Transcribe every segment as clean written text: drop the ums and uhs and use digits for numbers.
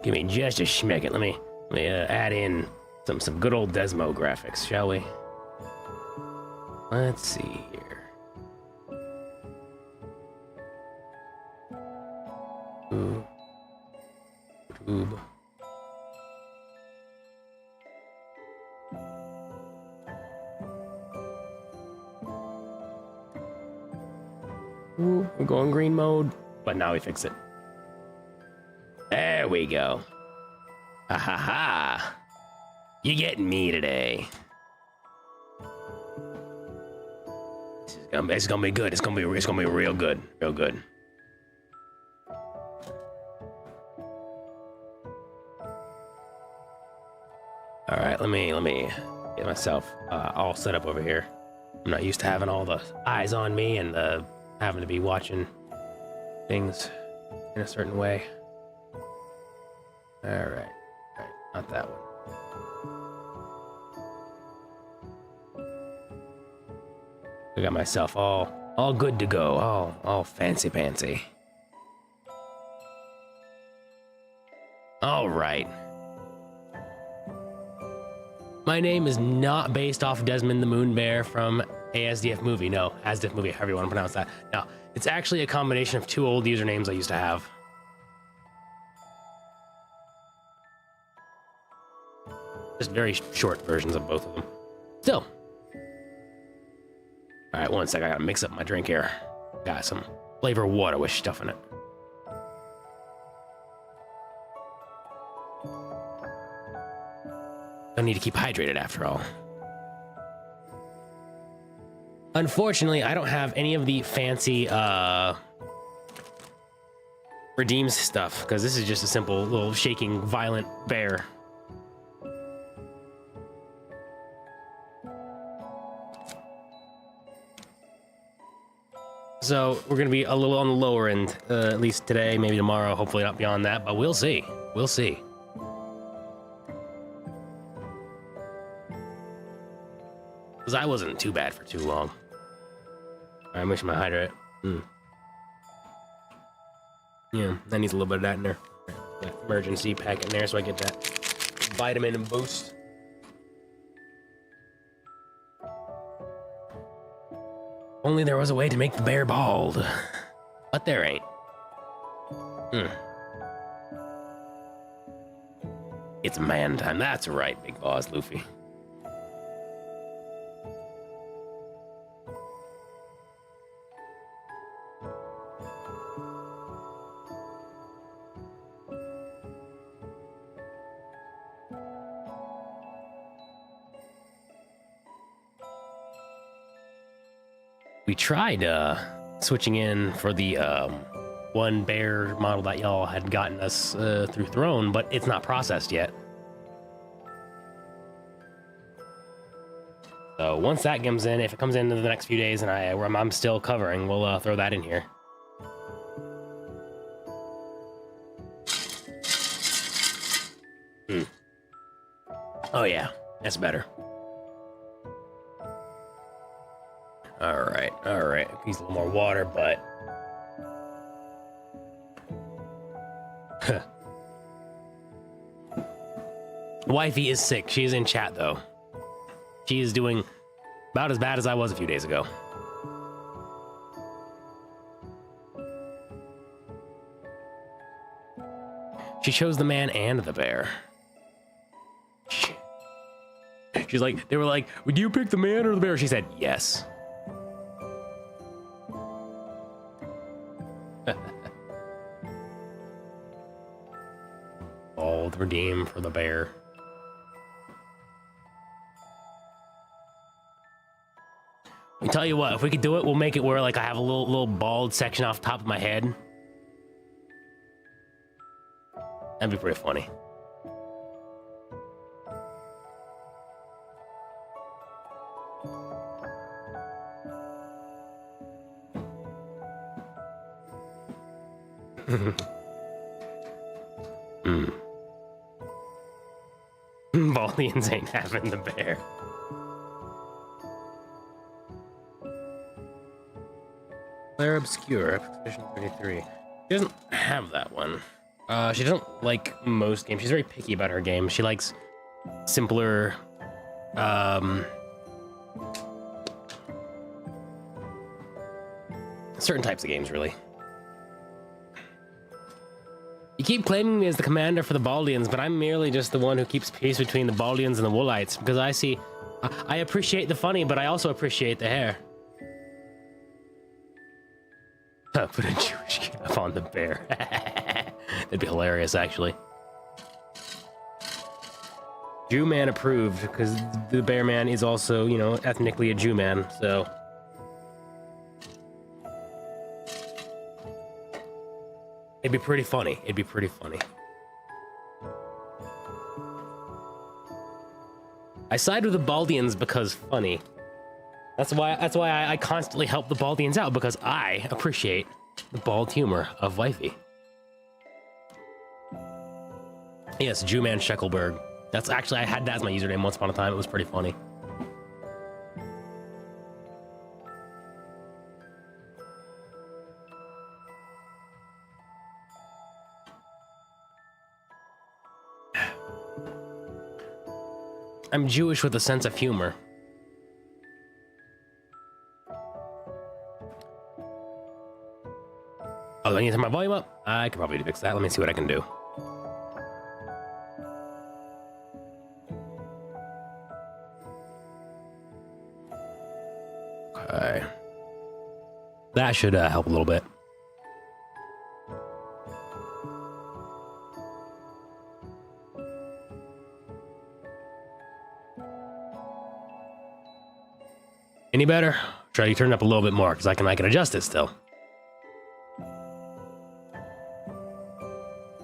Give me just a schmeck. Let me add in some good old DesMo graphics, shall we? Let's see here. YouTube. Ooh, we're going green mode, but now we fix it. There we go. Ha ha ha. You're getting me today. It's gonna be good. It's gonna be real good. Real good. All right, let me get myself all set up over here. I'm not used to having all the eyes on me and having to be watching things in a certain way. All right, not that one. I got myself all good to go, all fancy pantsy. All right. My name is not based off Desmond the Moon Bear from ASDF movie. No, ASDF movie, however you want to pronounce that. No, it's actually a combination of two old usernames I used to have. Just very short versions of both of them. Still. All right, one sec. I gotta mix up my drink here. Got some flavor water with stuff in it. I need to keep hydrated after all. Unfortunately, I don't have any of the fancy redeems stuff because this is just a simple little shaking violent bear. So we're gonna be a little on the lower end, at least today, maybe tomorrow, hopefully not beyond that, but we'll see. We'll see. Because I wasn't too bad for too long. All right, I'm wishing my hydrate. Yeah, that needs a little bit of that in there. That emergency pack in there so I get that vitamin and boost. Only there was a way to make the bear bald. But there ain't. It's man time. That's right, big boss Luffy. We tried switching in for the one bear model that y'all had gotten us through Throne, but it's not processed yet. So once that comes in, if it comes in the next few days and I'm still covering, we'll throw that in here. Oh yeah, that's better. All right. Needs a little more water, but wifey is sick. She is in chat though. She is doing about as bad as I was a few days ago. She chose the man and the bear. She's like, they were like, would you pick the man or the bear? She said, yes. All the redeem for the bear. I tell you what, if we could do it, we'll make it where like I have a little bald section off the top of my head. That'd be pretty funny. Baldians ain't having the bear. Claire Obscure, Expedition 33. She doesn't have that one. She doesn't like most games. She's very picky about her games. She likes simpler, certain types of games, really. You keep claiming me as the commander for the Baldians, but I'm merely just the one who keeps peace between the Baldians and the Woolites, because I appreciate the funny, but I also appreciate the hair. Put a Jewish cap on the bear. That'd be hilarious, actually. Jew man approved, because the bear man is also, you know, ethnically a Jew man, so... It'd be pretty funny. It'd be pretty funny. I side with the Baldians because funny. That's why I constantly help the Baldians out, because I appreciate the bald humor of Wifey. Yes, Jewman Sheckelberg. That's actually, I had that as my username once upon a time. It was pretty funny. I'm Jewish with a sense of humor. Oh, do I need to turn my volume up? I could probably fix that. Let me see what I can do. Okay. That should help a little bit. Any better? Try to turn it up a little bit more, because I can adjust it still.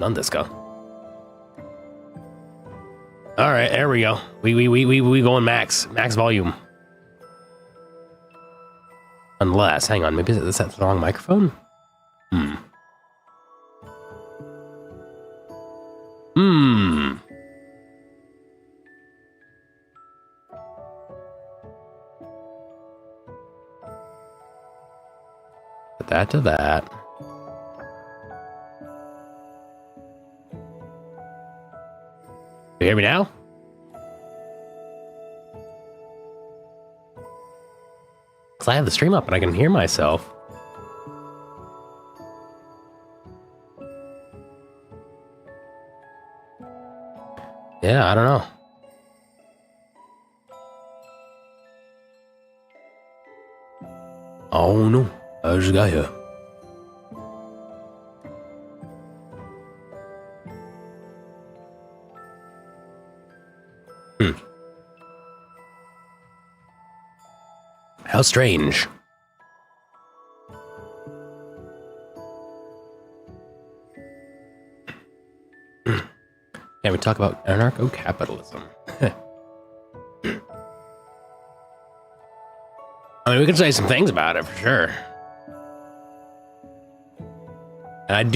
None disco. All right, there we go. We going max volume. Unless, hang on, maybe is that the wrong microphone? Put that to that. You hear me now? Because I have the stream up and I can hear myself. Yeah, I don't know. Oh no, I just got here. How strange. Yeah, we talk about anarcho-capitalism. I mean, we can say some things about it for sure. And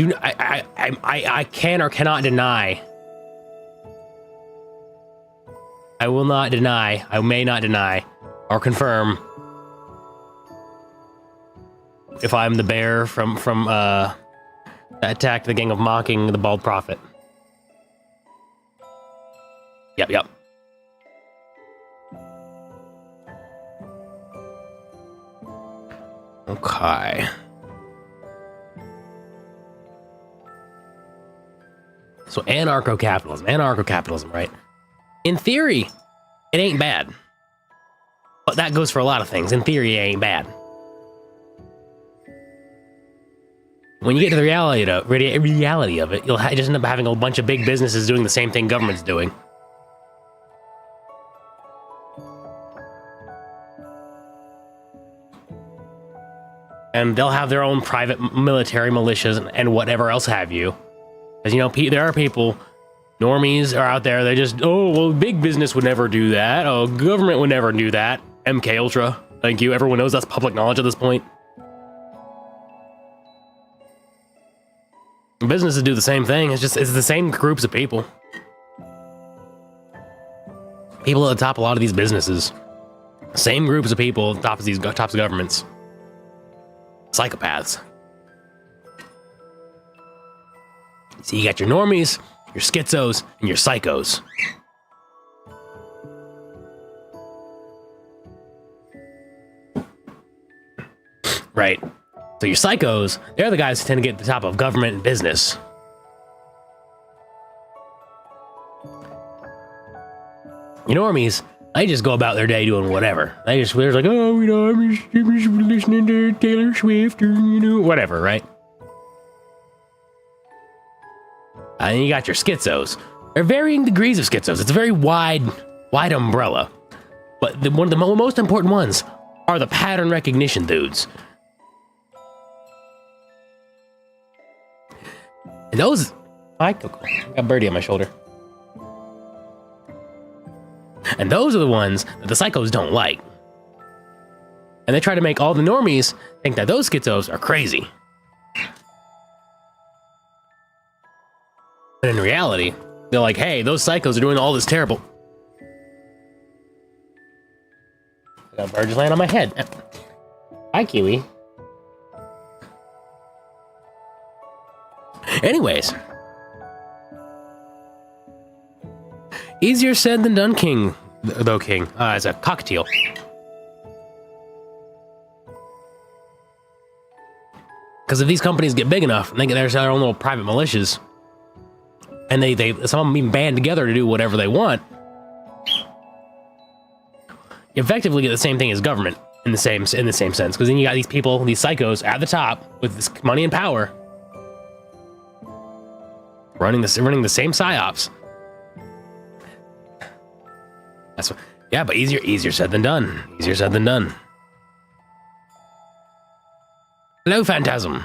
I can or cannot deny. I will not deny. I may not deny or confirm if I'm the bear from that attacked the gang of mocking the bald prophet. Yep. Okay. So anarcho-capitalism, right? In theory, it ain't bad. But that goes for a lot of things. In theory, it ain't bad. When you get to the reality of it, you'll just end up having a bunch of big businesses doing the same thing government's doing. And they'll have their own private military militias and whatever else have you. Because, you know, there are people, normies are out there, they just, oh, well, big business would never do that. Oh, government would never do that. MK Ultra, thank you. Everyone knows that's public knowledge at this point. Businesses do the same thing. It's the same groups of people. People at the top of a lot of these businesses. Same groups of people at the top of these tops of governments. Psychopaths. So you got your normies, your schizos, and your psychos. Right. So your psychos, they're the guys who tend to get to the top of government and business. Your normies, they just go about their day doing whatever. They're like, oh, you know, I'm just listening to Taylor Swift or, you know, whatever, right? And you got your schizos. There are varying degrees of schizos. It's a very wide umbrella. But one of the most important ones are the pattern recognition dudes. And those... I got Birdie on my shoulder. And those are the ones that the psychos don't like. And they try to make all the normies think that those schizos are crazy. But in reality, they're like, hey, those psychos are doing all this terrible... I got a bird just laying on my head. Hi, Kiwi. Anyways. Easier said than done, King. Though, King. It's a cockatiel. Because if these companies get big enough, and they get their own little private militias, and some of them even band together to do whatever they want, you effectively get the same thing as government in the same sense. Because then you got these people, these psychos at the top with this money and power, running the same psyops. That's what, yeah, but easier said than done. Easier said than done. Hello, Phantasm.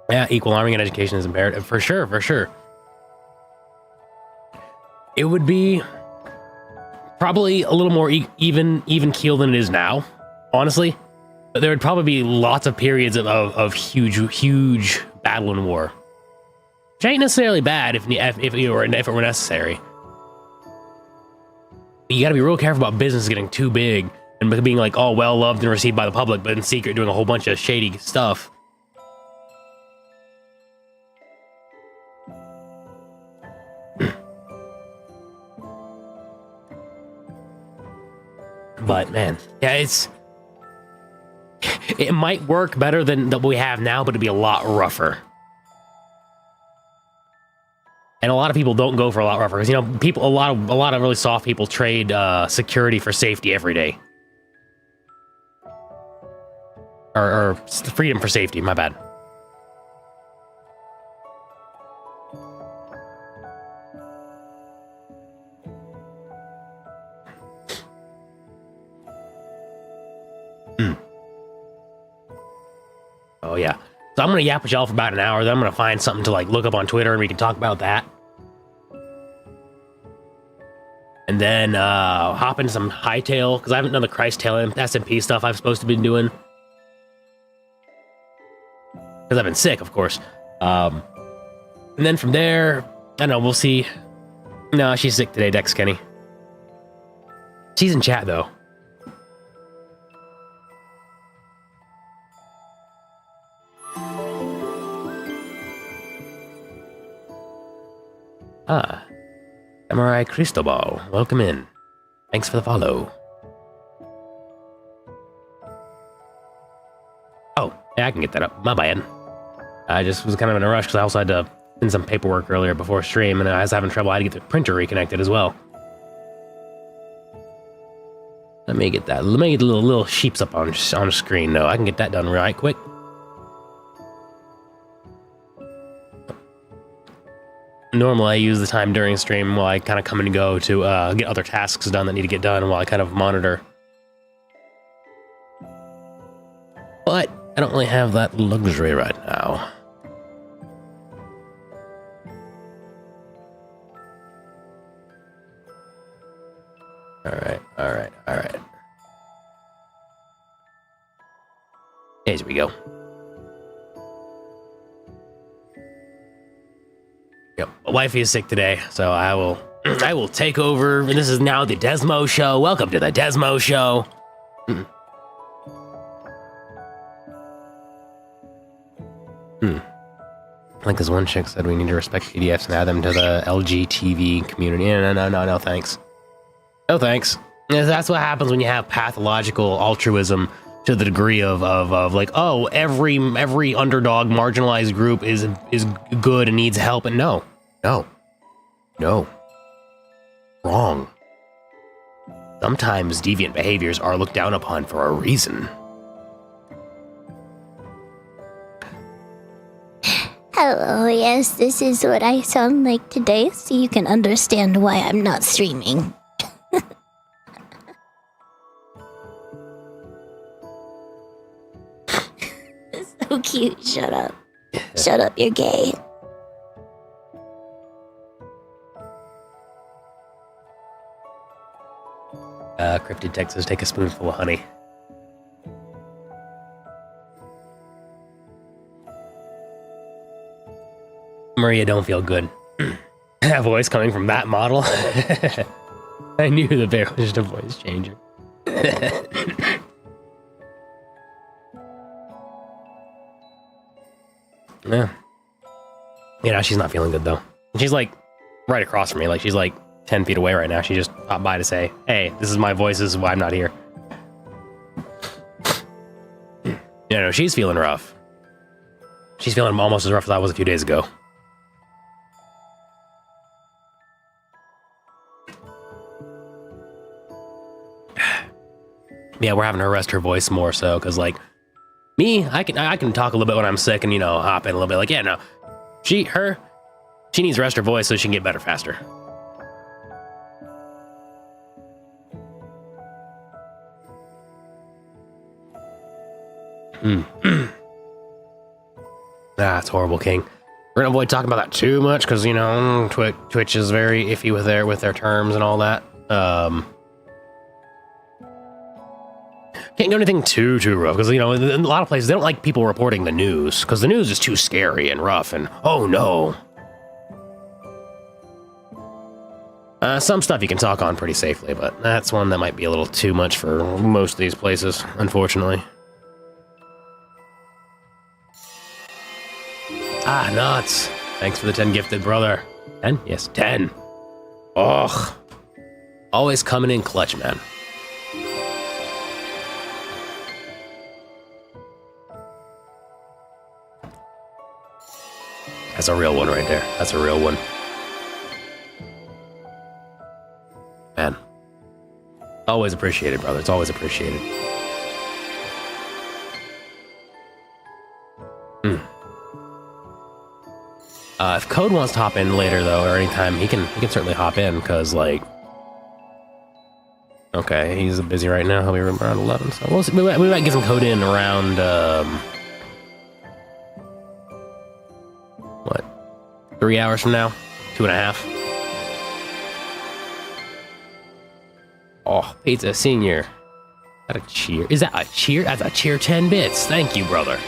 Yeah, equal arming and education is imperative. For sure, for sure. It would be probably a little more even keel than it is now, honestly. But there would probably be lots of periods of huge battle and war. Which ain't necessarily bad if it were necessary. But you gotta be real careful about business getting too big and being like all well loved and received by the public, but in secret doing a whole bunch of shady stuff. But man, yeah, it might work better than what we have now, but it'd be a lot rougher. And a lot of people don't go for a lot rougher because, you know, a lot of really soft people trade security for safety every day, or freedom for safety. My bad. Oh yeah. So I'm gonna yap with y'all for about an hour. Then I'm gonna find something to like look up on Twitter and we can talk about that. And then hop into some Hightail because I haven't done the Christail SMP stuff I've supposed to be doing because I've been sick, of course. And then from there, I don't know. We'll see. No, she's sick today, Dex Kenny. She's in chat though. Ah, Samurai Cristobal, welcome in. Thanks for the follow. Yeah, I can get that up. My bad. I just was kind of in a rush because I also had to send some paperwork earlier before stream, and I was having trouble. I had to get the printer reconnected as well. Let me get that. Let me get the little sheeps up on the screen, though. I can get that done right quick. Normally, I use the time during stream while I kind of come and go to get other tasks done that need to get done while I kind of monitor. But I don't really have that luxury right now. All right. Here we go. Yep, wifey is sick today, so I will take over. And this is now the DesMo show. Welcome to the DesMo show. Like this one chick said, we need to respect PDFs and add them to the LGTV community. No, thanks. No, thanks. That's what happens when you have pathological altruism to the degree of like, oh, every underdog marginalized group is good and needs help. And no. Wrong. Sometimes deviant behaviors are looked down upon for a reason. Hello, yes, this is what I sound like today, so you can understand why I'm not streaming. So cute, shut up. Shut up, you're gay. Cryptid Texas, take a spoonful of honey. Maria, don't feel good. That voice coming from that model. I knew that there was just a voice changer. Yeah. You know, she's not feeling good though. She's like right across from me. Like she's like 10 feet away right now. She just popped by to say, hey, this is my voice. This is why I'm not here. You know, she's feeling rough. She's feeling almost as rough as I was a few days ago. Yeah, we're having her rest her voice more so, because like me, I can talk a little bit when I'm sick and, you know, hop in a little bit. Like, yeah, no, she needs to rest her voice so she can get better faster. That's horrible, King. We're gonna avoid talking about that too much because, you know, Twitch is very iffy with their terms and all that. Can't do anything too rough because, you know, in a lot of places they don't like people reporting the news because the news is too scary and rough and oh no. Some stuff you can talk on pretty safely, but that's one that might be a little too much for most of these places, unfortunately. Ah, nuts. Thanks for the 10 gifted, brother. 10? Yes, 10. Ugh. Always coming in clutch, man. That's a real one right there. That's a real one. Man. Always appreciated, brother. It's always appreciated. If Code wants to hop in later, though, or anytime, he can certainly hop in, because, like... Okay, he's busy right now. He'll be around 11, so we'll see. We might get some Code in around, what? 3 hours from now? 2.5? Oh, Pizza Senior. Is that a cheer? Is that a cheer? That's a cheer 10 bits. Thank you, brother.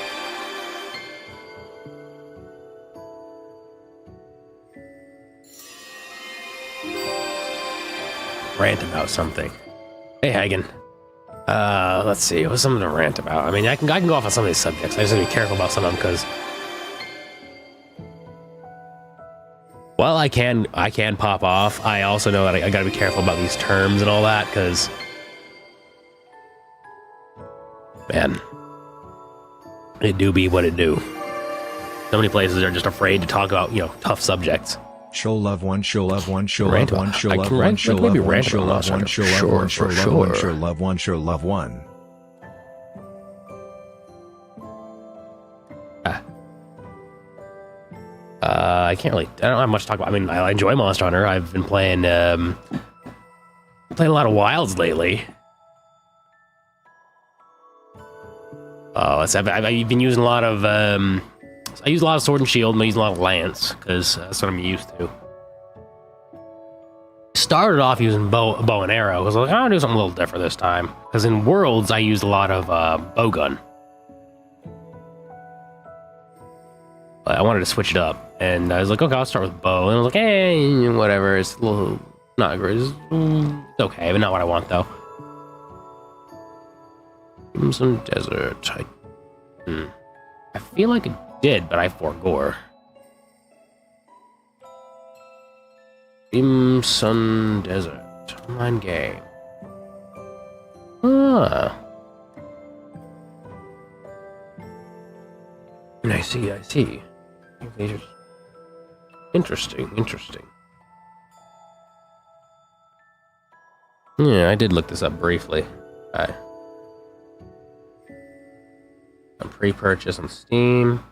Rant about something. Hey, Hagen. Let's see. What's something to rant about? I mean, I can go off on some of these subjects. I just have to be careful about some of them because, while I can pop off, I also know that I gotta be careful about these terms and all that because, man, It do be what it do. So many places are just afraid to talk about, tough subjects. Show love one, show love one, show Rant- love one, show I love can one, rant- show like maybe love one, rant show about love one, Monster. show love Sure, one, show for love one, sure. show love one, show love one. I don't have much to talk about. I mean, I enjoy Monster Hunter. I've been playing a lot of Wilds lately. I've been using a lot of, I use a lot of Sword and Shield, and I use a lot of Lance, because that's what I'm used to. Started off using bow and arrow, because I was like, I'll do something a little different this time. Because in Worlds, I used a lot of bowgun. But I wanted to switch it up, and I was like, okay, I'll start with bow. And I was like, hey, whatever, it's a little, not great, it's okay, but not what I want, though. Crimson Desert. I feel like it did, but I forgore. Crimson Desert. Online game. Ah. I see. Interesting. Yeah, I did look this up briefly. On pre-purchase on Steam.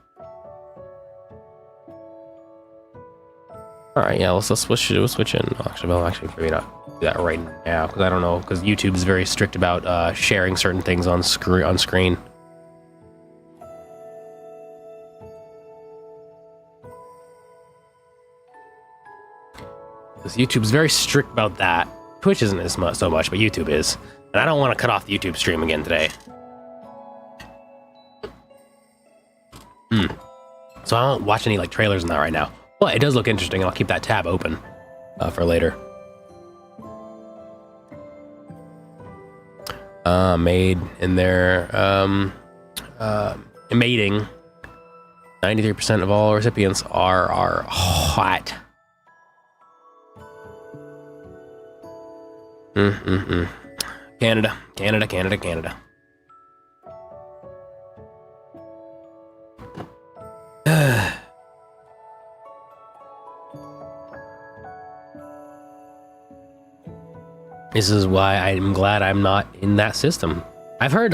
All right, yeah, let's switch in. Actually, maybe not do that right now because I don't know, because YouTube is very strict about sharing certain things on screen. Because YouTube's very strict about that. Twitch isn't as so much, but YouTube is. And I don't want to cut off the YouTube stream again today. So I don't watch any trailers in that right now. But it does look interesting, and I'll keep that tab open for later. Made in there. Mating. 93% of all recipients are hot. Canada. This is why I'm glad I'm not in that system. I've heard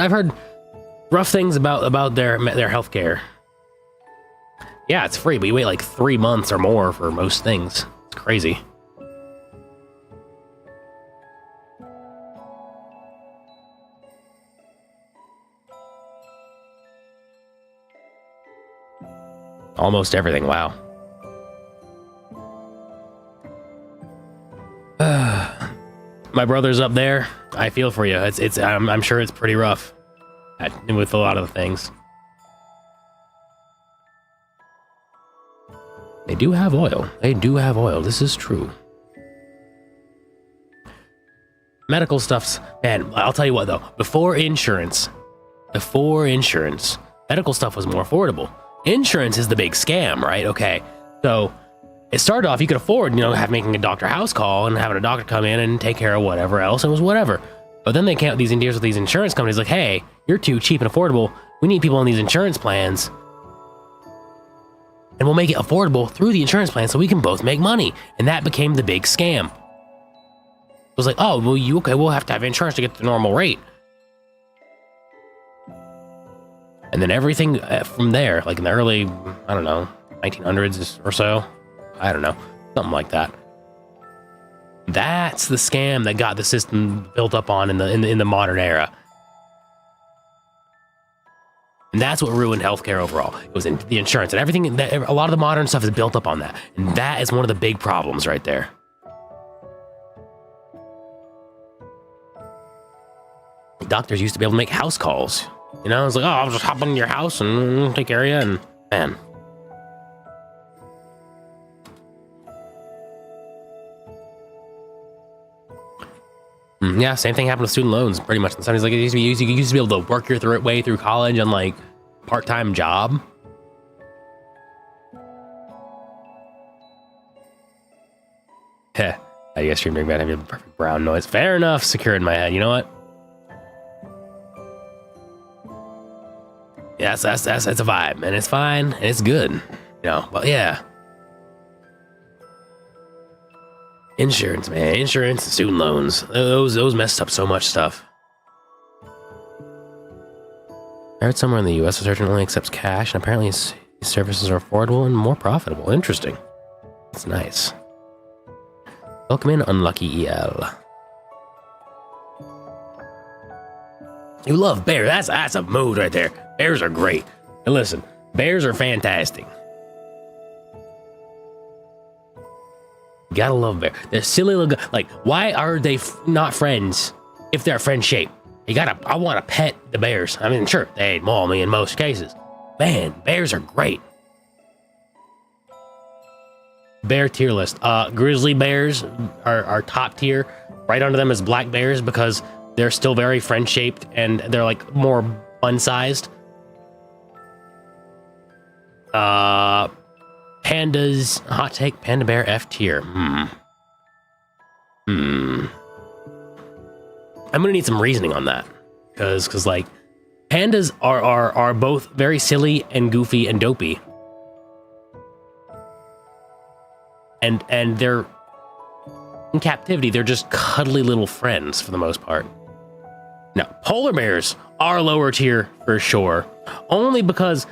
rough things about their healthcare. Yeah, it's free, but you wait 3 months or more for most things. It's crazy. Almost everything. Wow. My brother's up there. I feel for you. I'm sure it's pretty rough with a lot of the things. They do have oil. This is true. Medical stuff's, man, I'll tell you what though. Before insurance, medical stuff was more affordable. Insurance is the big scam, right? Okay, so it started off, you could afford, making a doctor house call and having a doctor come in and take care of whatever else. It was whatever. But then they came out these deals with these insurance companies like, hey, you're too cheap and affordable. We need people on these insurance plans. And we'll make it affordable through the insurance plan so we can both make money. And that became the big scam. It was like, oh, well, we'll have to have insurance to get the normal rate. And then everything from there, in the early, 1900s or so, I don't know, something like that. That's the scam that got the system built up on in the modern era. And that's what ruined healthcare overall. It was in the insurance and everything. A lot of the modern stuff is built up on that. And that is one of the big problems right there. Doctors used to be able to make house calls. It's like, oh, I'll just hop in your house and take care of you. And man. Yeah, same thing happened with student loans, pretty much. In the 70s, you used to be able to work your way through college on part-time job. Heh, I guess you're doing bad. Having a perfect brown noise. Fair enough. Secure in my head. You know what? Yeah, that's a vibe, and it's fine, and it's good, you know. But yeah, insurance, man, insurance, and student loans, those messed up so much stuff. I heard somewhere in the U.S. a surgeon only accepts cash, and apparently these services are affordable and more profitable. Interesting. That's nice. Welcome in, Unlucky EL. You love bears. That's a mood right there. Bears are great. And listen, bears are fantastic. You gotta love bears. They're silly little like, why are they not friends if they're friend shaped? I want to pet the bears. I mean, sure, they maul me in most cases. Man, bears are great. Bear tier list. Grizzly bears are top tier. Right under them is black bears because they're still very friend shaped and they're like more fun sized. Pandas, hot take, panda bear F tier. I'm gonna need some reasoning on that, because like pandas are both very silly and goofy and dopey, and they're in captivity. They're just cuddly little friends for the most part. Now, polar bears are lower tier for sure, only because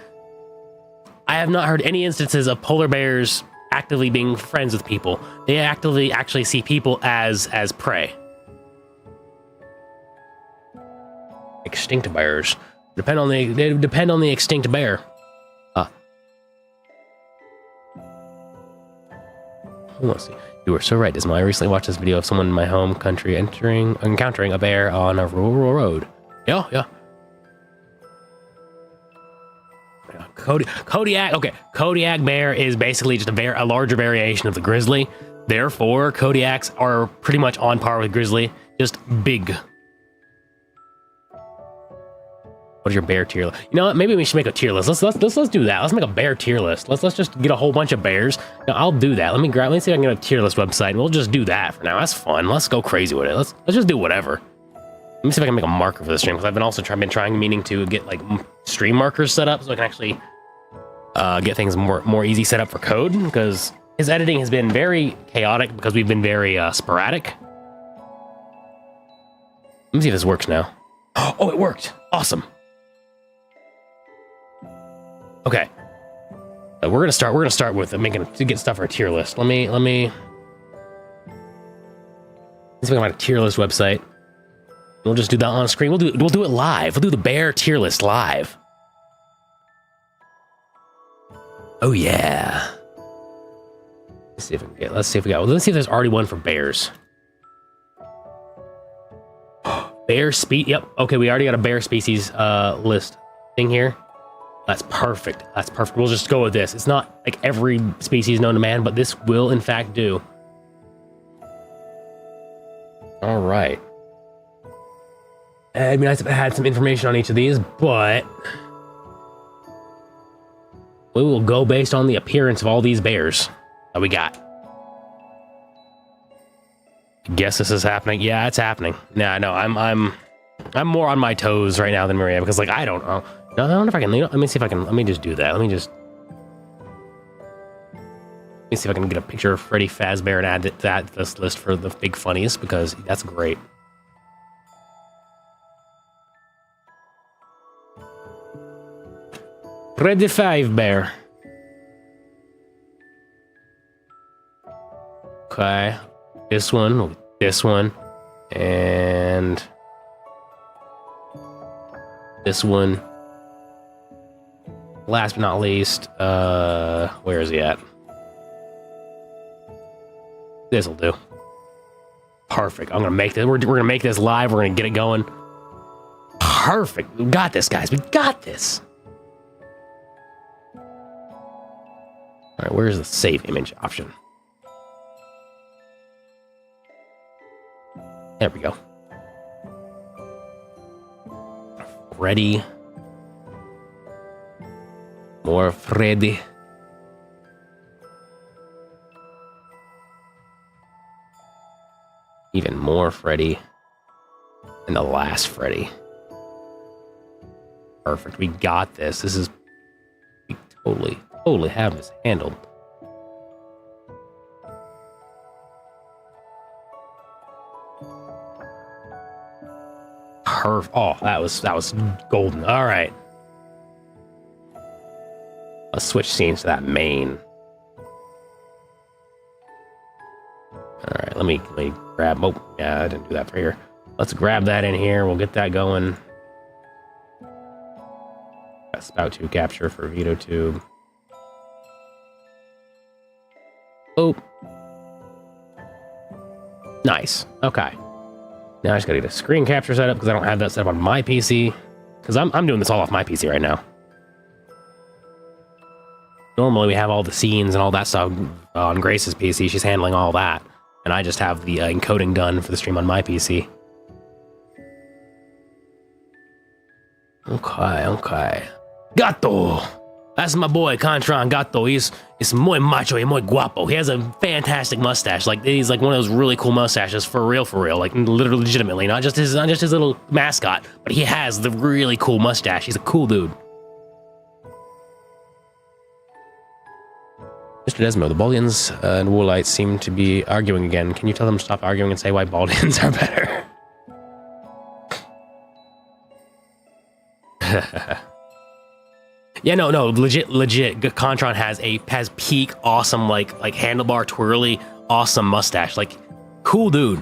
I have not heard any instances of polar bears actively being friends with people. They actively actually see people as prey. Extinct bears they depend on the extinct bear. Let's see. You were so right, DesMo. I recently watched this video of someone in my home country encountering a bear on a rural road. Yeah. Kodiak. Okay, Kodiak bear is basically just a larger variation of the grizzly. Therefore, Kodiaks are pretty much on par with grizzly, just big. What is your bear tier list? You know what? Maybe we should make a tier list. Let's do that. Let's make a bear tier list. Let's just get a whole bunch of bears. Now I'll do that. Let me see if I can get a tier list website, and we'll just do that for now. That's fun. Let's go crazy with it. Let's just do whatever. Let me see if I can make a marker for the stream, because I've been meaning to get like stream markers set up so I can actually get things more easy set up for code, because his editing has been very chaotic because we've been very sporadic. Let me see if this works now. Oh, it worked. Awesome. Okay. We're gonna start with get stuff for a tier list. Let me see if I can find a tier list website. We'll just do that on screen. We'll do it live. We'll do the bear tier list live. Oh yeah. Let's see if there's already one for bears. Bear speed. Yep. Okay, we already got a bear species list thing here. That's perfect. We'll just go with this. It's not like every species known to man, but this will in fact do. All right. It'd be nice if I had some information on each of these, but we will go based on the appearance of all these bears that we got. I guess this is happening. Yeah, it's happening. Nah, no, I'm more on my toes right now than Maria, because like I don't know. No, I don't know if I can. Let me see if I can. Let me just do that. Let me see if I can get a picture of Freddy Fazbear and add it to this list for the big funnies, because that's great. Freddy Fazbear. Okay, this one, and this one. Last but not least, where is he at? This'll do. Perfect. I'm gonna make this. We're gonna make this live. We're gonna get it going. Perfect. We got this, guys. We got this. All right. Where's the save image option? There we go. Ready. More Freddy. Even more Freddy. And the last Freddy. Perfect. We got this. We totally have this handled. Oh, that was golden. All right. Let's switch scenes to that main. All right, let me grab. Oh, yeah, I didn't do that for here. Let's grab that in here. We'll get that going. Got spout tube capture for Veto tube. Oh, nice. Okay. Now I just gotta get a screen capture set up because I don't have that set up on my PC. Because I'm doing this all off my PC right now. Normally we have all the scenes and all that stuff on Grace's PC. She's handling all that. And I just have the encoding done for the stream on my PC. Okay. Gato! That's my boy, Contran Gato. He's muy macho y muy guapo. He has a fantastic mustache. Like, he's like one of those really cool mustaches, for real. Like, literally, legitimately. Not just his little mascot, but he has the really cool mustache. He's a cool dude. Mr. DesMo, the Baldians and Woolites seem to be arguing again. Can you tell them to stop arguing and say why Baldians are better? Yeah, no, legit. Contron has peak awesome, like handlebar twirly, awesome mustache. Like, cool dude.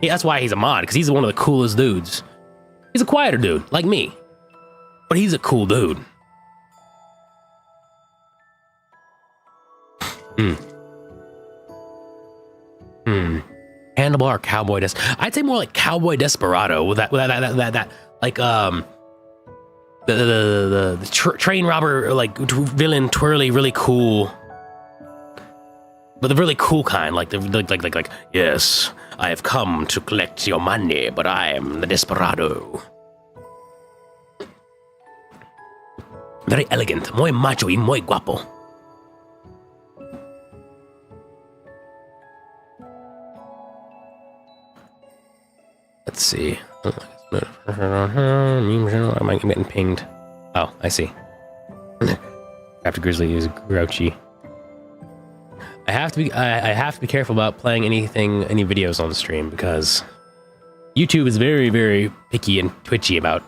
Yeah, that's why he's a mod, because he's one of the coolest dudes. He's a quieter dude, like me. But he's a cool dude. Handlebar or Cowboy I'd say more like Cowboy Desperado with that like the train robber like villain twirly, really cool, but the really cool kind, like yes, I have come to collect your money, but I am the Desperado. Very elegant, muy macho y muy guapo. Let's see. I'm getting pinged. Oh, I see. After Grizzly is grouchy. I have to be careful about playing any videos on the stream because YouTube is very, very picky and twitchy about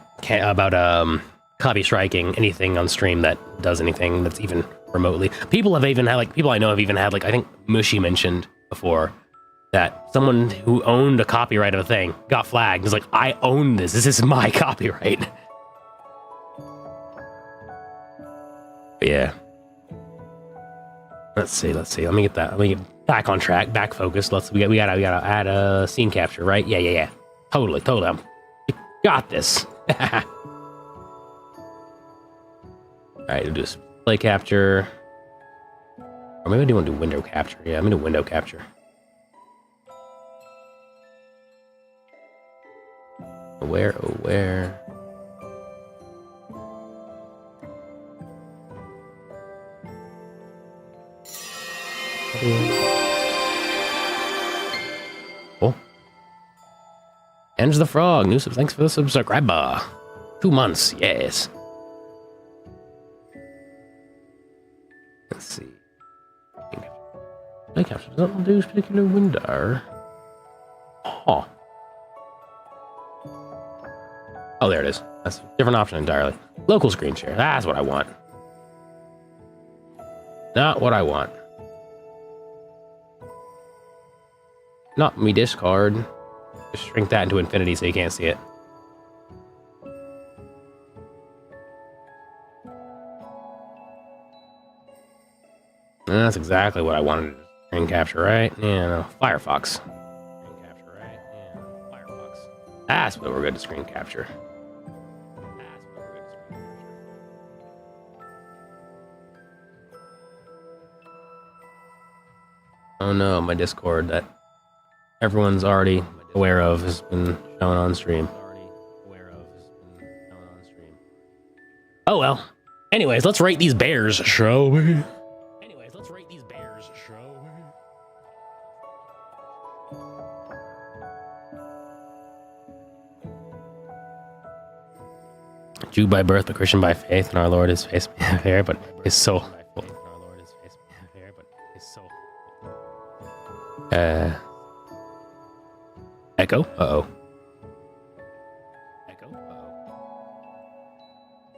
copy striking anything on stream that does anything that's even remotely. People I know have even had, like, I think Mushy mentioned before, that someone who owned a copyright of a thing got flagged. It's like, I own this. This is my copyright. But yeah. Let's see. Let me get back on track, back focused. We gotta add a scene capture, right? Yeah. Totally. We got this. All right, we'll do display capture. Or maybe I do want to do window capture. Yeah, I'm gonna do window capture. Where? Oh. Ends the Frog. Thanks for the subscriber. 2 months, yes. Let's see. Play capture doesn't do this particular window. Oh. Oh, there it is. That's a different option entirely. Local screen share. That's what I want. Not what I want. Not me discard. Just shrink that into infinity so you can't see it. And that's exactly what I wanted. Screen capture, right? Yeah, no. Firefox. Screen capture, right? Yeah, no. Firefox. That's what we're good to screen capture. Oh no, my Discord that everyone's already aware of has been shown on stream. Oh well. Anyways, let's rate these bears, shall we? Jew by birth, but Christian by faith, and our Lord is face fair, but his soul. Echo? Uh-oh. Echo?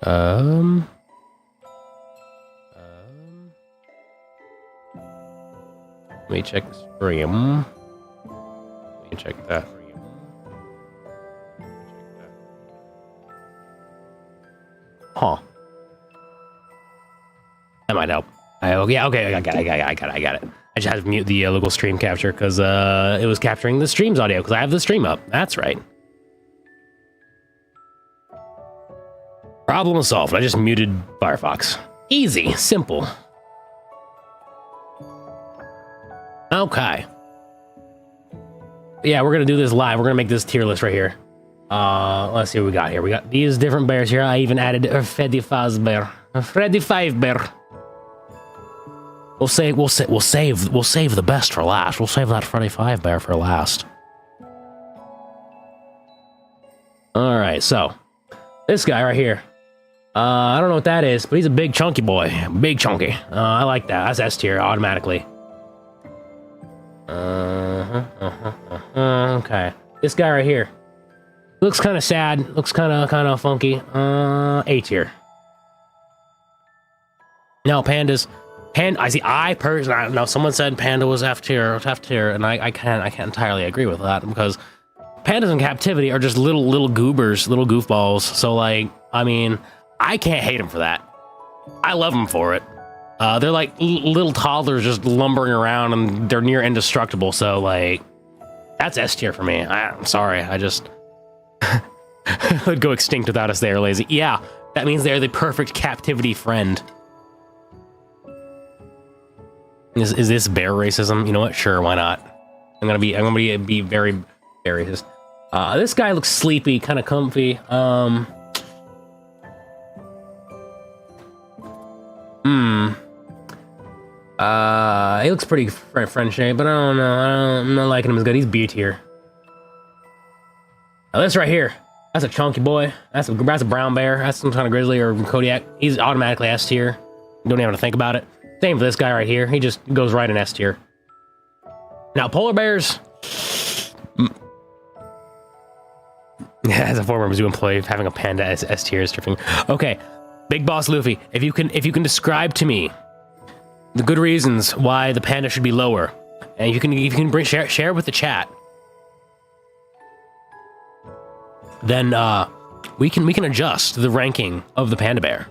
Uh-oh. Let me check the stream. Let me check that. Huh. That might help. Yeah, okay, I got it. I just had to mute the local stream capture because it was capturing the stream's audio because I have the stream up. That's right. Problem solved. I just muted Firefox. Easy, simple. Okay. Yeah, we're gonna do this live. We're gonna make this tier list right here. Let's see what we got here. We got these different bears here. I even added a Freddy Fazbear. A Freddy Fazbear. We'll save the best for last. We'll save that Freddy Fazbear for last. All right, so this guy right here. I don't know what that is, but he's a big chunky boy. Big chunky. I like that. That's S tier automatically. Okay. This guy right here. Looks kind of sad. Looks kind of funky. A tier. No, pandas. I see. I personally, no. Someone said panda was F tier, and I can't entirely agree with that because pandas in captivity are just little goobers, little goofballs. So like, I mean, I can't hate them for that. I love them for it. They're like little toddlers just lumbering around, and they're near indestructible. So like, that's S tier for me. I'm sorry. I just would go extinct without us. They're lazy. Yeah, that means they're the perfect captivity friend. Is this bear racism? You know what? Sure, why not? I'm gonna be very, very racist. This guy looks sleepy, kind of comfy. He looks pretty French, but I don't know. I'm not liking him as good. He's B tier. Now this right here, that's a chunky boy. That's a brown bear. That's some kind of grizzly or Kodiak. He's automatically S tier. You don't even have to think about it. Same for this guy right here. He just goes right in S tier. Now polar bears. Yeah, as a former Mizzou employee, having a panda as S tier is tripping. Okay, Big Boss Luffy, if you can describe to me the good reasons why the panda should be lower, and if you can share with the chat, then we can adjust the ranking of the panda bear.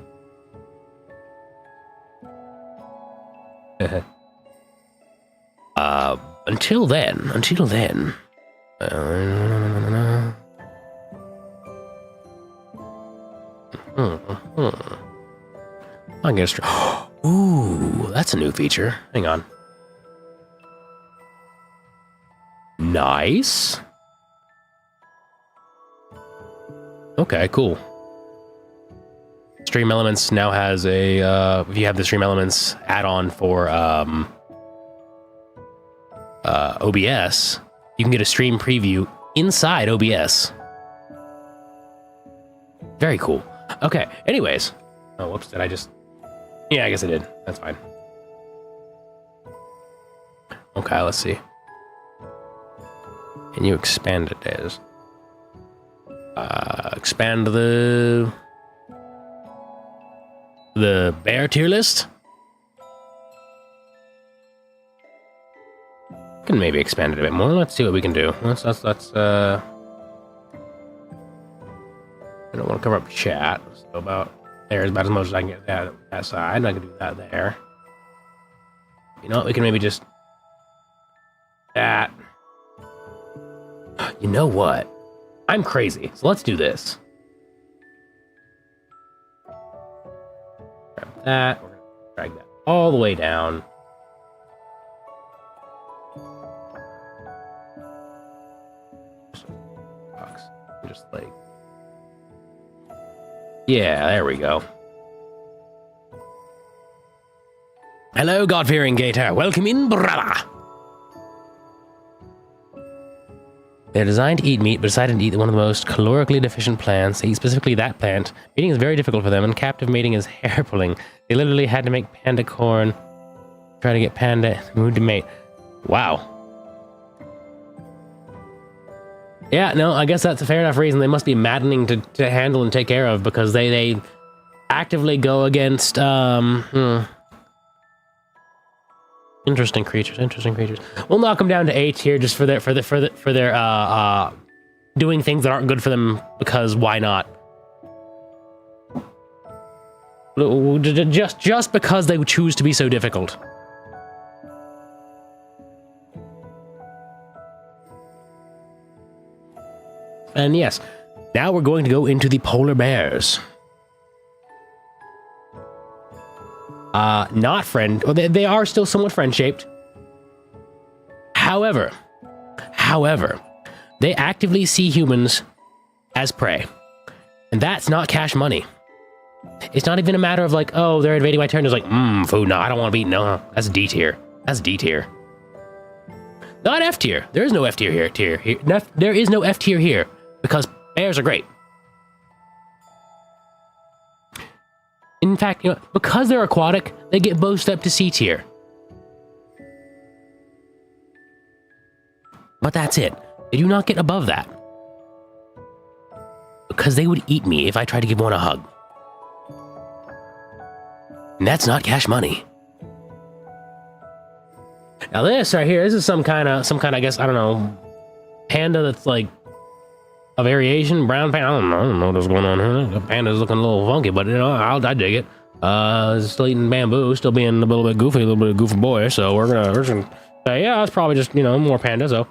Until then. I guess. Ooh, that's a new feature. Hang on. Nice. Okay, cool. Stream Elements now has a, if you have the Stream Elements add-on for OBS, you can get a stream preview inside OBS. Very cool. Okay, anyways. Oh, whoops, did I just... Yeah, I guess I did. That's fine. Okay, let's see. Can you expand it, Des? Expand the bear tier list? Can maybe expand it a bit more. Let's see what we can do. Let's I don't want to cover up chat. So about there is about as much as I can get that side, and I can do that there. You know what? We can maybe just that. You know what? I'm crazy, so let's do this. Grab that. We're gonna drag that all the way down. Just like, yeah, there we go. Hello, God-fearing Gator. Welcome in, brother. They're designed to eat meat, but decided to eat one of the most calorically deficient plants. They eat specifically that plant. Eating is very difficult for them, and captive mating is hair-pulling. They literally had to make panda corn. Try to get panda mood to mate. Wow. Yeah, no, I guess that's a fair enough reason. They must be maddening to handle and take care of, because they actively go against, Interesting creatures, interesting creatures. We'll knock them down to 8 here just for their doing things that aren't good for them, because why not? Just because they choose to be so difficult. And yes, now we're going to go into the polar bears. Not friend. Well, they are still somewhat friend-shaped. However, they actively see humans as prey. And that's not cash money. It's not even a matter of like, oh, they're invading my turn. It's like, food, no, I don't want to be, no, that's D tier. That's D tier. Not F tier. There is no F tier here. There is no F tier here, because bears are great. In fact, because they're aquatic, they get boosted up to C tier. But that's it. They do not get above that. Because they would eat me if I tried to give one a hug. And that's not cash money. Now this right here, this is some kind of, I guess, I don't know, panda that's like a variation, brown panda. I don't know what's going on here. The panda's looking a little funky, but I dig it. Still eating bamboo, still being a little bit goofy boy. So we're gonna say, yeah, it's probably just more panda. So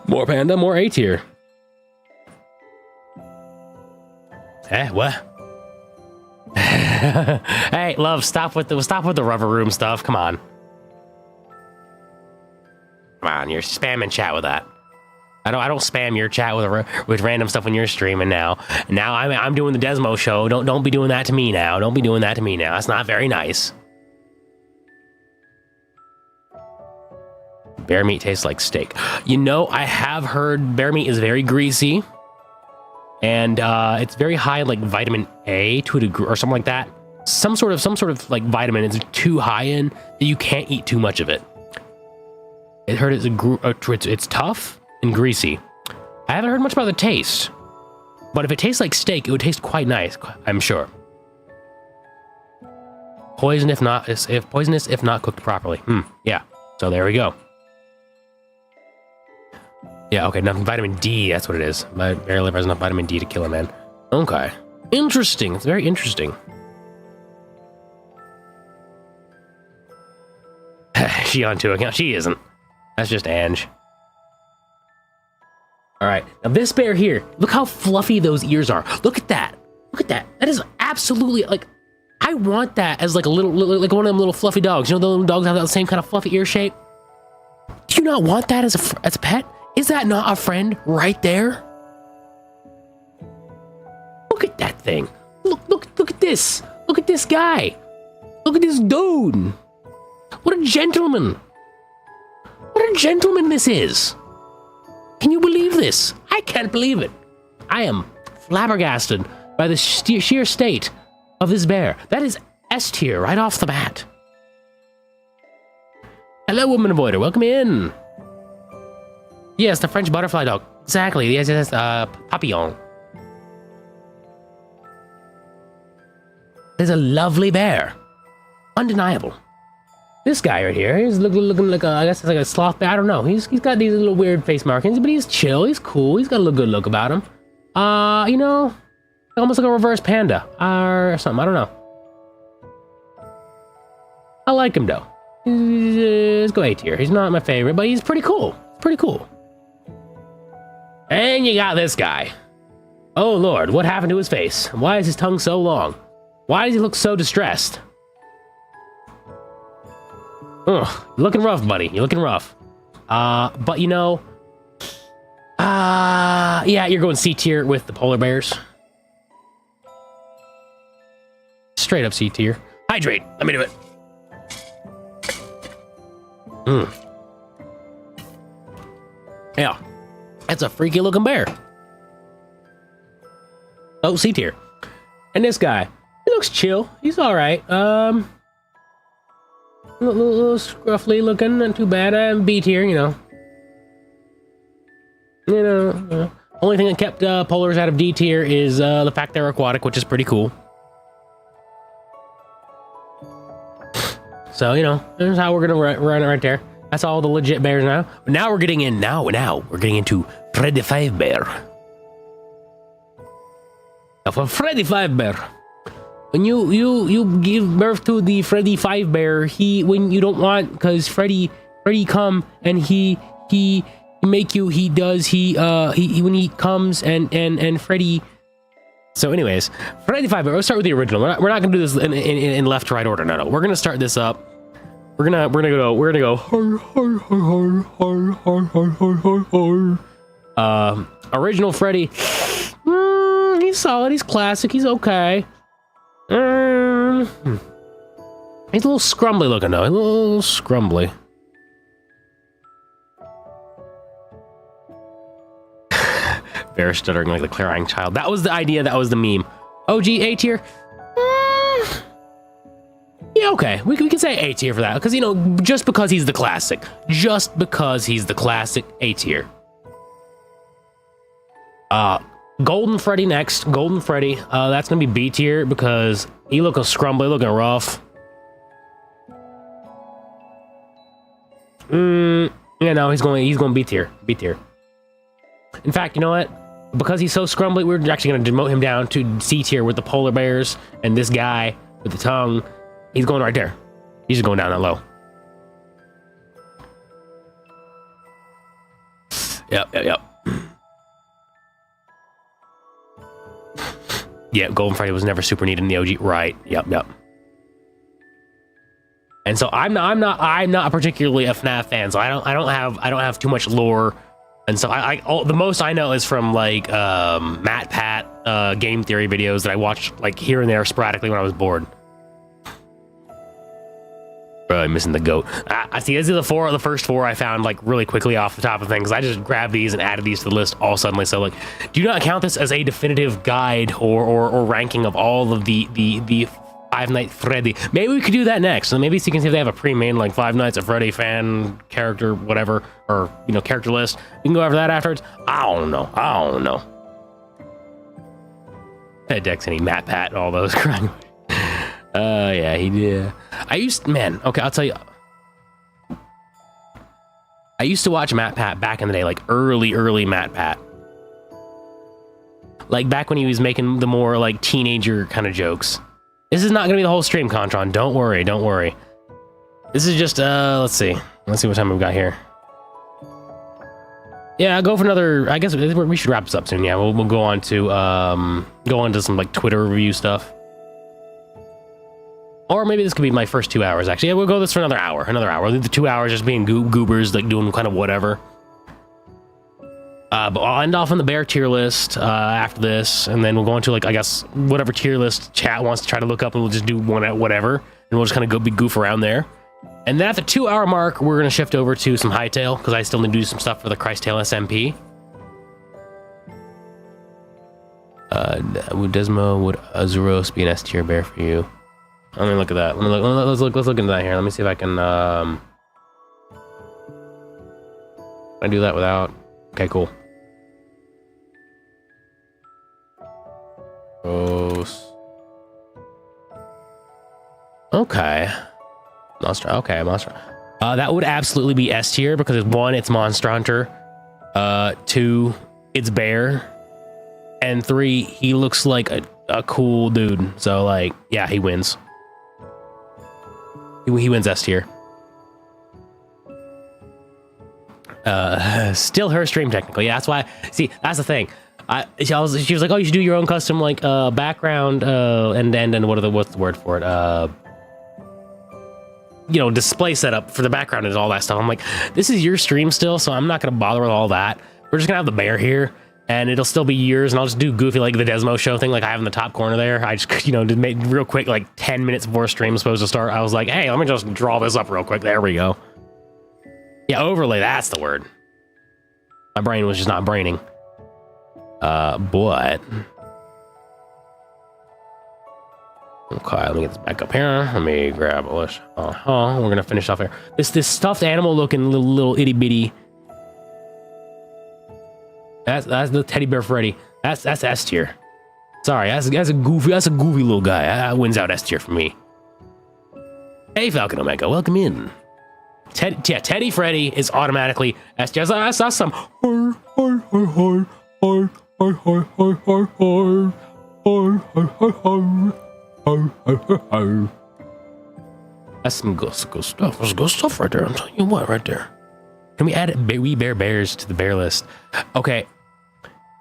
more panda, more A tier. What? Hey, love, stop with the rubber room stuff. Come on, you're spamming chat with that. I don't spam your chat with random stuff when you're streaming now. Now I'm doing the DesMo show. Don't be doing that to me now. Don't be doing that to me now. That's not very nice. Bear meat tastes like steak. I have heard bear meat is very greasy, and it's very high like vitamin A to a degree or something like that. Some sort of like vitamin is too high in that you can't eat too much of it. I heard it's tough and greasy. I haven't heard much about the taste, but if it tastes like steak, it would taste quite nice, I'm sure. Poisonous if not cooked properly. Yeah. So there we go. Yeah, okay, enough vitamin D, that's what it is. My bear liver has enough vitamin D to kill a man. Okay. Interesting. It's very interesting. She on to account. She isn't. That's just Ange. All right, now this bear here, look how fluffy those ears are. Look at that. Look at that. That is absolutely like, I want that as like a little, like one of them little fluffy dogs. The little dogs have that same kind of fluffy ear shape. Do you not want that as a pet? Is that not a friend right there? Look at that thing. Look at this. Look at this guy. Look at this dude. What a gentleman. What a gentleman this is. Can you believe this? I can't believe it. I am flabbergasted by the sheer state of this bear. That is S tier right off the bat. Hello, woman avoider. Welcome in. Yes, the French butterfly dog. Exactly. Yes, papillon. There's a lovely bear. Undeniable. This guy right here, he's looking like I guess it's like a sloth bear. I don't know. He's got these little weird face markings, but he's chill. He's cool. He's got a little good look about him. Almost like a reverse panda or something. I don't know. I like him though. Let's go A tier. He's not my favorite, but he's pretty cool. Pretty cool. And you got this guy. Oh Lord, what happened to his face? Why is his tongue so long? Why does he look so distressed? Ugh, you're looking rough, buddy. You're looking rough. But yeah, you're going C tier with the polar bears. Straight up C tier. Hydrate. Let me do it. Yeah. That's a freaky looking bear. Oh, C tier. And this guy, he looks chill. He's all right. Little scruffy looking, not too bad. I'm B tier, you know. Only thing that kept polars out of D tier is the fact they're aquatic, which is pretty cool. So, you know, this is how we're gonna run it right there. That's all the legit bears now. But now we're getting in. Now we're getting into Freddy 5 Bear. Now for Freddy 5 Bear, when you give birth to the Freddy 5 Bear, when you don't want, because Freddy come and he make you, when he comes and Freddy. So anyways, Freddy 5 Bear, let's start with the original. We're not gonna do this in left to right order. No. We're gonna start this up. We're gonna go original Freddy. He's solid, he's classic, he's okay. He's a little scrumbly looking though, a little scrumbly. Bear stuttering like the clear-eying child. That was the idea, that was the meme. OG A tier. Yeah, okay. We can say A tier for that, because, you know, just because he's the classic. Just because he's the classic, A tier. Golden Freddy next. Golden Freddy. That's gonna be B tier because he looking scrumbly, looking rough. Yeah, no, he's going B tier. B tier. In fact, you know what? Because he's so scrumbly, we're actually gonna demote him down to C tier with the polar bears and this guy with the tongue. He's going right there. He's just going down that low. Yep. Yeah, Golden Freddy was never super neat in the OG. Right. Yep. And so I'm not particularly a FNAF fan, so I don't have too much lore. And so the most I know is from like Matt Pat game theory videos that I watched like here and there sporadically when I was bored. Really missing the goat. I see. These are the first four I found like really quickly off the top of things. I just grabbed these and added these to the list all suddenly. So like, do not count this as a definitive guide or ranking of all of the Five Nights Freddy. Maybe we could do that next. So maybe you can see if they have a pre-made like Five Nights at Freddy fan character whatever, or you know, character list. We can go over that afterwards. I don't know. That Dex and Matt Pat and all those crying. Yeah, he did. Okay, I'll tell you. I used to watch Matt Pat back in the day, like early Matt Pat. Like back when he was making the more like teenager kind of jokes. This is not gonna be the whole stream, Contron. Don't worry. This is just, let's see what time we've got here. Yeah, I'll go for another, I guess we should wrap this up soon. Yeah, we'll go on to some like Twitter review stuff. Or maybe this could be my first 2 hours, actually. Yeah, we'll go this for another hour. We'll leave the 2 hours just being goobers, like doing kind of whatever. But I'll end off on the bear tier list after this, and then we'll go into, like, I guess, whatever tier list chat wants to try to look up, and we'll just do one at whatever, and we'll just kind of goof around there. And then at the 2 hour mark, we're going to shift over to some Hightail, because I still need to do some stuff for the Christail SMP. Would DesMo, would Azuros be an S tier bear for you? Let me look at that. Let's look into that here. Let me see if I can I do that without. Okay, cool. Gross. Okay. Monster. Okay, Monster. That would absolutely be S tier because 1, it's Monster Hunter. 2, it's bear. And 3, he looks like a cool dude. So like, yeah, he wins. He wins S tier. Still her stream technically. Yeah, that's why. See, that's the thing. She was like, oh, you should do your own custom like background and what's the word for it? You know, display setup for the background and all that stuff. I'm like, this is your stream still, so I'm not gonna bother with all that. We're just gonna have the bear here, and it'll still be yours, and I'll just do goofy like the DesMo show thing, like I have in the top corner there. I just, you know, did make real quick, like 10 minutes before stream was supposed to start. I was like, hey, let me just draw this up real quick. There we go. Yeah, overlay. That's the word. My brain was just not braining. But okay, let me get this back up here. Let me grab a list. We're gonna finish off here. This stuffed animal looking little itty bitty. That's the teddy bear Freddy. That's S tier. Sorry, that's a goofy little guy. That wins out S tier for me. Hey Falcon Omega, welcome in. Teddy Freddy is automatically S tier. I saw some. That's some good stuff. That's good stuff right there. I'm telling you what, right there. Can we add We Bear Bears to the bear list? Okay.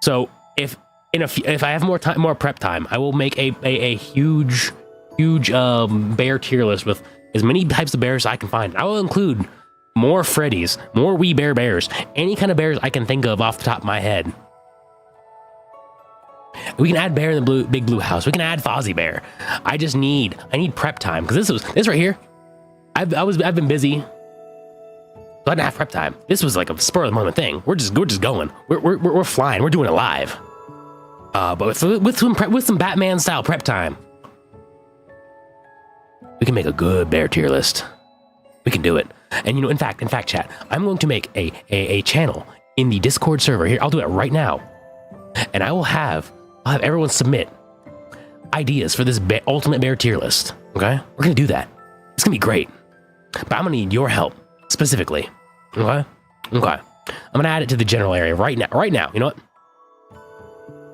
So if I have more prep time, I will make a huge bear tier list with as many types of bears I can find. I will include more Freddies, more We Bear Bears, any kind of bears I can think of off the top of my head. We can add Bear in the Big Blue House. We can add Fozzie Bear. I need prep time because this right here. I've been busy. So I didn't have prep time. This was like a spur of the moment thing. We're just going. We're flying. We're doing it live. But with some Batman style prep time, we can make a good bear tier list. We can do it. And in fact, chat, I'm going to make a channel in the Discord server here. I'll do it right now, and I'll have everyone submit ideas for this ultimate bear tier list. Okay, we're gonna do that. It's gonna be great. But I'm gonna need your help specifically. Okay. I'm gonna add it to the general area right now. You know what?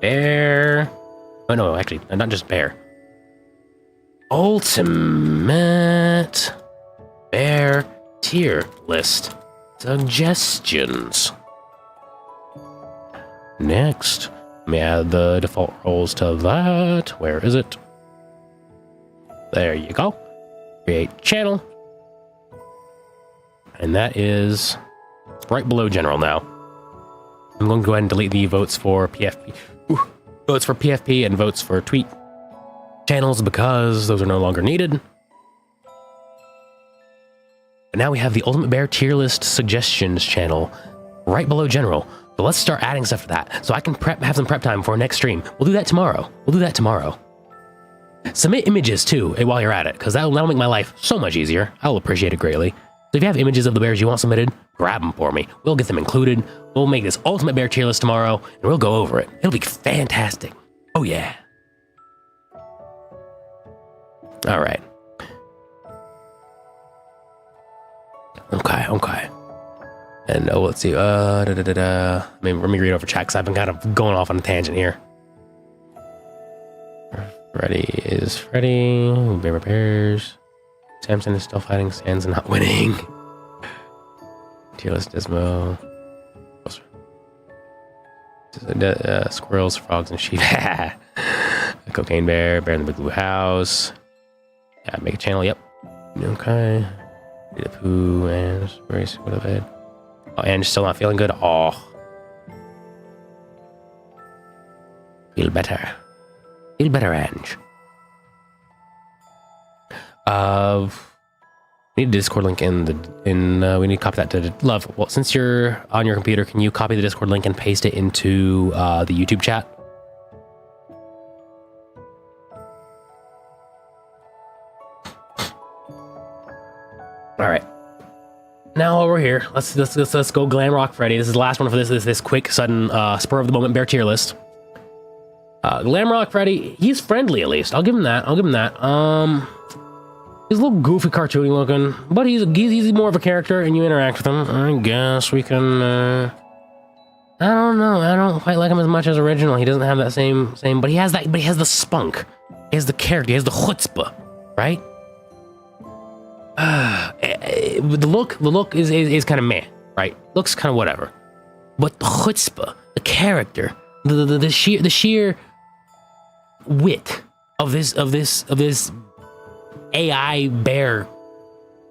Bear. Oh no, actually, not just bear. Ultimate bear tier list suggestions. Next, let me add the default roles to that. Where is it? There you go. Create channel. And that is right below general now. I'm going to go ahead and delete the votes for PFP. Votes for PFP and votes for tweet channels because those are no longer needed. But now we have the Ultimate Bear tier list suggestions channel right below general. So let's start adding stuff to that so I can have some prep time for our next stream. We'll do that tomorrow. Submit images too while you're at it, because that'll make my life so much easier. I'll appreciate it greatly. So if you have images of the bears you want submitted, grab them for me. We'll get them included. We'll make this Ultimate Bear tier list tomorrow, and we'll go over it. It'll be fantastic. Oh yeah. All right. Okay. And let's see. Let me read over chat because I've been kind of going off on a tangent here. Freddy is Freddy. Bear repairs. Samson is still fighting. Sans not winning. Tier list DesMo. Squirrels, frogs, and sheep. A cocaine bear. Bear in the Big Blue House. Yeah, make a channel. Yep. Okay. The poo and race. What have I had? Oh, and still not feeling good. Oh. Feel better. Feel better, Ange. We need a Discord link we need to copy that to Love. Well, since you're on your computer, can you copy the Discord link and paste it into the YouTube chat? All right. Now while we're here, let's go Glam Rock Freddy. This is the last one for this quick, sudden, spur of the moment bear tier list. Glam Rock Freddy, he's friendly at least. I'll give him that. He's a little goofy, cartoony looking, but he's more of a character, and you interact with him. I guess we can. I don't know. I don't quite like him as much as original. He doesn't have that same, but he has that. But he has the spunk. He has the character. He has the chutzpah, right? The look is kind of meh, right? Looks kind of whatever. But the chutzpah, the character, the sheer wit of this AI bear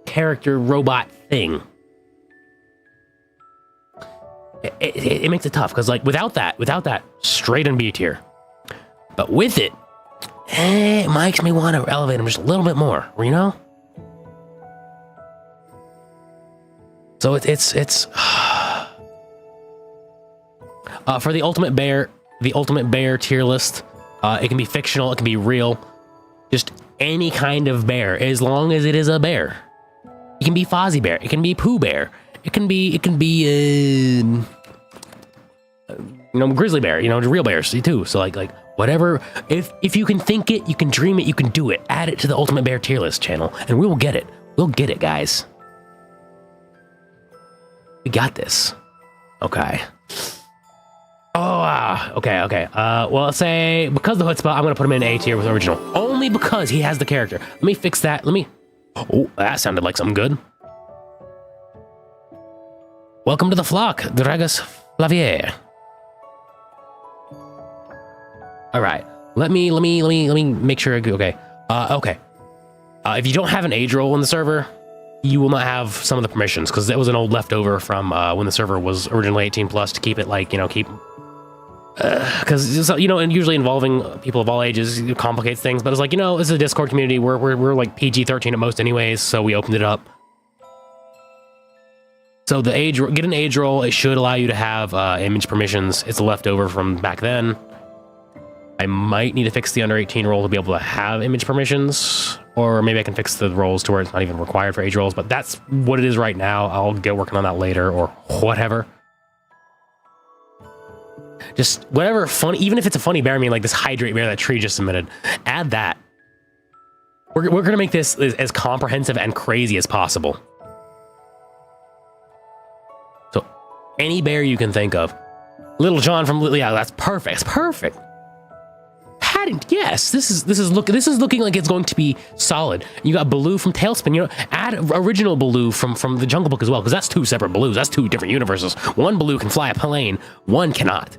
character robot thing. It makes it tough because like without that, straight in B tier. But with it, it makes me want to elevate him just a little bit more, you know? So it's For the ultimate bear tier list, it can be fictional, it can be real, just any kind of bear, as long as it is a bear. It can be Fozzie Bear, it can be Pooh Bear, it can be grizzly bear, real bears too. So like whatever, if you can think it, you can dream it, you can do it. Add it to the ultimate bear tier list channel, and we will get it. We'll get it, guys. We got this. Okay. Oh, okay. Well, let's say because the Chutzpah, I'm gonna put him in A tier with original, only because he has the character. Let me fix that. Oh, that sounded like something good. Welcome to the flock, Dragus Flavier. All right, let me make sure. Okay. If you don't have an age role in the server, you will not have some of the permissions, because that was an old leftover from when the server was originally 18+ to keep it because and usually involving people of all ages complicates things. But it's like, it's a Discord community. We're like PG-13 at most anyways, so we opened it up. So get an age role. It should allow you to have image permissions. It's a leftover from back then. I might need to fix the under 18 role to be able to have image permissions, or maybe I can fix the roles to where it's not even required for age roles, but that's what it is right now. I'll get working on that later or whatever. Just whatever funny, even if it's a funny bear, like this hydrate bear that Tree just submitted, add that. We're going to make this as comprehensive and crazy as possible. So any bear you can think of. Little John from, yeah, that's perfect. It's perfect. Yes, this is looking like it's going to be solid. You got Baloo from Tailspin. Add original Baloo from the Jungle Book as well, because that's 2 separate Baloos. That's 2 different universes. One Baloo can fly a plane, one cannot.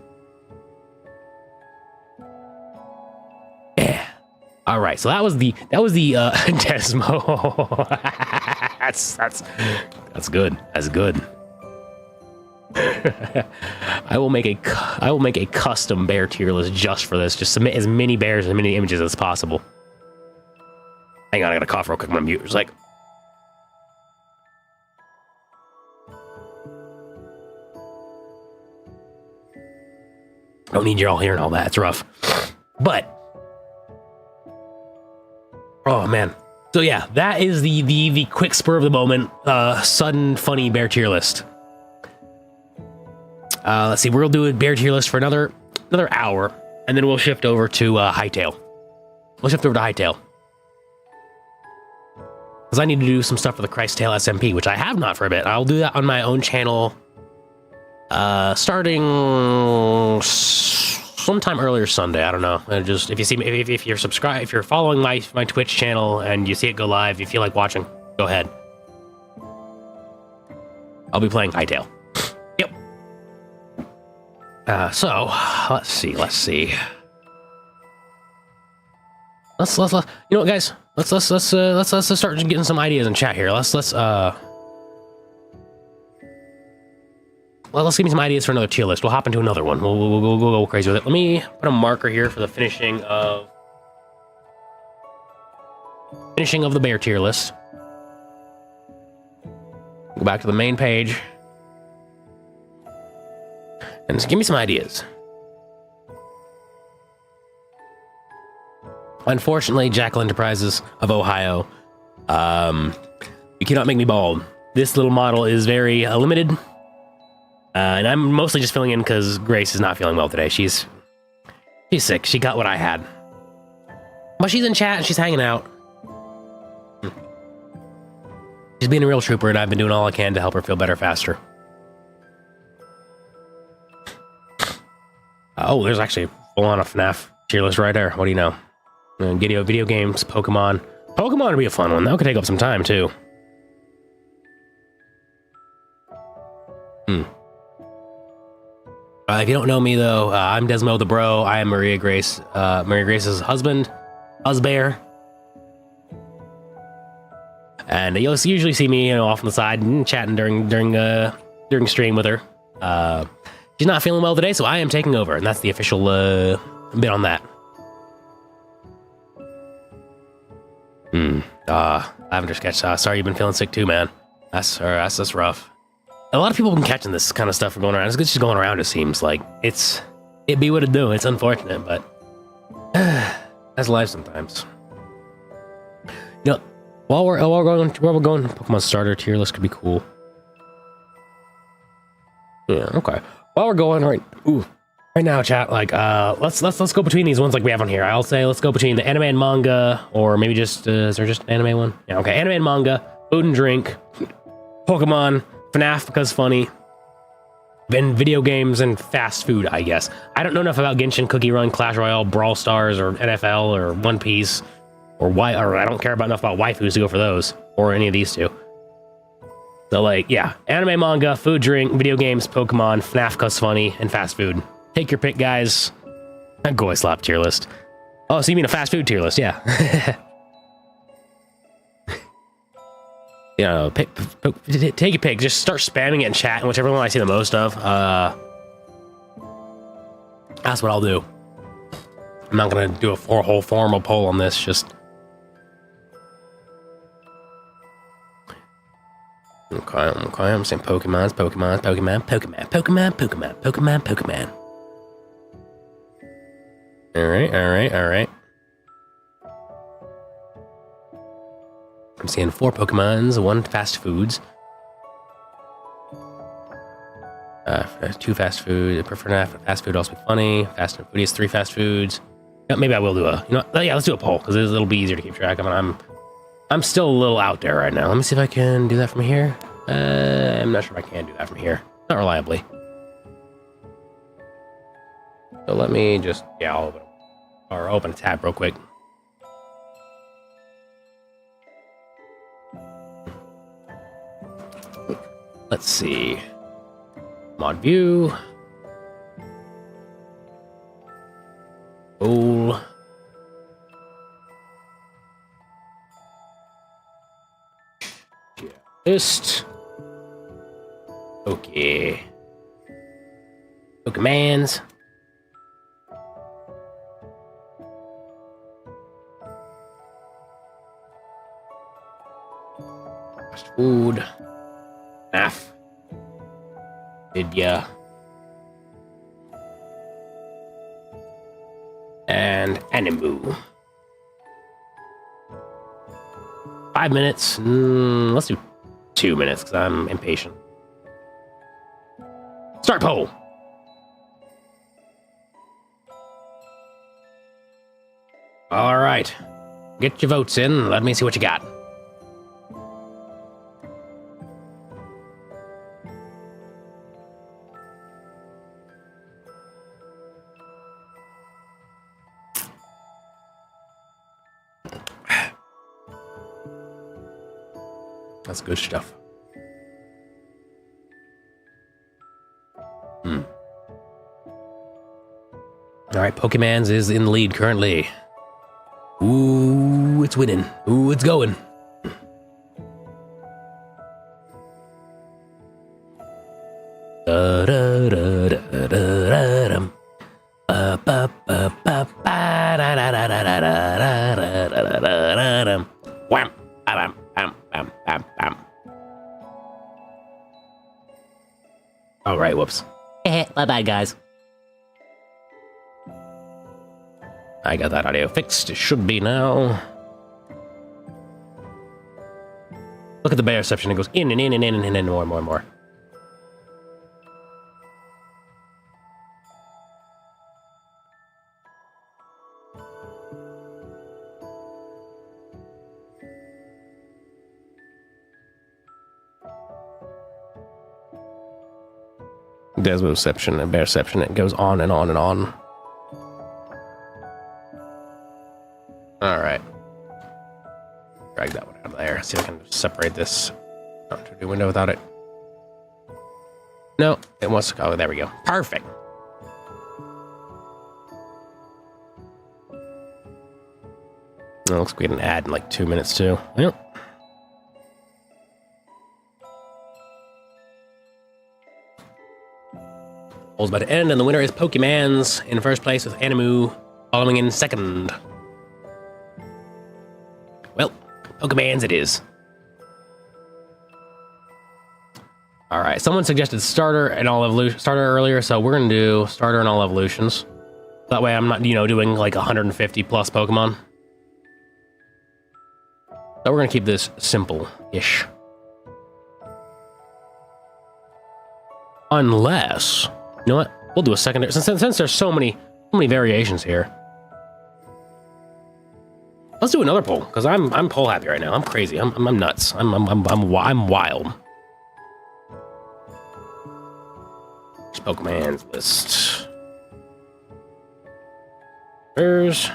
Yeah. All right. So that was the DesMo. that's good. That's good. I will make a custom bear tier list just for this. Just submit as many bears and many images as possible. Hang on, I gotta cough real quick. My mute was like. Don't need you all hearing all that. It's rough. But oh man. So yeah, that is the quick spur of the moment, sudden funny bear tier list. Let's see, we'll do a bear tier list for another hour, and then we'll shift over to Hightail. We'll shift over to Hightail. Because I need to do some stuff for the Christtail SMP, which I have not for a bit. I'll do that on my own channel, starting sometime earlier Sunday. I don't know. Just if you see me, if you're subscribed, if you're following my Twitch channel and you see it go live, if you feel like watching, go ahead. I'll be playing Hightail. So let's see. Let's you know what, guys? Let's start getting some ideas in chat here. Let's give me some ideas for another tier list. We'll hop into another one. We'll go crazy with it. Let me put a marker here for the finishing of the bear tier list. Go back to the main page. And just give me some ideas. Unfortunately, Jackal Enterprises of Ohio, you cannot make me bald. This little model is very limited. And I'm mostly just filling in because Grace is not feeling well today. She's sick. She got what I had. But she's in chat and she's hanging out. She's being a real trooper, and I've been doing all I can to help her feel better faster. Oh, there's actually full-on a FNAF tier list right there. What do you know? Video games, Pokemon. Pokemon would be a fun one. That could take up some time, too. If you don't know me, though, I'm DesMo the Bro. I am Maria Grace's husband, Husbear. And you'll usually see me, off on the side and chatting during stream with her. She's not feeling well today, so I am taking over, and that's the official bit on that. Lavender Sketch. Sorry you've been feeling sick too, man. That's rough. a lot of people have been catching this kind of stuff going around. It's just going around, it seems like. It be what it do. It's unfortunate, but that's life sometimes. You know, while we're going Pokemon starter tier list could be cool. Yeah, okay. While we're going right now, chat, like let's go between these ones like we have on here. I'll say let's go between the anime and manga, or maybe just is there just an anime one? Yeah, okay. Anime and manga, food and drink, Pokemon, FNAF because funny, then video games and fast food, I guess. I don't know enough about Genshin, Cookie Run, Clash Royale, Brawl Stars, or NFL, or One Piece, or I don't care enough about waifus to go for those, or any of these two. So like, yeah, anime, manga, food, drink, video games, Pokemon, FNAF cause funny, and fast food. Take your pick, guys. That Goy Slop tier list. Oh, so you mean a fast food tier list? Yeah. You know, take your pick. Just start spamming it in chat, and whichever one I see the most of, that's what I'll do. I'm not gonna do a whole formal poll on this. Just okay. I'm saying Pokemon. All right. I'm seeing 4 Pokemons, 1 fast foods. 2 fast food. I prefer fast food also be funny. Fast and foodies, 3 fast foods. Yeah, maybe I will do let's do a poll because it'll be easier to keep track of. And I'm still a little out there right now. Let me see if I can do that from here. I'm not sure if I can do that from here. Not reliably. So let me just I'll open a tab real quick. Let's see. Mod view. Poll. List. Okay. Pokemans. Fast food. FNAF. Vidya. And Animu. 5 minutes. Let's do 2 minutes because I'm impatient. Start poll. All right. Get your votes in. Let me see what you got. That's good stuff. All right, Pokemans is in the lead currently. Ooh, it's winning. Ooh, it's going. Wham. All right, whoops. My bad, guys. I got that audio fixed. It should be now. Look at the bear reception. It goes in and in and in and in more and more and more. DesMo reception and bear reception. It goes on and on and on. All right. Drag that one out of there. See if I can separate this. Not to do window without it. No, it wants to. Oh, there we go. Perfect. It looks like we get an ad in like 2 minutes too. Yep. Poll's about to end, and the winner is Pokemans in first place with Animu following in second. Well, Pokemans it is. All right, someone suggested starter and all evolution starter earlier, so we're gonna do starter and all evolutions. That way I'm not, doing like 150 plus Pokemon. So we're gonna keep this simple-ish. Unless, you know what? We'll do a secondary, since there's so many variations here. Let's do another poll, because I'm poll happy right now. I'm crazy. I'm nuts. I'm wild. Pokemon's list. There's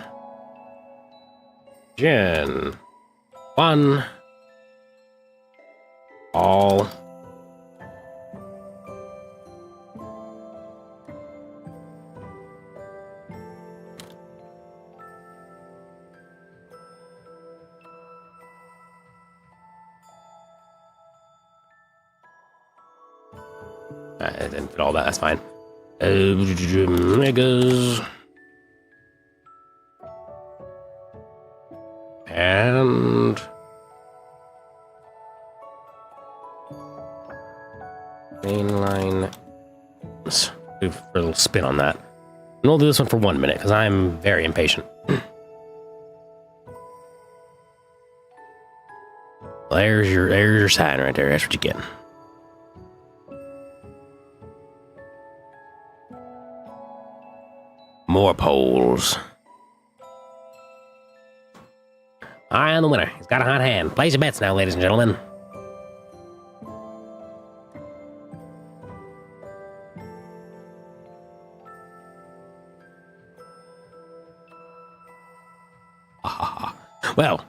Gen 1. All. I didn't fit all that, that's fine. Megas. And... mainline. Let's do a little spin on that. And we'll do this one for 1 minute, because I'm very impatient. There's your sign right there, that's what you get. More polls. I am the winner. He's got a hot hand. Place your bets now, ladies and gentlemen. Well,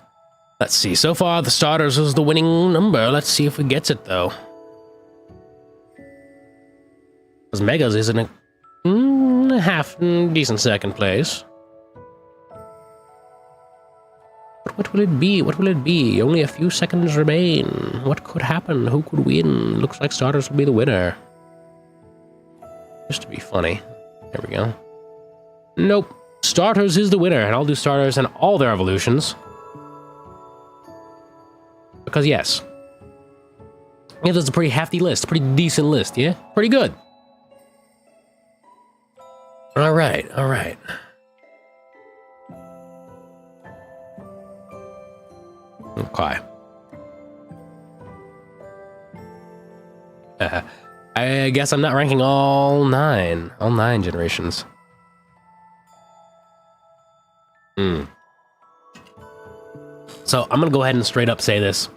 let's see. So far, the starters is the winning number. Let's see if we gets it, though. Because Megas isn't a half decent second place. But what will it be? What will it be? Only a few seconds remain. What could happen? Who could win? Looks like starters will be the winner. Just to be funny. There we go. Nope. Starters is the winner, and I'll do starters and all their evolutions. Because yes. Yeah, that's a pretty hefty list. Pretty decent list, yeah? Pretty good. Alright, alright. Okay. I guess I'm not ranking all nine generations. So I'm gonna go ahead and straight up say this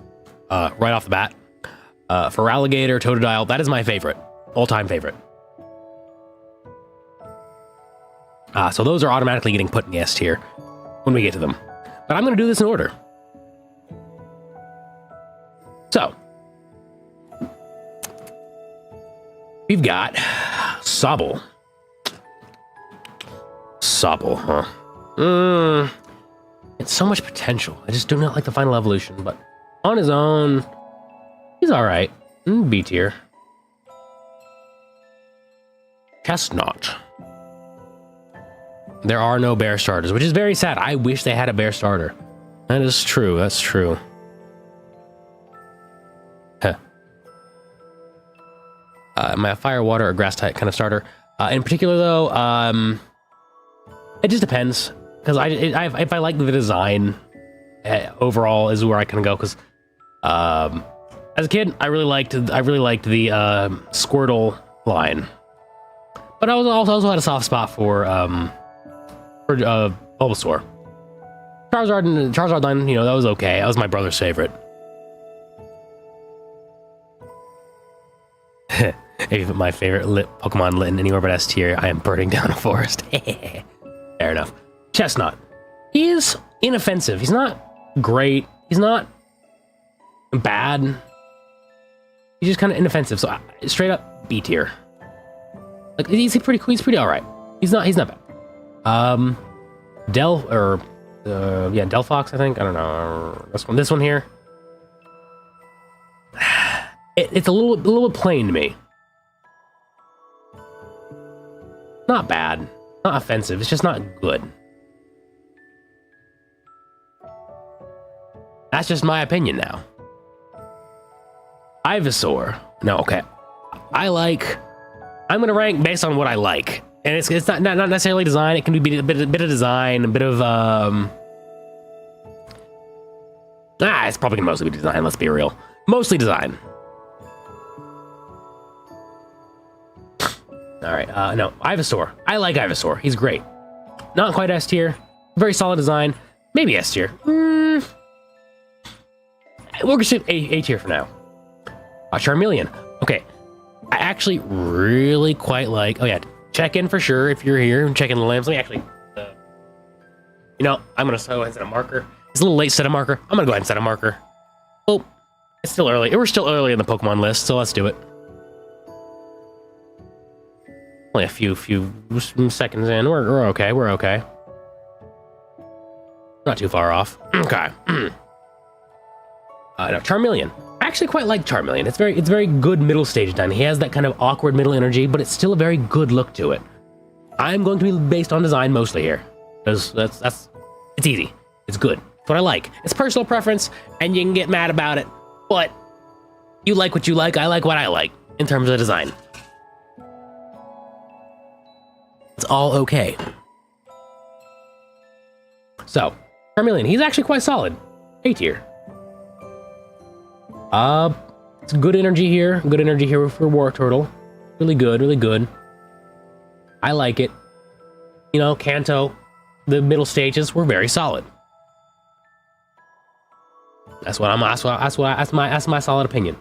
right off the bat. For Alligator, Totodile, that is my favorite. All-time favorite. So those are automatically getting put in the S tier when we get to them. But I'm gonna do this in order. So, we've got Sobble. Sobble, huh? It's so much potential. I just do not like the final evolution, but on his own, he's alright. B tier. Chestnut. There are no bear starters, which is very sad. I wish they had a bear starter. That is true, that's true. My fire, water, or grass type kind of starter. In particular, though, it just depends. Because if I like the design, overall is where I kind of go. Because as a kid, I really liked the Squirtle line. But I also had a soft spot for Bulbasaur. Charizard line, that was okay. That was my brother's favorite. If my favorite Pokemon lit in anywhere but S tier, I am burning down a forest. Fair enough. Chestnut. He is inoffensive. He's not great. He's not bad. He's just kind of inoffensive. So straight up B tier. Like he's pretty cool. He's pretty all right. He's not bad. Delphox, I think. I don't know. This one here. It's a little plain to me. Not bad. Not offensive. It's just not good. That's just my opinion now. Ivysaur. No, okay. I'm gonna rank based on what I like, and it's not necessarily design. It can be a bit of design, a bit of it's probably gonna mostly be design. Let's be real, mostly design. All right, no, Ivysaur. I like Ivysaur. He's great. Not quite S tier. Very solid design. Maybe S tier. We're gonna shoot A tier for now. Charmeleon. Okay. I actually really quite like... Oh, yeah. Check in for sure if you're here. Check in the limbs. Let me actually... I'm going to go ahead and set a marker. It's a little late to set a marker. I'm going to go ahead and set a marker. Oh, it's still early. We're still early in the Pokemon list, so let's do it. Only a few seconds in. We're okay. We're okay. Not too far off. Okay. No, Charmeleon. I actually quite like Charmeleon. It's very good middle stage design. He has that kind of awkward middle energy, but it's still a very good look to it. I'm going to be based on design mostly here, because it's easy. It's good. It's what I like. It's personal preference, and you can get mad about it, but you like what you like. I like what I like in terms of design. It's all okay. So, Charmeleon, he's actually quite solid. A tier. It's good energy here. Good energy here for Wartortle. Really good, really good. I like it. You know, Kanto, the middle stages were very solid. That's my solid opinion.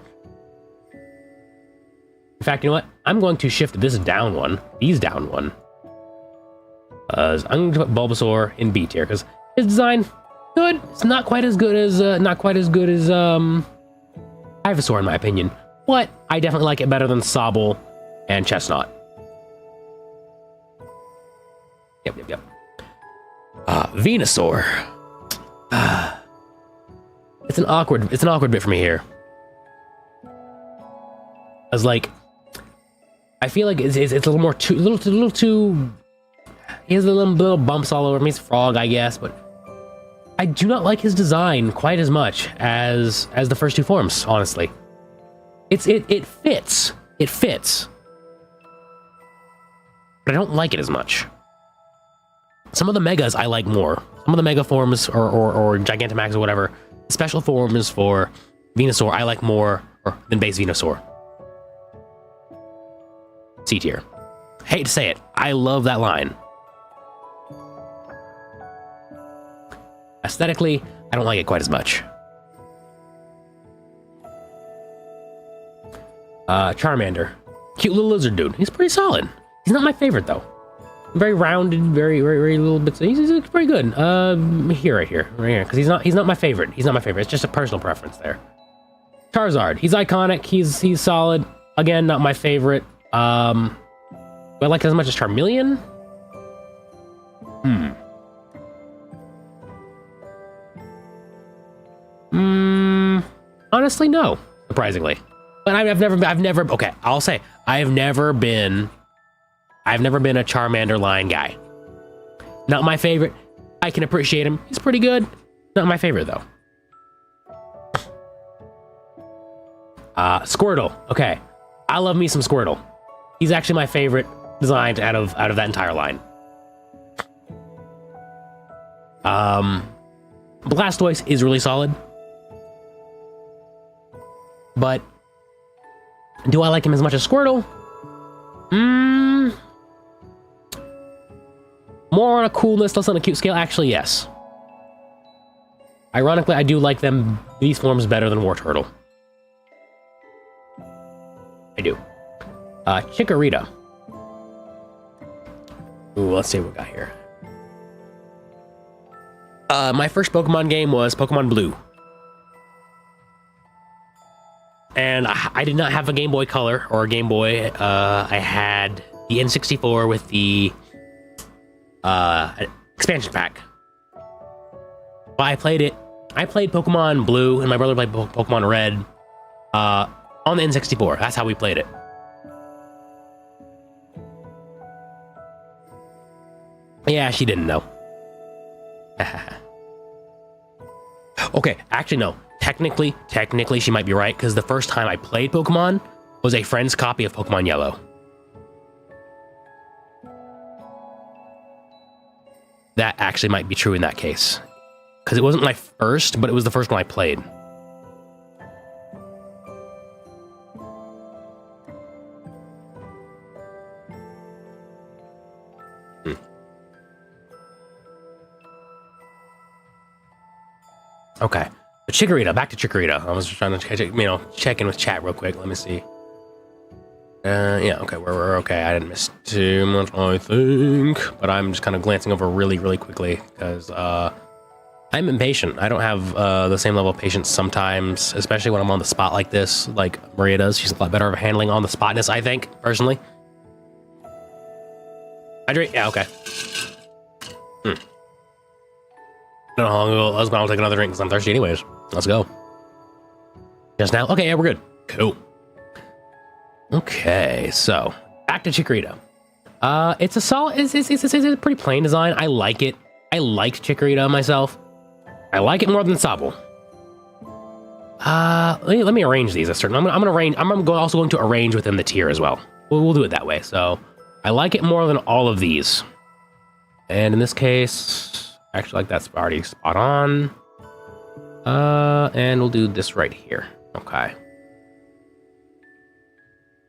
In fact, you know what? I'm going to shift this down one. These down one. I'm going to put Bulbasaur in B tier because his design good. It's not quite as good as Ivysaur in my opinion, but I definitely like it better than Sobble and Chestnut. Yep. Venusaur. It's an awkward bit for me here. I feel like it's a little more too, little too. He has a little bumps all over him. He's a frog, I guess, but I do not like his design quite as much as the first two forms, honestly. It fits. It fits. But I don't like it as much. Some of the Megas I like more. Some of the Mega forms or Gigantamax or whatever, special forms for Venusaur I like more than base Venusaur. C tier. Hate to say it, I love that line. Aesthetically, I don't like it quite as much. Charmander. Cute little lizard dude. He's pretty solid. He's not my favorite, though. Very rounded, very little bits. He's pretty good. Right here. Because he's not my favorite. He's not my favorite. It's just a personal preference there. Charizard. He's iconic. He's solid. Again, not my favorite. Do I like it as much as Charmeleon? Honestly, no. Surprisingly, but I've never. Okay, I'll say I've never been a Charmander line guy. Not my favorite. I can appreciate him. He's pretty good. Not my favorite though. Squirtle. Okay, I love me some Squirtle. He's actually my favorite design out of that entire line. Blastoise is really solid. But do I like him as much as Squirtle? More on a coolness, less on a cute scale. Actually, yes. Ironically, I do like these forms better than Wartortle. I do. Chikorita. Ooh, let's see what we got here. My first Pokemon game was Pokemon Blue. And I did not have a Game Boy Color or a Game Boy. I had the N64 with the expansion pack. But I played it. I played Pokemon Blue, and my brother played Pokemon Red on the N64. That's how we played it. Yeah, she didn't know. Okay, actually, no. Technically, she might be right, because the first time I played Pokemon, was a friend's copy of Pokemon Yellow. That actually might be true in that case. Because it wasn't my first, but it was the first one I played. Okay. But Chikorita, back to Chikorita. I was trying to, check in with chat real quick. Let me see. Yeah, okay, we're okay. I didn't miss too much, I think. But I'm just kind of glancing over really, really quickly because I'm impatient. I don't have the same level of patience sometimes, especially when I'm on the spot like this, like Maria does. She's a lot better at handling on the spotness, I think, personally. Hydrate? Yeah, okay. I don't know how long ago I was going to take another drink because I'm thirsty anyways. Let's go. Just now? Okay, yeah, we're good. Cool. Okay, so back to Chikorita. It's a solid, it's a pretty plain design. I like it. I liked Chikorita myself. I like it more than Sobble. Let me arrange these a certain. I'm also going to arrange within the tier as well. We'll do it that way. So I like it more than all of these. And in this case, actually, like that's already spot on. And we'll do this right here. Okay.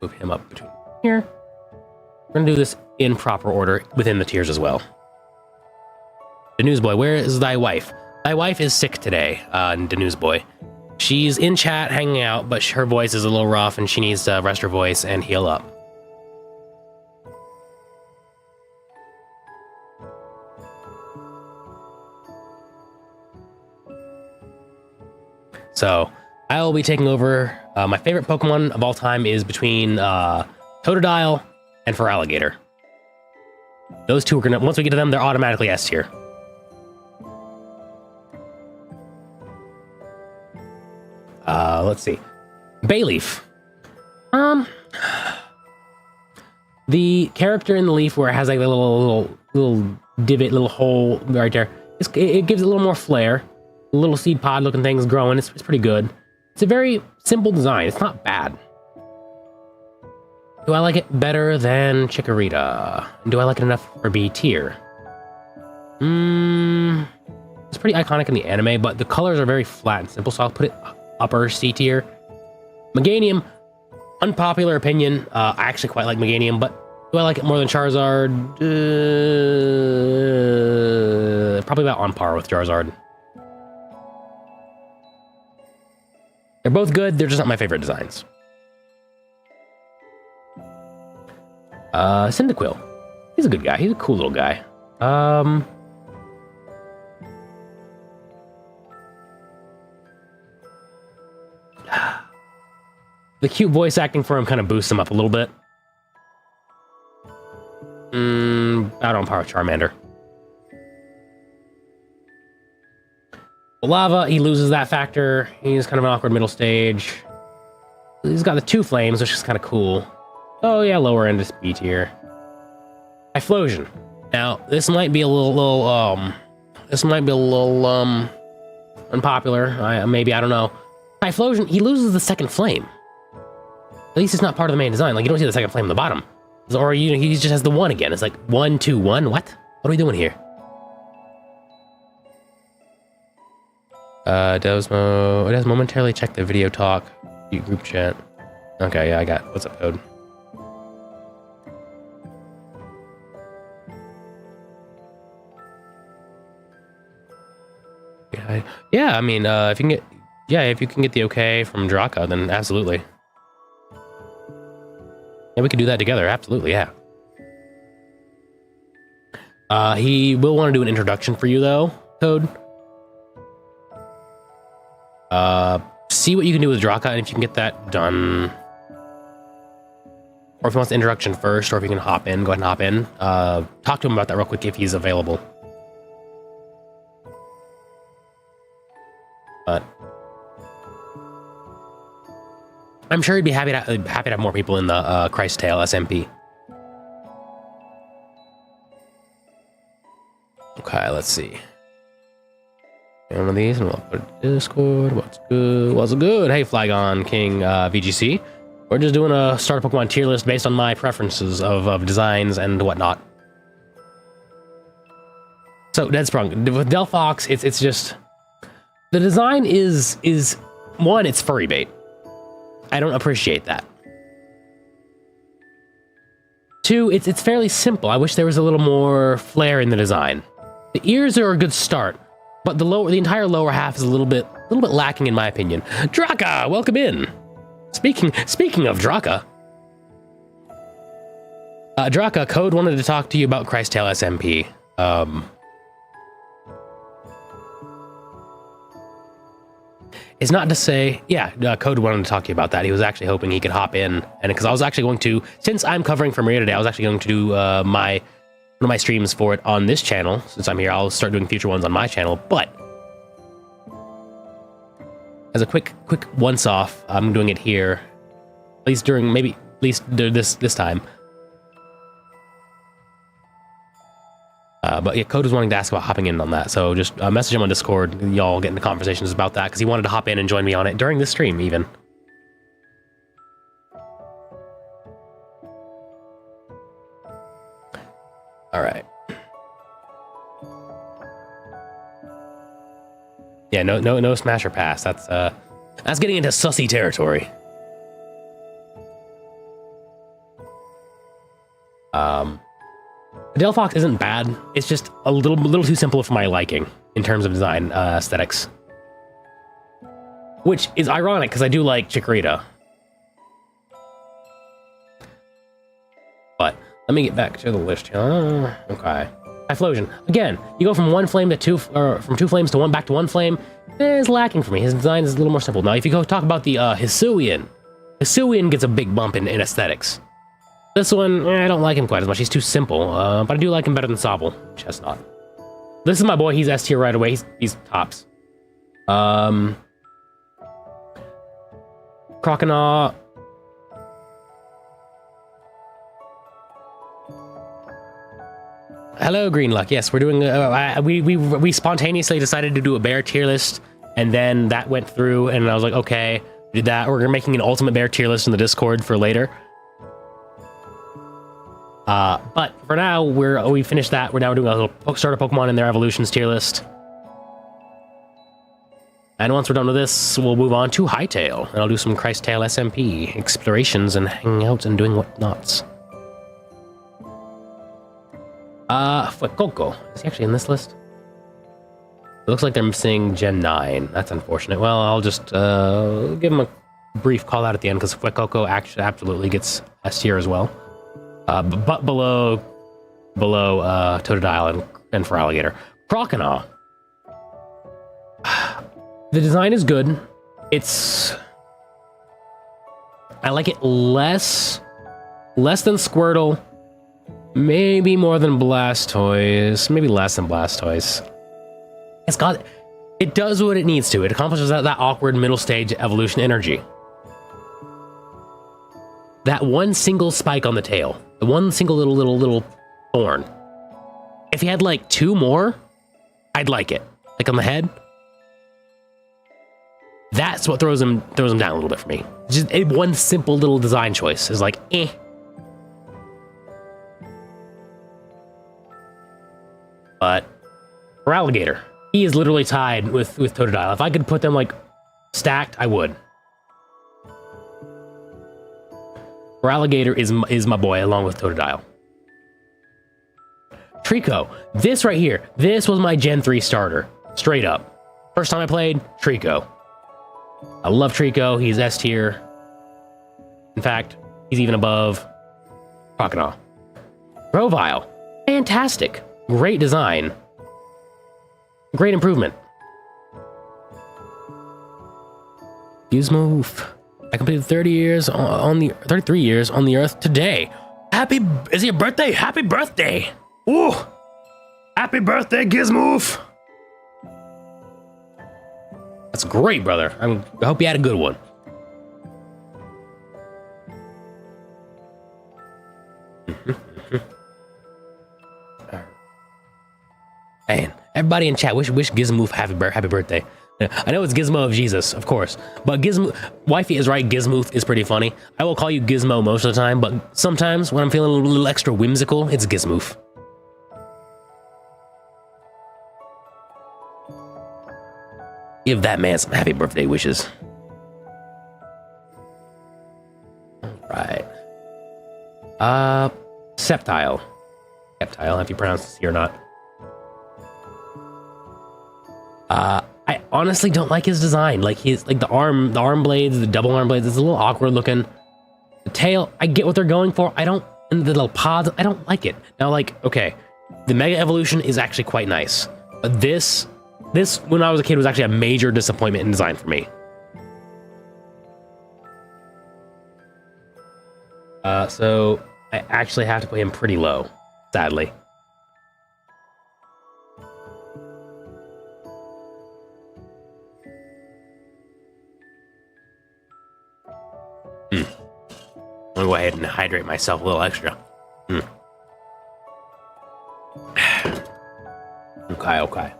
Move him up between here. We're gonna do this in proper order within the tiers as well. The newsboy, where is thy wife? Thy wife is sick today, the newsboy. She's in chat hanging out, but her voice is a little rough and she needs to rest her voice and heal up. So I will be taking over. My favorite Pokemon of all time is between Totodile and Feraligatr. Those two are gonna, once we get to them, they're automatically S tier. Let's see. Bayleaf. The character in the leaf where it has like a little divot, little hole right there. It gives it a little more flair. Little seed pod looking things growing. It's pretty good. It's a very simple design. It's not bad. Do I like it better than Chikorita? Do I like it enough for B tier? It's pretty iconic in the anime, but the colors are very flat and simple, so I'll put it upper C tier. Meganium, unpopular opinion. I actually quite like Meganium, but do I like it more than Charizard? Probably about on par with Charizard. They're both good, they're just not my favorite designs. Cyndaquil. He's a good guy, he's a cool little guy. The cute voice acting for him kind of boosts him up a little bit. Out on par with Charmander. Lava, he loses that factor. He's kind of an awkward middle stage. He's got the 2 flames, which is kind of cool. Oh yeah, lower end is B tier. Typhlosion. Now, this might be a little unpopular. Maybe, I don't know. Typhlosion, he loses the 2nd flame. At least it's not part of the main design. Like, you don't see the 2nd flame on the bottom. Or he just has the 1 again. It's like 1, 2, 1. What? What are we doing here? DesMo. It has momentarily checked the video talk group chat. Okay, yeah, I got. What's up, code? Yeah, I mean, if you can get the okay from Draka, then absolutely. Yeah, we could do that together. Absolutely, yeah. He will want to do an introduction for you, though, Code. See what you can do with Draka, and if you can get that done. Or if he wants the introduction first, or if you can hop in, go ahead and hop in. Talk to him about that real quick if he's available. But I'm sure he'd be happy to have more people in the Christ Tail SMP. Okay, let's see. One of these, and we'll put Discord. What's good? What's good? Hey, Flygon King VGC. We're just doing a starter Pokemon tier list based on my preferences of designs and whatnot. So, Deadsprung, with Delphox, it's just... The design is one, it's furry bait. I don't appreciate that. Two, it's fairly simple. I wish there was a little more flair in the design. The ears are a good start, but the entire lower half is a little bit lacking in my opinion. Draka, welcome in. Speaking of Draka, Draka, Code wanted to talk to you about Hightail SMP. It's not to say, yeah, Code wanted to talk to you about that. He was actually hoping he could hop in, and because I was actually going to, since I'm covering for Maria today, I was actually going to do one of my streams for it on this channel. Since I'm here, I'll start doing future ones on my channel. But as a quick once-off, I'm doing it here, at least during this time. But yeah, Code was wanting to ask about hopping in on that, so just message him on Discord. Y'all get into conversations about that because he wanted to hop in and join me on it during the stream, even. All right. Yeah, no smash or pass. That's getting into sussy territory. Delphox isn't bad. It's just a little too simple for my liking in terms of design aesthetics, which is ironic because I do like Chikorita. But let me get back to the list here. Okay, Typhlosion. Again, you go from one flame to two, or from two flames to one back to one flame. It's lacking for me. His design is a little more simple. Now, if you go talk about the Hisuian gets a big bump in aesthetics. This one, I don't like him quite as much. He's too simple, but I do like him better than Sobble. Chestnut. This is my boy. He's S tier right away. He's tops. Croconaw. Hello, Green Luck. Yes, we're doing. We spontaneously decided to do a bear tier list, and then that went through, and I was like, okay, we did that. We're making an ultimate bear tier list in the Discord for later. But for now, we finished that. We're now doing a little starter Pokemon in their evolutions tier list. And once we're done with this, we'll move on to Hightail, and I'll do some Hightail SMP explorations and hanging out and doing whatnots. Fuecoco. Is he actually in this list? It looks like they're missing Gen 9. That's unfortunate. Well, I'll just give him a brief call out at the end, because Fuecoco actually absolutely gets S tier as well. But below Totodile and Feraligatr. Croconaw. The design is good. I like it less than Squirtle, maybe more than Blastoise, maybe less than Blastoise. It does what it needs to. It accomplishes that awkward middle stage evolution energy. That one single spike on the tail, the one single little thorn. If he had like two more, I'd like it. Like on the head. That's what throws him down a little bit for me. Just one simple little design choice is like, eh. But Feraligatr, he is literally tied with Totodile. If I could put them like stacked, I would. Feraligatr is my boy along with Totodile. Trico, this right here, this was my Gen 3 starter, straight up. First time I played, Trico. I love Trico, he's S tier. In fact, he's even above Croconaw. Grovyle, fantastic, great design, great improvement. Gizmo, I completed 33 years on the Earth today. Is it your birthday? Happy birthday! Ooh! Happy birthday, Gizmoof! That's great, brother. I hope you had a good one. Man, everybody in chat, wish Gizmoof happy birthday. I know it's Gizmo of Jesus, of course, but Wifey is right, Gizmoof is pretty funny. I will call you Gizmo most of the time, but sometimes when I'm feeling a little extra whimsical, it's Gizmoof. Give that man some happy birthday wishes. Right. Septile. Septile, if you pronounce this or not. I honestly don't like his design. Like the arm blades, the double arm blades, it's a little awkward looking. The tail, I get what they're going for. And the little pods, I don't like it. Now, like, okay, the Mega Evolution is actually quite nice. But this, when I was a kid, was actually a major disappointment in design for me. So I actually have to put him pretty low, sadly. I'm gonna go ahead and hydrate myself a little extra. Okay.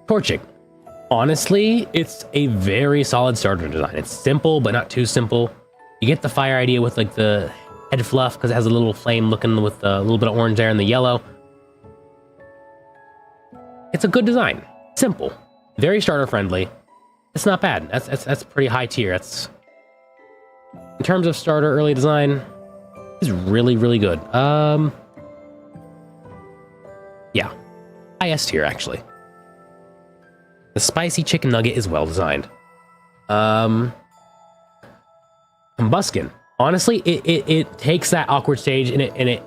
Torchic. Honestly, it's a very solid starter design. It's simple, but not too simple. You get the fire idea with like the head fluff because it has a little flame looking with a little bit of orange there and the yellow. It's a good design. Simple. Very starter friendly. It's not bad. That's pretty high tier. That's in terms of starter early design, it's really, really good. Yeah. Highest tier actually. The spicy chicken nugget is well designed. Combuskin. Honestly, it takes that awkward stage and it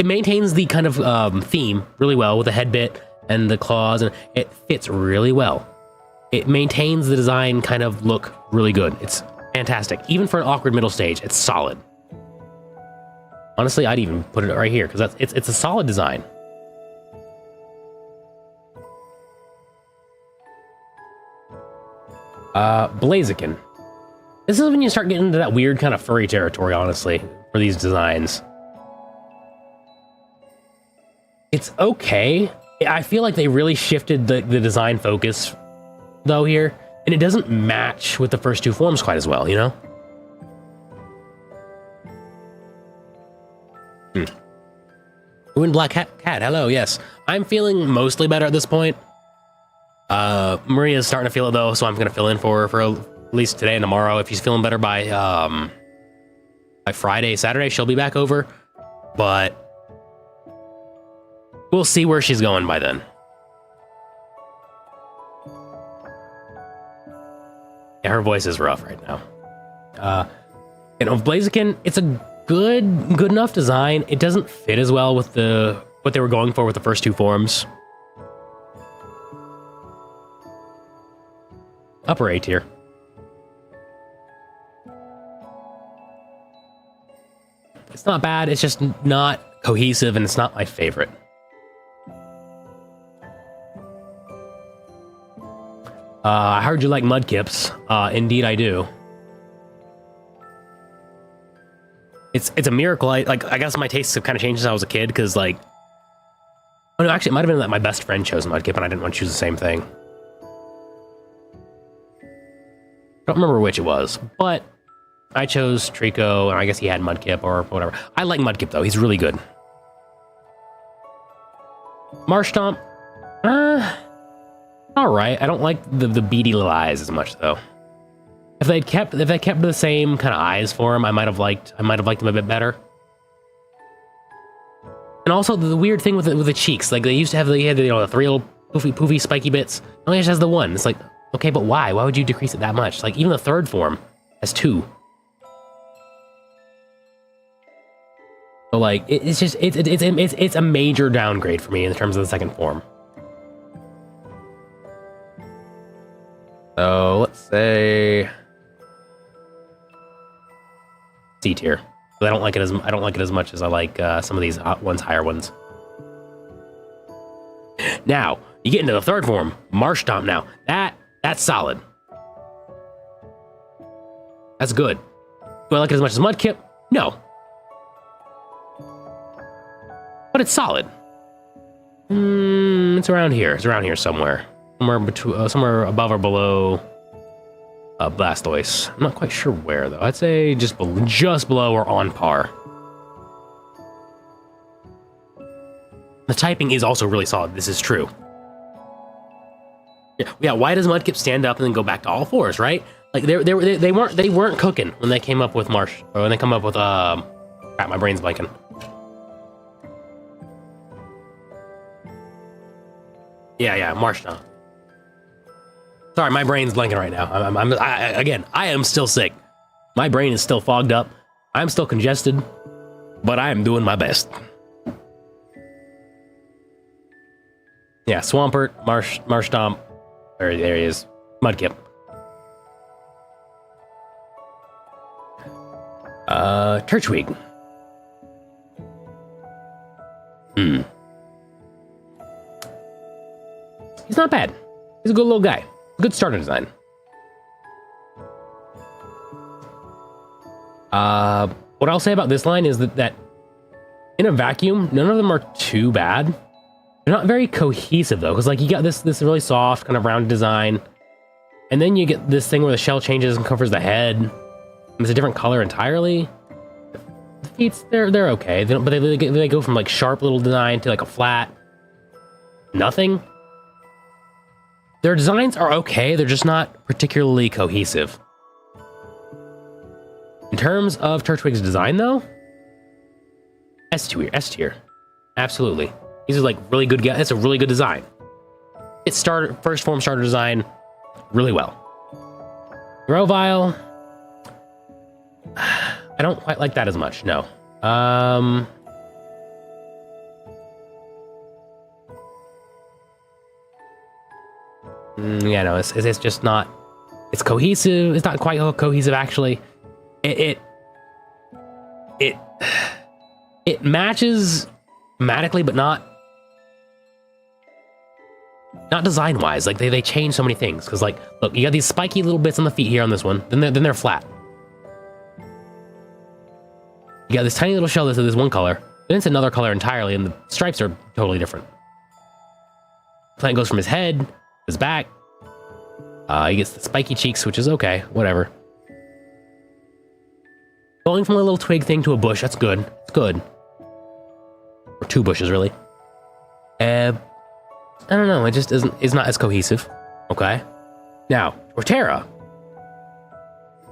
maintains the kind of theme really well with the head bit and the claws, and it fits really well. It maintains the design kind of look really good. It's fantastic. Even for an awkward middle stage, it's solid. Honestly, I'd even put it right here because it's a solid design. Blaziken. This is when you start getting into that weird kind of furry territory, honestly, for these designs. It's okay. I feel like they really shifted the design focus, though, here. And it doesn't match with the first two forms quite as well, you know? Ooh, and Black Cat, hello, yes. I'm feeling mostly better at this point. Maria's starting to feel it though, so I'm gonna fill in for her at least today and tomorrow. If she's feeling better by Friday, Saturday, she'll be back over. But we'll see where she's going by then. Yeah, her voice is rough right now. Blaziken, it's a good enough design. It doesn't fit as well with what they were going for with the first two forms. Upper A tier. It's not bad, it's just not cohesive and it's not my favorite. I heard you like Mudkips. Indeed I do. It's a miracle. I guess my tastes have kind of changed since I was a kid, because like... Oh no, actually it might have been that my best friend chose Mudkip and I didn't want to choose the same thing. I don't remember which it was, but I chose Trico, and I guess he had Mudkip or whatever. I like Mudkip, though. He's really good. Marshtomp. All right. I don't like the beady little eyes as much, though. If they kept the same kind of eyes for him, I might have liked him a bit better. And also the weird thing with the cheeks, like they used to have the three little poofy spiky bits. It only just has the one. It's like, okay, but why? Why would you decrease it that much? Like, even the third form has two. So, like, it's a major downgrade for me in terms of the second form. So, let's say C tier. But I don't like it as much as I like some of these higher ones. Now, you get into the third form, Marshtomp now. That's solid. That's good. Do I like it as much as Mudkip? No. But it's solid. It's around here. It's around here somewhere. Somewhere between, somewhere above or below Blastoise. I'm not quite sure where though. I'd say just below or on par. The typing is also really solid. This is true. Yeah. Why does Mudkip stand up and then go back to all fours? Right? Like they weren't cooking when they came up with Marsh, or when they come up with crap, my brain's blanking. Yeah, Marshna. Sorry, my brain's blanking right now. I am still sick. My brain is still fogged up. I'm still congested, but I am doing my best. Yeah, Swampert, Marshtomp. There he is. Mudkip. Turtwig. He's not bad. He's a good little guy. Good starter design. What I'll say about this line is that in a vacuum, none of them are too bad. They're not very cohesive though, because like you got this really soft kind of round design, and then you get this thing where the shell changes and covers the head. And it's a different color entirely. The feet, they're okay. But they go from like sharp little design to like a flat nothing. Their designs are okay, they're just not particularly cohesive. In terms of Turtwig's design though, S tier. Absolutely. These are like really good guys. It's a really good design. It's first form starter design really well. Grovyle, I don't quite like that as much, no. Yeah, no, it's just not. It's cohesive. It's not quite cohesive, actually. It matches thematically, but not design wise. Like they change so many things. Because like, look, you got these spiky little bits on the feet here on this one. Then they're flat. You got this tiny little shell that's this one color. Then it's another color entirely, and the stripes are totally different. Plant goes from his head. His back. He gets the spiky cheeks, which is okay, whatever. Going from a little twig thing to a bush, that's good. It's good. Or two bushes, really. I don't know, it just is not as cohesive. Okay. Now, Torterra.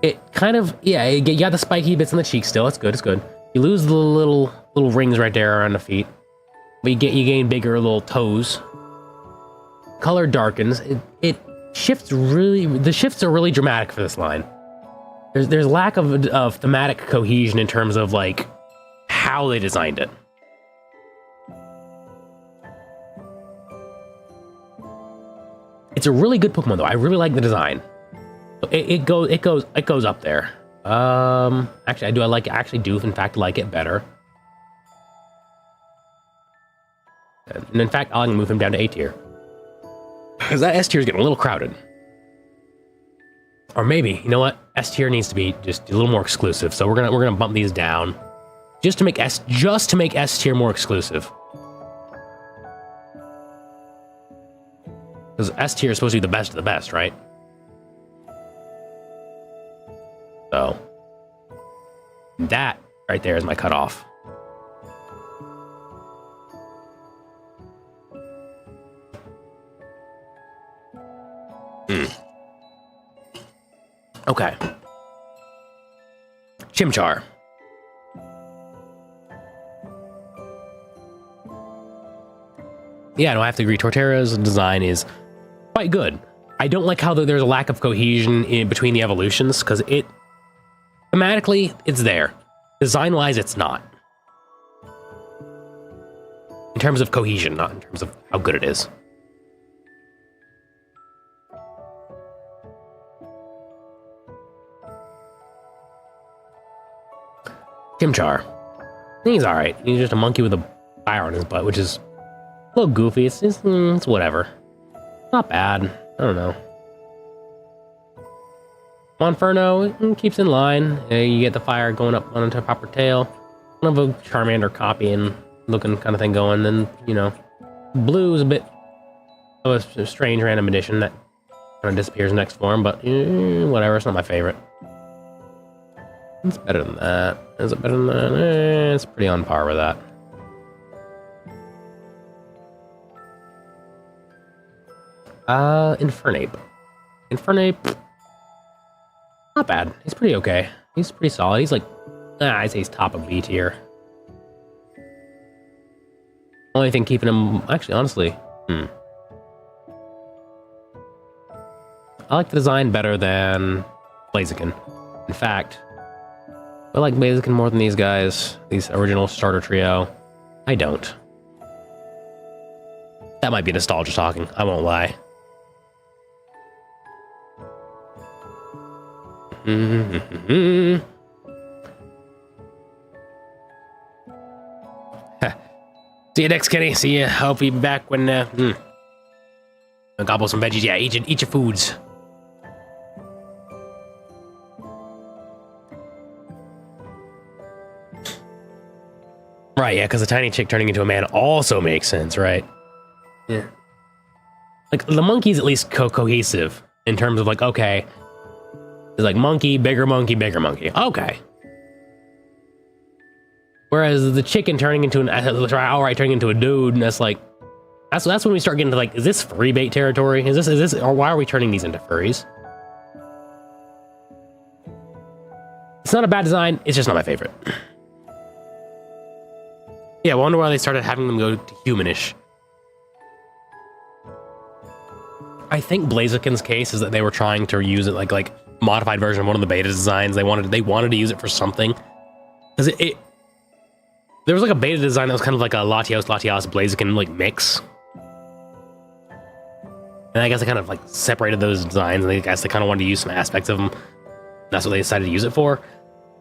It kind of, yeah, you got the spiky bits on the cheeks still, it's good, it's good. You lose the little rings right there around the feet. But you gain bigger little toes. Color darkens. It shifts really. The shifts are really dramatic for this line. There's lack of thematic cohesion in terms of like how they designed it. It's a really good Pokemon though. I really like the design. It goes up there. Actually, I actually do in fact like it better. And in fact, I'll move him down to A tier. Because that S tier is getting a little crowded. Or maybe, you know what? S tier needs to be just a little more exclusive. So we're gonna bump these down just to make S tier more exclusive. Because S tier is supposed to be the best of the best, right? So that right there is my cutoff. Okay. Chimchar. Yeah, no, I have to agree. Torterra's design is quite good. I don't like how there's a lack of cohesion in between the evolutions, because thematically, it's there. Design-wise, it's not. In terms of cohesion, not in terms of how good it is. Chimchar. He's alright. He's just a monkey with a fire on his butt, which is a little goofy. It's whatever. Not bad. I don't know. Monferno keeps in line. You get the fire going up on top of her tail. Kind of a Charmander copy and looking kind of thing going. Then, you know, Blue is a bit of a strange random addition that kind of disappears next form, but whatever, it's not my favorite. It's better than that. Is it better than that? It's pretty on par with that. Infernape. Infernape, not bad. He's pretty okay. He's pretty solid. He's like, I'd say he's top of B tier. Only thing keeping him, actually, honestly, I like the design better than Blaziken. In fact, I like Blaziken more than these guys, these original starter trio. I don't. That might be nostalgia talking, I won't lie. See you next, Kenny. See you. Hope you'll be back when, gobble some veggies. Yeah, eat your foods. Right, yeah, because the tiny chick turning into a man also makes sense, right? Yeah. Like, the monkey's at least cohesive in terms of, like, okay, it's like monkey, bigger monkey, bigger monkey. Okay. Whereas the chicken turning into outright turning into a dude, and that's like, that's when we start getting to like, is this furry bait territory? Is this, or why are we turning these into furries? It's not a bad design, it's just not my favorite. Yeah, I wonder why they started having them go to humanish. I think Blaziken's case is that they were trying to use it like modified version of one of the beta designs. They wanted to use it for something. Because there was like a beta design that was kind of like a Latios Blaziken like mix. And I guess they kind of like separated those designs, and I guess they kind of wanted to use some aspects of them. That's what they decided to use it for.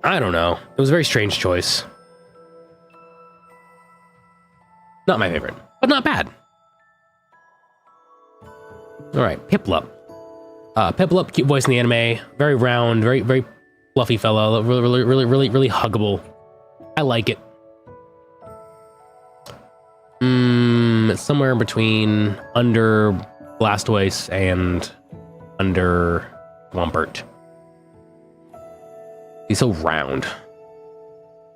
I don't know. It was a very strange choice. Not my favorite, but not bad. All right, Piplup. Piplup, cute voice in the anime. Very round, very fluffy fellow. Really huggable. I like it. It's somewhere between under Blastoise and under Swampert. He's so round.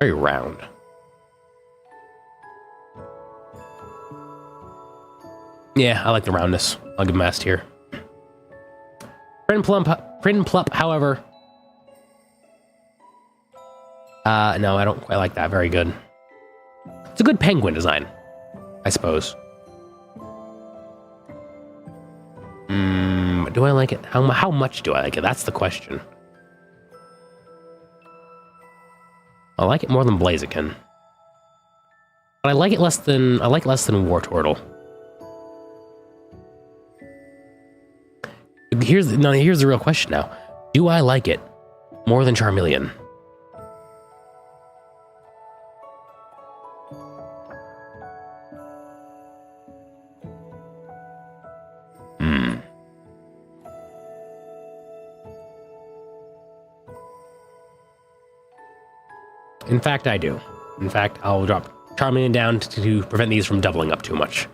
Very round. Yeah, I like the roundness. I'll give him S tier. Prinplup, however. No, I don't quite like that. Very good. It's a good penguin design, I suppose. Do I like it? How much do I like it? That's the question. I like it more than Blaziken. But I like it less than Wartortle. Here's the real question now. Do I like it more than Charmeleon? In fact, I do. In fact, I'll drop Charmeleon down to prevent these from doubling up too much.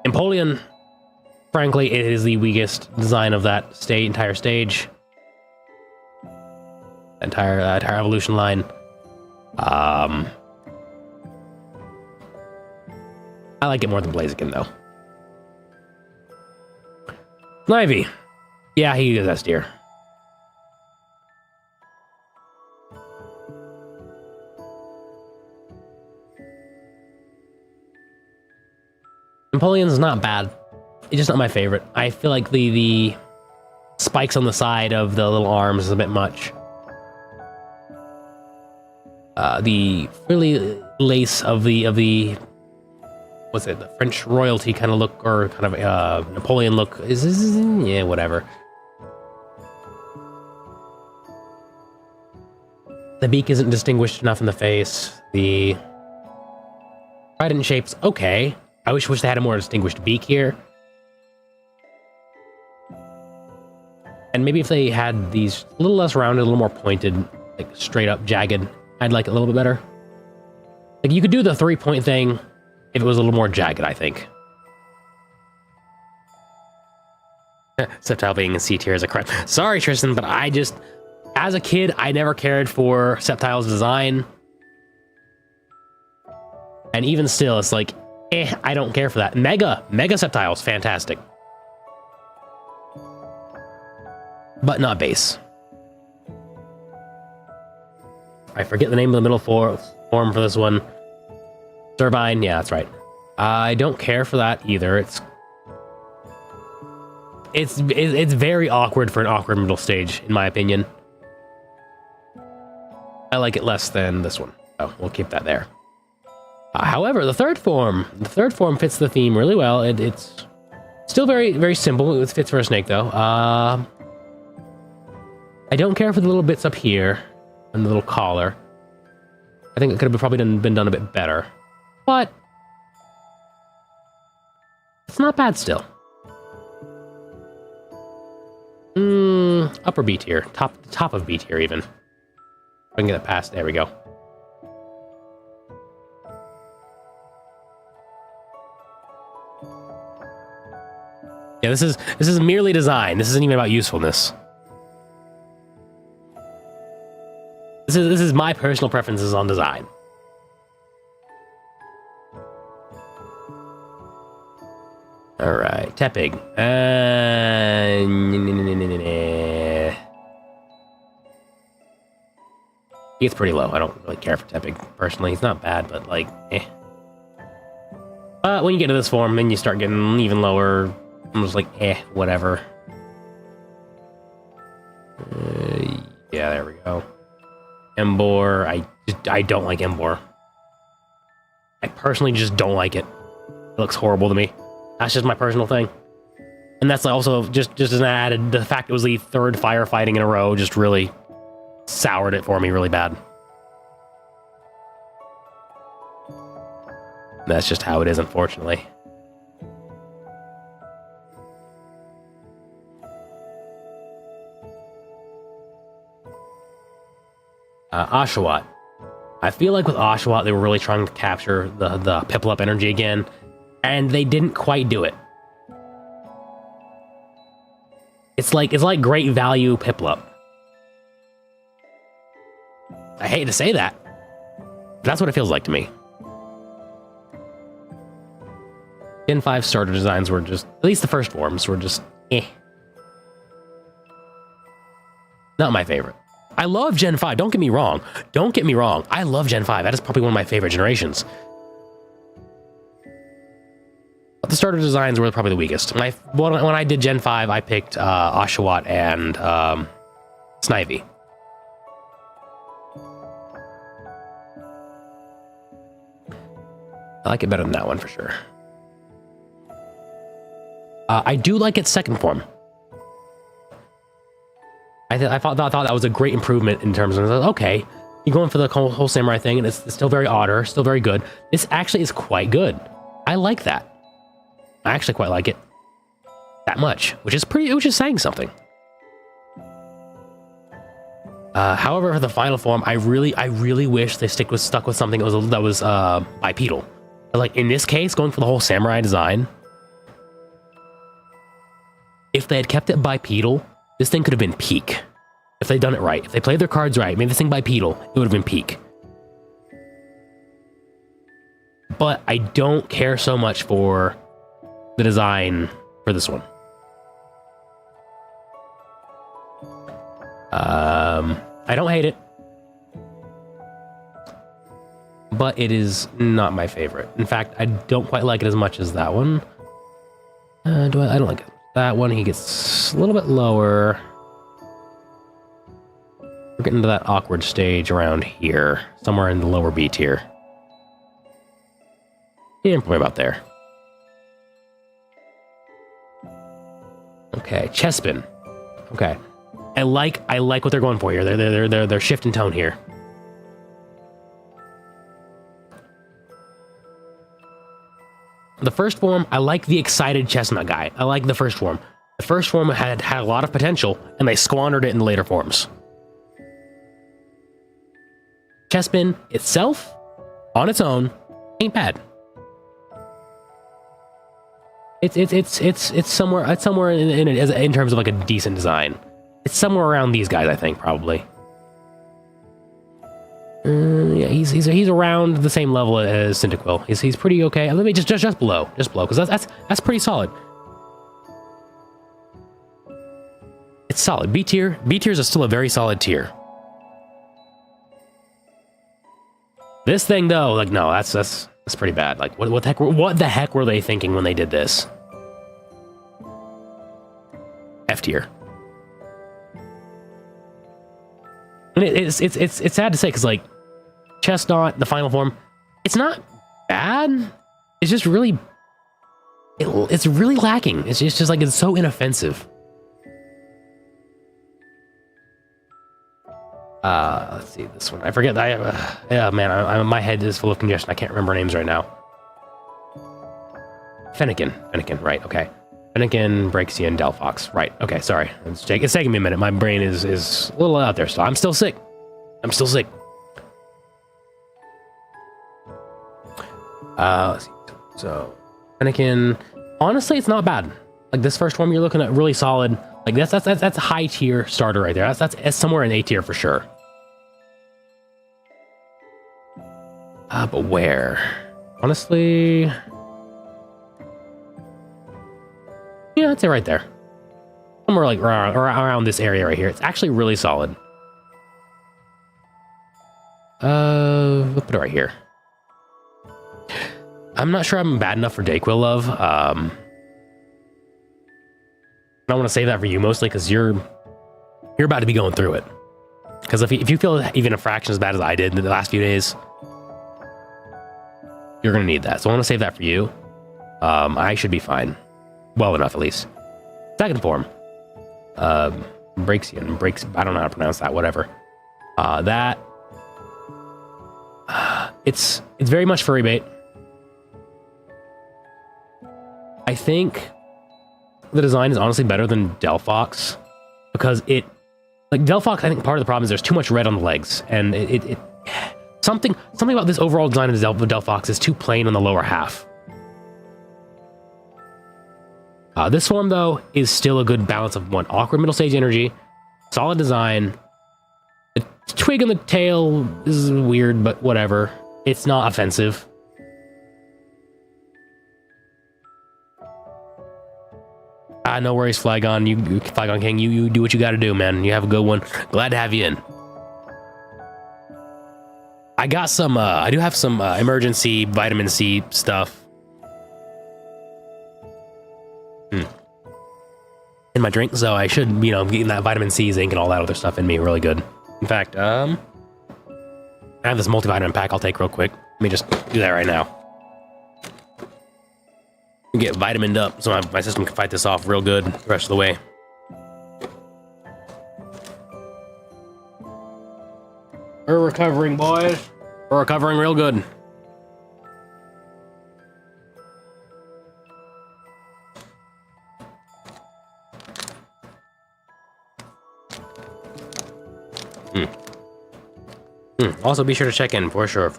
Empoleon, frankly, it is the weakest design of that entire stage. Entire evolution line. I like it more than Blaziken, though. Snivy. Yeah, he is S tier. Empoleon's not bad. It's just not my favorite. I feel like the spikes on the side of the little arms is a bit much. The frilly lace of the what's it? The French royalty kind of look, or kind of Napoleon look is yeah, whatever. The beak isn't distinguished enough in the face. The trident shape's okay. I wish they had a more distinguished beak here. And maybe if they had these a little less rounded, a little more pointed, like straight up jagged, I'd like it a little bit better. Like you could do the 3-point thing if it was a little more jagged, I think. Septile being in C tier is a crime. Sorry, Tristan, but I just, as a kid, I never cared for Septile's design. And even still, it's like, I don't care for that. Mega Septile's fantastic. But not base. I forget the name of the middle form for this one. Servine, yeah, that's right. I don't care for that either. It's very awkward for an awkward middle stage, in my opinion. I like it less than this one, so we'll keep that there. However, the third form fits the theme really well. It's still very, very simple. It fits for a snake, though. I don't care for the little bits up here and the little collar. I think it could have probably been done a bit better, but it's not bad still. Upper B tier, top of B tier even. If I can get it past, there we go. Yeah, this is merely design. This isn't even about usefulness. This is my personal preferences on design. All right, Tepig. He gets pretty low. I don't really care for Tepig personally. He's not bad, but like, But when you get to this form, then you start getting even lower. I'm just like, whatever. Yeah, there we go. Embor, I don't like Embor. I personally just don't like it. It looks horrible to me. That's just my personal thing. And that's also, just as an added, the fact it was the third firefighting in a row just really soured it for me really bad. That's just how it is, unfortunately. Oshawott. I feel like with Oshawott, they were really trying to capture the Piplup energy again, and they didn't quite do it. It's like great value Piplup. I hate to say that, but that's what it feels like to me. Gen 5 starter designs were just, at least the first forms were just, not my favorite. I love Gen 5, don't get me wrong. Don't get me wrong, I love Gen 5. That is probably one of my favorite generations. But the starter designs were probably the weakest. When I did Gen 5, I picked Oshawott and Snivy. I like it better than that one for sure. I do like its second form. I thought that was a great improvement in terms of, okay, you're going for the whole samurai thing, and it's still very otter, still very good. This actually is quite good. I like that. I actually quite like it that much, which is saying something. However, for the final form, I really wish they stuck with something that was bipedal. But like in this case, going for the whole samurai design, if they had kept it bipedal, this thing could have been peak. If they'd done it right, if they played their cards right, made this thing bipedal, it would have been peak. But I don't care so much for the design for this one. I don't hate it, but it is not my favorite. In fact, I don't quite like it as much as that one. I don't like it. That one, he gets a little bit lower. We're getting to that awkward stage around here, somewhere in the lower B tier. Yeah, probably about there. Okay, Chespin. Okay, I like what they're going for here. They're shifting tone here. The first form, I like the excited chestnut guy. I like the first form. The first form had a lot of potential, and they squandered it in the later forms. Chespin itself, on its own, ain't bad. It's somewhere in terms of like a decent design. It's somewhere around these guys, I think, probably. Yeah, he's around the same level as Cyndaquil. He's pretty okay. Let me just below, because that's pretty solid. It's solid. B tier. B tiers are still a very solid tier. This thing though, like no, that's pretty bad. Like what the heck were they thinking when they did this? F tier. And it's sad to say because like Chestnut, the final form, it's not bad. It's just really, it's really lacking. It's just like it's so inoffensive. Let's see this one. I forget. Yeah, man, my head is full of congestion. I can't remember names right now. Fennekin, right? Okay. Fennekin, Braxian, Delphox, right? Okay, sorry. It's taking me a minute. My brain is a little out there still. I'm still sick. Let's see. So, Fennekin, honestly, it's not bad. Like this first form, you're looking at really solid. Like that's a high tier starter right there. That's somewhere in A tier for sure. But where? Honestly, yeah, I'd say right there. Somewhere like around this area right here. It's actually really solid. We'll put it right here. I'm not sure I'm bad enough for Dayquil Love. I want to save that for you mostly because you're about to be going through it. Because if you feel even a fraction as bad as I did in the last few days, you're gonna need that. So I want to save that for you. I should be fine, well enough at least. Second form, Braxian, I don't know how to pronounce that. Whatever. It's very much furry bait. I think the design is honestly better than Delphox because Delphox, I think part of the problem is there's too much red on the legs, and something about this overall design of Delphox is too plain on the lower half. This form though is still a good balance of one awkward middle stage energy, solid design. The twig on the tail is weird, but whatever. It's not offensive. No worries, Flygon King. You do what you got to do, man. You have a good one. Glad to have you in. I got some. I do have some emergency vitamin C stuff. In my drink, so I should, getting that vitamin C, zinc, and all that other stuff in me really good. In fact, I have this multivitamin pack I'll take real quick. Let me just do that right now. Get vitamined up so my system can fight this off real good the rest of the way. We're recovering, boys. We're recovering real good. Also, be sure to check in for sure.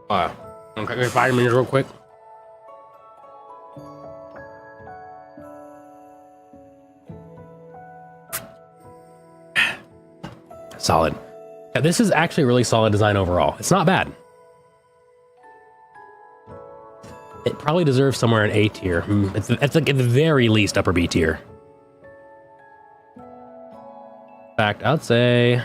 I'm gonna get vitamins real quick. Solid. Yeah, this is actually a really solid design overall. It's not bad. It probably deserves somewhere in A tier. It's like at the very least upper B tier. In fact, I'd say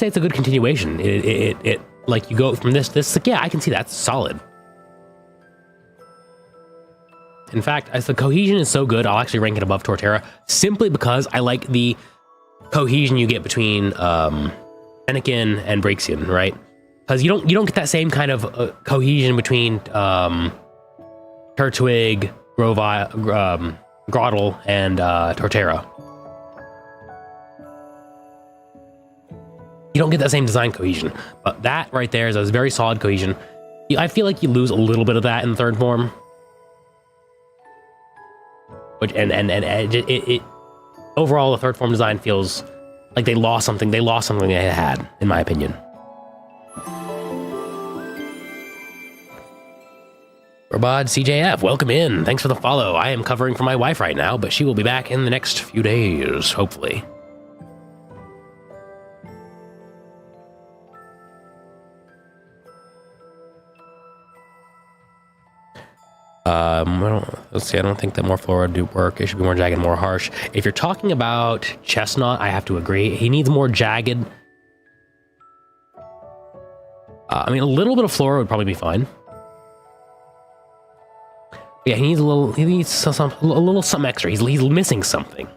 it's a good continuation. It like you go from this like, yeah, I can see that's solid. In fact, as the cohesion is so good, I'll actually rank it above Torterra simply because I like the cohesion you get between Fennekin and Braxian, right? Because you don't get that same kind of cohesion between Turtwig, Grottle, and Torterra. You don't get that same design cohesion, but that right there is a very solid cohesion. I feel like you lose a little bit of that in the third form, which and it overall, the third form design feels like they lost something. They lost something they had, in my opinion. Robod CJF, welcome in. Thanks for the follow. I am covering for my wife right now, but she will be back in the next few days, hopefully. Let's see, I don't think that more floral would do work. It should be more jagged, more harsh. If you're talking about Chestnut, I have to agree. He needs more jagged. I mean, a little bit of flora would probably be fine. Yeah, he needs a little. He needs a little something extra. He's missing something.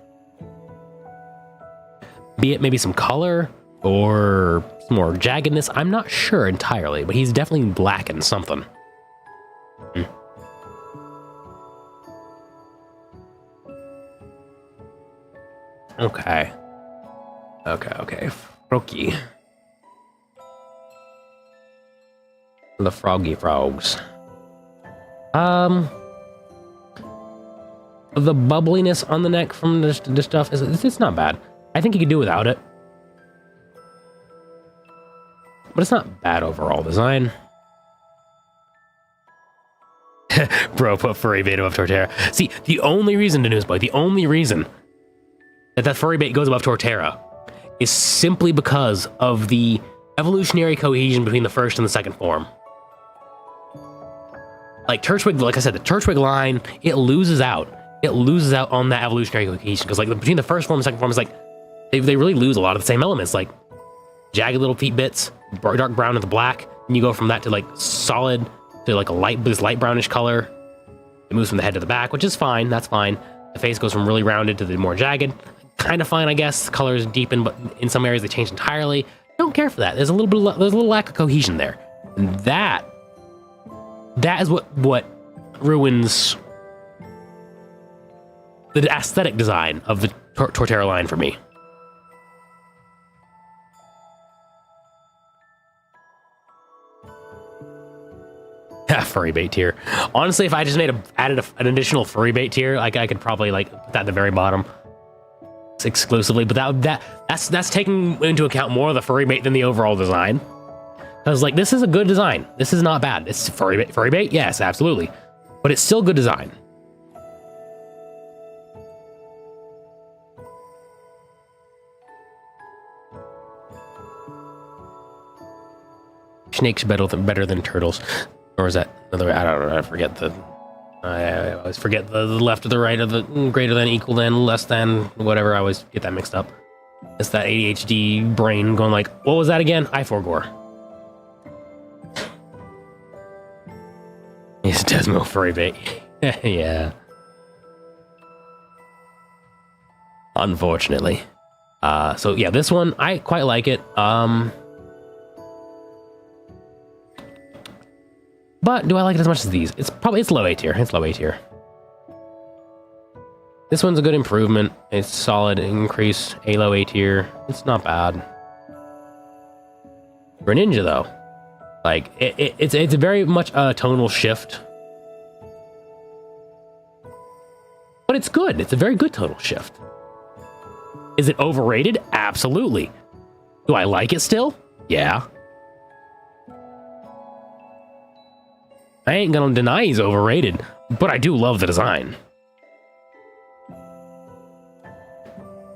Be it maybe some color or some more jaggedness. I'm not sure entirely, but he's definitely lacking something. Okay. Okay. Froggy. The froggy frogs. The bubbliness on the neck from this stuff it's not bad. I think you could do without it, but it's not bad overall design. Bro, put furry bait above Torterra. See, the only reason, Denusboy, the only reason that furry bait goes above Torterra is simply because of the evolutionary cohesion between the first and the second form. Like Turtwig, like I said, the Turtwig line, it loses out. It loses out on that evolutionary cohesion because, like, between the first form and second form, is like they really lose a lot of the same elements, like jagged little feet bits, dark brown to the black, and you go from that to like solid to like this light brownish color. It moves from the head to the back, which is fine. That's fine. The face goes from really rounded to the more jagged. Kind of fine, I guess. The colors deepen, but in some areas they change entirely. Don't care for that. There's a little lack of cohesion there, and that is what ruins the aesthetic design of the Torterra line for me. Furry bait tier. Honestly, if I just added an additional furry bait tier, like I could probably like put that at the very bottom exclusively. But that's taking into account more of the furry bait than the overall design. I was like, this is a good design. This is not bad. It's furry bait. Yes, absolutely, but it's still good design. Snakes better than turtles, or is that another? I don't know. I forget I always forget the left or the right of the greater than, equal than, less than, whatever. I always get that mixed up. It's that ADHD brain going like, what was that again? I forgore. Yes, DesMo furry bait. Yeah. Unfortunately. So yeah, this one I quite like it. But do I like it as much as these? It's low A tier. It's low A tier. This one's a good improvement. It's solid increase. A low A tier. It's not bad. For a ninja though, like it's very much a tonal shift. But it's good. It's a very good tonal shift. Is it overrated? Absolutely. Do I like it still? Yeah. I ain't gonna deny he's overrated, but I do love the design.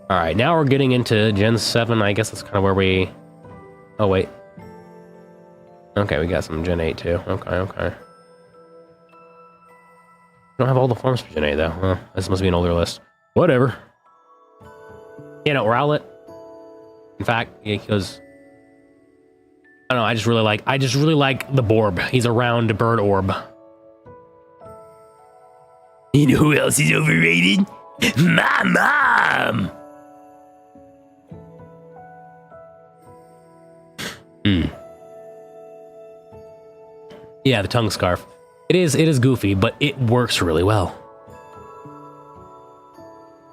All right, now we're getting into Gen 7. I guess that's kind of where we... Oh, wait. Okay, we got some Gen 8 too. Okay. Don't have all the forms for Gen 8 though. Huh, this must be an older list. Whatever. You know, Rowlet. In fact, he goes... I don't know, I just really like the Borb. He's a round bird orb. You know who else is overrated? My mom! Yeah, the tongue scarf. It is goofy, but it works really well.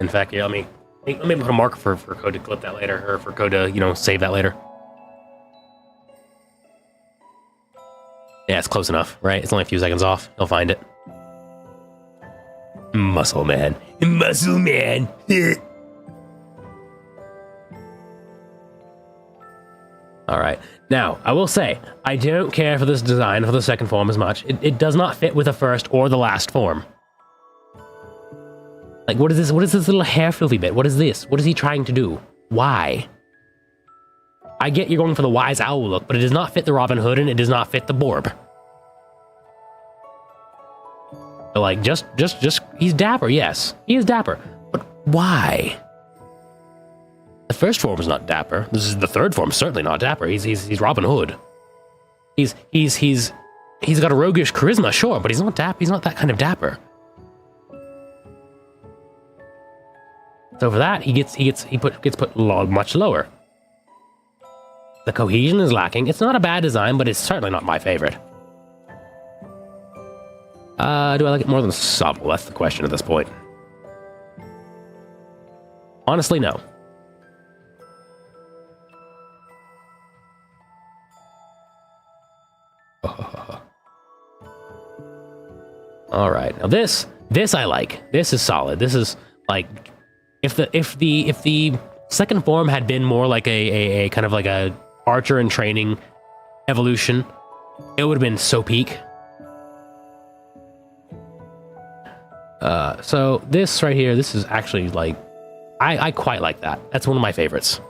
In fact, yeah, let me put a marker for Code to clip that later, or for Code to, save that later. Yeah, it's close enough, right? It's only a few seconds off. He'll find it. Muscle man. Now, I will say, I don't care for this design for the second form as much. It does not fit with the first or the last form. Like, what is this? What is this little hair fluffy bit? What is this? What is he trying to do? Why? I get you're going for the wise owl look, but it does not fit the Robin Hood and it does not fit the Borb. So like, just, he's dapper, yes. He is dapper. But why? The first form is not dapper. This is the third form, certainly not dapper. He's Robin Hood. He's got a roguish charisma, sure, but he's not dapper. He's not that kind of dapper. So for that, he gets put much lower. The cohesion is lacking. It's not a bad design, but it's certainly not my favorite. Do I like it more than Sobble? That's the question at this point. Honestly, no. All right, now this I like. This is solid. This is like, if the second form had been more like a kind of like a archer in training evolution, it would have been so peak. So this right here, this is actually like, I quite like that. That's one of my favorites.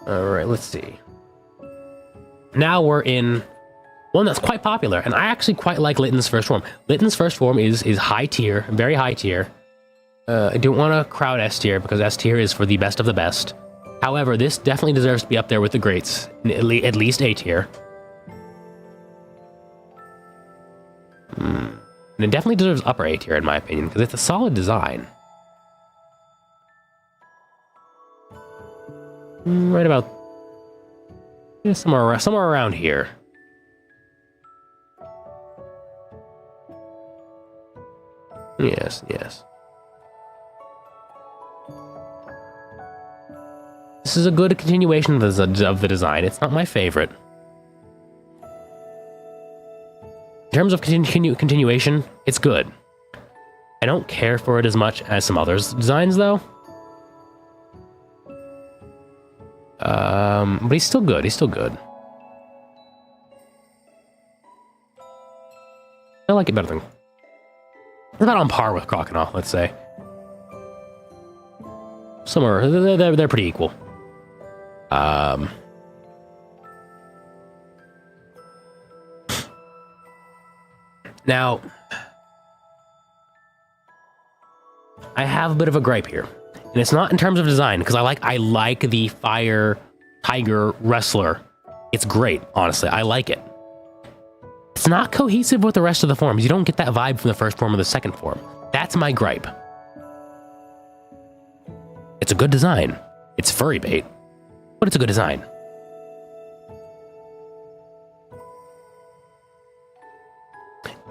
All right, let's see. Now we're in one that's quite popular, and I actually quite like Litten's first form. Litten's first form is high tier, very high tier. I don't want to crowd S tier because S tier is for the best of the best. However, this definitely deserves to be up there with the greats, at least A tier. And it definitely deserves upper A tier in my opinion because it's a solid design. Right about somewhere around here. Yes. This is a good continuation of the design. It's not my favorite. In terms of continuation, it's good. I don't care for it as much as some others' designs, though. But he's still good. He's still good. I like it better than... It's about on par with Crocodile, let's say. Somewhere, they're pretty equal. Now, I have a bit of a gripe here, and it's not in terms of design, because I like the Fire Tiger Wrestler. It's great, honestly. I like it. It's not cohesive with the rest of the forms. You don't get that vibe from the first form or the second form. That's my gripe. It's a good design. It's furry bait, but it's a good design.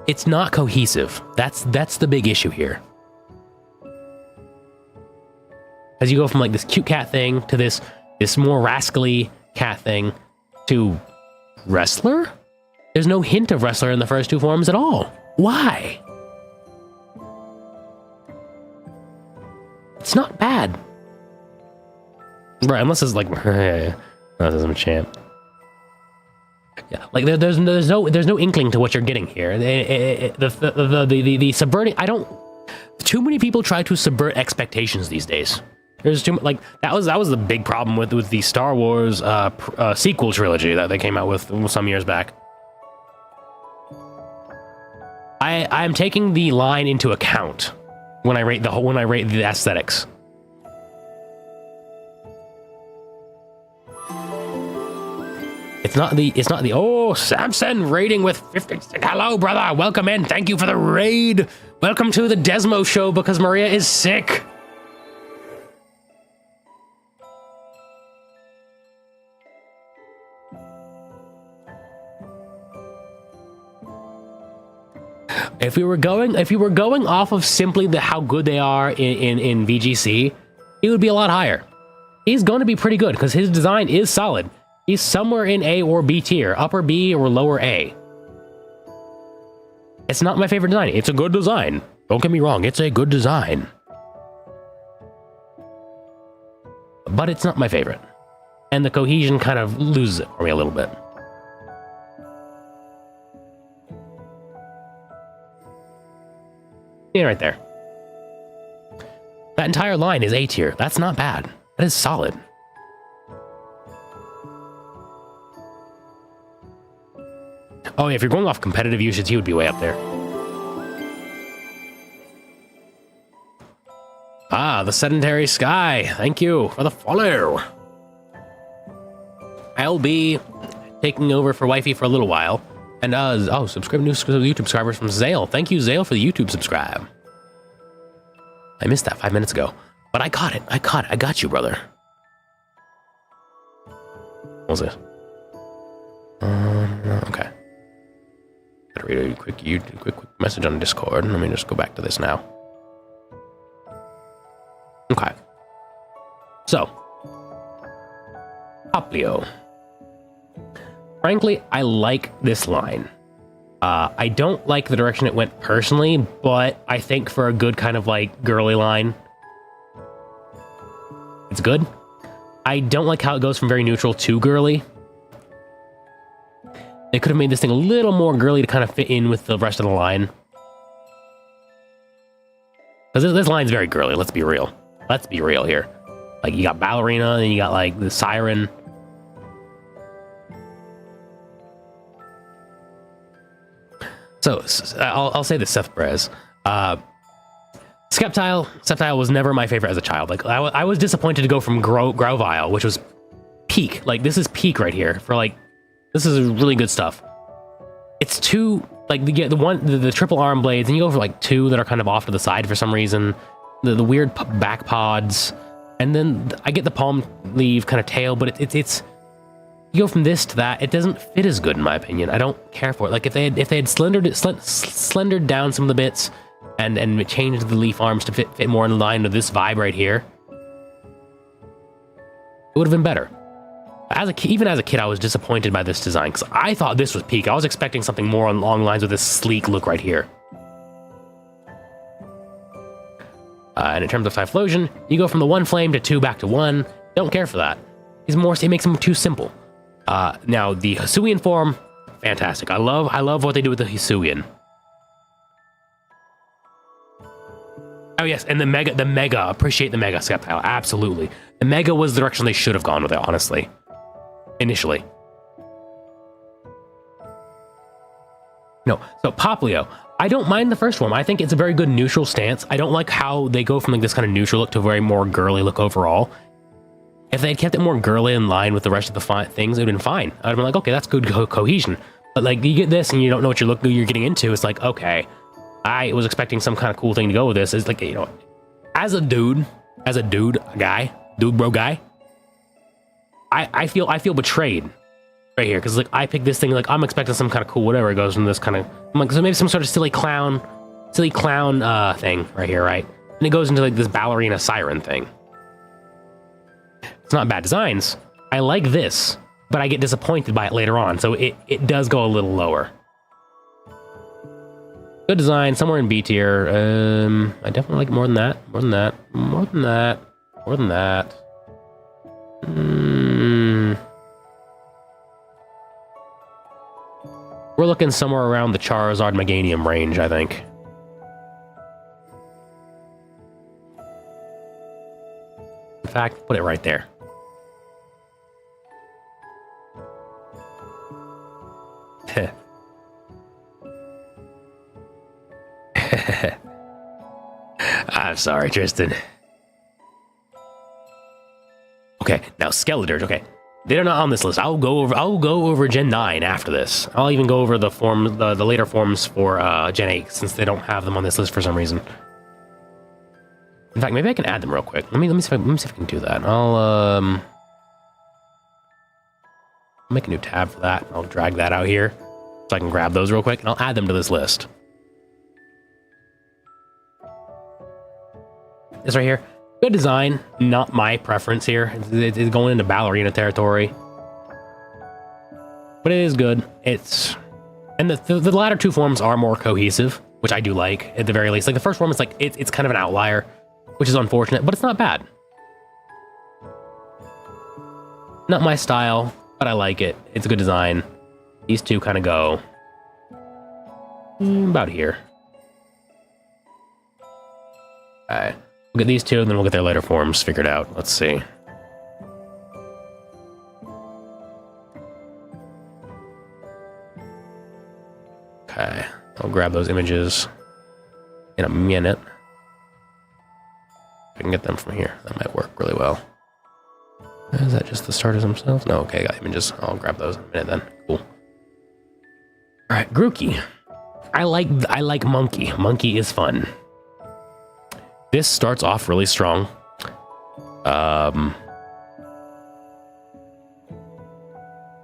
It's not cohesive. That's the big issue here. As you go from like this cute cat thing to this more rascally cat thing to wrestler? There's no hint of wrestler in the first two forms at all. Why? It's not bad. Right, unless it's like this is a champ. Yeah, like there's no inkling to what you're getting here. The subverting. Too many people try to subvert expectations these days. There's too like that was the big problem with the Star Wars sequel trilogy that they came out with some years back. I'm taking the line into account when I rate the aesthetics. It's not the oh, Samson raiding with 50. Hello, brother. Welcome in. Thank you for the raid. Welcome to the DesMo show because Maria is sick. If we were going off of simply how good they are in VGC, he would be a lot higher. He's going to be pretty good because his design is solid. He's somewhere in A or B tier, upper B or lower A. It's not my favorite design. It's a good design. Don't get me wrong, it's a good design. but it's not my favorite. And the cohesion kind of loses it for me a little bit. Yeah, right there. That entire line is A tier. That's not bad. That is solid. Oh, yeah, if you're going off competitive usage, he would be way up there. Ah, the sedentary sky. Thank you for the follow. I'll be taking over for Wifey for a little while. And, subscribe new YouTube subscribers from Zale. Thank you, Zale, for the YouTube subscribe. I missed that 5 minutes ago. But I caught it. I got you, brother. What was it? Okay. Gotta read a quick message on Discord. Let me just go back to this now. Okay. So. Poplio. Frankly, I like this line. I don't like the direction it went personally, but I think for a good kind of like girly line, it's good. I don't like how it goes from very neutral to girly. They could have made this thing a little more girly to kind of fit in with the rest of the line. Because this line's very girly, let's be real. Let's be real here. Like, you got ballerina, and you got, like, the siren. So, I'll say this, Seth Perez. Sceptile was never my favorite as a child. Like, I was disappointed to go from Grovile, which was peak. Like, this is peak right here for, like, this is really good stuff. It's two, like, the triple arm blades, and you go for, like, two that are kind of off to the side for some reason. The weird back pods, and then I get the palm leaf kind of tail, but it's you go from this to that. It doesn't fit as good in my opinion. I don't care for it. Like, if they had slendered down some of the bits and changed the leaf arms to fit more in line with this vibe right here, it would have been better. Even as a kid, I was disappointed by this design because I thought this was peak. I was expecting something more along lines with this sleek look right here. And in terms of Typhlosion, you go from the one flame to two back to one. Don't care for that. It makes him too simple. Now the Hisuian form, fantastic. I love what they do with the Hisuian. Oh yes, and the mega, appreciate the mega Sceptile, absolutely. The mega was the direction they should have gone with it, honestly. Initially. No, so Poplio. I don't mind the first form. I think it's a very good neutral stance. I don't like how they go from like this kind of neutral look to a very more girly look overall. If they had kept it more girly in line with the rest of the things, it would have been fine. I'd have been like, okay, that's good cohesion. But like, you get this and you don't know what you're getting into. It's like, okay, I was expecting some kind of cool thing to go with this. It's like, you know, as a dude guy, I feel betrayed right here, because like I picked this thing, like I'm expecting some kind of cool whatever. It goes from this kind of, I'm like, so maybe some sort of silly clown thing right here, right? And it goes into like this ballerina siren thing. It's not bad designs. I like this, but I get disappointed by it later on, so it does go a little lower. Good design, somewhere in B tier. I definitely like more than that. We're looking somewhere around the Charizard Meganium range, I think. In fact, put it right there. I'm sorry, Tristan. Okay, now Skeletors. Okay, they're not on this list. I'll go over Gen 9 after this. I'll even go over the later forms for Gen 8 since they don't have them on this list for some reason. In fact, maybe I can add them real quick. Let me see if I can do that. I'll make a new tab for that. I'll drag that out here so I can grab those real quick, and I'll add them to this list. This right here, good design, not my preference here. It's going into ballerina territory, but it is good. And the latter two forms are more cohesive, which I do like at the very least. Like the first form is like it's kind of an outlier, which is unfortunate, but it's not bad. Not my style, but I like it. It's a good design. These two kind of go about here. Alright. We'll get these two, and then we'll get their later forms figured out. Let's see. Okay. I'll grab those images in a minute. I can get them from here. That might work really well. Is that just the starters themselves? No, okay, I got images. I'll grab those in a minute then. Cool. Alright, Grookey. I like Monkey. Monkey is fun. This starts off really strong. And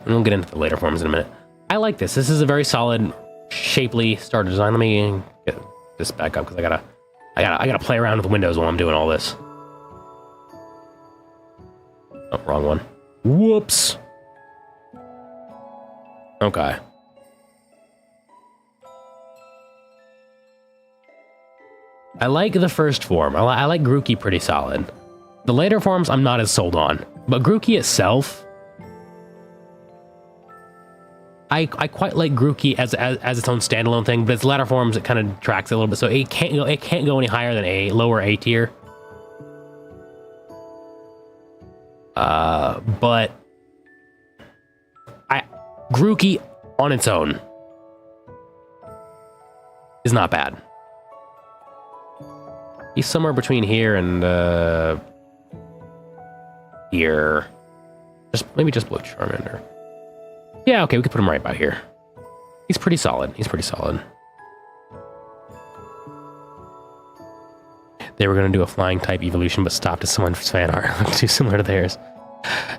we'll get into the later forms in a minute. I like this. This is a very solid, shapely starter design. Let me get this back up because I gotta play around with the windows while I'm doing all this. Oh, wrong one. Whoops. Okay. I like the first form. I like Grookey pretty solid. The later forms I'm not as sold on, but Grookey itself, I quite like Grookey as its own standalone thing. But its latter forms, it kind of tracks it a little bit, so it can't go any higher than a lower A tier. But Grookey on its own is not bad. He's somewhere between here and here. Maybe just Blue Charmander. Yeah, okay, we could put him right about here. He's pretty solid. He's pretty solid. They were gonna do a flying type evolution, but stopped as someone's fan art looked too similar to theirs.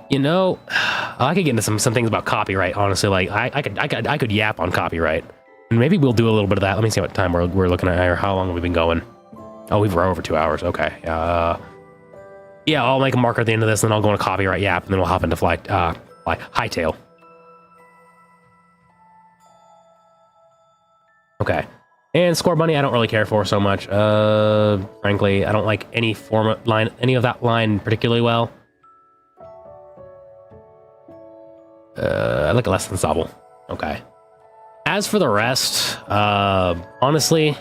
You know, I could get into some things about copyright. Honestly, like I could yap on copyright, and maybe we'll do a little bit of that. Let me see what time we're looking at, or how long have we been going? Oh, we're over 2 hours. Okay. Yeah, I'll make a marker at the end of this, and then I'll go on a copyright yap, and then we'll hop into Hightail. Okay. And Score Bunny, I don't really care for so much. Frankly, I don't like any of that line particularly well. I like it less than Sobble. Okay. As for the rest, honestly,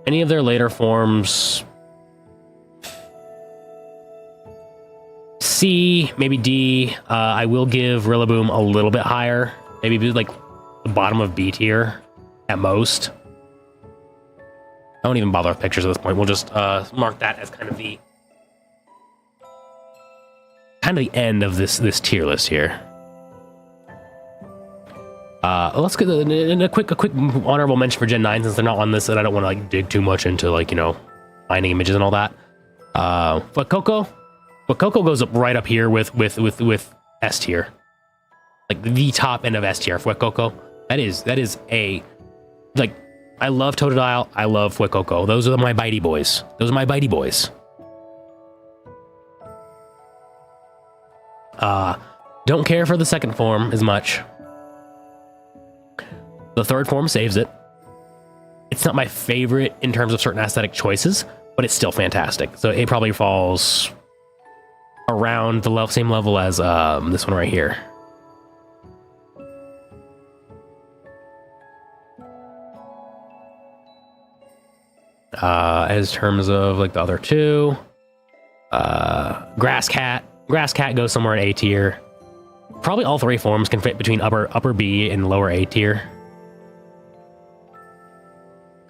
any of their later forms, C, maybe D. I will give Rillaboom a little bit higher. Maybe like the bottom of B tier at most. I won't even bother with pictures at this point. We'll just mark that as kind of the end of this tier list here. Let's get a quick honorable mention for Gen 9 since they're not on this, and I don't want to like dig too much into like, you know, finding images and all that. Fuecoco goes up right up here with S tier, like the top end of S tier. Fuecoco, that is a, like, I love Totodile, I love Fuecoco. Those are my bitey boys. Don't care for the second form as much. The third form saves it. It's not my favorite in terms of certain aesthetic choices, but it's still fantastic. So it probably falls around the same level as this one right here. As terms of like the other two, Grass Cat goes somewhere in A tier. Probably all three forms can fit between upper B and lower A tier.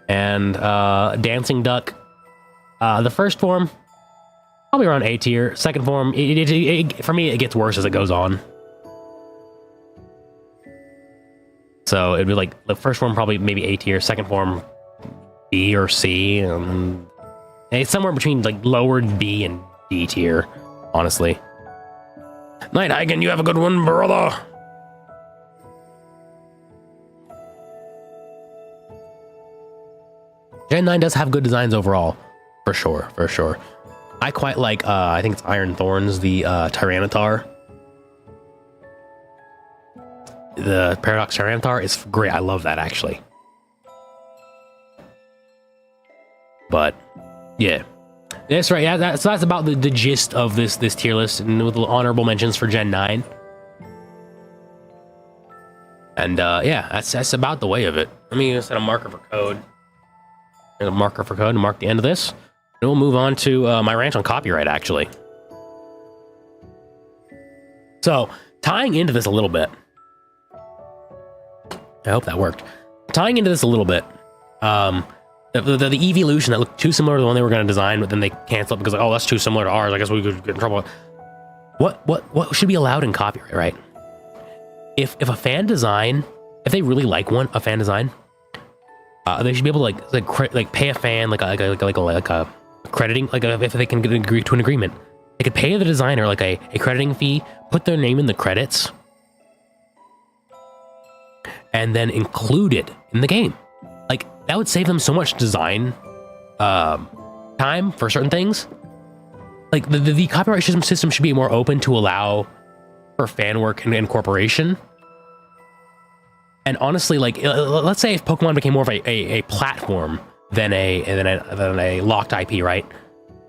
And Dancing Duck, the first form, probably around A tier. Second form, for me, it gets worse as it goes on. So it'd be like the first form probably maybe A tier, second form B or C, and it's somewhere between like lower B and D tier, honestly. Night Hagen, you have a good one, brother. Gen 9 does have good designs overall, for sure. I quite like, I think it's Iron Thorns, the Tyranitar. The Paradox Tyranitar is great. I love that, actually. But, yeah. That's right. Yeah, so that's about the gist of this tier list, and with honorable mentions for Gen 9. And yeah, that's about the way of it. Let me set a marker for code. There's a marker for code to mark the end of this. And we'll move on to my rant on copyright, actually. So, tying into this a little bit. I hope that worked. Tying into this a little bit. The evolution that looked too similar to the one they were going to design, but then they canceled it because, like, oh, that's too similar to ours. I guess we could get in trouble. What should be allowed in copyright, right? If a fan design, if they really like a fan design, they should be able to like pay a fan like a crediting, if they can agree to an agreement, they could pay the designer like a crediting fee, put their name in the credits, and then include it in the game. Like, that would save them so much design time for certain things. Like, the copyright system should be more open to allow for fan work and incorporation. And honestly, like, let's say if Pokemon became more of a platform than a locked IP, right?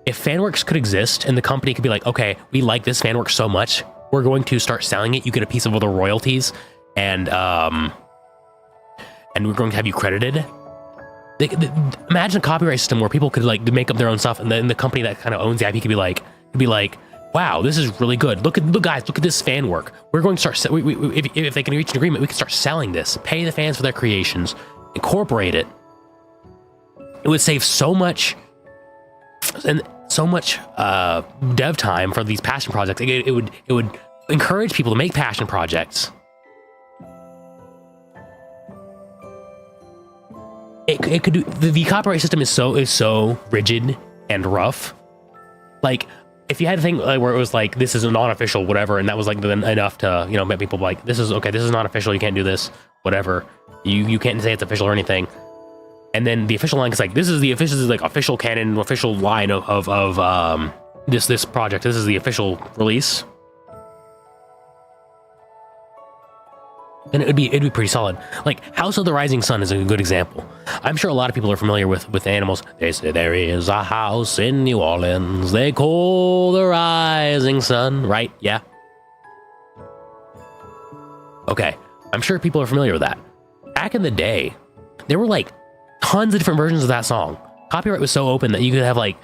If fanworks could exist and the company could be like, okay, we like this fanwork so much, we're going to start selling it. You get a piece of all the royalties, and we're going to have you credited. Imagine a copyright system where people could like make up their own stuff, and then the company that kind of owns the IP could be like, wow, this is really good. Look, guys, look at this fan work. We're going to start, if they can reach an agreement, we can start selling this, pay the fans for their creations, incorporate it. It would save so much dev time for these passion projects. It would encourage people to make passion projects. It could do, the copyright system is so rigid and rough. Like, if you had a thing where it was like, this is a non-official whatever, and that was like then enough to, you know, make people like, this is not official, you can't do this, whatever. You can't say it's official or anything. And then the official line is like, this is like official canon, official line of this project. This is the official release. And it'd be pretty solid. Like, House of the Rising Sun is a good example. I'm sure a lot of people are familiar with animals. They say there is a house in New Orleans they call the Rising Sun, right? Yeah. Okay, I'm sure people are familiar with that. Back in the day, there were like tons of different versions of that song. Copyright was so open that you could have like,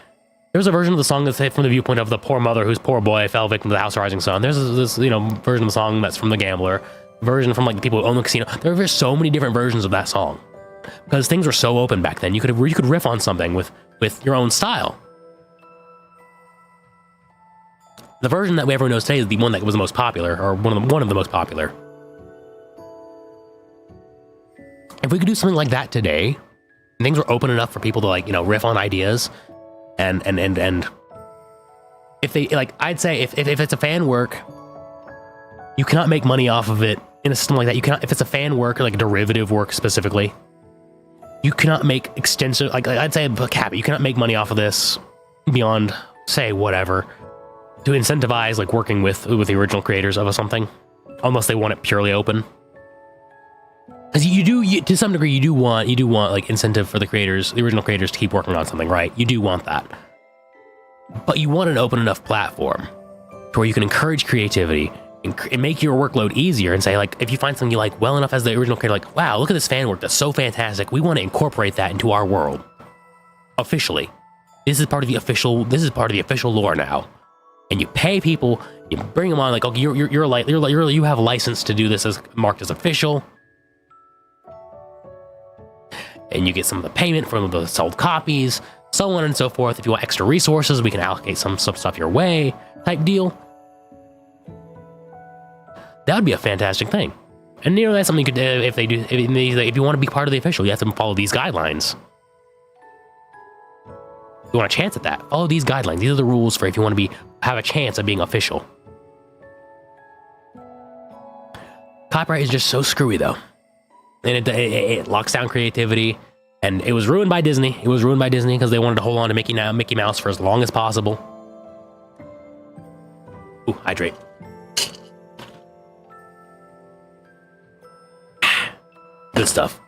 there's a version of the song that's from the viewpoint of the poor mother whose poor boy fell victim to the House of Rising Sun. There's this, you know, version of the song that's from the gambler. Version from like the people who own the casino. There were so many different versions of that song because things were so open back then. You could riff on something with your own style. The version that everyone knows today is the one that was the most popular, or one of the most popular. If we could do something like that today, and things were open enough for people to, like, you know, riff on ideas, and if they, like, I'd say if it's a fan work, you cannot make money off of it in a system like that. You cannot, if it's a fan work or like a derivative work specifically, you cannot make extensive, like I'd say a cap, you cannot make money off of this beyond, say, whatever, to incentivize like working with the original creators of something, unless they want it purely open. Because to some degree, you do want like incentive for the original creators to keep working on something, right? You do want that. But you want an open enough platform to where you can encourage creativity and make your workload easier, and say, like, if you find something you like well enough as the original creator, like, wow, look at this fan work, that's so fantastic, we want to incorporate that into our world officially. This is part of the official lore now. And you pay people, you bring them on, like, okay, you have a license to do this as marked as official, and you get some of the payment from the sold copies, so on and so forth. If you want extra resources, we can allocate some stuff your way, type deal. That would be a fantastic thing. And, you know, that's something you could do if you want to be part of the official, you have to follow these guidelines. If you want a chance at that, follow these guidelines. These are the rules for if you want to have a chance of being official. Copyright is just so screwy, though. And it locks down creativity. And it was ruined by Disney. It was ruined by Disney because they wanted to hold on to Mickey Mouse for as long as possible. Ooh, hydrate. Good stuff.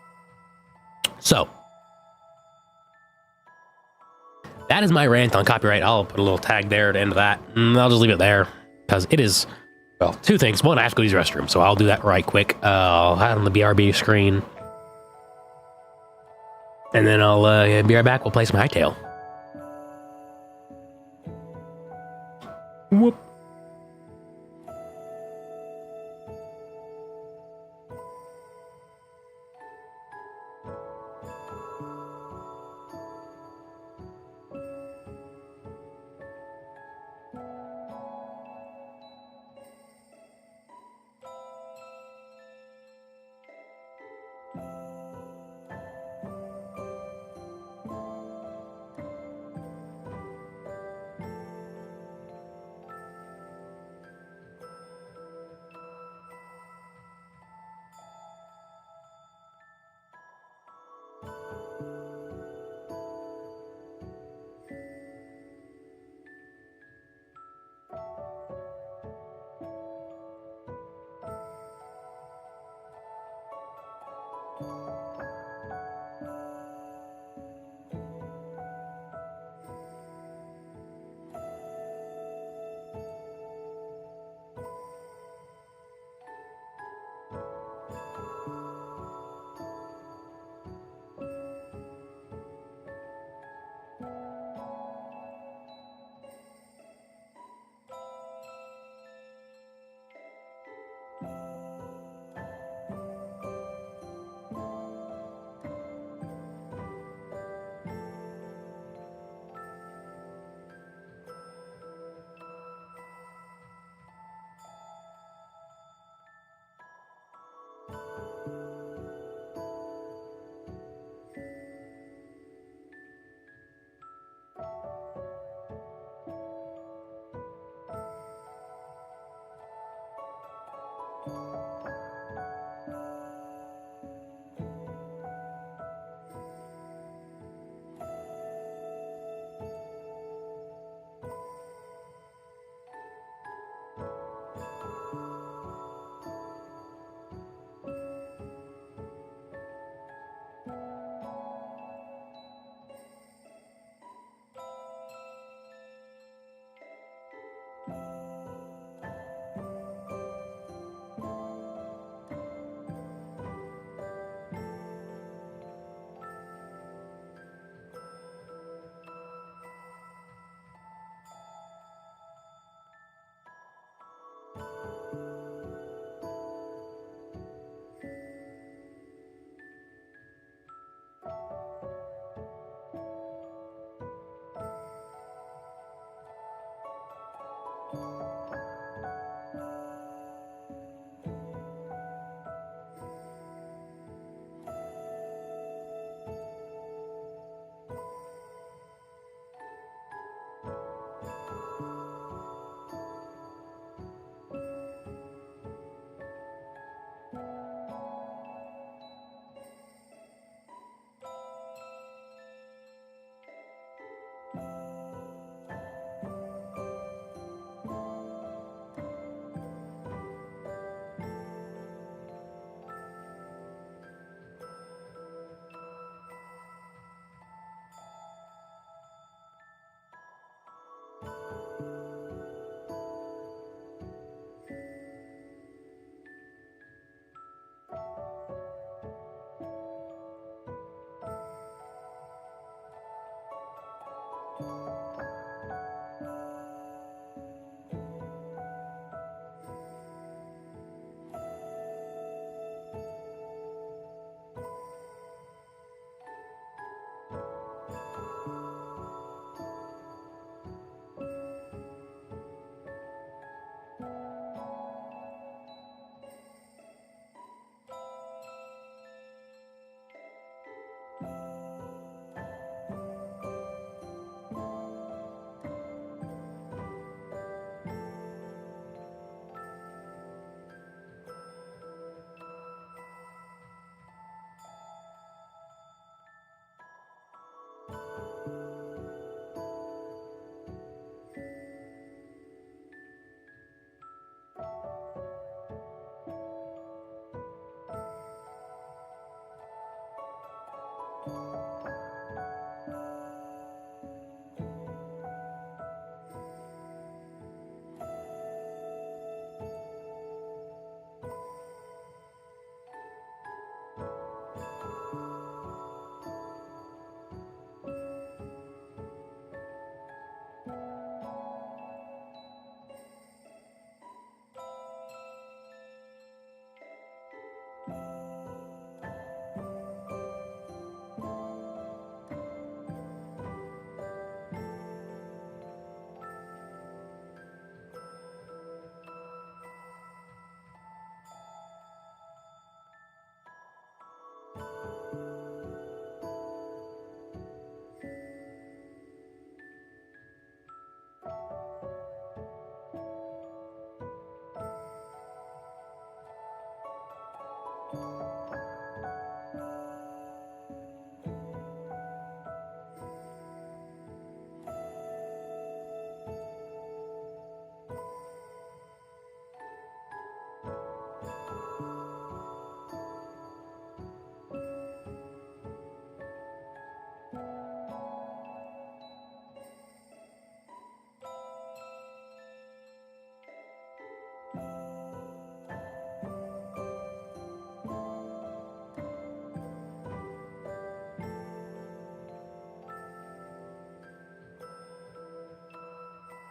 So, that is my rant on copyright. I'll put a little tag there at the end of that. I'll just leave it there because it is, well, two things. One, I have to go use the restroom, so I'll do that right quick. I'll have it on the BRB screen. And then I'll be right back. We'll play some Hightail. Whoop.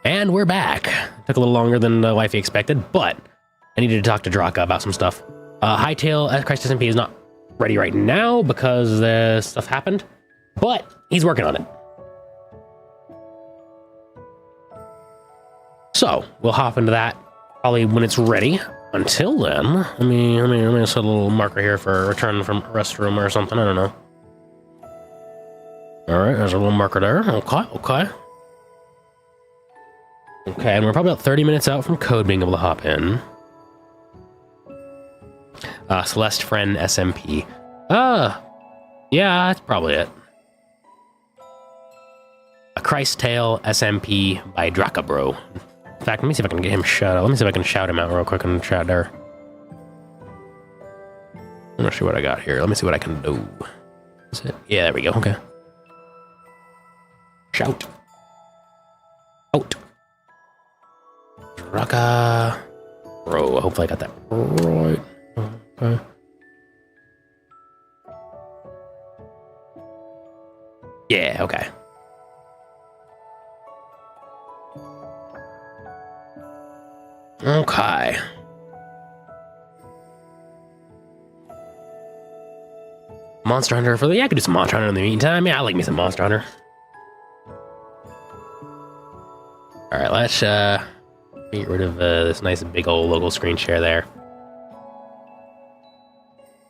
And we're back. Took a little longer than Wifey expected, but I needed to talk to Draka about some stuff. Hightail, Christ SMP is not ready right now because the stuff happened, but he's working on it. So we'll hop into that probably when it's ready. Until then, let me set a little marker here for return from restroom or something. I don't know. All right, there's a little marker there. Okay, and we're probably about 30 minutes out from Code being able to hop in. Celeste Friend SMP. Yeah, that's probably it. A Christ Tale SMP by Draka Bro. In fact, let me see if I can get him shout out. Let me see if I can shout him out real quick in the chat there. I'm not sure what I got here. Let me see what I can do. Is it? Yeah, there we go. Okay. Shout. Out. Draka Bro. Hopefully I got that right. Okay. Yeah, okay. Okay. Monster Hunter for the... Yeah, I could do some Monster Hunter in the meantime. Yeah, I like me some Monster Hunter. Alright, let's get rid of this nice big old local screen share there.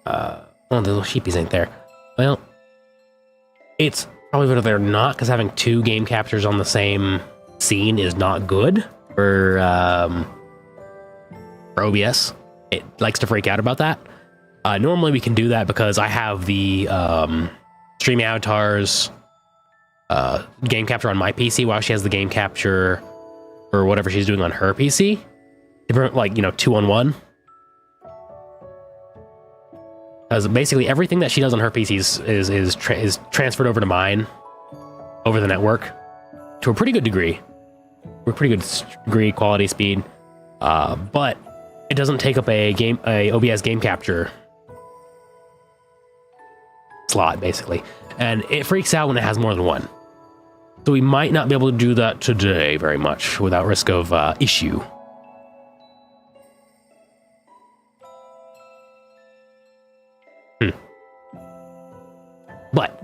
Oh, the little sheepies ain't there. Well, it's probably better they're not, because having two game captures on the same scene is not good for OBS. It likes to freak out about that. Normally we can do that because I have the Stream Avatar's game capture on my PC while she has the game capture or whatever she's doing on her PC. Like, 2-on-1. Because basically everything that she does on her PC is transferred over to mine over the network to a pretty good degree. Quality, speed. But it doesn't take up a OBS game capture slot, basically. And it freaks out when it has more than one. So we might not be able to do that today very much without risk of issue. But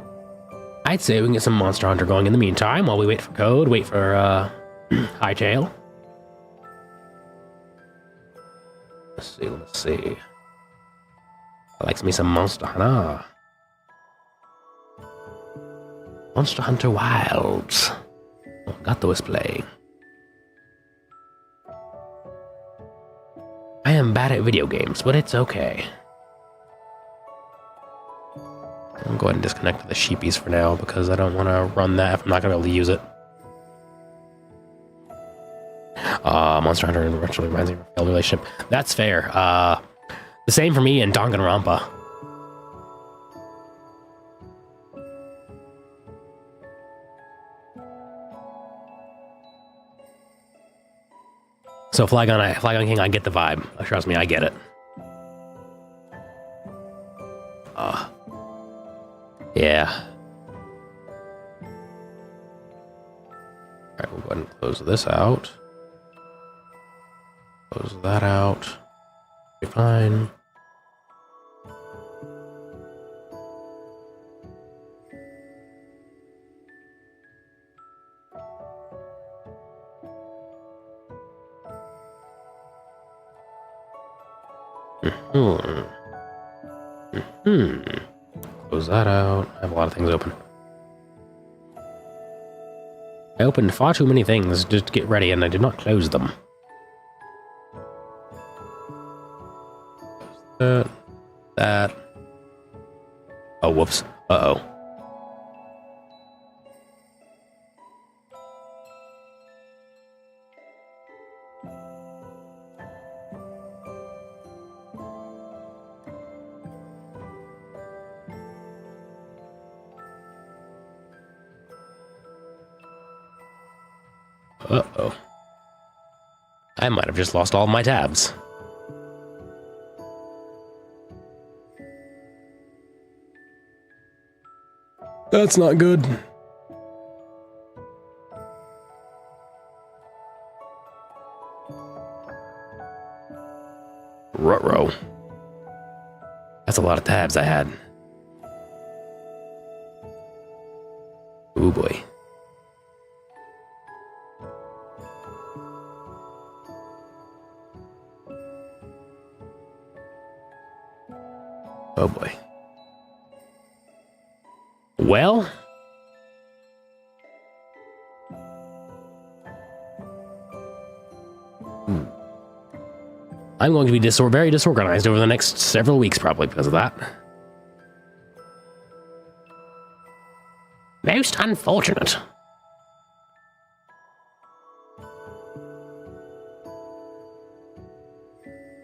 I'd say we can get some Monster Hunter going in the meantime while we wait for Code, wait for Hightail. Let's see. I like me some Monster Hunter. Monster Hunter Wilds. Oh, got those playing. I am bad at video games, but it's okay. I'll go ahead and disconnect the sheepies for now because I don't want to run that if I'm not going to be able to use it. Monster Hunter eventually reminds me of a failed relationship. That's fair. The same for me and Danganronpa. So Flygon King, I get the vibe. Trust me, I get it. Yeah. Alright, we'll go ahead and close this out. Close that out. Be fine. Close that out. I have a lot of things open. I opened far too many things just to get ready, and I did not close them. That. Oh, whoops. Uh-oh. Uh-oh. I might have just lost all of my tabs. That's not good. a lot of tabs I had. Oh boy. Oh boy. Well, I'm going to be very disorganized over the next several weeks, probably because of that. Most unfortunate.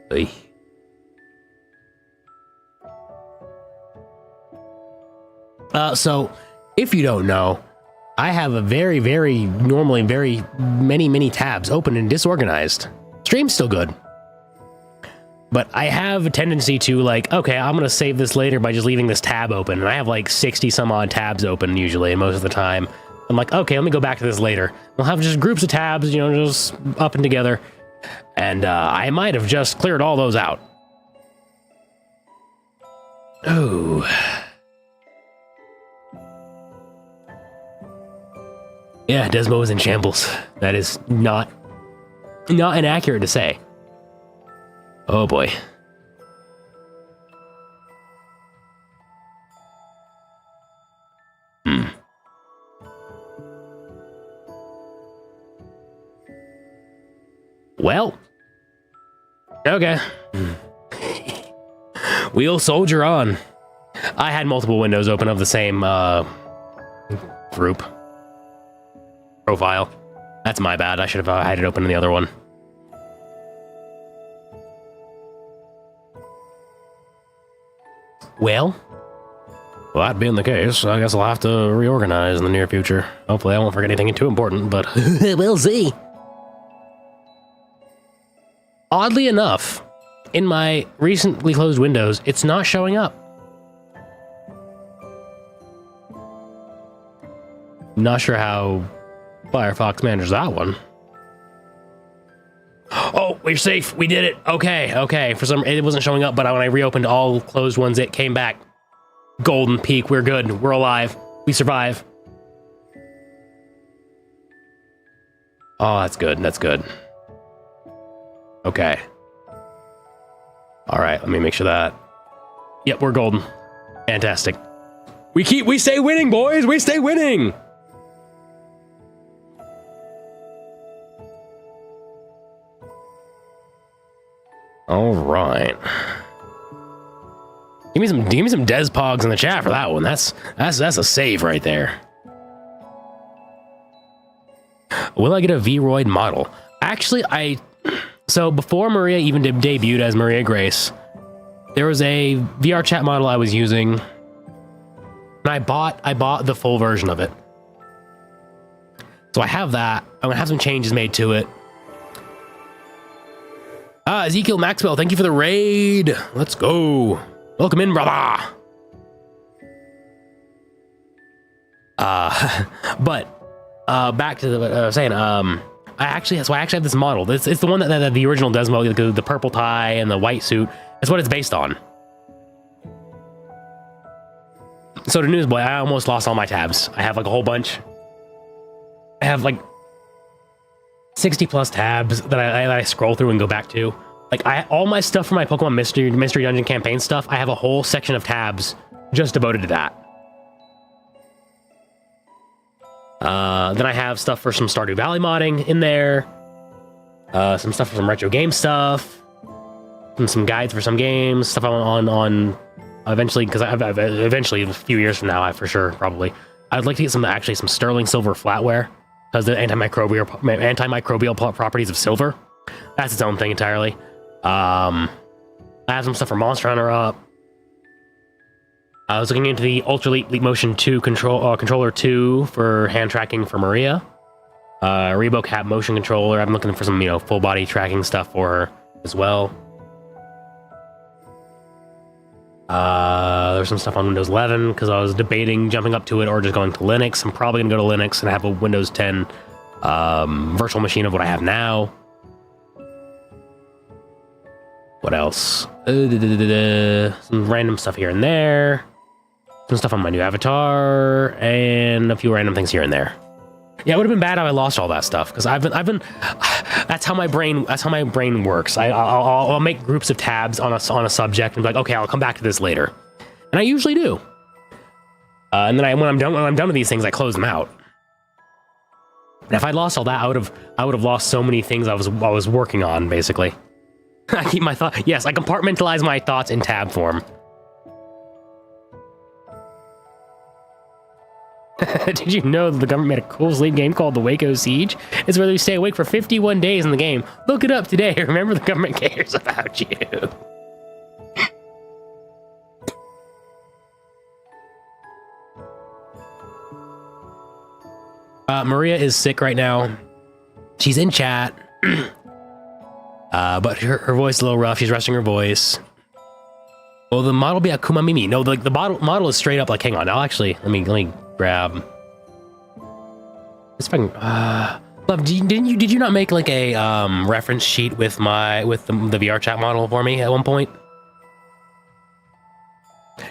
Hey. So, if you don't know, I have a normally very many tabs open and disorganized. Stream's still good. But I have a tendency to like, okay, I'm going to save this later by just leaving this tab open. And I have like 60 some odd tabs open usually, and most of the time. I'm like, okay, let me go back to this later. We'll have just groups of tabs, you know, just up and together. And I might have just cleared all those out. Oh. Yeah, DesMo is in shambles. That is not inaccurate to say. Oh boy. Well. Okay. We'll soldier on. I had multiple windows open of the same group. Profile. That's my bad. I should have had it open in the other one. Well, that being the case, I guess I'll have to reorganize in the near future. Hopefully I won't forget anything too important, but we'll see. Oddly enough, in my recently closed windows, it's not showing up. Not sure how Firefox manages that one. Oh, we're safe. We did it. Okay. For some, it wasn't showing up, but when I reopened all closed ones, it came back. Golden peak. We're good. We're alive. We survive. Oh, that's good. That's good. Okay. All right. Let me make sure that. Yep, we're golden. Fantastic. We stay winning, boys. We stay winning. All right. Give me some Des Pogs in the chat for that one. That's a save right there. Will I get a V-Roid model? Actually, so before Maria even debuted as Maria Grace, there was a VR chat model I was using, and I bought the full version of it. So I have that. I'm gonna have some changes made to it. Ezekiel Maxwell, thank you for the raid. Let's go. Welcome in, brother. Back to what I was saying. I actually have this model. It's the one that the original DesMo, the purple tie and the white suit. That's what it's based on. So the news boy, I almost lost all my tabs. I have like a whole bunch. I have like 60 plus tabs that I scroll through and go back to. Like all my stuff for my Pokemon Mystery Dungeon campaign stuff, I have a whole section of tabs just devoted to that. Then I have stuff for some Stardew Valley modding in there. Some stuff for some retro game stuff. And some guides for some games. Stuff on eventually, because I've eventually a few years from now, I for sure probably I'd like to get some sterling silver flatware, because the antimicrobial properties of silver. That's its own thing entirely. I have some stuff for Monster Hunter up. I was looking into the Ultra Leap Motion 2 controller 2 for hand tracking for Maria. Rebo Cap motion controller. I'm looking for some full body tracking stuff for her as well. There's some stuff on Windows 11 because I was debating jumping up to it or just going to Linux. I'm probably gonna go to Linux and have a Windows 10 virtual machine of what I have now. What else? Some random stuff here and there. Some stuff on my new avatar, and a few random things here and there. Yeah, it would have been bad if I lost all that stuff, because I've been. That's how my brain works. I'll make groups of tabs on a subject and be like, okay, I'll come back to this later, and I usually do. And then when I'm done with these things, I close them out. And if I lost all that, I would have lost so many things I was working on, basically. I keep my thought. Yes, I compartmentalize my thoughts in tab form. Did you know that the government made a cool sleep game called the Waco Siege? It's where you stay awake for 51 days in the game. Look it up today. Remember, the government cares about you. Maria is sick right now. She's in chat. But her voice is a little rough. She's resting her voice. Well, the model be Akuma Mimi. No, the model is straight up like, hang on. I'll actually, let me grab. This fucking, Love, did you not make like a reference sheet with the VR chat model for me at one point?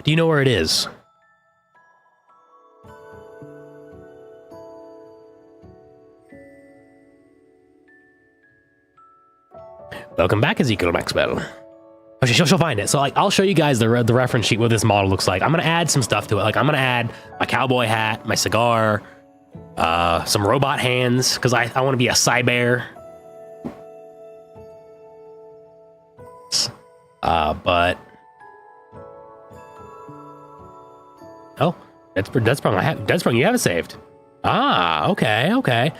Do you know where it is? Welcome back, Ezekiel Maxwell. Oh, she'll find it. So like, I'll show you guys the reference sheet what this model looks like. I'm gonna add some stuff to it. Like I'm gonna add my cowboy hat, my cigar, some robot hands, because I want to be a cyber. But oh, Deadsprung, you have it saved. Ah, okay.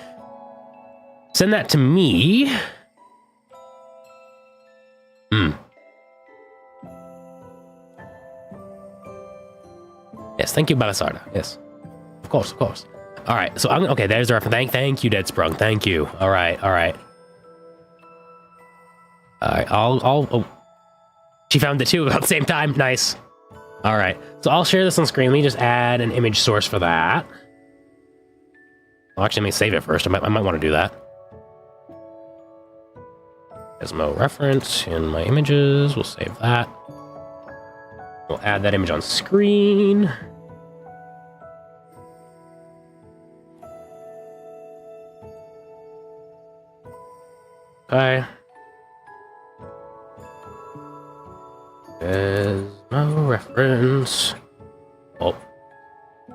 Send that to me. Yes, thank you, Balasarda. Yes, of course. All right, so okay. There's the reference. Thank you, Deadsprung. Thank you. All right. Oh, she found it too about the same time. Nice. All right, so I'll share this on screen. Let me just add an image source for that. Well, actually, let me save it first. I might want to do that. DesMo reference in my images. We'll save that. We'll add that image on screen. Okay. DesMo reference. Oh.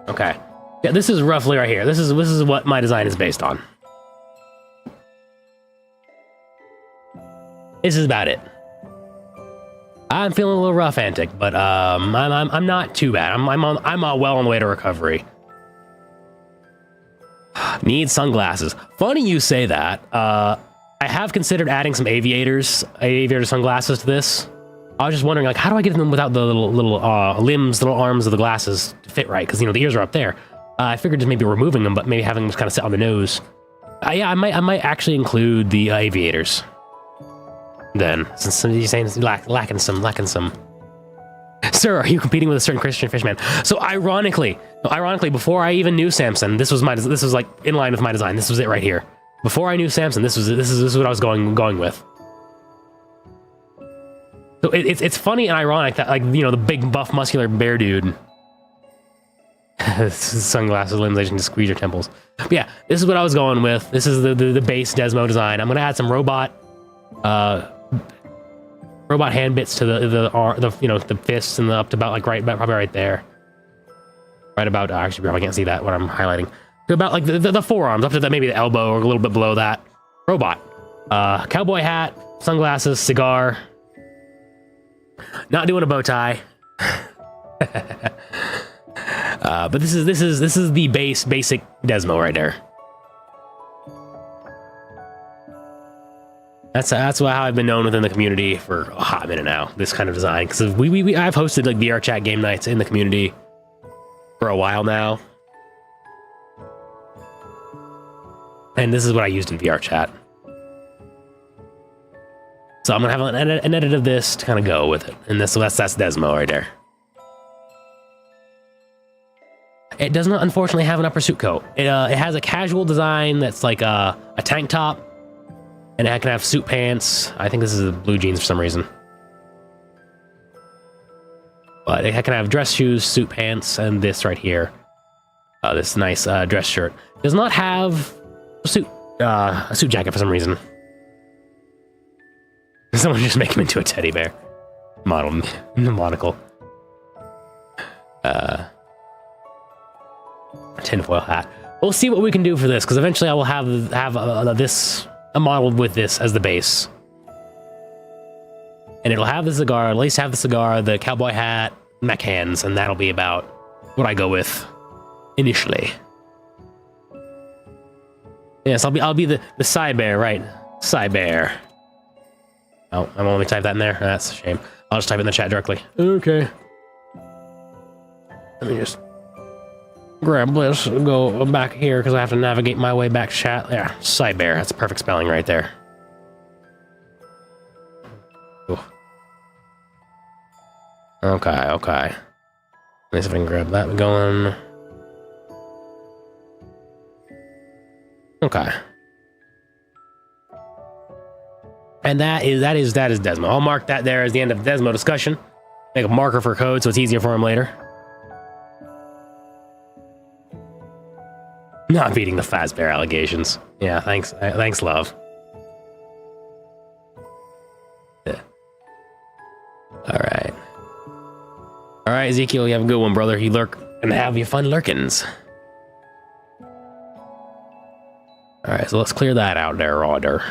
Okay. Yeah, this is roughly right here. This is what my design is based on. This is about it. I'm feeling a little rough, Antic, but I'm not too bad. I'm well on the way to recovery. Need sunglasses. Funny you say that. I have considered adding some aviator sunglasses to this. I was just wondering, like, how do I get them without the little limbs, little arms of the glasses to fit right? Because the ears are up there. I figured just maybe removing them, but maybe having them just kind of sit on the nose. Yeah, I might actually include the aviators. Then, since you're saying it's lacking some. Sir, are you competing with a certain Christian fishman? So ironically, before I even knew Samson, this was like in line with my design. This was it right here. Before I knew Samson, this is what I was going with. So it's funny and ironic that, like, the big buff muscular bear dude, sunglasses, limbs, they can just squeeze your temples. But yeah, this is what I was going with. This is the base DesMo design. I'm gonna add some robot hand bits to the fists and the up to about like probably right there. Right about actually I can't see that when I'm highlighting. To about like the forearms up to maybe the elbow or a little bit below that. Robot, cowboy hat, sunglasses, cigar. Not doing a bow tie. But this is the basic DesMo right there. That's how I've been known within the community for a hot minute now. This kind of design, because I've hosted like VR chat game nights in the community for a while now, and this is what I used in VR chat. So I'm gonna have an edit of this to kind of go with it, and that's DesMo right there. It does not unfortunately have an upper suit coat. It has a casual design that's like a tank top. And I can have suit pants. I think this is blue jeans for some reason. But I can have dress shoes, suit pants, and this right here. This nice dress shirt. Does not have a suit jacket for some reason. Someone just make him into a teddy bear. Monocle. Tinfoil hat. We'll see what we can do for this, because eventually I will have this modeled with this as the base. And it'll have the cigar, at least have the cigar, the cowboy hat, mech hands, and that'll be about what I go with initially. Yes, I'll be the side bear, right? Side bear. Oh, I'm only type that in there? That's a shame. I'll just type it in the chat directly. Okay. Let me just grab this and go back here because I have to navigate my way back to chat. Yeah, side bear. That's perfect spelling right there. Ooh. Okay. Let's see if I can grab that going. Okay. And that is DesMo. I'll mark that there as the end of the DesMo discussion. Make a marker for code so it's easier for him later. Not beating the Fazbear allegations. Yeah, thanks, love. Yeah. All right, Ezekiel, you have a good one, brother. You lurk and have your fun lurkins. All right, so let's clear that out there, order.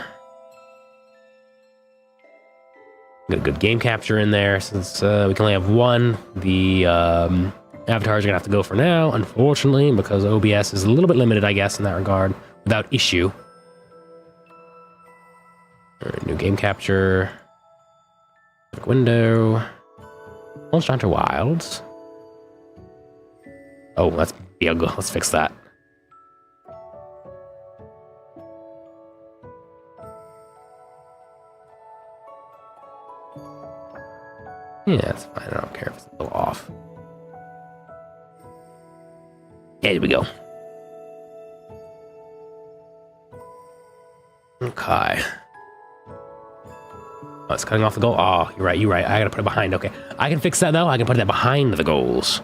Got a good game capture in there since we can only have one. The avatars are gonna have to go for now, unfortunately, because OBS is a little bit limited, I guess, in that regard, without issue. All right, new game capture. Window. Monster Hunter Wilds. Oh, that's Diego. Let's fix that. Yeah, that's fine. I don't care if it's a little off. Yeah, here we go. Okay. Oh, it's cutting off the goal. Oh, you're right. I gotta put it behind. Okay. I can fix that, though. I can put that behind the goals.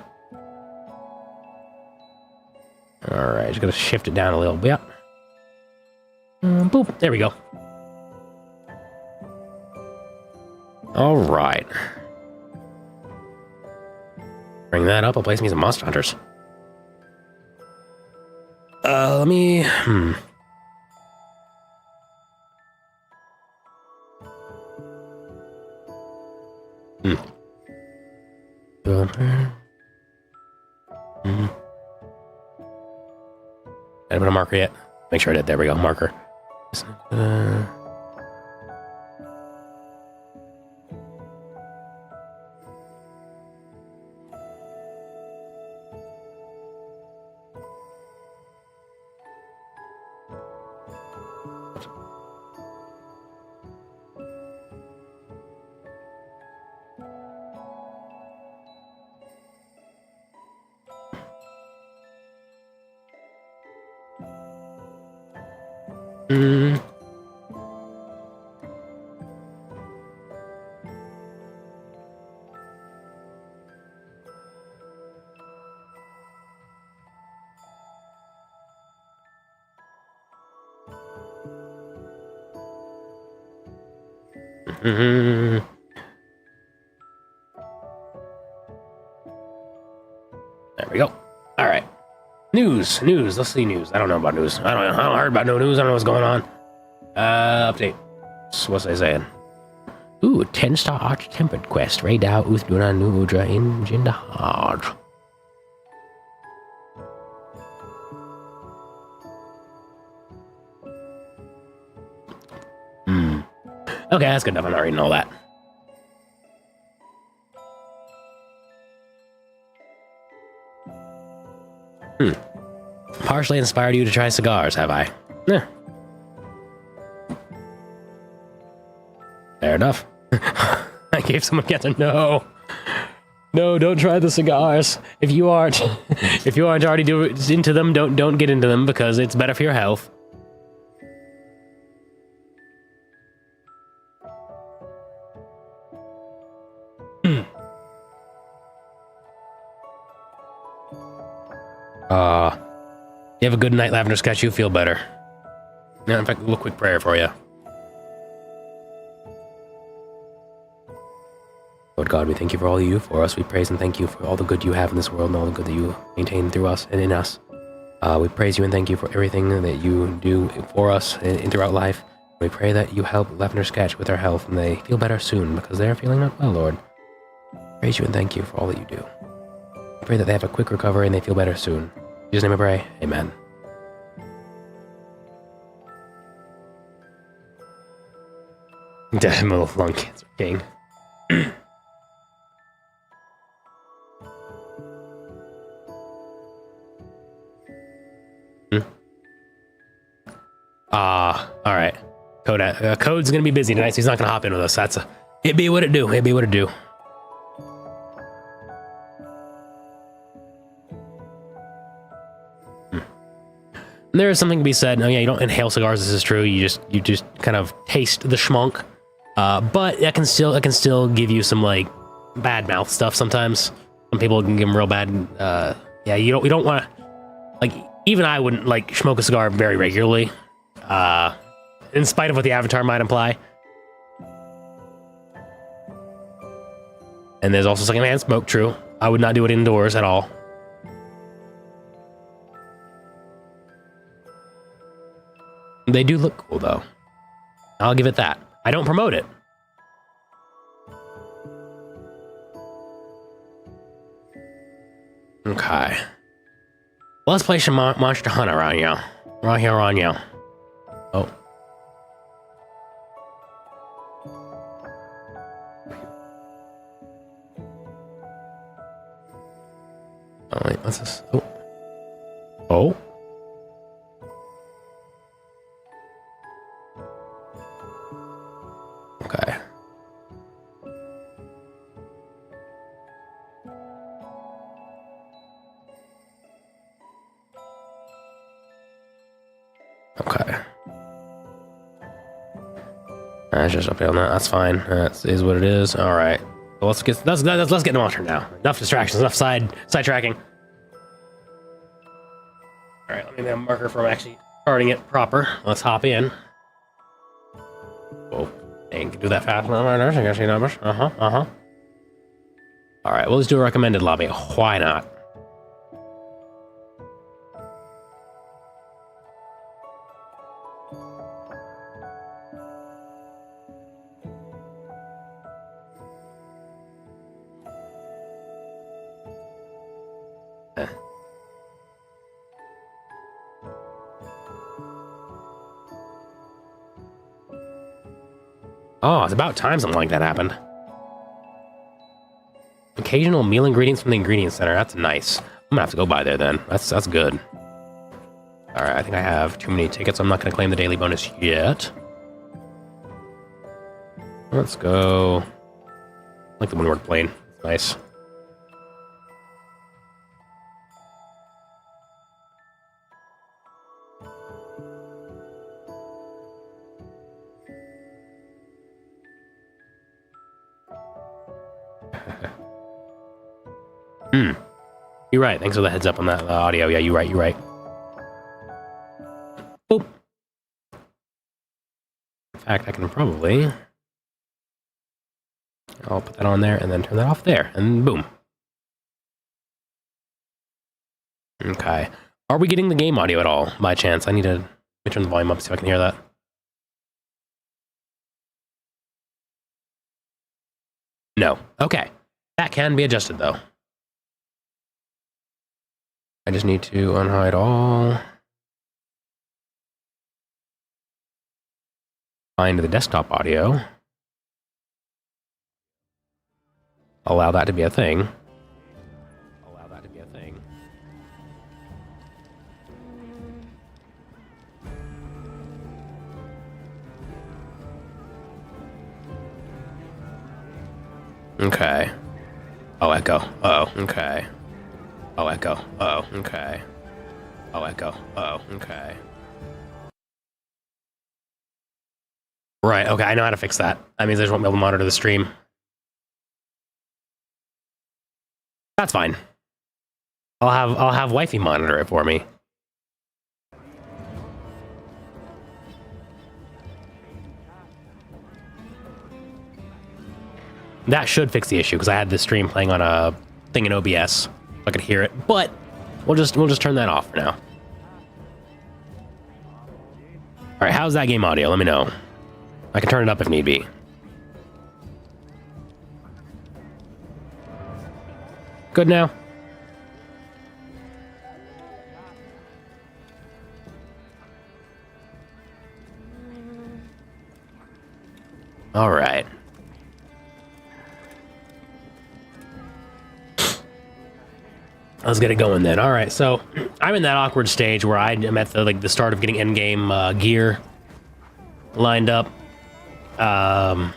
All right. Just gonna shift it down a little bit. Boop. There we go. All right. Bring that up. I'll place me some Monster Hunters. Let me... Did I put a marker yet? Make sure I did. There we go. Marker. There we go. All right. News. Let's see news. I don't know about news. I don't heard about no news. I don't know what's going on. Update. So what's I saying? Ooh, 10-star Arch Tempered Quest. Ray Dow Uthduna Nudra in Jindahad. Okay, that's good enough. I'm not reading all that. Partially inspired you to try cigars, have I? Yeah. Fair enough. I gave someone cancer. No, don't try the cigars. If you aren't already into them, don't get into them because it's better for your health. You have a good night, Lavender Sketch. You feel better. Yeah, in fact, a little quick prayer for you. Lord God, we thank you for all you do for us. We praise and thank you for all the good you have in this world and all the good that you maintain through us and in us. We praise you and thank you for everything that you do for us and throughout life. We pray that you help Lavender Sketch with their health and they feel better soon because they're feeling not well, Lord. Praise you and thank you for all that you do. We pray that they have a quick recovery and they feel better soon. In Jesus' name I pray. Amen. DesMo, lung cancer king. Alright. Code's gonna be busy tonight, so he's not gonna hop in with us. It be what it do. It be what it do. There is something to be said. Oh yeah, you don't inhale cigars. This is true. You just kind of taste the schmunk. But that can still give you some like bad mouth stuff sometimes. Some people can give them real bad. Yeah, you don't want to, like, even I wouldn't like smoke a cigar very regularly. In spite of what the avatar might imply. And there's also secondhand smoke, true. I would not do it indoors at all. They do look cool, though. I'll give it that. I don't promote it. Okay. Let's play some Monster Hunter around here. Right here on you. Oh. Oh, wait, what's this? Oh. Oh. Okay. Okay. That's just update on that. That's fine. That is what it is. All right. Well, let's get into Monster now. Enough distractions. Enough sidetracking. All right. Let me make a marker from actually starting it proper. Let's hop in. Oh, dang, can do that fast. I can see numbers. All right. Well, let's do a recommended lobby. Why not? Oh, it's about time something like that happened. Occasional meal ingredients from the ingredient center. That's nice. I'm gonna have to go by there then. That's good. All right, I think I have too many tickets. I'm not gonna claim the daily bonus yet. Let's go. I like the one word plane. It's nice. You're right. Thanks for the heads up on that audio. Yeah, you're right. Boop. In fact, I can probably... I'll put that on there and then turn that off there. And boom. Okay. Are we getting the game audio at all, by chance? I need to turn the volume up so I can hear that. No. Okay. That can be adjusted, though. I just need to unhide all. Find the desktop audio. Allow that to be a thing. Okay. Oh, echo. Oh, okay. Oh, echo. Oh, okay. Oh, echo. Oh, okay. Right, okay, I know how to fix that. That means I just won't be able to monitor the stream. That's fine. I'll have wifey monitor it for me. That should fix the issue because I had this stream playing on a thing in OBS, so I could hear it. But we'll just turn that off for now. All right, how's that game audio? Let me know. I can turn it up if need be. Good now. All right. Let's get it going then. All right, so I'm in that awkward stage where I'm at the start of getting endgame gear lined up, and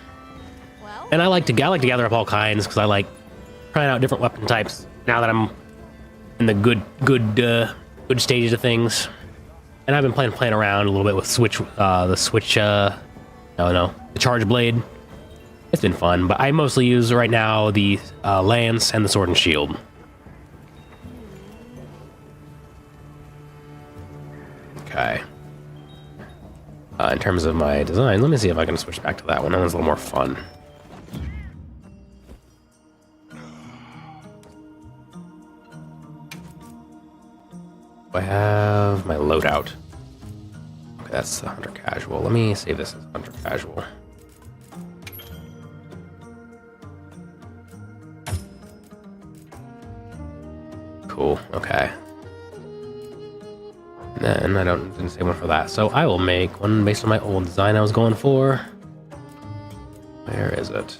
I like to gather up all kinds because I like trying out different weapon types now that I'm in the good stages of things. And I've been playing around a little bit with the charge blade. It's been fun, but I mostly use right now the lance and the sword and shield. Okay. In terms of my design, let me see if I can switch back to that one. That one's a little more fun. I have my loadout. Okay, that's the hunter casual. Let me save this as hunter casual. Cool. Okay. And then I didn't save one for that, so I will make one based on my old design I was going for. Where is it?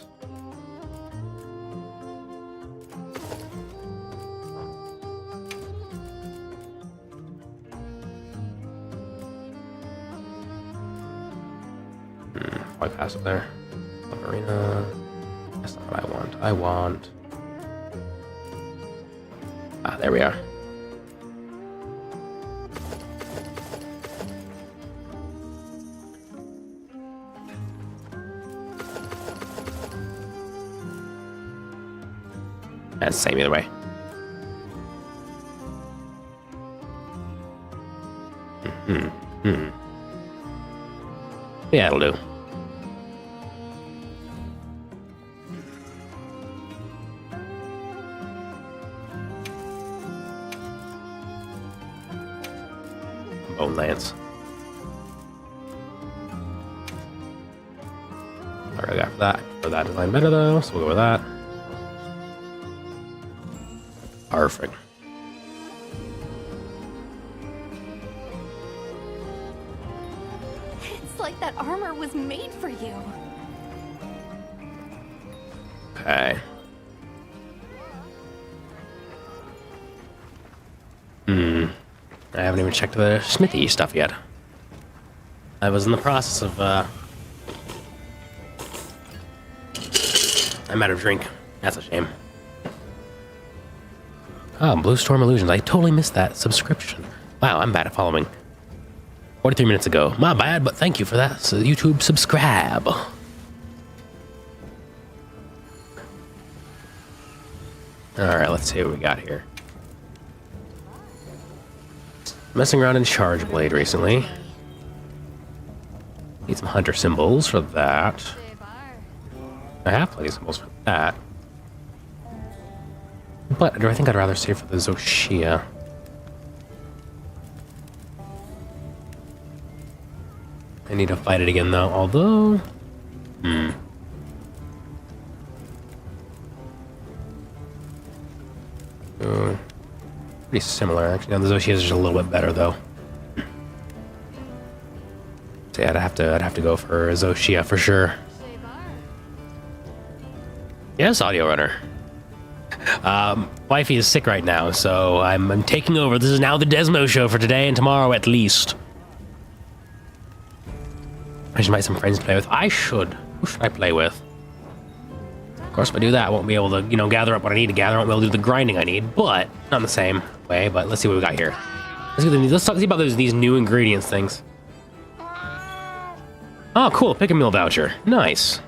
I pass it there. Arena. That's not what I want. I want. Ah, there we are. That's the same either way. Yeah, it'll do. Bone lance. Alright, I got that. For that design better though, so we'll go with that. Perfect. It's like that armor was made for you. Okay. I haven't even checked the smithy stuff yet. I was in the process of, I'm out of drink. That's a shame. Oh, Blue Storm Illusions. I totally missed that subscription. Wow, I'm bad at following. 43 minutes ago. My bad, but thank you for that. So YouTube subscribe. Alright, let's see what we got here. Messing around in Charge Blade recently. Need some hunter symbols for that. I have plenty of symbols for that. But do I think I'd rather save for the Zoshia? I need to fight it again though, although... Pretty similar, actually. Now the Zoshia is just a little bit better though. So yeah, I'd have to go for a Zoshia for sure. Yes, Audio Runner. Wifey is sick right now, so I'm taking over. This is now the DesMo show for today and tomorrow at least. I just might have some friends to play with. I should. Who should I play with? Of course, if I do that, I won't be able to, gather up what I need to gather. I won't be able to do the grinding I need, but not in the same way. But let's see what we got here. Let's see about these new ingredients things. Oh, cool. Pick a meal voucher. Nice.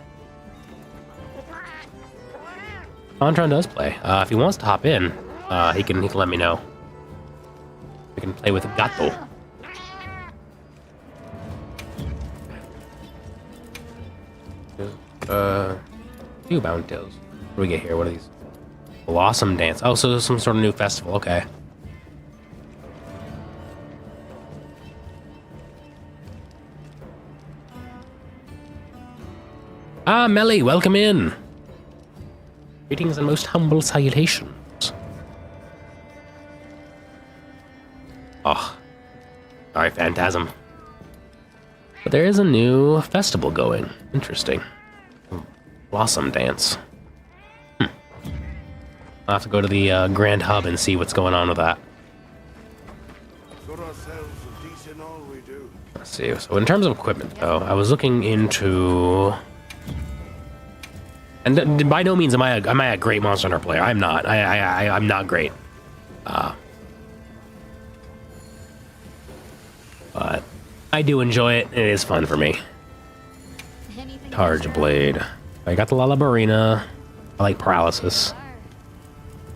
Ontron does play. If he wants to hop in, he can let me know. We can play with Gato. Two bound tails. What do we get here? What are these? Blossom dance. Oh, so some sort of new festival. Okay. Ah, Melly, welcome in. Greetings and most humble salutations. Oh, sorry, Phantasm. But there is a new festival going. Interesting. Blossom dance. I'll have to go to the Grand Hub and see what's going on with that. Let's see. So in terms of equipment, though, I was looking into. And by no means am I a great Monster Hunter player. I'm not. I'm not great. But I do enjoy it. It is fun for me. Targe Blade. I got the Lalabarina. I like Paralysis.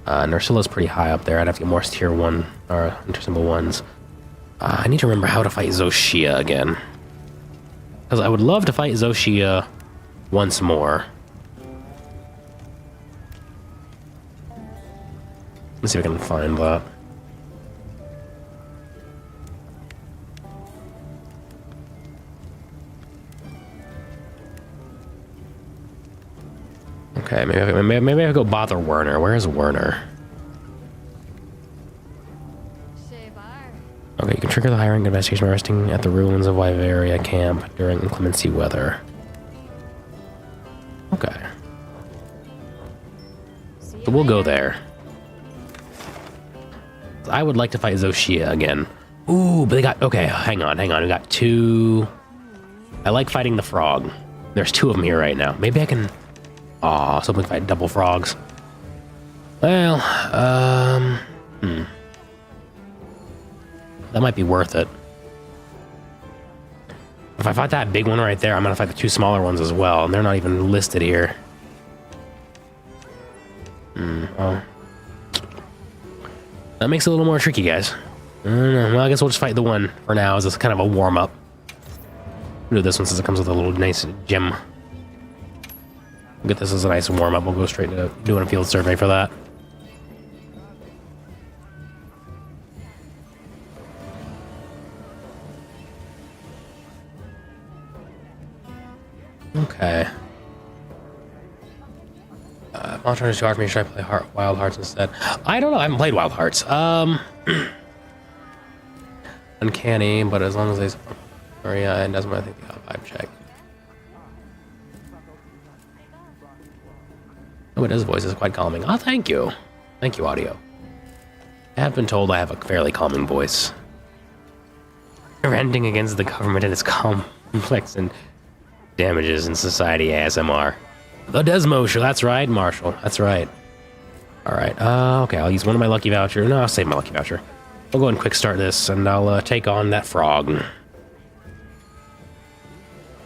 Nursilla's pretty high up there. I'd have to get more tier 1 or intersymbol 1s. I need to remember how to fight Zoshia again. Because I would love to fight Zoshia once more. Let's see if I can find that. Okay, maybe I go bother Werner. Where's Werner? Okay, you can trigger the high rank investigation by resting at the ruins of Wyveria camp during inclemency weather. Okay. So we'll go there. I would like to fight Zoshia again. Ooh, but they got... Okay, hang on. We got 2... I like fighting the frog. There's 2 of them here right now. Maybe I can... Aw, so we can fight double frogs. Well, that might be worth it. If I fight that big one right there, I'm gonna fight the 2 smaller ones as well, and they're not even listed here. Well... That makes it a little more tricky, guys. I don't know. Well, I guess we'll just fight the one for now as kind of a warm-up. We'll do this one since it comes with a little nice gem. We'll get this as a nice warm-up. We'll go straight to doing a field survey for that. Okay. Monster Hunter 2 offered me, should I play Wild Hearts instead? I don't know, I haven't played Wild Hearts. Uncanny, but as long as they support Maria and DesMo, I think the vibe check. Oh, it is voice is quite calming. Oh, thank you. Thank you, audio. I have been told I have a fairly calming voice. Ranting against the government and its complex and damages in society ASMR. The DesMo show, that's right, Marshall. That's right. Alright, okay, I'll use one of my lucky voucher. No, I'll save my lucky voucher. I'll go and quick start this, and I'll take on that frog.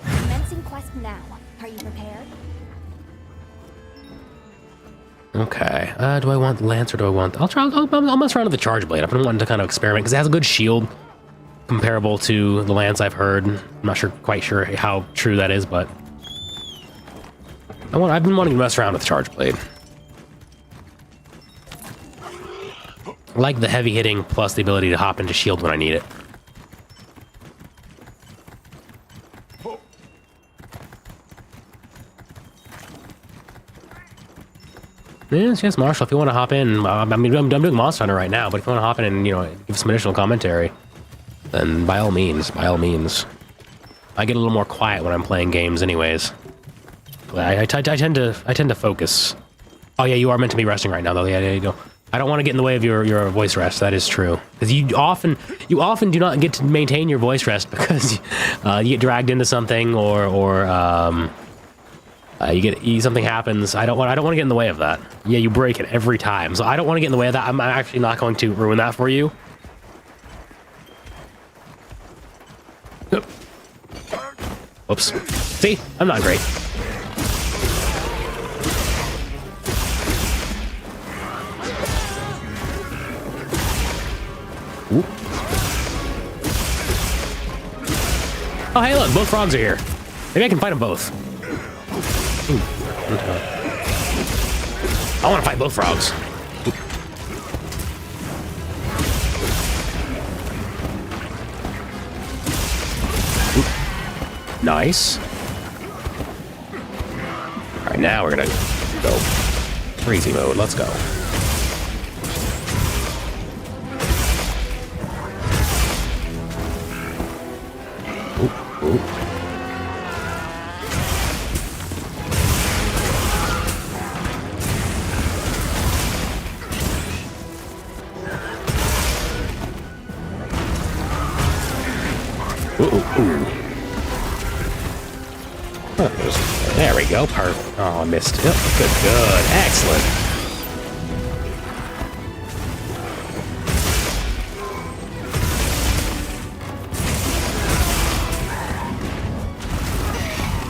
Commencing quest now. Are you prepared? Okay, do I want Lance or do I want... I'll mess around with the Charge Blade. I've been wanting to kind of experiment, because it has a good shield comparable to the Lance I've heard. I'm not quite sure how true that is, but... I've been wanting to mess around with Charge Blade. I like the heavy hitting plus the ability to hop into shield when I need it. Yes, Marshall, if you want to hop in, I mean, I'm doing Monster Hunter right now, but if you want to hop in and, you know, give some additional commentary, then by all means, by all means. I get a little more quiet when I'm playing games anyways. I tend to focus. Oh yeah, you are meant to be resting right now though. Yeah, there you go. I don't want to get in the way of your voice rest. That is true. Because you often do not get to maintain your voice rest because you get dragged into something or something happens. I don't want to get in the way of that. Yeah, you break it every time. So I don't want to get in the way of that. I'm actually not going to ruin that for you. Oops. See? I'm not great. Ooh. Oh, hey, look, both frogs are here. Maybe I can fight them both. Ooh. I want to fight both frogs. Ooh. Nice. All right, now we're gonna go crazy mode. Let's go. Ooh, ooh. Oh, there we go. Perfect. Oh, I missed. Yep. Good, good. Excellent.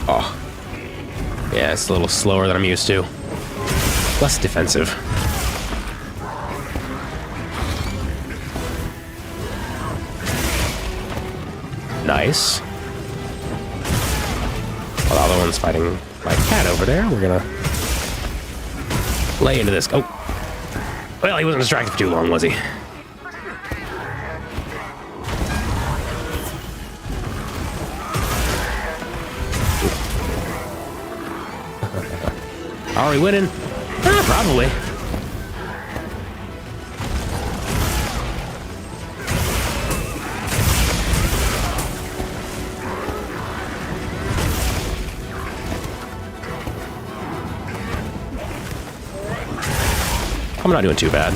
Oh. Yeah, it's a little slower than I'm used to. Less defensive. Nice. While the other one's fighting my cat over there, we're gonna lay into this. Oh. Well, he wasn't distracted for too long, was he? Are we winning? Probably. I'm not doing too bad.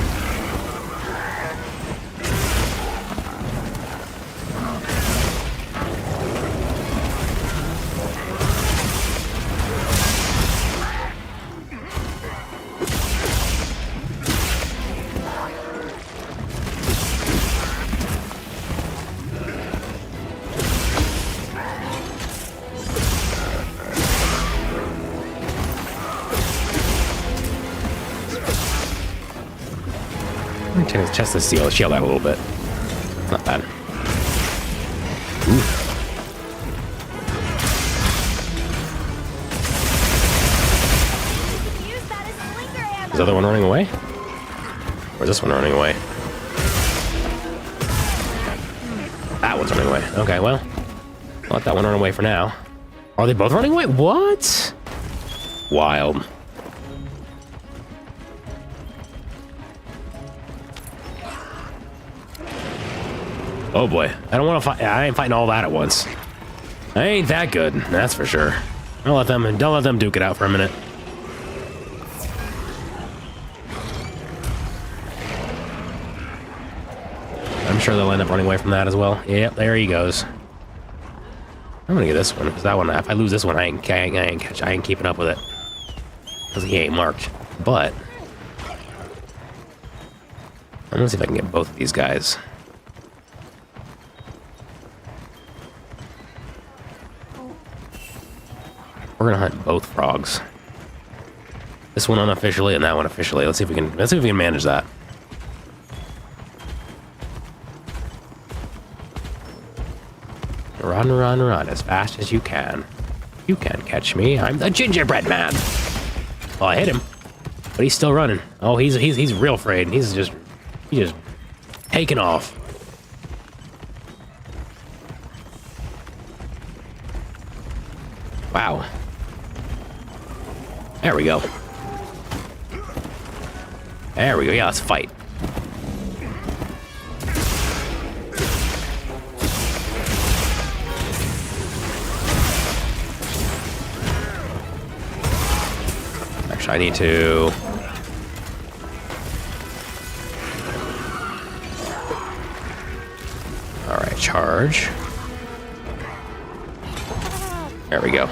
Test the seal, shield out a little bit. Not bad. Ooh. Is the other one running away? Or is this one running away? That one's running away. Okay, well, I'll let that one run away for now. Are they both running away? What? Wild. Oh boy, I don't want to fight. I ain't fighting all that at once. I ain't that good, that's for sure. Don't let them duke it out for a minute. I'm sure they'll end up running away from that as well. Yep, there he goes. I'm gonna get this one because that one. If I lose this one, I ain't keeping up with it because he ain't marked. But I'm gonna see if I can get both of these guys. We're gonna hunt both frogs. This one unofficially and that one officially. Let's see if we can manage that. Run, run, run as fast as you can. You can't catch me. I'm the gingerbread man. Oh, I hit him, but he's still running. Oh, he's real afraid. He's just taking off. Wow. There we go. There we go. Yeah, let's fight. Actually, I need to... All right, charge. There we go.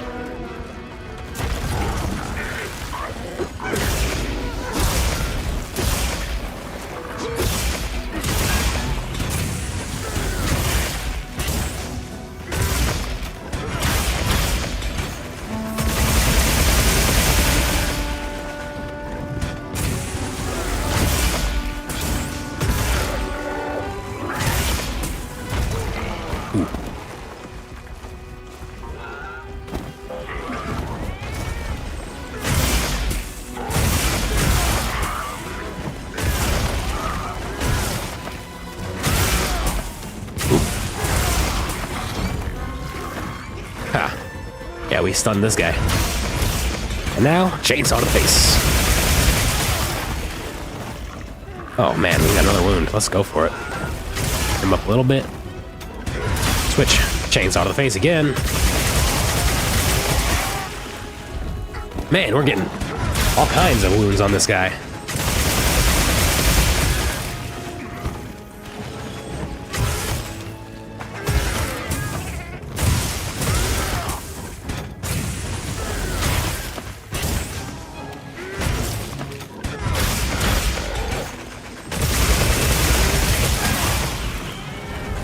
we stunned this guy. And now, chainsaw to the face. Oh man, we got another wound. Let's go for it. Him up a little bit. Switch. Chainsaw to the face again. Man, we're getting all kinds of wounds on this guy.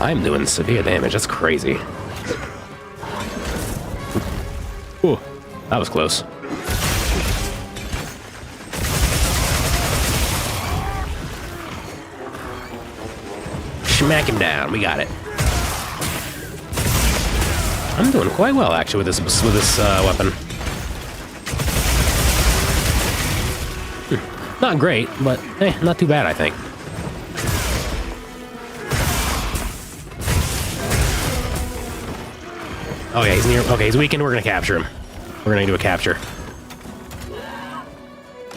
I'm doing severe damage. That's crazy. Ooh, that was close. Smack him down. We got it. I'm doing quite well actually with this weapon. Not great, but not too bad, I think. Oh yeah, he's near. Okay, he's weakened. We're gonna capture him. We're gonna do a capture.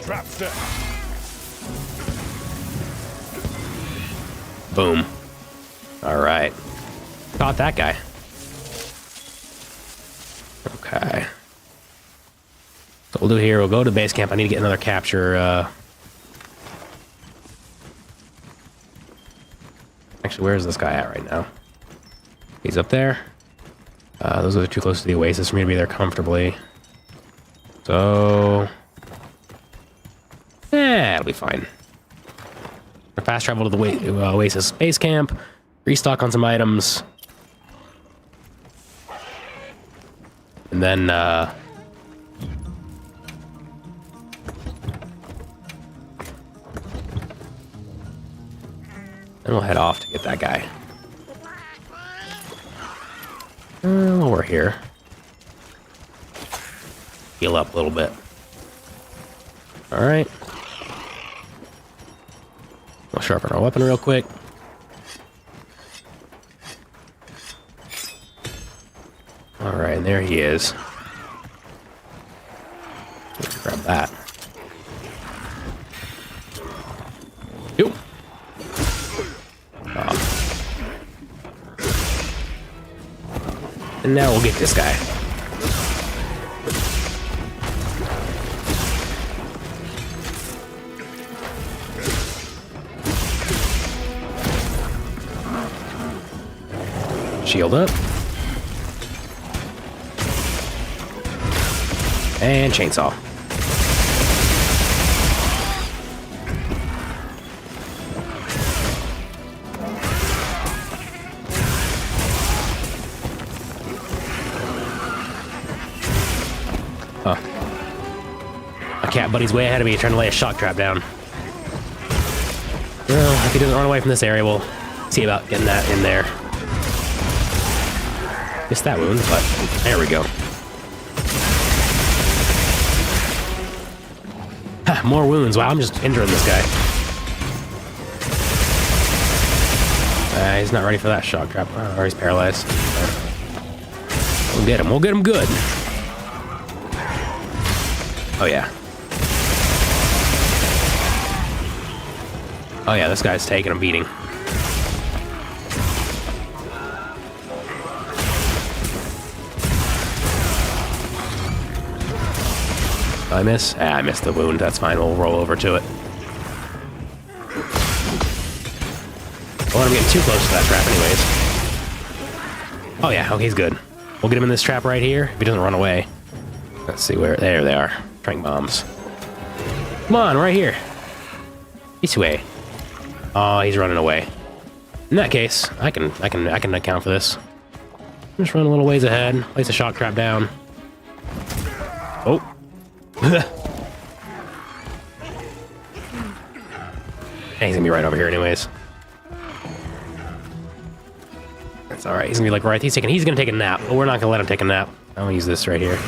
Trap set. Boom. All right. Caught that guy. Okay. So we'll do here. We'll go to base camp. I need to get another capture. Actually, where is this guy at right now? He's up there. Those are too close to the oasis for me to be there comfortably. So, it'll be fine. Fast travel to the oasis base camp, restock on some items, and then we'll head off to get that guy. While we're here, heal up a little bit. All right. We'll sharpen our weapon real quick. All right, and there he is. Let's grab that. Yo. And now we'll get this guy. Shield up. And chainsaw. My cat buddy's way ahead of me trying to lay a shock trap down. Well, if he doesn't run away from this area, we'll see about getting that in there. Missed that wound, but there we go. Ha, more wounds. Wow, I'm just injuring this guy. He's not ready for that shock trap. Or he's paralyzed. We'll get him. We'll get him good. Oh, yeah. Oh, yeah, this guy's taking a beating. I miss? I missed the wound. That's fine. We'll roll over to it. Well, I'm getting too close to that trap anyways. Oh, yeah. Okay, he's good. We'll get him in this trap right here if he doesn't run away. Let's see where... There they are. Trank bombs. Come on, right here. This way. Oh, he's running away. In that case, I can account for this. Just run a little ways ahead. Place a shock trap down. Oh. He's gonna be right over here anyways. That's alright. He's gonna be like right. He's gonna take a nap, but we're not gonna let him take a nap. I'm gonna use this right here.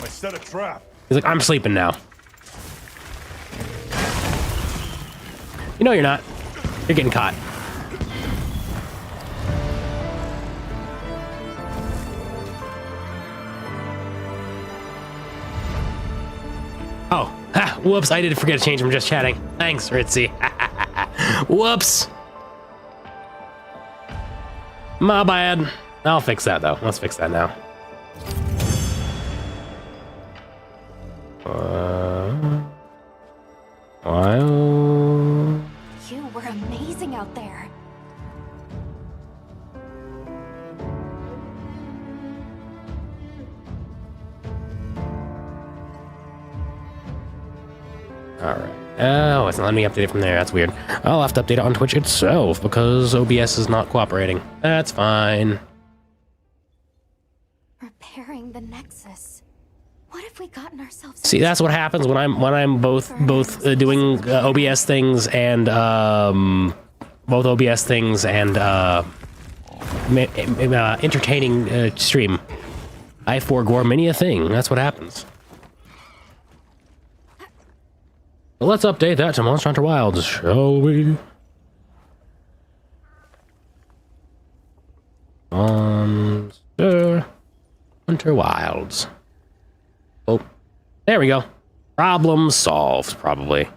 I set a trap. He's like, I'm sleeping now. You know you're not. You're getting caught. Whoops, I did forget to change from just chatting. Thanks, Ritzy. Whoops. My bad. I'll fix that though. Let's fix that now. Wow. You were amazing out there. Alright. Oh, it's not letting me update it from there. That's weird. I'll have to update it on Twitch itself because OBS is not cooperating. That's fine. Repairing the Nexus. What have we gotten ourselves See, that's what happens when I'm both doing OBS things and entertaining stream. I forego many a thing. That's what happens. Well, let's update that to Monster Hunter Wilds, shall we? Monster Hunter Wilds. Oh, there we go. Problem solved, probably.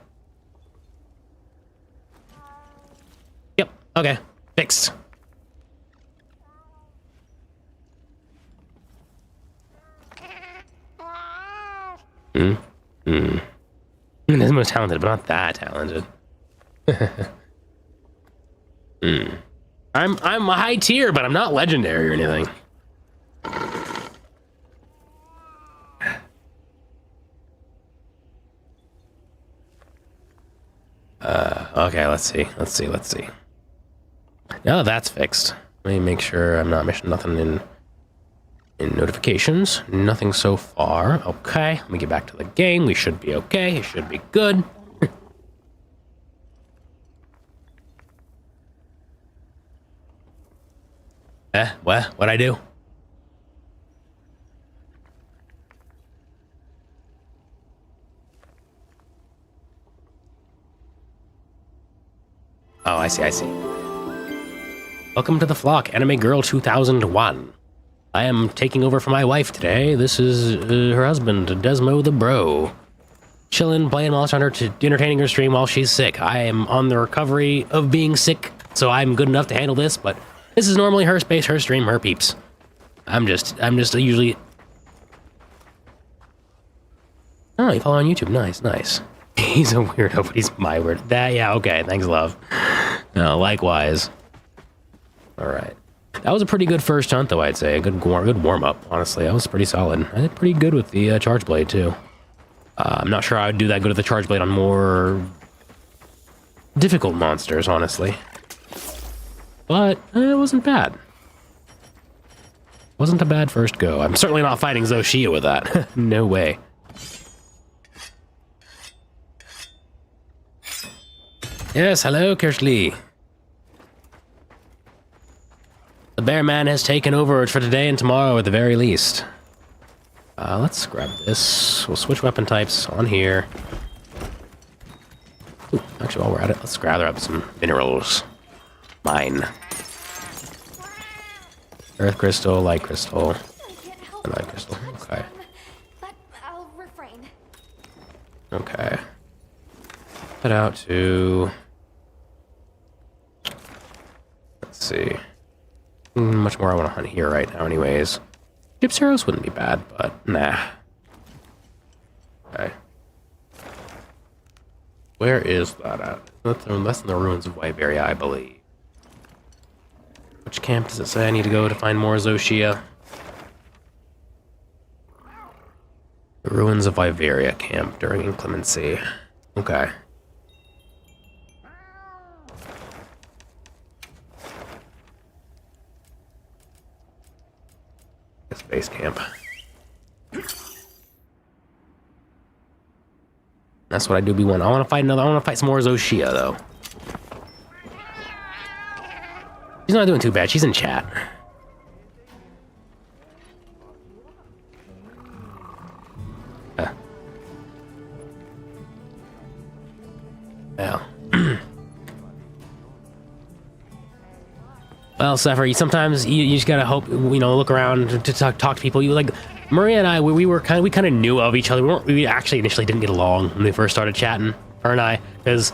Yep, okay. Fixed. DesMo's talented, but not that talented. I'm a high tier, but I'm not legendary or anything. Okay, let's see. Now that's fixed. Let me make sure I'm not missing nothing in notifications. Nothing so far. Okay, let me get back to the game. We should be okay. It should be good. What'd I do? Oh, I see. Welcome to the flock, Anime Girl 2001. I am taking over for my wife today. This is her husband, DesMo the Bro. Chilling, playing Monster Hunter, entertaining her stream while she's sick. I am on the recovery of being sick, so I'm good enough to handle this, but this is normally her space, her stream, her peeps. I'm just usually... Oh, you follow on YouTube. Nice. He's a weirdo, but he's my weird. Yeah, okay. Thanks, love. No, likewise. All right. That was a pretty good first hunt, though, I'd say. A good warm-up, honestly. That was pretty solid. I did pretty good with the Charge Blade, too. I'm not sure I would do that good with the Charge Blade on more difficult monsters, honestly. But it wasn't bad. Wasn't a bad first go. I'm certainly not fighting Zoshia with that. No way. Yes, hello, Kirschli. The Bear Man has taken over for today and tomorrow at the very least. Let's grab this. We'll switch weapon types on here. Ooh, actually, while we're at it, let's gather up some minerals. Mine. Earth crystal, light crystal, light crystal. Okay. But I'll refrain. Okay. Head out to... Let's see. Much more I want to hunt here right now anyways. Gypsy arrows wouldn't be bad, but nah. Okay. Where is that at? That's in the ruins of Wyberia, I believe. Which camp does it say I need to go to find more Zoshia? The ruins of Wyberia camp during inclemency. Okay. It's base camp. That's what I do be wanting. I want to fight some more Zoshia though. She's not doing too bad. She's in chat. Well. Well, Sepher, sometimes you just gotta hope, look around to talk to people. Maria and I, we kind of knew of each other. We actually initially didn't get along when we first started chatting, her and I, because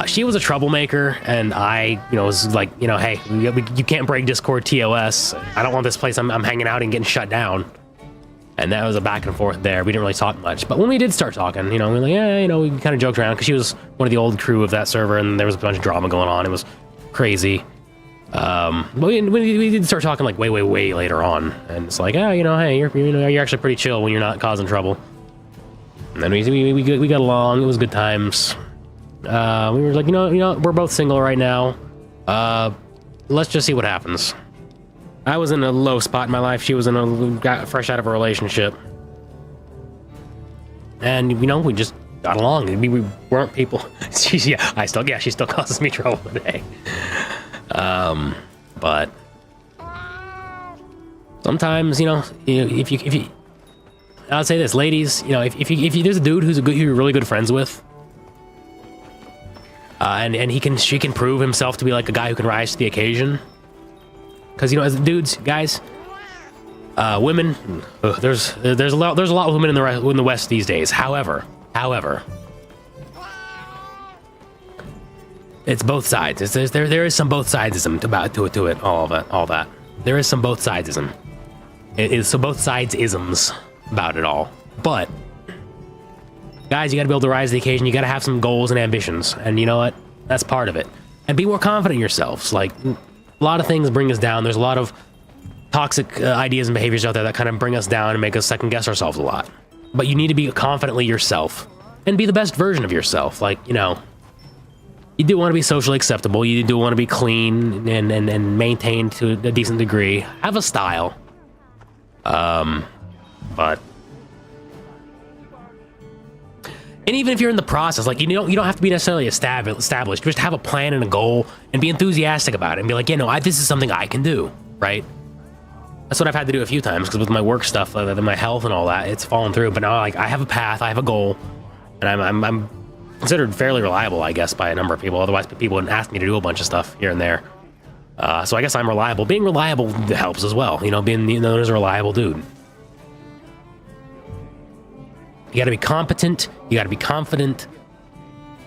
she was a troublemaker, and I, was like, hey, you can't break Discord TOS. I don't want this place I'm hanging out and getting shut down. And that was a back and forth there. We didn't really talk much, but when we did start talking, we were like, yeah, we kind of joked around because she was one of the old crew of that server, and there was a bunch of drama going on. It was crazy. But we did start talking like way later on, and it's like, hey, you're actually pretty chill when you're not causing trouble. And then we got along. It was good times. We were like, we're both single right now. Let's just see what happens. I was in a low spot in my life. She was got fresh out of a relationship, and we just got along. We weren't people. She still causes me trouble today. But sometimes, if you, I'll say this, ladies, if there's a dude who you're really good friends with, and she can prove himself to be like a guy who can rise to the occasion. Because as dudes, guys, women, there's a lot of women in the West these days. However, it's both sides. There is some both sidesism to it. All that. There is some both sidesism. It is some both sides-isms about it all. But guys, you got to be able to rise to the occasion. You got to have some goals and ambitions, and you know what? That's part of it. And be more confident in yourselves. Like, a lot of things bring us down. There's a lot of toxic ideas and behaviors out there that kind of bring us down and make us second guess ourselves a lot. But you need to be confidently yourself and be the best version of yourself. Like, you do want to be socially acceptable. You do want to be clean and maintained to a decent degree. Have a style. But and even if you're in the process, like, you don't have to be necessarily established. Just have a plan and a goal and be enthusiastic about it and be like, this is something I can do, right? That's what I've had to do a few times, because with my work stuff, my health and all that, it's fallen through. But now, like, I have a path, I have a goal, and I'm considered fairly reliable, I guess, by a number of people. Otherwise, people wouldn't ask me to do a bunch of stuff here and there. So I guess I'm reliable. Being reliable helps as well, being known as a reliable dude. You got to be competent. You got to be confident,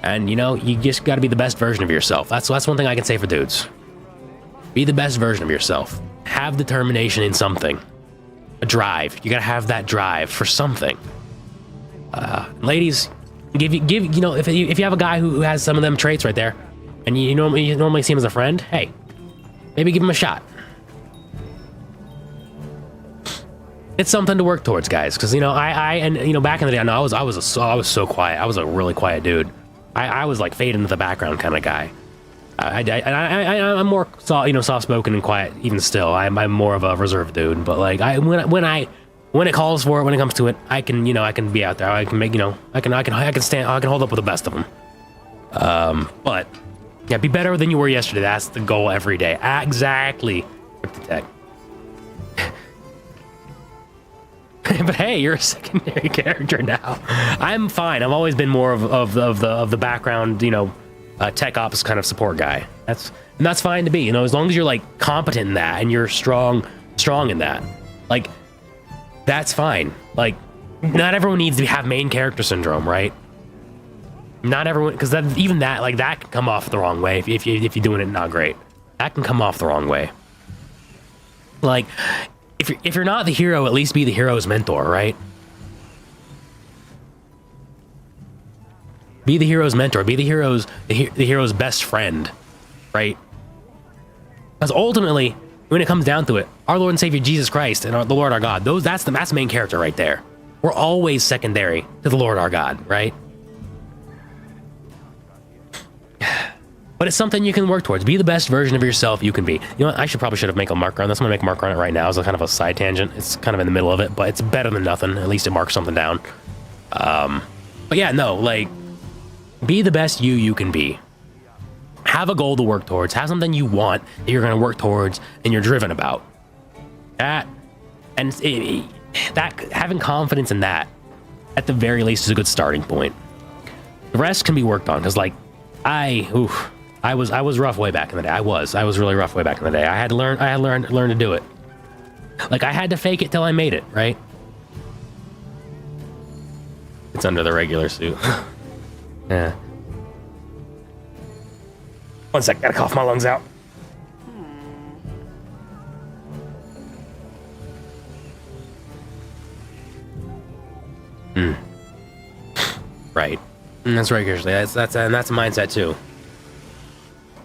and you just got to be the best version of yourself. That's one thing I can say for dudes. Be the best version of yourself. Have determination in something, a drive. You got to have that drive for something. Ladies, if you have a guy who has some of them traits right there, and you normally see him as a friend, hey, maybe give him a shot. It's something to work towards, guys. Because back in the day, I was so quiet. I was a really quiet dude. I was like fade into the background kind of guy. I'm more soft spoken and quiet even still. I'm more of a reserved dude. But like when it calls for it, when it comes to it, I can be out there. I can make I can hold up with the best of them. But yeah, be better than you were yesterday. That's the goal every day. Exactly. Tech. But hey, you're a secondary character now. I'm fine. I've always been more of the background, tech ops kind of support guy. That's fine to be. As long as you're like competent in that and you're strong in that, like, that's fine. Like, not everyone needs to have main character syndrome, right? Not everyone, because that can come off the wrong way if you're doing it not great. That can come off the wrong way. Like, if you're not the hero, at least be the hero's mentor, right? Be the hero's mentor. Be the hero's best friend, right? Because ultimately, when it comes down to it, our Lord and Savior Jesus Christ and the Lord our God, that's the main character right there. We're always secondary to the Lord our God, right? But it's something you can work towards. Be the best version of yourself you can be. I probably should have made a marker on this. I'm gonna make a marker on it right now as a kind of a side tangent. It's kind of in the middle of it, but it's better than nothing. At least it marks something down. But yeah, no, like, be the best you can be. Have a goal to work towards. Have something you want that you're gonna work towards and you're driven about. Having confidence in that, at the very least, is a good starting point. The rest can be worked on, because like, I was rough way back in the day. I was really rough way back in the day. I had to learn to do it. Like, I had to fake it till I made it, right? It's under the regular suit. Yeah. One sec, gotta cough my lungs out. Right. And that's regularly. That's a mindset too.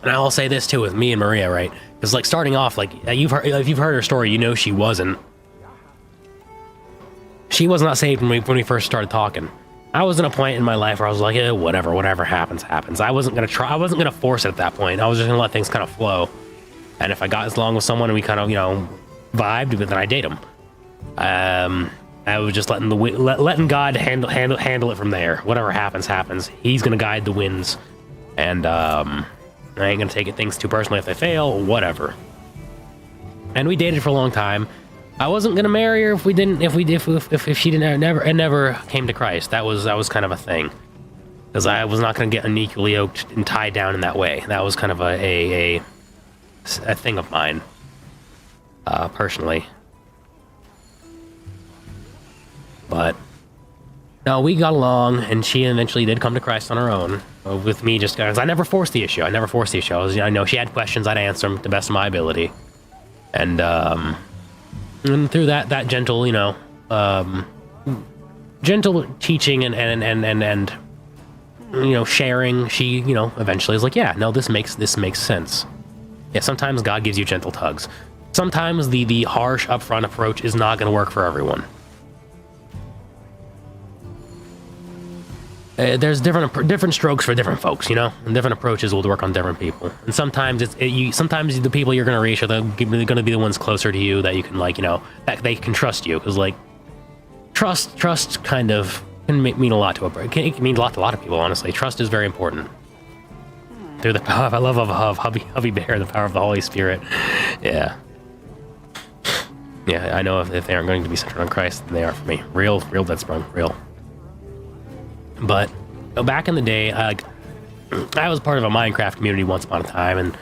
And I'll say this too with me and Maria, right? Because like starting off, like if you've heard her story, you know she was not saved when we first started talking. I was in a point in my life where I was like, whatever happens. I wasn't gonna force it at that point. I was just gonna let things kind of flow. And if I got along with someone and we kind of, vibed, then I date them. I was just letting God handle it from there. Whatever happens. He's gonna guide the winds, and I ain't gonna take things too personally if they fail. Whatever. And we dated for a long time. I wasn't gonna marry her if she never came to Christ. That was kind of a thing, because I was not gonna get unequally yoked and tied down in that way. That was kind of a thing of mine, personally. But no, we got along, and she eventually did come to Christ on her own. With me, just because I never forced the issue. I know she had questions, I'd answer them to the best of my ability, and through that gentle, gentle teaching and sharing, she eventually is like, yeah, no, this makes sense. Yeah, sometimes God gives you gentle tugs. Sometimes the harsh upfront approach is not going to work for everyone. There's different strokes for different folks, and different approaches will work on different people. And sometimes sometimes the people you're going to reach are going to be the ones closer to you that you can that they can trust you, because trust kind of can mean a lot to it can mean a lot to a lot of people. Honestly, trust is very important. Through the power, I love Hubby Bear, the power of the Holy Spirit. Yeah. I know if they aren't going to be centered on Christ, then they are for me. Real dead sprung, real. But back in the day, I was part of a Minecraft community once upon a time, and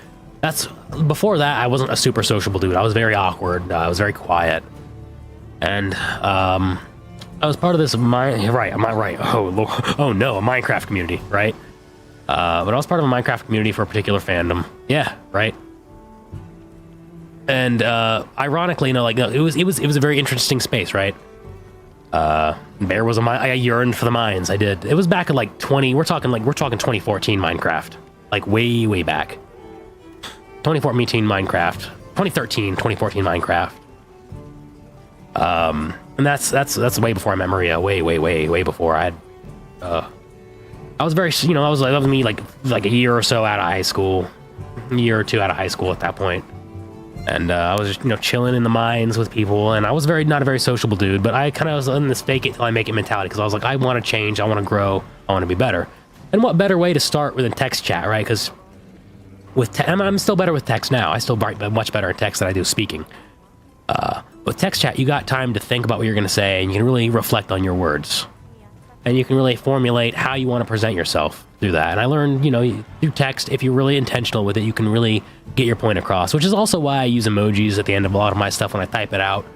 before that, I wasn't a super sociable dude. I was very awkward. I was very quiet, and I was part of this am I right? Oh no, a Minecraft community, right? But I was part of a Minecraft community for a particular fandom. Yeah, right. And ironically, it was a very interesting space, right? Bear was I yearned for the mines. I did. It was back in we're talking 2014 Minecraft, way back. 2014 Minecraft, 2014 Minecraft. And that's way before I met Maria. Way before I was very, that was me like a year or so out of high school, a year or two out of high school at that point. And I was just, chilling in the mines with people, and I was not a very sociable dude, but I kind of was in this fake it till I make it mentality, because I was like, I want to change, I want to grow, I want to be better. And what better way to start with a text chat, right? Because I'm still better with text now. I still write much better in text than I do speaking. With text chat, you got time to think about what you're going to say, and you can really reflect on your words. And you can really formulate how you want to present yourself through that. And I learned, through text, if you're really intentional with it, you can really get your point across, which is also why I use emojis at the end of a lot of my stuff when I type it out.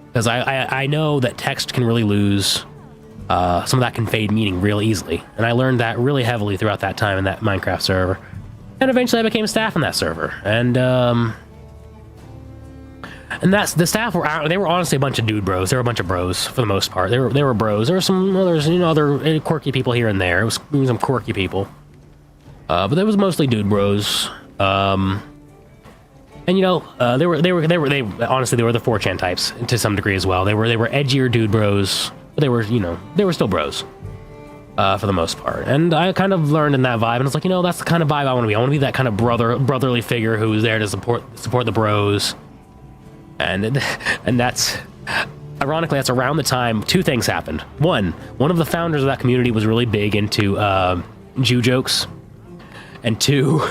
Because I know that text can really lose, some of that can fade meaning real easily. And I learned that really heavily throughout that time in that Minecraft server. And eventually I became staff in that server. And that's the staff they were honestly a bunch of dude bros. They were a bunch of bros for the most part. They were bros. There were some others, other quirky people here and there. It was some quirky people. But there was mostly dude bros. And they honestly they were the 4chan types to some degree as well. They were edgier dude bros, but they were still bros. For the most part. And I kind of learned in that vibe, and it's like, that's the kind of vibe I want to be. I want to be that kind of brotherly figure who's there to support the bros. And that's, ironically, that's around the time two things happened. One of the founders of that community was really big into Jew jokes. And two,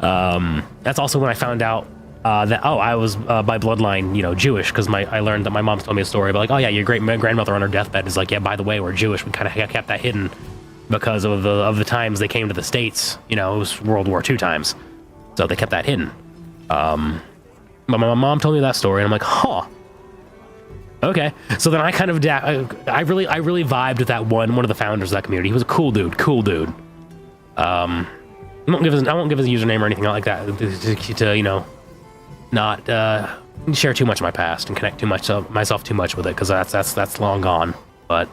that's also when I found out that I was by bloodline, Jewish, because I learned that my mom told me a story about oh yeah, your great grandmother on her deathbed is like, yeah, by the way, we're Jewish. We kind of kept that hidden because of the times they came to the States. It was World War II times, so they kept that hidden. But my mom told me that story, and I'm like, huh. Okay. So then I kind of I really vibed with that one of the founders of that community. He was a cool dude. I won't give his username or anything like that to you know, not share too much of my past and connect myself too much with it, because that's long gone. But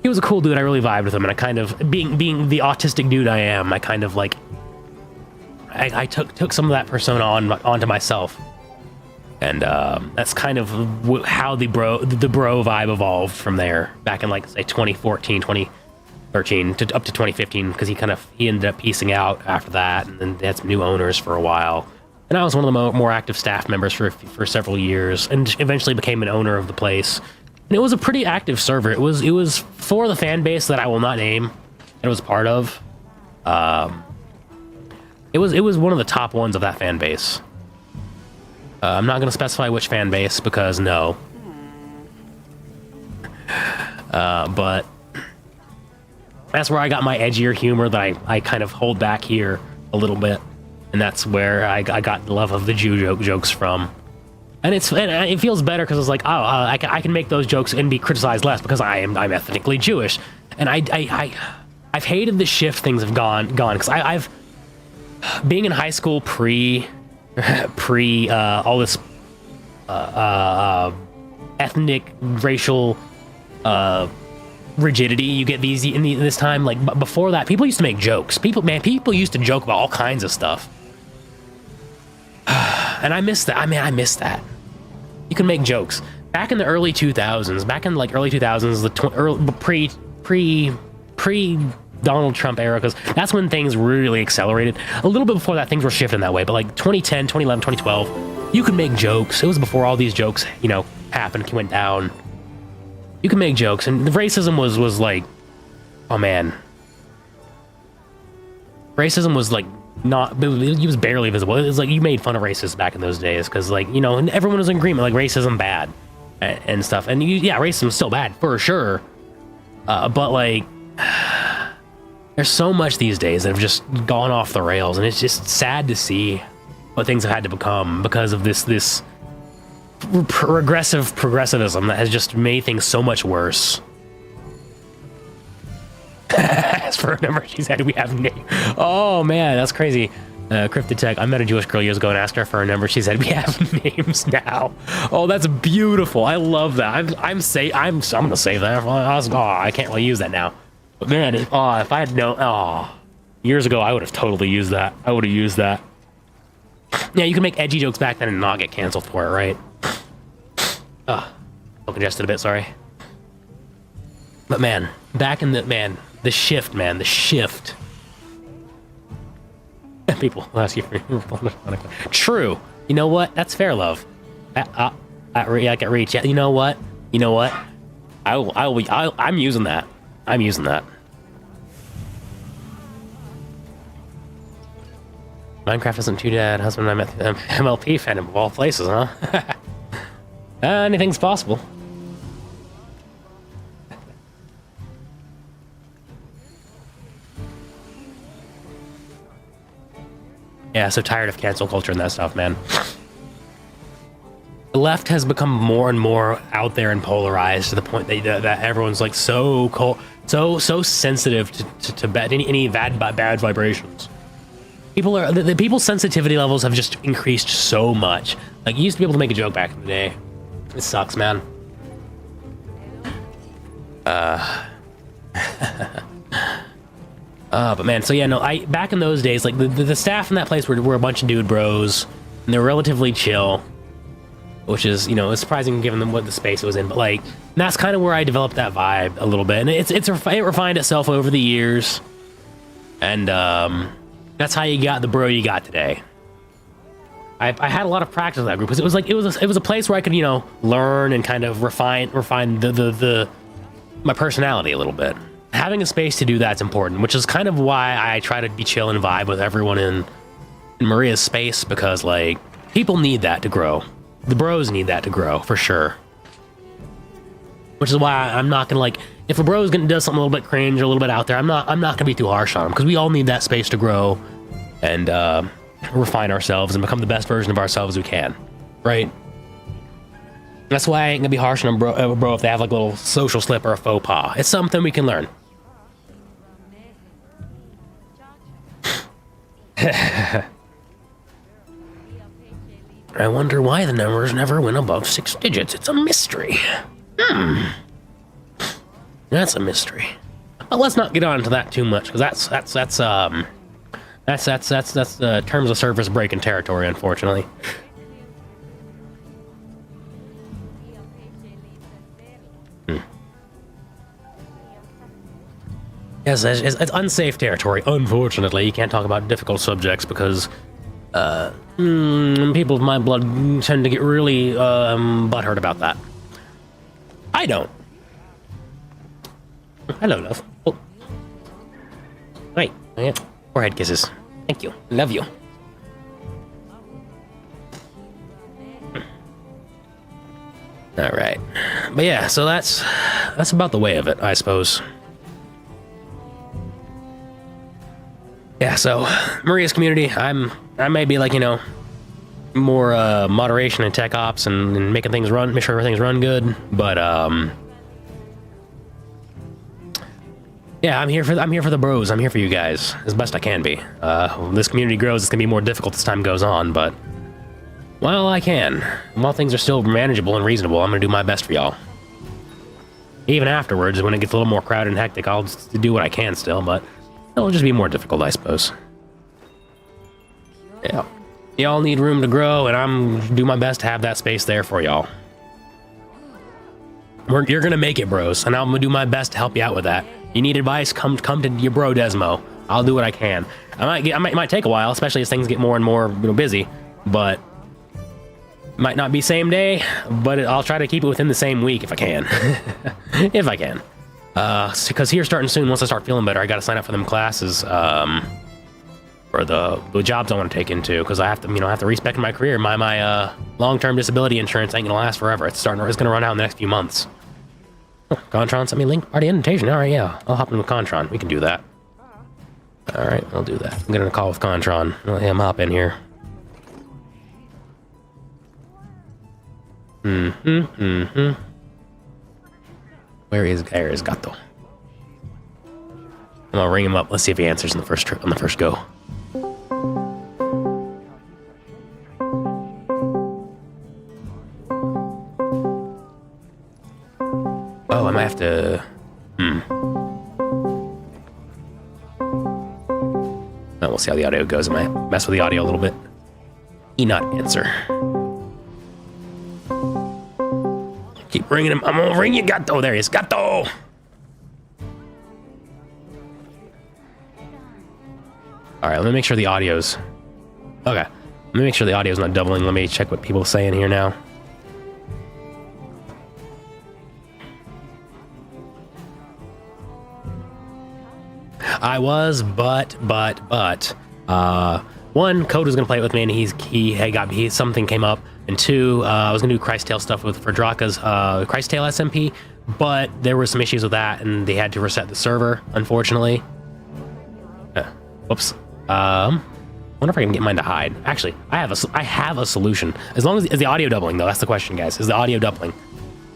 he was a cool dude. I really vibed with him, and I kind of, being the autistic dude I am, I kind of like I took some of that persona onto myself, and that's kind of how the bro vibe evolved from there. Back in like say 2014, 2013 to up to 2015, because he ended up piecing out after that, and then they had some new owners for a while. And I was one of the more active staff members for several years, and eventually became an owner of the place. And it was a pretty active server. It was for the fan base that I will not name, that it was part of. It was one of the top ones of that fan base. I'm not going to specify which fan base, because no. But that's where I got my edgier humor that I kind of hold back here a little bit. And that's where I got the love of the Jew jokes from. And it feels better, because it's like, I can make those jokes and be criticized less, because I'm ethnically Jewish. And I've hated the shift things have gone, because I've being in high school pre all this ethnic racial rigidity you get in this time. Like before that, people used to make jokes. People used to joke about all kinds of stuff. And I miss that. I mean, I miss that. You can make jokes. Back in the early 2000s, the pre Donald Trump era, because that's when things really accelerated. A little bit before that, things were shifting that way, but like 2010, 2011, 2012, you could make jokes. It was before all these jokes, you know, happened, went down. You can make jokes, and the racism was like, oh man. Racism was like, it was barely visible. It was like you made fun of racists back in those days, because like, you know, and everyone was in agreement, like racism bad and stuff. And yeah, racism's still bad for sure. But like, there's so much these days that have just gone off the rails, and it's just sad to see what things have had to become because of this progressivism that has just made things so much worse. As for her number, she said we have name. Oh man, that's crazy. Cryptid Tech, I met a Jewish girl years ago and asked her for her number. She said we have names now. Oh, that's beautiful. I love that. I'm gonna save that. I can't really use that now. But man, if I had known, years ago, I would have totally used that. I would have used that. Yeah, you can make edgy jokes back then and not get canceled for it, right? So congested a bit, sorry. But man, back in the shift. People ask you for true. You know what? That's fair, love. I get reach. You know what? I'm using that. Minecraft isn't too bad. Husband and I met the MLP fan of all places, huh? Anything's possible. Yeah, so tired of cancel culture and that stuff, man. The left has become more and more out there and polarized to the point that everyone's like so cold, so sensitive to any bad vibrations. The people's sensitivity levels have just increased so much. Like, you used to be able to make a joke back in the day. It sucks, man. But man, so yeah, no, back in those days, like the staff in that place were a bunch of dude bros, and they're relatively chill, which is, you know, it's surprising given them what the space it was in. But like, that's kind of where I developed that vibe a little bit, and it refined itself over the years, and that's how you got the bro you got today. I had a lot of practice with that group because it was a place where I could, you know, learn and kind of refine my personality a little bit. Having a space to do that's important, which is kind of why I try to be chill and vibe with everyone in Maria's space, because like, people need that to grow. The bros need that to grow for sure. Which is why I'm not gonna, like, if a bro's gonna do something a little bit cringe or a little bit out there, I'm not gonna be too harsh on them, because we all need that space to grow and refine ourselves and become the best version of ourselves we can, right? That's why I ain't gonna be harsh on them, bro, if they have like a little social slip or a faux pas. It's something we can learn. I wonder why the numbers never went above 6 digits. It's a mystery. That's a mystery. But let's not get on into that too much, because that's terms of service breaking territory, unfortunately. Yes, it's unsafe territory. Unfortunately, you can't talk about difficult subjects because people of my blood tend to get really butthurt about that. I don't. Hello, love. Oh. Wait. Yeah. Forehead kisses. Thank you. Love you. All right. But yeah, so that's about the way of it, I suppose. Yeah, so Maria's community, I may be like, you know, more moderation and tech ops and making things run, make sure everything's run good, but yeah, I'm here for the bros. I'm here for you guys as best I can be. When this community grows, it's gonna be more difficult as time goes on, but while I can, while things are still manageable and reasonable, I'm gonna do my best for y'all. Even afterwards, when it gets a little more crowded and hectic, I'll just do what I can still, but it'll just be more difficult, I suppose. Yeah. Y'all need room to grow, and I'm do my best to have that space there for y'all. You're gonna make it, bros, and I'm gonna do my best to help you out with that. You need advice? Come to your bro DesMo. I'll do what I can. It might take a while, especially as things get more and more busy, but might not be same day. But I'll try to keep it within the same week if I can, if I can. Because here starting soon, once I start feeling better, I got to sign up for them classes for the jobs I want to take into, because I have to, I have to respec my career. My long-term disability insurance ain't gonna last forever. It's gonna run out in the next few months. Oh, Contron sent me a link. Already invitation. All right, yeah, I'll hop in with Contron. We can do that. All right, I'll do that. I'm getting a call with Contron. I'll let him hop in here. Where is Gato? I'm gonna ring him up. Let's see if he answers on the first go. Oh, I might have to. Oh, we'll see how the audio goes. I might mess with the audio a little bit. Not answer. Keep ringing him. I'm gonna ring you, Gato. There he is, Gato. All right, let me make sure the audio's. Okay, let me make sure the audio's not doubling. Let me check what people are saying here now. I was, but one, Code was gonna play it with me, and something came up, and two, I was gonna do Christail stuff for Draka's Christail SMP, but there were some issues with that, and they had to reset the server, unfortunately. Whoops. Wonder if I can get mine to hide. Actually, I have a solution. As long as is the audio doubling though? That's the question, guys. Is the audio doubling?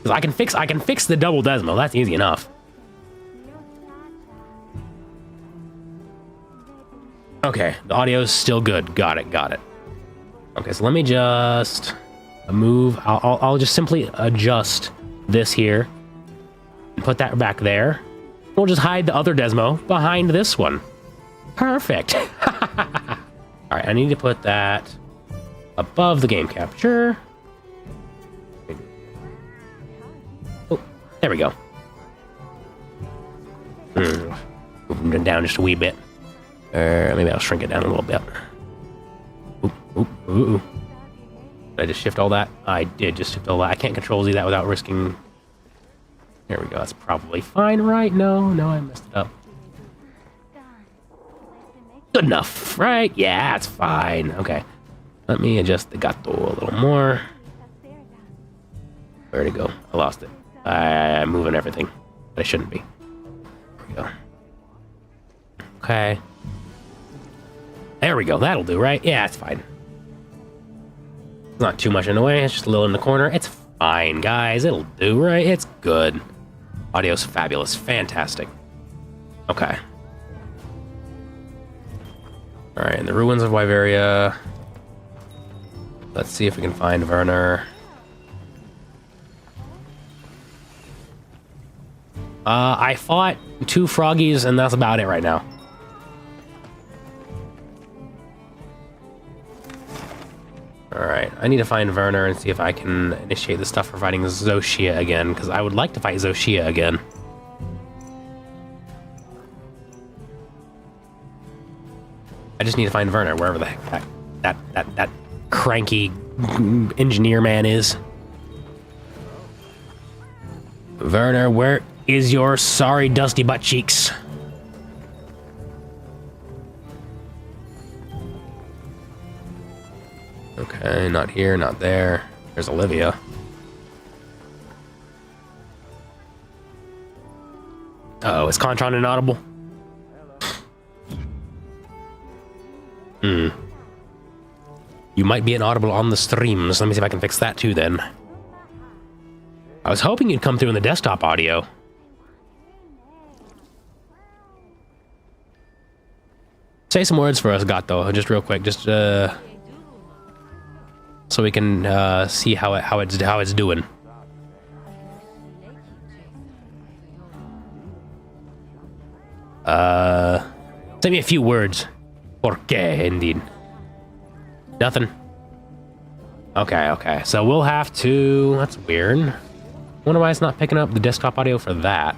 Because I can fix the double DesMo. That's easy enough. Okay, the audio's still good. Got it. Okay, so let me just move. I'll just simply adjust this here and put that back there. We'll just hide the other DesMo behind this one. Perfect. All right, I need to put that above the game capture. Oh, there we go. Moving it down just a wee bit. Maybe I'll shrink it down a little bit. Ooh. Did I just shift all that? I did just shift all that. I can't control Z that without risking. There we go. That's probably fine, right? No, I messed it up. Good enough, right? Yeah, it's fine. Okay. Let me adjust the Gato a little more. Where'd it go? I lost it. I'm moving everything, but I shouldn't be. There we go. Okay. There we go. That'll do, right? Yeah, it's fine. It's not too much in the way. It's just a little in the corner. It's fine, guys. It'll do, right? It's good. Audio's fabulous. Fantastic. Okay. Alright, in the ruins of Wyveria. Let's see if we can find Werner. I fought 2 froggies, and that's about it right now. Alright, I need to find Werner and see if I can initiate the stuff for fighting Zoshia again, because I would like to fight Zoshia again. I just need to find Werner, wherever the heck that cranky engineer man is. Werner, where is your sorry dusty butt cheeks? Okay, not here, not there. There's Olivia. Uh-oh, is Contron inaudible? You might be inaudible on the streams. Let me see if I can fix that too then. I was hoping you'd come through in the desktop audio. Say some words for us, Gato, just real quick, just so we can see how it's doing. Say me a few words. Porque, indeed. Nothing. Okay. So we'll have to. That's weird. Wonder why it's not picking up the desktop audio for that.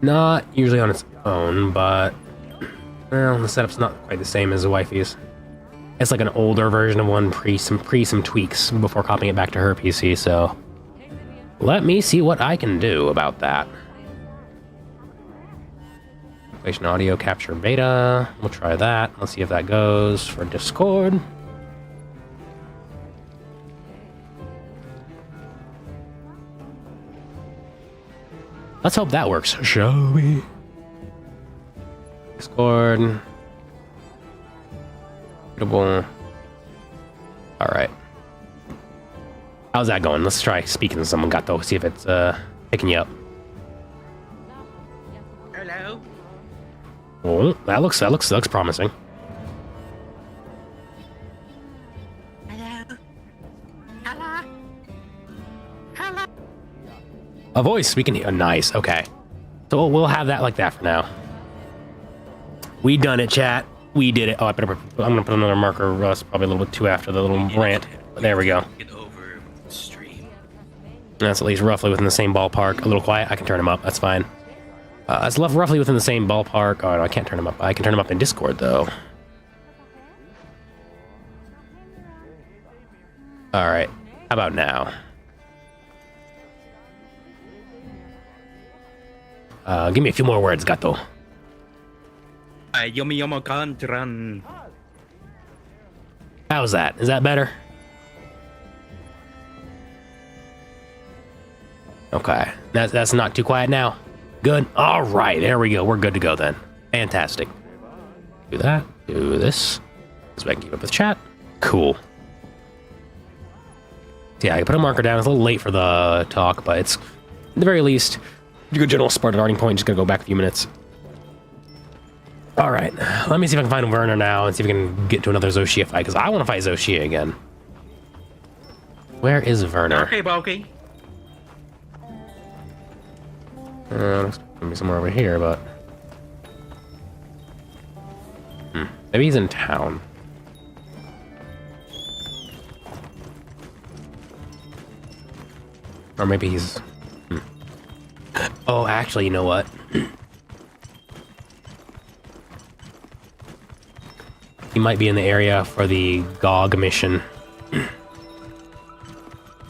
Not usually on its own, but well, the setup's not quite the same as the wifey's. It's like an older version of one pre some tweaks before copying it back to her PC, so let me see what I can do about that. Equation audio capture beta. We'll try that. Let's see if that goes for Discord. Let's hope that works, shall we? Discord. All right. How's that going? Let's try speaking to someone. Got to see if it's picking you up. Hello. Oh, that looks promising. Hello. Hello. Hello. A voice we can hear. Nice. Okay. So we'll have that like that for now. We done it, chat. We did it. Oh, I'm gonna put another marker. It's probably a little bit too after the little rant. But there we go. Get over stream. That's at least roughly within the same ballpark. A little quiet. I can turn him up. That's fine. It's roughly within the same ballpark. Oh, no, I can't turn him up. I can turn him up in Discord, though. All right. How about now? Give me a few more words, Gato. Yomi can't run. How's that? Is that better? Okay. That's not too quiet now. Good. All right. There we go. We're good to go then. Fantastic. Do that. Do this. So I can keep up with chat. Cool. Yeah, I put a marker down. It's a little late for the talk, but it's, at the very least, a good general starting point. Just gonna go back a few minutes. All right. Let me see if I can find Werner now and see if we can get to another Zoshia fight, because I want to fight Zoshia again. Where is Werner? Okay, Balky. Looks gonna be somewhere over here, but maybe he's in town. Or maybe he's... Oh, actually, you know what? He might be in the area for the GOG mission.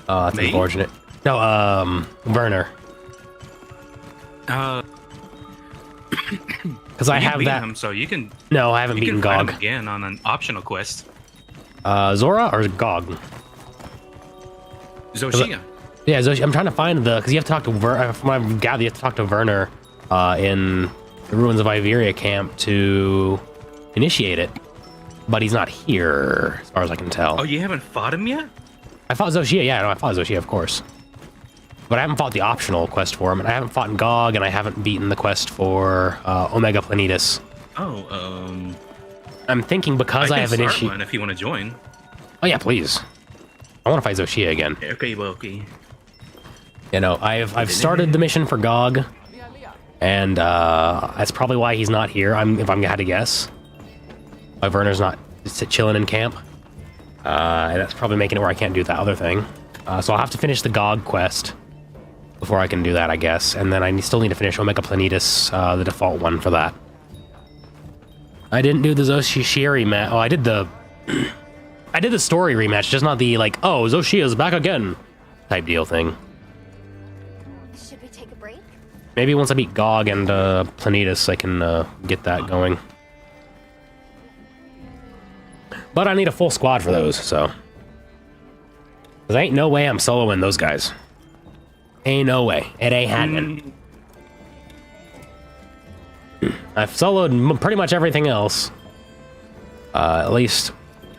Oh, that's unfortunate. No, Werner. Because I have that. Him, so you can. No, I haven't beaten fight him GOG. again on an optional quest. Zora or GOG? Zoshia. Yeah, Zoshia. I'm trying to find the, because you have to talk to from what I've gathered, you have to talk to Werner in the Ruins of Iberia camp to initiate it, but he's not here, as far as I can tell. Oh, you haven't fought him yet? I fought Zoshia, yeah, no, I fought Zoshia, of course. But I haven't fought the optional quest for him, and I haven't fought Gog, and I haven't beaten the quest for Omega Planetus. Oh, I'm thinking because I have start initiated. one if you want to join. Oh yeah, please. I want to fight Zoshia again. Okay, well, okay. You know, I've started the mission for Gog, and that's probably why he's not here. If I'm had to guess, why Werner's not chilling in camp. And that's probably making it where I can't do that other thing. So I'll have to finish the Gog quest before I can do that, I guess. And then I still need to finish Omega Planetus, the default one for that. I didn't do the Zoshia rematch. Oh, I did the I did the story rematch, just not the like, oh, Zoshia's back again type deal thing. Should we take a break? Maybe once I beat Gog and Planetus, I can get that going. But I need a full squad for those, so. There ain't no way I'm soloing those guys. Ain't no way. It ain't happening. I've soloed pretty much everything else. At least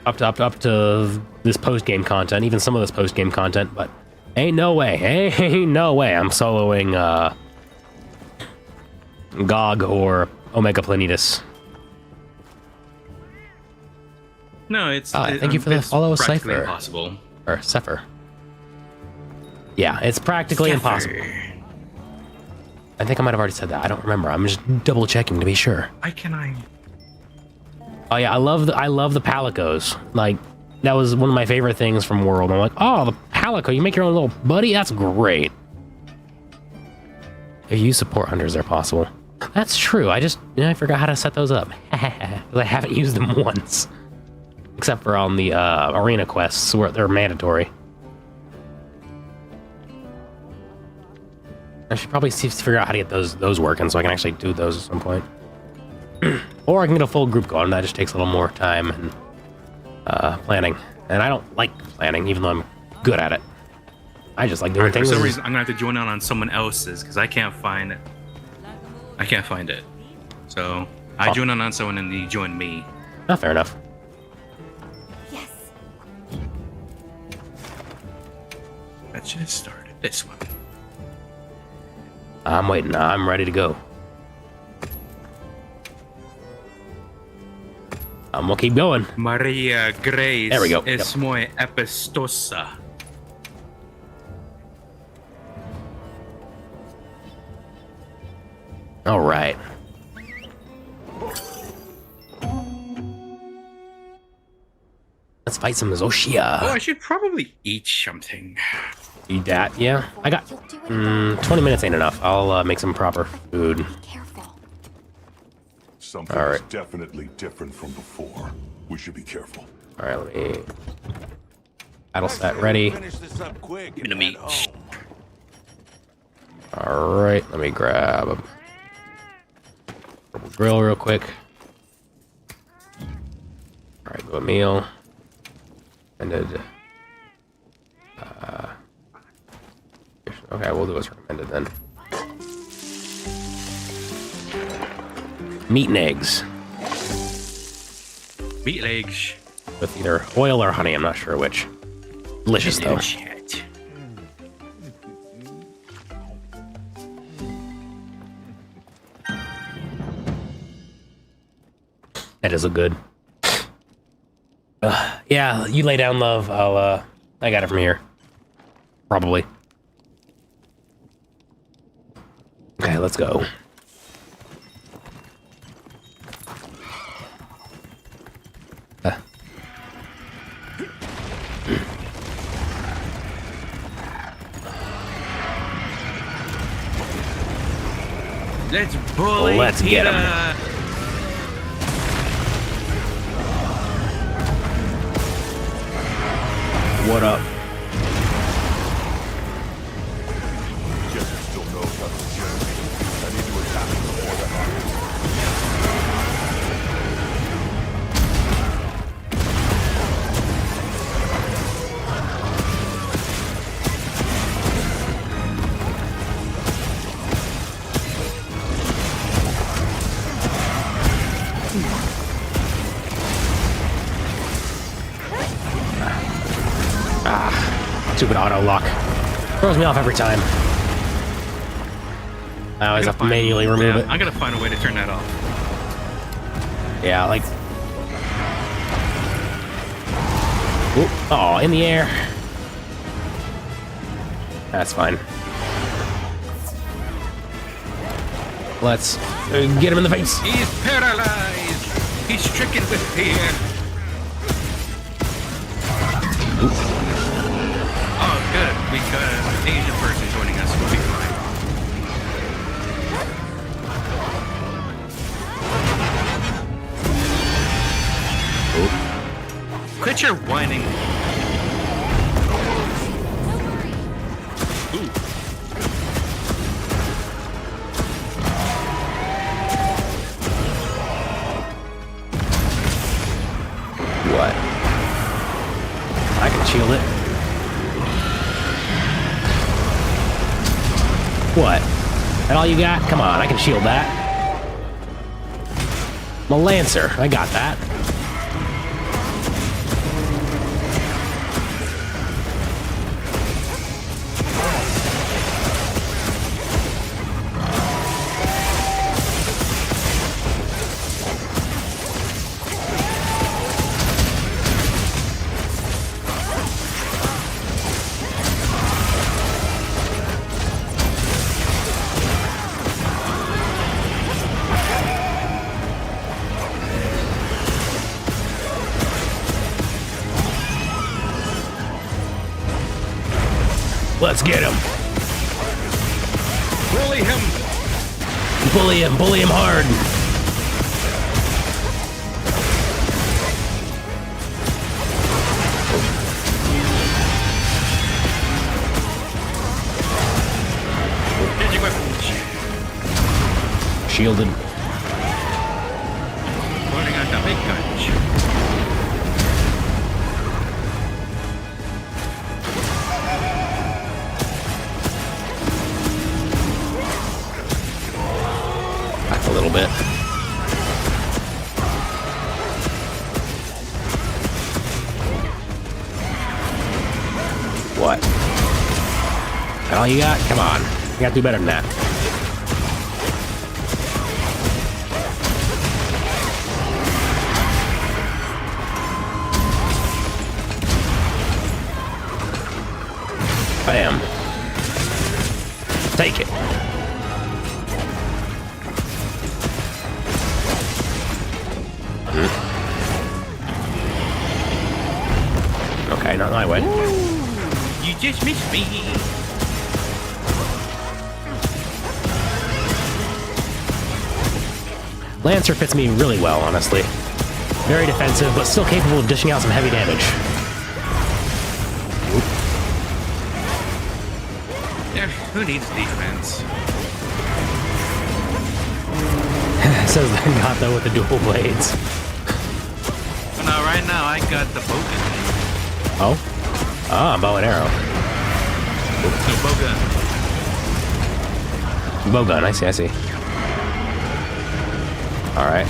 up to this post-game content, even some of this post-game content, but ain't no way. Ain't no way I'm soloing Gog or Omega Planetus. No, it's... thank you for the follow, practically Cypher. impossible. Or Sepher. Yeah, it's practically impossible. I think I might have already said that. I don't remember. I'm just double checking to be sure. Oh yeah, I love the palicos. Like, that was one of my favorite things from World. I'm like, oh, the palico, you make your own little buddy? That's great. If you support hunters, they're possible. That's true. I forgot how to set those up. I haven't used them once. Except for on the arena quests where they're mandatory. I should probably figure out how to get those working so I can actually do those at some point. Or I can get a full group going. That just takes a little more time and planning. And I don't like planning, even though I'm good at it. I just like doing things. For some reason, I'm gonna have to join on someone else's because I can't find it. I can't find it. So I join on someone and you join me. Oh, fair enough. Yes. Let's just start this one. I'm waiting. I'm ready to go. I'm gonna keep going. Maria Grace There we go. es muy apestosa. All right. Let's fight some Zoshia. Oh, I should probably eat something. Eat that, yeah. I got 20 minutes ain't enough. I'll make some proper food. Be careful. Something All is right. definitely different from before. We should be careful. All right, let me. Battle set ready. Finish this up quick Give me the meat. All right, let me grab a grill real quick. All right, go a meal. Recommended. Okay, we'll do what's recommended then. Meat and eggs Meat legs. with either oil or honey. I'm not sure which. Delicious though. Shit. That is a good. Yeah, you lay down, love. I got it from here. Probably. Okay, let's go. Let's bully. Let's get 'em. Peter. What up? Just still knows how to generate. I need to attack him before that happens. stupid auto lock. Throws me off every time. I always have to manually remove it. I gotta find a way to turn that off. Yeah, like... Oh, in the air. That's fine. Let's get him in the face. He's paralyzed. He's stricken with fear. Oh, good. We got an Asian person joining us. We'll be fine. Quit your whining. What? I can shield it. What? That all you got? Come on, I can shield that. I'm a Lancer. I got that. Let's get him. Bully him. Bully him hard. Changing weapons. Shielded. Pulling out the big gun. A little bit. What? That all you got? Come on. You gotta do better than that. Bam. Take it. Okay, not my way. You just missed me. Lancer fits me really well, honestly. Very defensive, but still capable of dishing out some heavy damage. Yeah, who needs defense? Says the Gato with the dual blades. No, right now I got the bowgun. Oh? Ah, bow and arrow. No, bowgun. Bowgun, I see. Alright.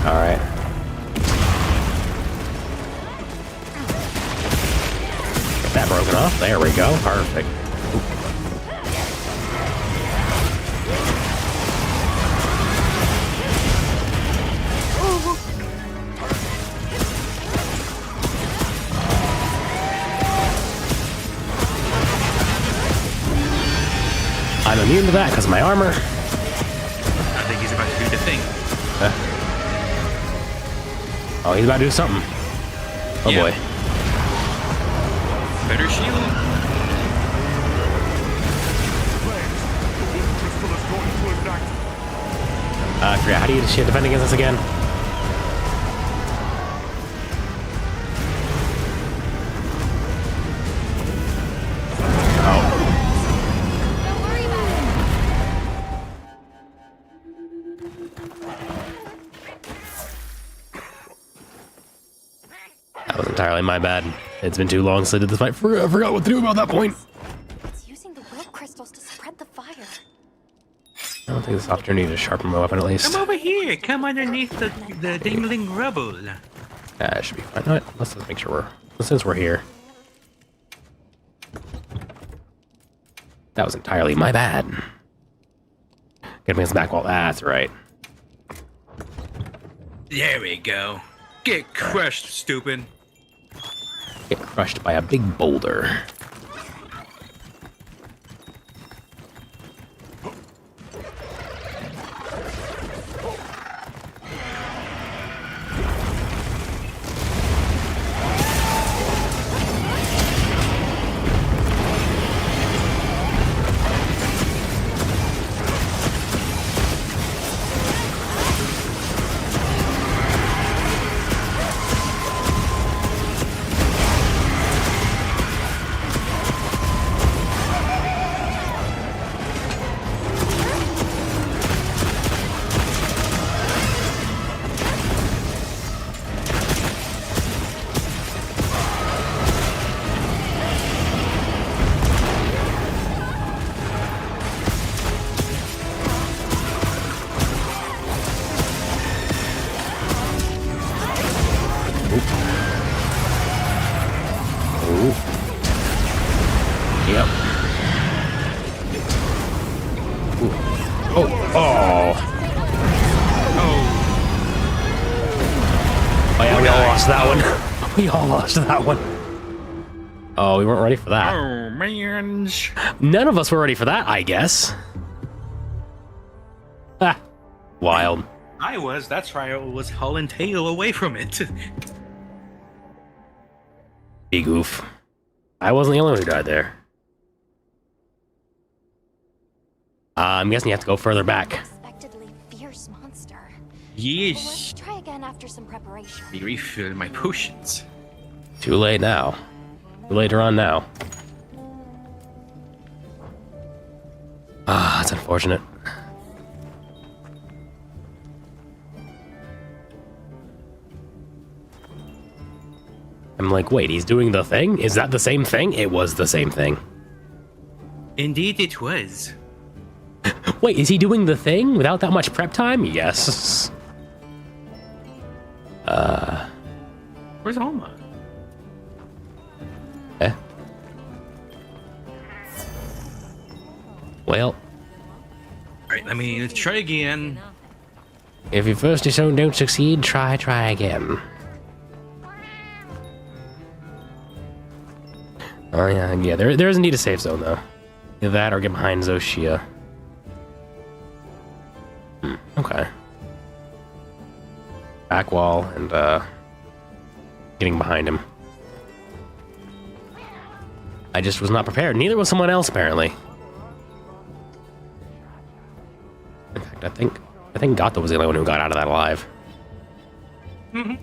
Get that broken off. There we go. Perfect. I'm immune to that because of my armor. I think he's about to do the thing. Oh, he's about to do something. Oh Yeah. boy. Better shield. Crystal is going to ignite. I forgot. How do you defend against this again? Entirely my bad. It's been too long since I did this fight. I forgot what to do about that point. It's using the will crystals to spread the fire. I don't think this opportunity to sharpen my weapon at least. Come over here. Come underneath the dingling rubble. That should be fine. All right, let's just make sure since we're here. That was entirely my bad. Get me back wall. That's right. There we go. Get crushed, stupid. Get crushed by a big boulder. Yep. Ooh. Oh. Oh. Oh yeah, we all lost that one. We all lost that one. Oh, we weren't ready for that. Oh, man. None of us were ready for that, I guess. Ah. Wild. I was. That's why I was hauling tail away from it. Big oof. I wasn't the only one who died there. I'm guessing you have to go further back. Unexpectedly fierce monster. Yes. Let's try again after some preparation. Me refill my potions. Too late now. Too late to run now. Ah, that's unfortunate. I'm like, wait, he's doing the thing? Is that the same thing? It was the same thing. Indeed it was. Wait, is he doing the thing without that much prep time? Yes. Where's Alma? Eh? Well, Alright, let's try again. if you first don't succeed, try again. Oh yeah, there is indeed a safe zone though. Either that or get behind Zoshia. Okay. Back wall and getting behind him. I just was not prepared. Neither was someone else apparently. In fact, I think Gato was the only one who got out of that alive. Mm-hmm.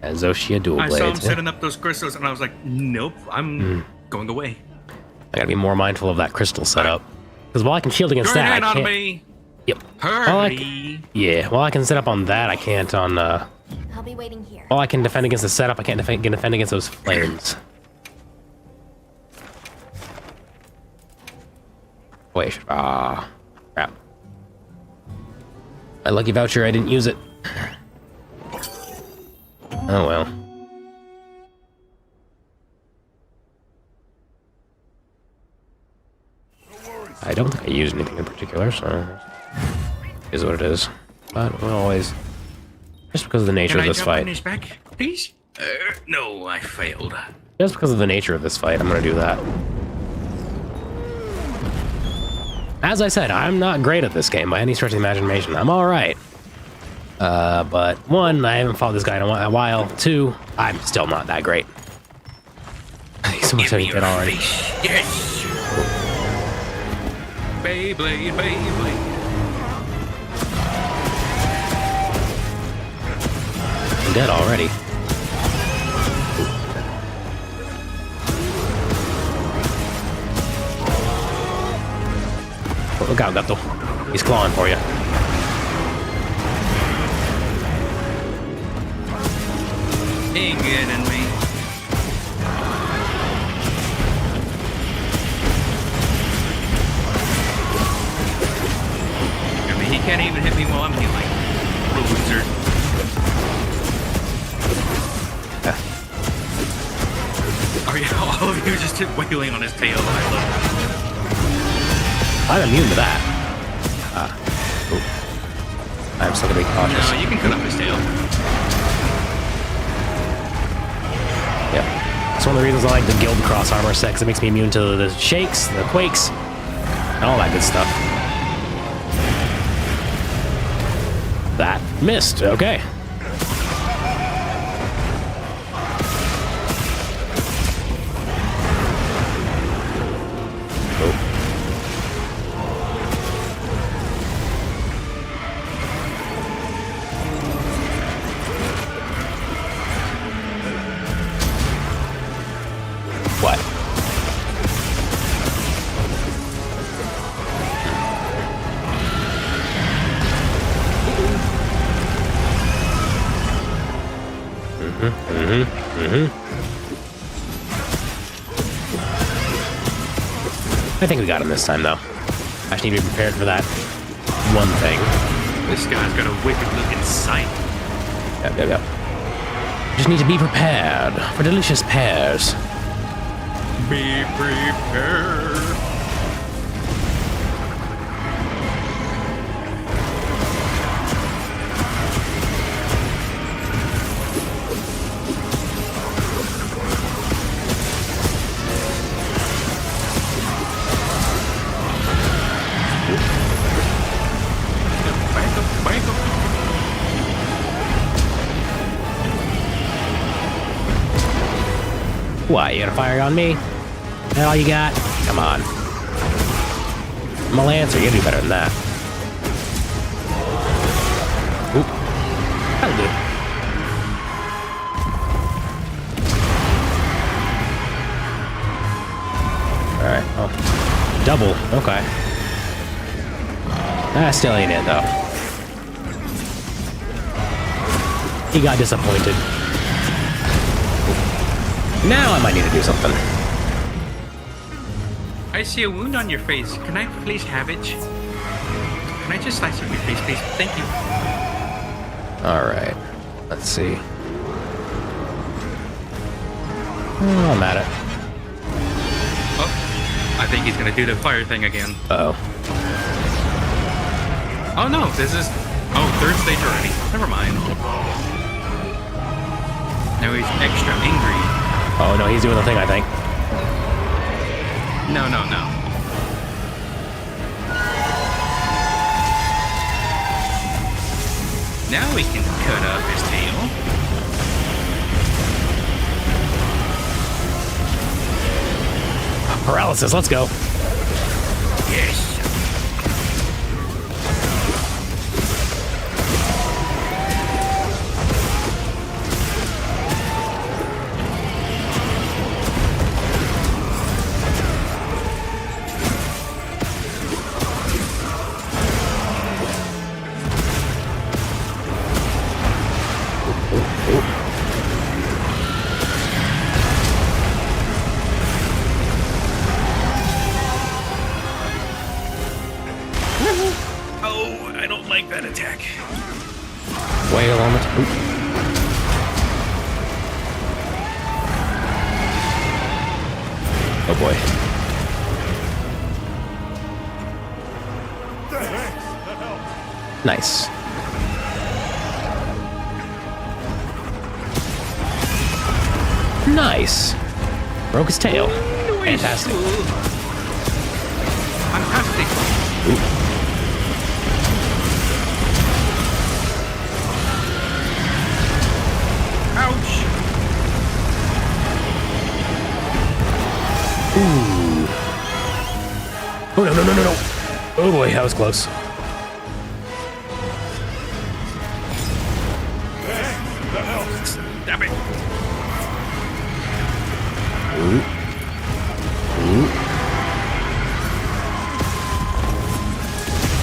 And Zoshia dual I blades. saw him setting up those crystals, and I was like, "Nope, I'm going away." I gotta be more mindful of that crystal setup. Because while I can shield against that, I on can't. me. Yep. Hurry. While I can set up on that, I can't on. I'll be waiting here. While I can defend against the setup, I can't defend against those flames. Wait. Ah. Crap. My lucky voucher, I didn't use it. Oh well. I don't think I used anything in particular, so it is what it is. But we'll always, just because of the nature of this Can I jump on fight. his back, please? No, I failed. Just because of the nature of this fight, I'm gonna do that. As I said, I'm not great at this game by any stretch of the imagination. I'm alright. But one, I haven't fought this guy in a while. Two, I'm still not that great. He's so much I did already. Yes. Beyblade, Beyblade. I'm dead already. Oh, look out, Gato. He's clawing for you. Ain't getting me. I mean, he can't even hit me while I'm healing. Loser. He was just wailing on his tail. I love I'm immune to that. Ooh. I'm still gonna be it. cautious. No, you can cut off his tail. Yeah. It's one of the reasons I like the Guild Cross armor set, because it makes me immune to the shakes, the quakes, and all that good stuff. That missed. Okay. What? I think we got him this time, though. I just need to be prepared for that one thing. This guy's got a wicked looking sight. Yep. Just need to be prepared for delicious pears. Be prepared. Back up. What, you gonna fire on me? That all you got? Come on. I'm a Lancer, you gotta do better than that. Oop. That'll do. Alright, oh. Double, okay. That still ain't it, though. He got disappointed. Now I might need to do something. I see a wound on your face. Can I please have it? Can I just slice up your face, please? Thank you. Alright. Let's see. Oh, I'm at it. Oh, I think he's gonna do the fire thing again. Uh-oh. Oh no, this is... Oh, third stage already. Never mind. Now he's extra angry. Oh, no, he's doing the thing, I think. No. Now we can cut off his tail. Paralysis, let's go. Yes. Oh, I don't like that attack. Whale on the oop. Oh boy. Nice. Nice. Broke his tail. Fantastic. Fantastic. Oop. Ouch. Ooh. Oh, no. Oh boy, that was close. Damn it. Ooh.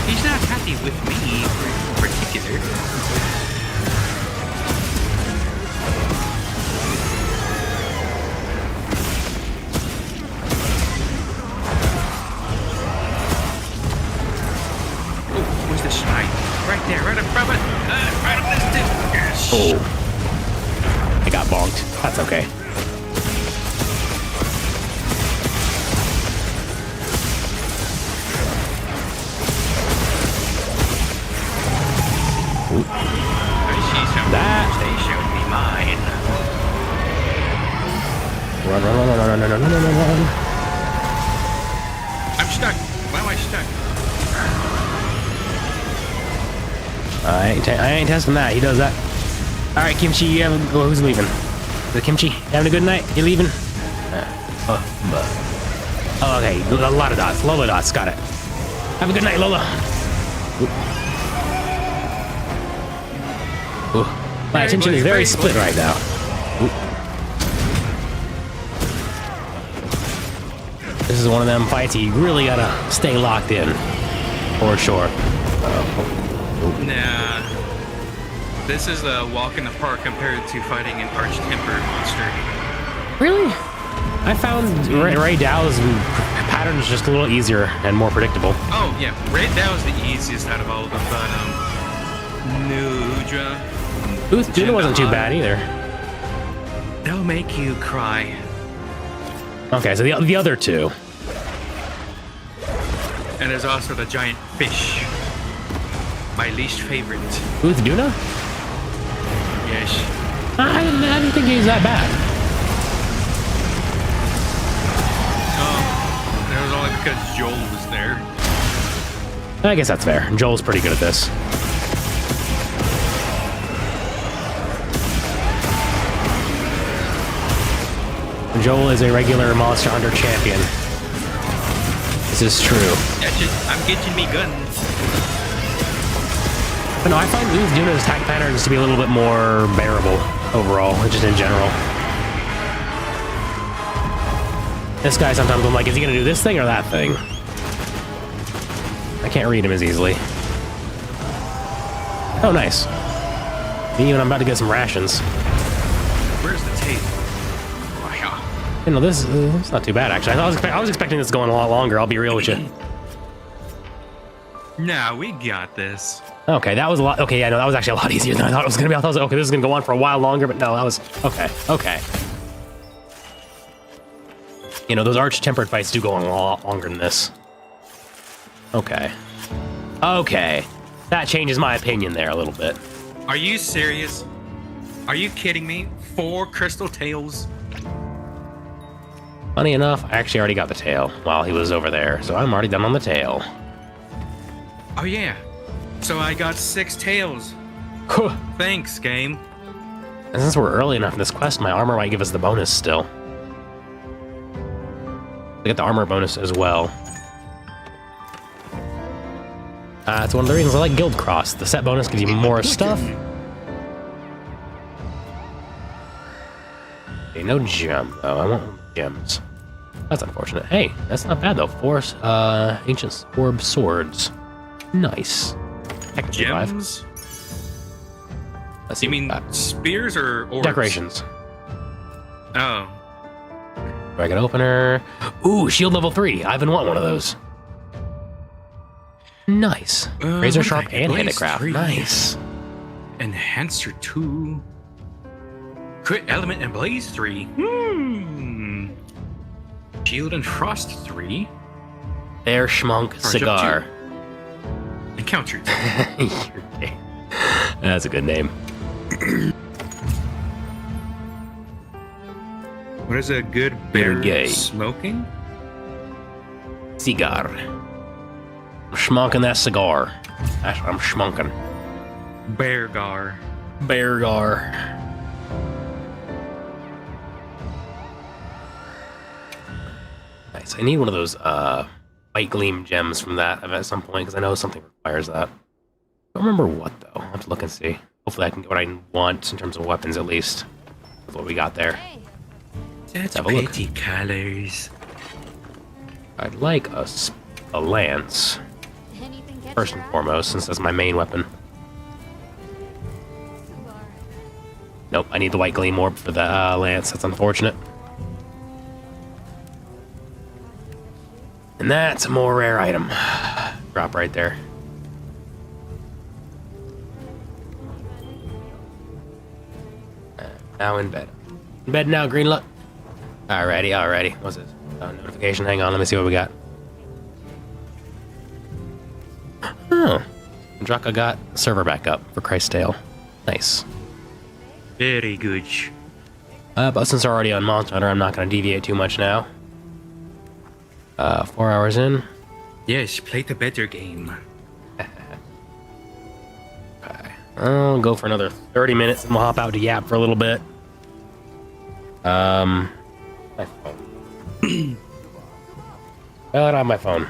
He's not happy with me in particular. Oh, where's the shrine? Right there, right above it. Right up this tip. Yes. Oh. I got bonked. That's okay. stuck? Why am I stuck? I ain't testing that. He does that. All right, Kimchi, you have, who's leaving? The Kimchi, having a good night? You leaving? Oh, okay, a lot of dots. Lola dots, got it. Have a good night, Lola. Ooh. My attention is very split right now. Ooh. This is one of them fights you really gotta stay locked in, for sure. Nah. This is a walk in the park compared to fighting an arch-tempered monster. Really? I found Ray Dow's pattern is just a little easier and more predictable. Oh, yeah. Red Dow is the easiest out of all of them, but, Nudra. Duna wasn't too bad either. They'll make you cry. Okay, so the other two. And there's also the giant fish. My least favorite. Duna? Yes. I didn't think he was that bad. That was only because Joel was there. I guess that's fair. Joel's pretty good at this. Joel is a regular Monster Hunter champion. This is true. I'm getting me guns. But no, I find Duna's attack patterns to be a little bit more bearable overall, just in general. This guy sometimes I'm like, is he gonna do this thing or that thing? I can't read him as easily. Oh, nice. Me, when I'm about to get some rations. Where's the tape? You know, this it's not too bad, actually. I was expecting this going a lot longer, I'll be real with you. Nah, we got this. Okay, that was a lot. Okay, yeah, no, that was actually a lot easier than I thought it was going to be. I thought, okay, this is going to go on for a while longer, but no, that was... Okay. You know, those arch-tempered fights do go on a lot longer than this. Okay. That changes my opinion there a little bit. Are you serious? Are you kidding me? 4 crystal tails? Funny enough, I actually already got the tail while he was over there, so I'm already done on the tail. Oh yeah. So I got 6 tails. Thanks, game. And since we're early enough in this quest, my armor might give us the bonus still. We get the armor bonus as well. That's one of the reasons I like Guild Cross. The set bonus gives you more stuff. Okay, no gem, though. I want gems. That's unfortunate. Hey, that's not bad, though. 4 ancient orb swords. Nice. Gems? Let's see. You mean spears or orbs? Decorations. Oh. Dragon opener. Ooh, shield level 3. I even want one of those. Nice. Razor sharp and handicraft. Nice. Enhancer 2. Crit element and blaze 3. Shield and frost 3. Bear schmunk cigar. Encounter 2. That's a good name. What is a good bear gay. smoking? Cigar. I'm schmunking that cigar. I'm schmunking. Beargar. Beargar. Nice. I need one of those white gleam gems from that at some point because I know something requires that. Don't remember what though. I'll have to look and see. Hopefully I can get what I want in terms of weapons at least. With what we got there. That's have a look. pretty colors. I'd like a lance. First and foremost, since that's my main weapon. Nope, I need the white gleam orb for the lance. That's unfortunate. And that's a more rare item. Drop right there. Now in bed. In bed now, Greenlut. Alrighty. What's this? Notification. Hang on, let me see what we got. Oh. Draka got server back up for Christ's Tale. Nice. Very good. But since we're already on Monster Hunter, I'm not going to deviate too much now. 4 hours in. Yes, play the better game. Okay. I'll go for another 30 minutes and we'll hop out to Yap for a little bit. My phone. Well, I don't have my phone.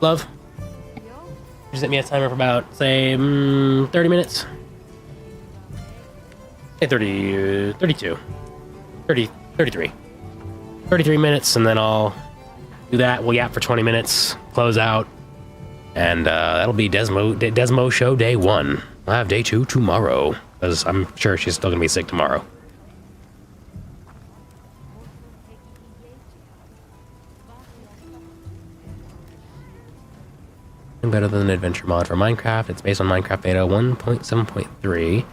Love. You set me a timer for about, say, 30 minutes. Say 30, 32. 30, 33. 33 minutes, and then I'll do that. We'll Yap for 20 minutes, close out, and that'll be DesMo show day 1. I'll have day 2 tomorrow, because I'm sure she's still gonna be sick tomorrow. Better than an adventure mod for Minecraft. It's based on Minecraft beta 1.7.3.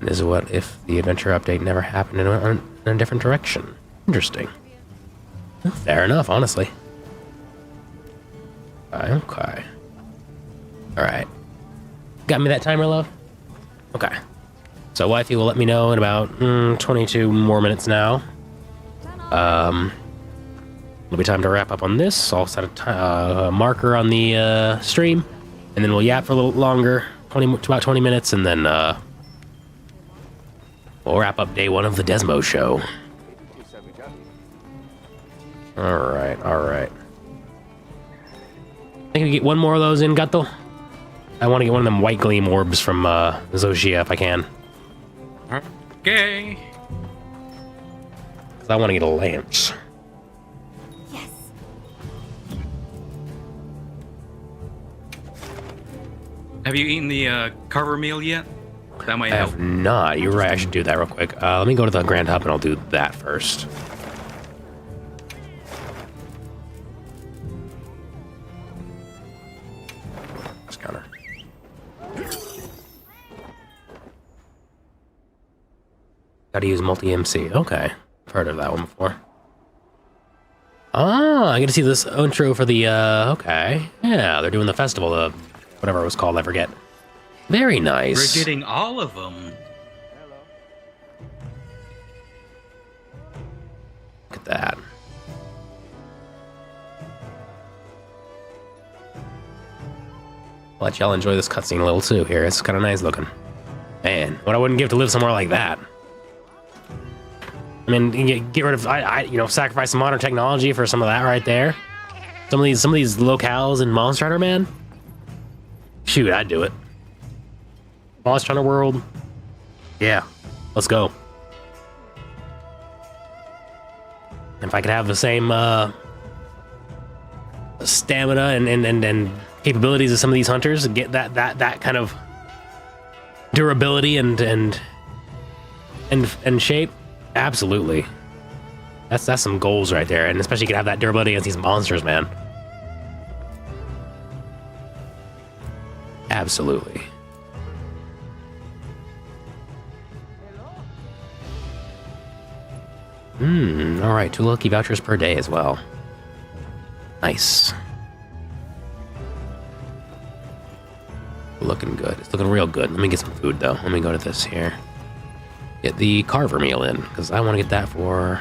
And this is what if the adventure update never happened and went in a different direction. Interesting. Fair enough, honestly. Okay. Alright. Got me that timer, love? Okay. So wifey will let me know in about 22 more minutes now. It'll be time to wrap up on this. I'll set a marker on the stream, and then we'll Yap for a little longer, about 20 minutes, and then we'll wrap up day 1 of the DesMo show. Alright. I think we get one more of those in, Gato. I want to get one of them white gleam orbs from Zoshia if I can. Okay. Because I want to get a lance. Yes. Have you eaten the carver meal yet? That might I help. have not. You're right. I should do that real quick. Let me go to the Grand Hub and I'll do that first. Counter. Gotta use multi-MC. Okay. I've heard of that one before. Ah, I get to see this intro for the, okay. Yeah, they're doing the festival of whatever it was called, I forget. Very nice. We're getting all of them. Look at that. I'll let y'all enjoy this cutscene a little too here. It's kind of nice looking. Man, what I wouldn't give to live somewhere like that. I mean, get rid of, sacrifice some modern technology for some of that right there. Some of these locales in Monster Hunter, man. Shoot, I'd do it. Monster Hunter World. Yeah, let's go. And if I could have the same stamina and capabilities of some of these hunters, and get that kind of durability and shape, absolutely. That's some goals right there, and especially you can have that durability against these monsters, man. Absolutely. All right, 2 lucky vouchers per day as well. Nice. Looking good. It's looking real good. Let me get some food though. Let me go to this here. Get the carver meal in, because I want to get that for...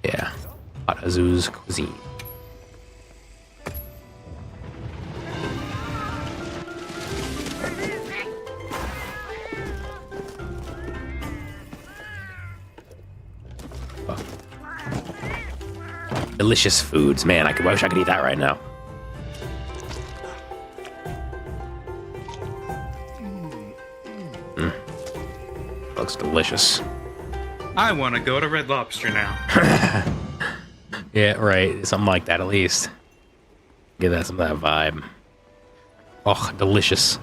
Yeah. Hot Azu's cuisine. Delicious foods. Man, I wish I could eat that right now. Looks delicious. I want to go to Red Lobster now. Yeah, right. Something like that at least. Get that some of that vibe. Oh, delicious.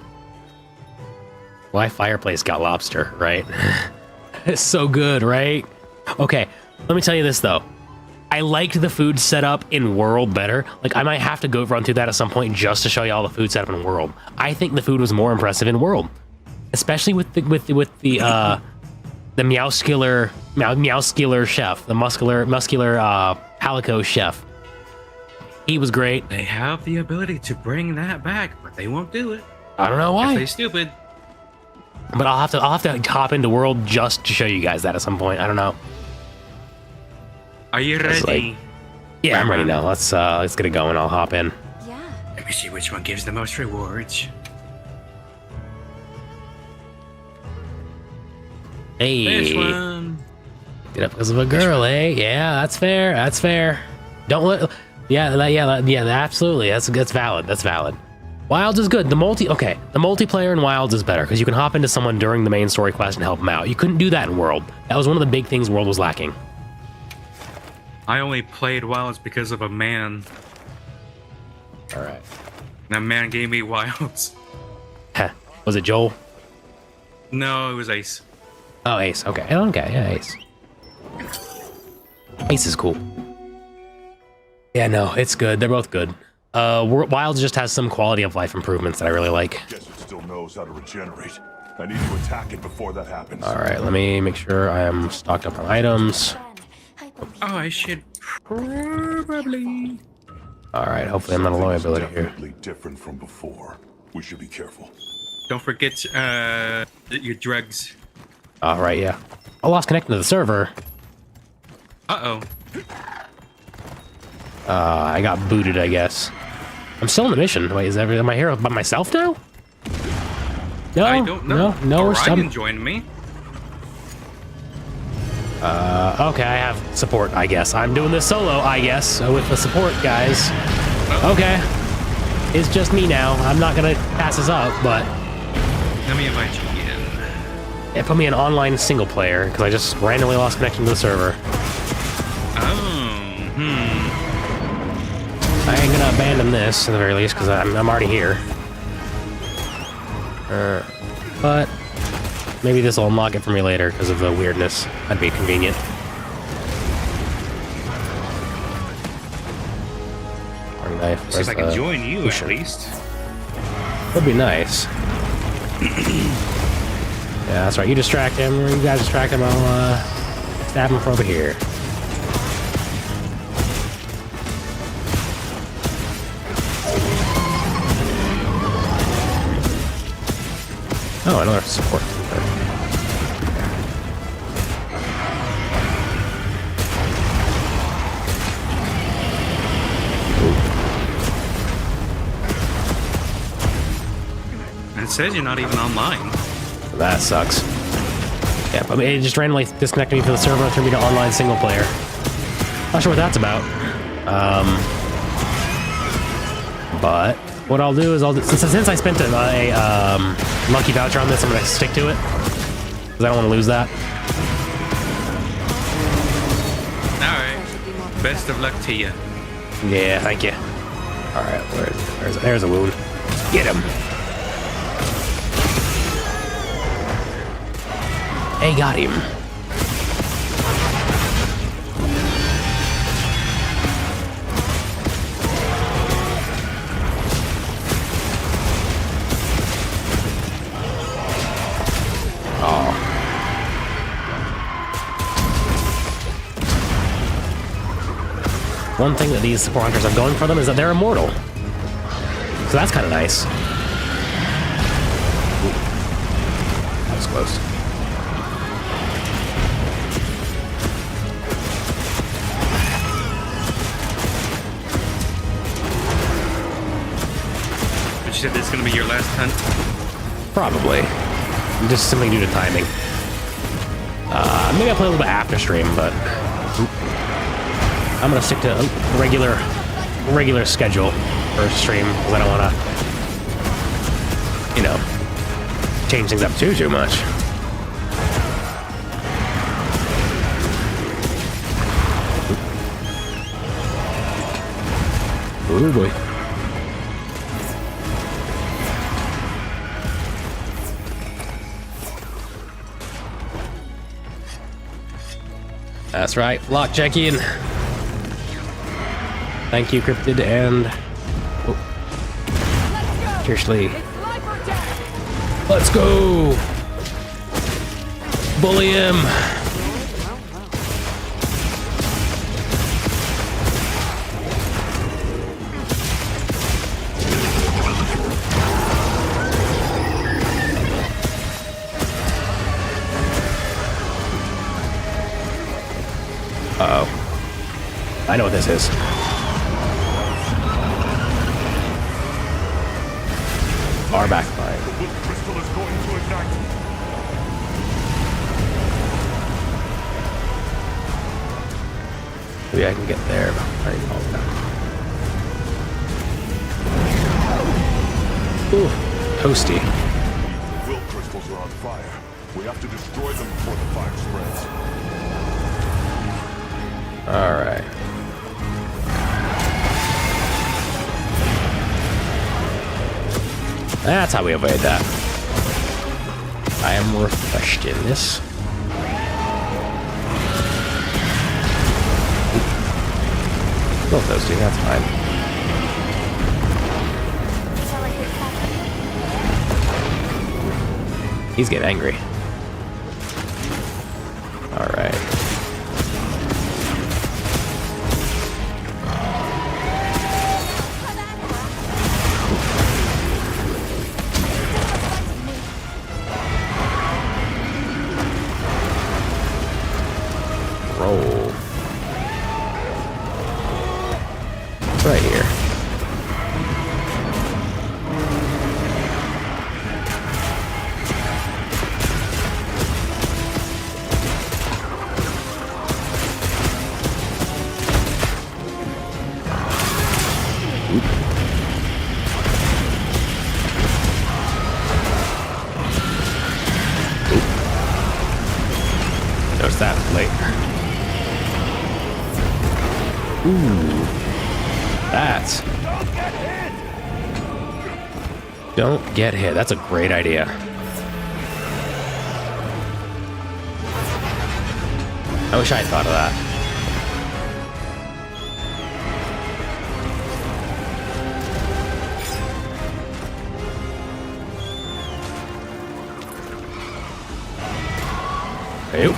Why Fireplace got lobster, right? It's so good, right? Okay, let me tell you this though. I liked the food setup in World better. Like, I might have to go run through that at some point just to show you all the food setup in World. I think the food was more impressive in World, especially with the meowscular chef, the muscular Palico chef. He was great. They have the ability to bring that back, but they won't do it. I don't know why. They're stupid. But I'll have to hop into World just to show you guys that at some point. I don't know. Are you It's ready? Yeah, I'm ready now. Let's get it going. I'll hop in. Yeah. Let me see which one gives the most rewards. Hey, This one. get up because of a girl, eh? Yeah, that's fair. That's fair. Don't let. Yeah, absolutely. That's valid. That's valid. Wilds is good. The multiplayer in Wilds is better because you can hop into someone during the main story quest and help them out. You couldn't do that in World. That was one of the big things World was lacking. I only played Wilds because of a man. All right. That man gave me Wilds. Heh. Was it Joel? No, it was Ace. Oh, Ace. Okay. Okay. Yeah, Ace. Ace is cool. Yeah, no, it's good. They're both good. Wilds just has some quality of life improvements that I really like. Guess it still knows how to regenerate. I need to attack it before that happens. All right, let me make sure I am stocked up on items. Oh, I should probably. All right, hopefully I'm not a low ability here. Definitely different from before. We should be careful. Don't forget your drugs. All right, yeah. I lost connection to the server. Uh-oh. I got booted, I guess. I'm still in the mission. Wait, am I here by myself now? No, I don't know. no. Orion joined me. Okay, I have support, I guess. I'm doing this solo, I guess, with the support, guys. Okay. It's just me now. I'm not gonna pass this up, but... Let me invite you in. It put me in online single player, because I just randomly lost connection to the server. I ain't gonna abandon this, at the very least, because I'm already here. But maybe this will unlock it for me later because of the weirdness. That'd be convenient. Knife. See if I can join you at least. Would be nice. Yeah, that's right. You distract him, or you guys distract him. I'll stab him from over here. Oh, another support. And it says you're not even online. That sucks. Yeah, but it just randomly disconnected me from the server and turned me to online single player. Not sure what that's about. But what I'll do is since I spent a lucky voucher on this, I'm gonna stick to it because I don't want to lose that. All right. Best of luck to you. Yeah, thank you. All right, there's a wound. Get him. Hey, got him. One thing that these support hunters have going for them is that they're immortal. So that's kind of nice. Ooh. That was close. But you said this is going to be your last hunt? Probably. Just simply due to timing. Maybe I'll play a little bit after stream, but... I'm gonna stick to a regular schedule for stream because I don't want to, change things up too much. Oh boy. That's right, lock checking. Thank you, Cryptid, and... Oh. Seriously. Let's go! Bully him! Uh-oh. I know what this is. Far back line. The blue crystal is going to ignite. Maybe I can get there behind all that. Ooh, toasty. The will crystals are on fire. We have to destroy them before the fire spreads. Alright. That's how we avoid that. I am refreshed in this. Still toasty, that's fine. Shall I hit that? He's getting angry. Alright. Roll. It's right here. Notice that later. Ooh, that's. Don't get hit. That's a great idea. I wish I had thought of that. Ew.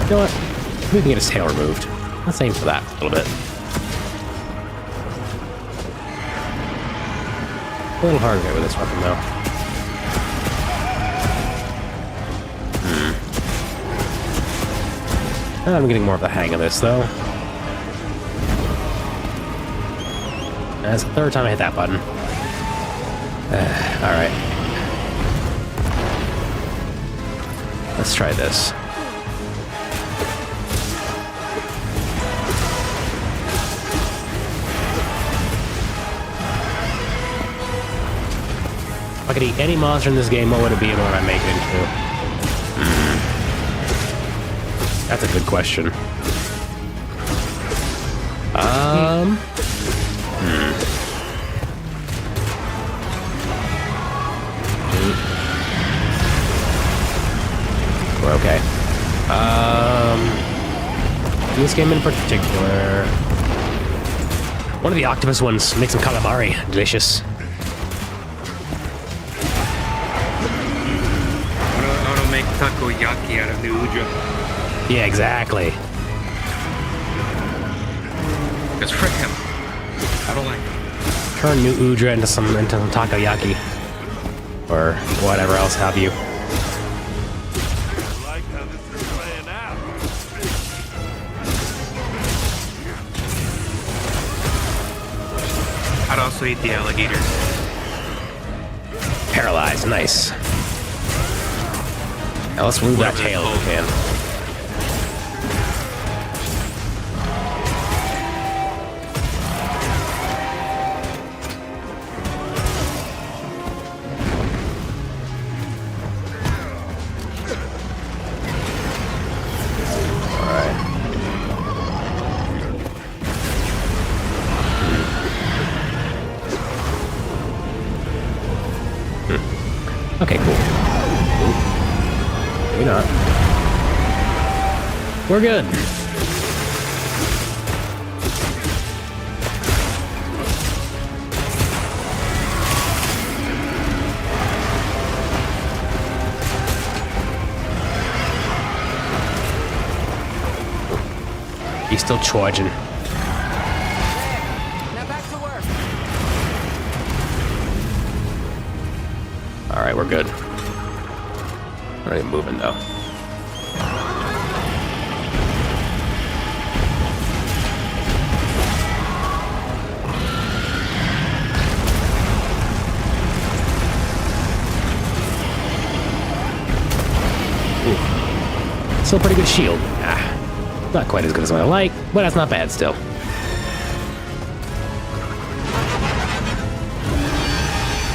You know what? We can get his tail removed. Let's aim for that a little bit. A little hard to get with this weapon, though. I'm getting more of the hang of this, though. That's the third time I hit that button. Alright. Let's try this. If I could eat any monster in this game, what would it be and what would I make it into? That's a good question. We're okay. This game in particular. One of the octopus ones. Make some calamari. Delicious. I want to make takoyaki out of the Udra. Yeah, exactly. Because frick him. I don't like him. Turn New Udra into some takoyaki. Or whatever else have you. I like how this is playing out. I'd also eat the alligator. Paralyzed, nice. Now let's remove that tail if we can. Okay, cool. Maybe not. We're good. He's still charging. Now back to work. All right, we're good. Not even moving though. Ooh. Still pretty good shield. Ah, not quite as good as what I like, but that's not bad still.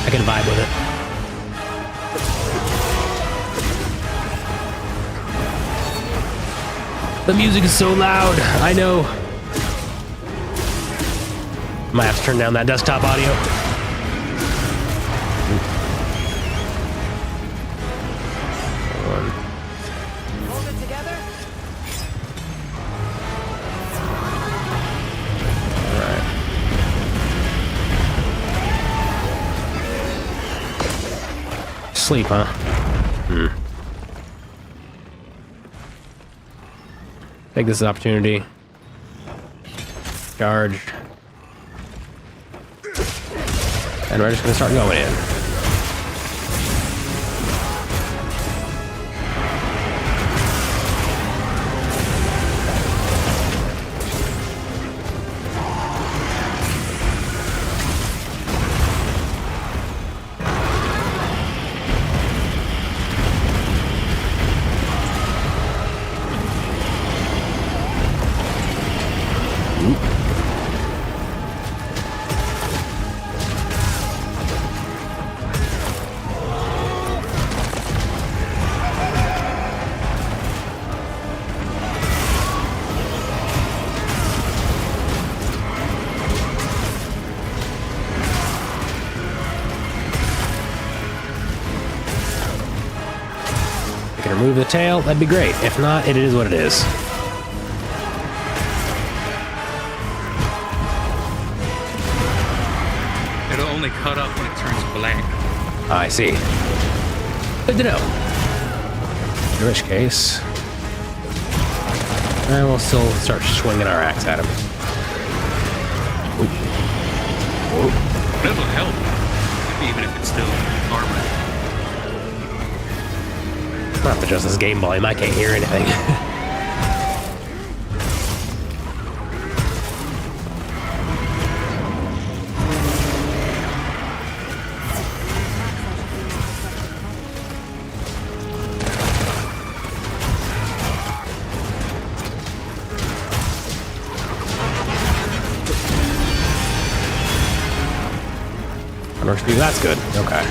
I can vibe with it. The music is so loud, I know. Might have to turn down that desktop audio. Hold it together. Sleep, huh? Take this opportunity. Charge. And we're just gonna start going in. If I can remove the tail, that'd be great. If not, it is what it is. It'll only cut up when it turns black. I see. Good to know. In which case, and we'll still start swinging our axe at him. That'll help, even if it's still armor. I'm gonna have to adjust this game volume. I can't hear anything. Anarcho-capitalism, that's good. Okay.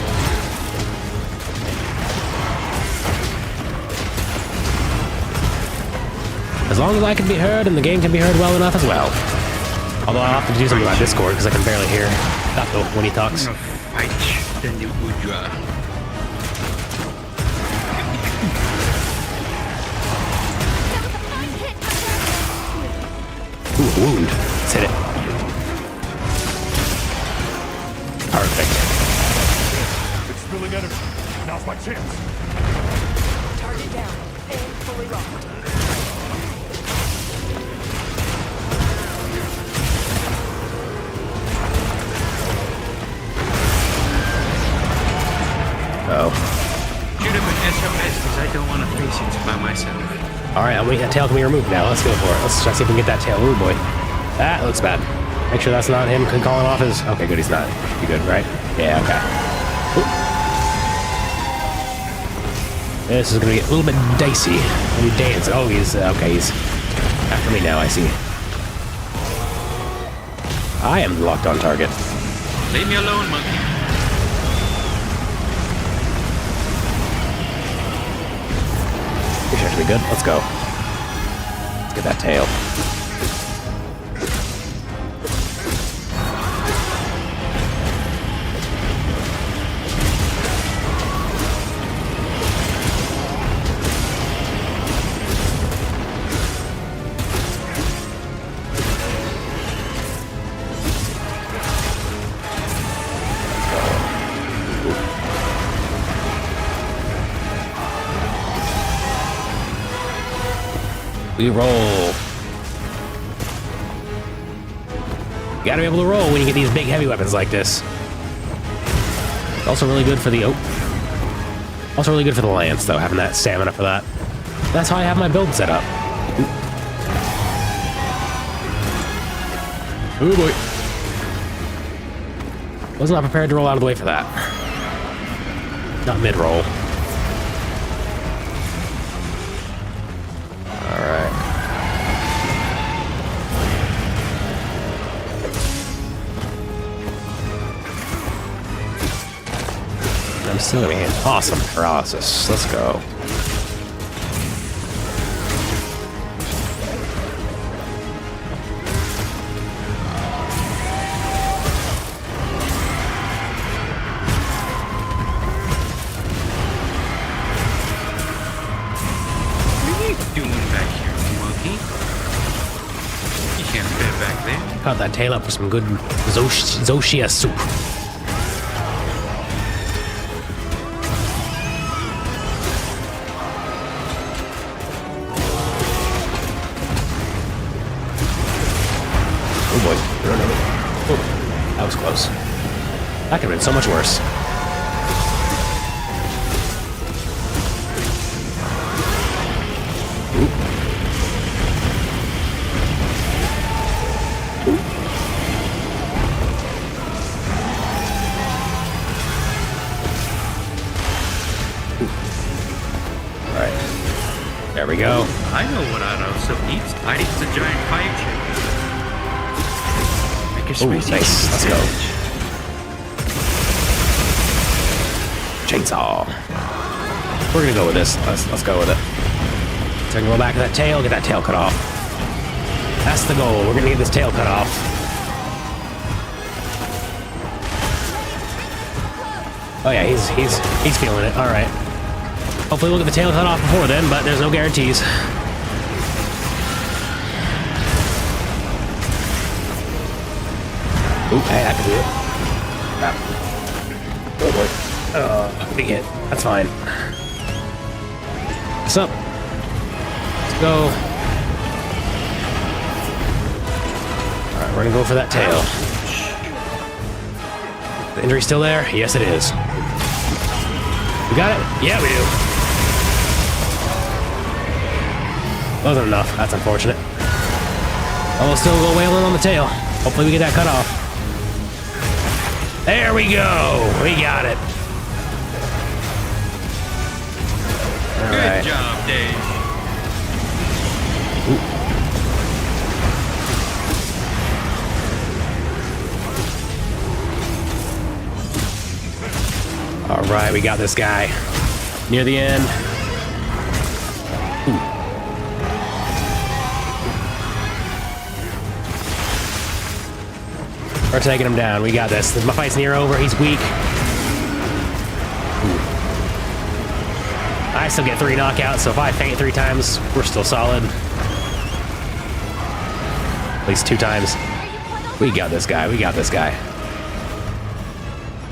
As long as I can be heard and the game can be heard well enough as well. Although I'll have to do something about Discord because I can barely hear Tato when he talks. Ooh, wound. Let's hit it. Perfect. It's spilling energy. Now's my chance. Target down. Aim fully locked. Uh-oh. Shoot him with SOS because I don't want to face it by myself. Alright, I'm waiting. That tail can be removed now. Let's go for it. Let's try to see if we can get that tail. Ooh, boy. That looks bad. Make sure that's not him calling off his... Okay, good. He's not. You good, right? Yeah, okay. Ooh. This is going to get a little bit dicey. When you dance. Oh, he's... okay, he's after me now. I see. I am locked on target. Leave me alone, monkey. This should actually be good. Let's go. Let's get that tail. We roll. You gotta be able to roll when you get these big heavy weapons like this. It's also really good for the also really good for the lance though, having that stamina for that. That's how I have my build set up. Oh boy. Was not prepared to roll out of the way for that. Not mid-roll. still gonna be awesome paralysis. Let's go. What are you doing back here, monkey? You can't fit back there. Cut that tail up for some good Zoshia soup. Oh boy. No. Oh, that was close. That could have been so much worse. Alright. There we go. I know what I'd also eat. I'd eat the giant fire chicken. Ooh, nice. Let's go. Chainsaw. We're gonna go with this. Let's go with it. So I can go back to that tail, get that tail cut off. That's the goal. We're gonna get this tail cut off. Oh yeah, he's feeling it. All right. Hopefully we'll get the tail cut off before then, but there's no guarantees. Ooh, hey, I can do it. Crap. Oh boy. Big hit. That's fine. What's up? Let's go. Alright, we're gonna go for that tail. The injury still there? Yes, it is. We got it? Yeah, we do. Wasn't enough. That's unfortunate. Oh, we'll still go wailing on the tail. Hopefully we get that cut off. There we go! We got it. Good job, Dave. Alright, we got this guy. Near the end. We're taking him down. We got this. My fight's near over. He's weak. I still get 3 knockouts, so if I faint 3 times, we're still solid. At least 2 times. We got this guy. We got this guy.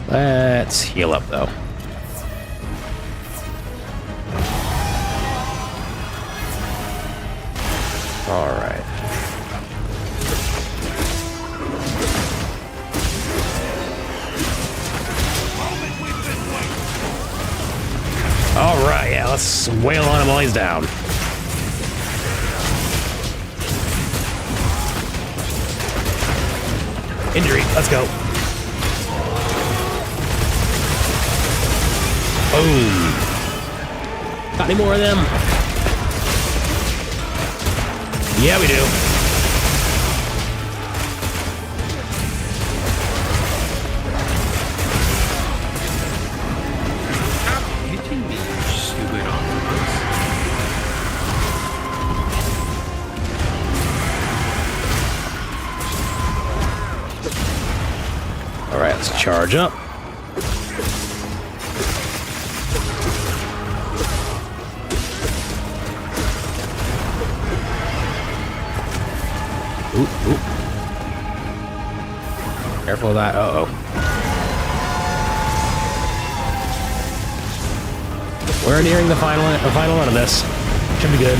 Let's heal up, though. All right. All right, yeah, let's wail on him while he's down. Injury, let's go. Boom. Got any more of them? Yeah, we do. Stop hitting me, you stupid octopus. All right, let's charge up. Ooh. Careful of that. Uh-oh. We're nearing the final one of this. Should be good.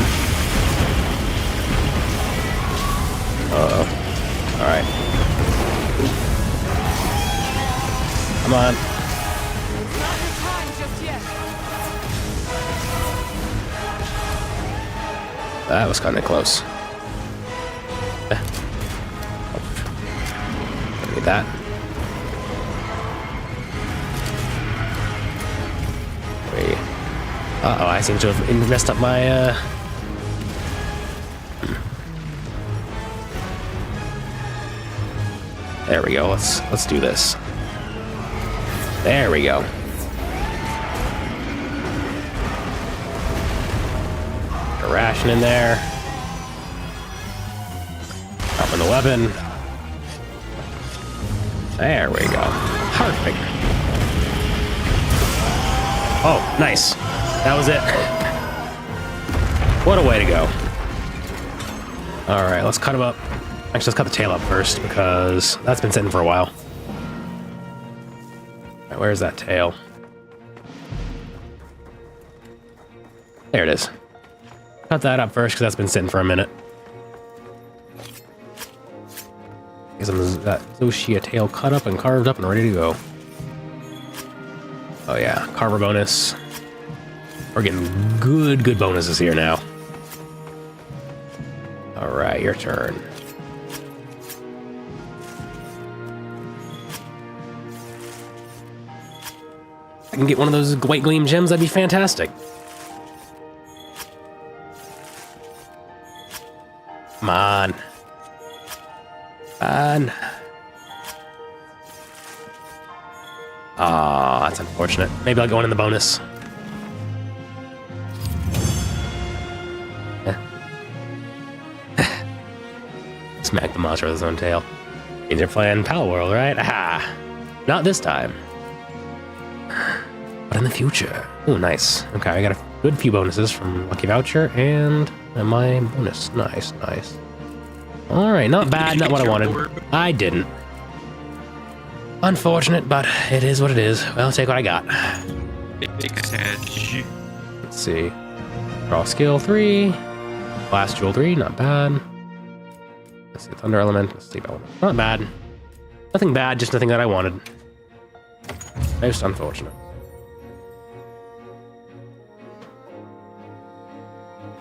Uh-oh. All right. Come on. It's not your time just yet. That was kind of close. Need that. Wait. Uh-oh, I seem to have messed up my, There we go. Let's do this. There we go. a ration in there. Dropping the weapon. There we go. Perfect. Oh, nice. That was it. What a way to go. All right, let's cut him up. Actually, let's cut the tail up first because that's been sitting for a while. All right, where's that tail? There it is. Cut that up first because that's been sitting for a minute. Got Zoshia tail cut up and carved up and ready to go. Oh yeah, carver bonus. We're getting good bonuses here now. All right, your turn. I can get one of those white gleam gems, that'd be fantastic. Come on. Ah, that's unfortunate. Maybe I'll go in the bonus. Smack the monster with his own tail. You're playing Pal World, right? Aha! Not this time. But in the future. Oh, nice. Okay, I got a good few bonuses from Lucky Voucher and my bonus. Nice, nice. Alright, not bad, not what I wanted. I didn't. Unfortunate, but it is what it is. Well, I'll take what I got. Let's see. Draw skill 3. Blast jewel 3, not bad. Let's see, Thunder Element, Sleep Element. Not bad. Nothing bad, just nothing that I wanted. Most unfortunate.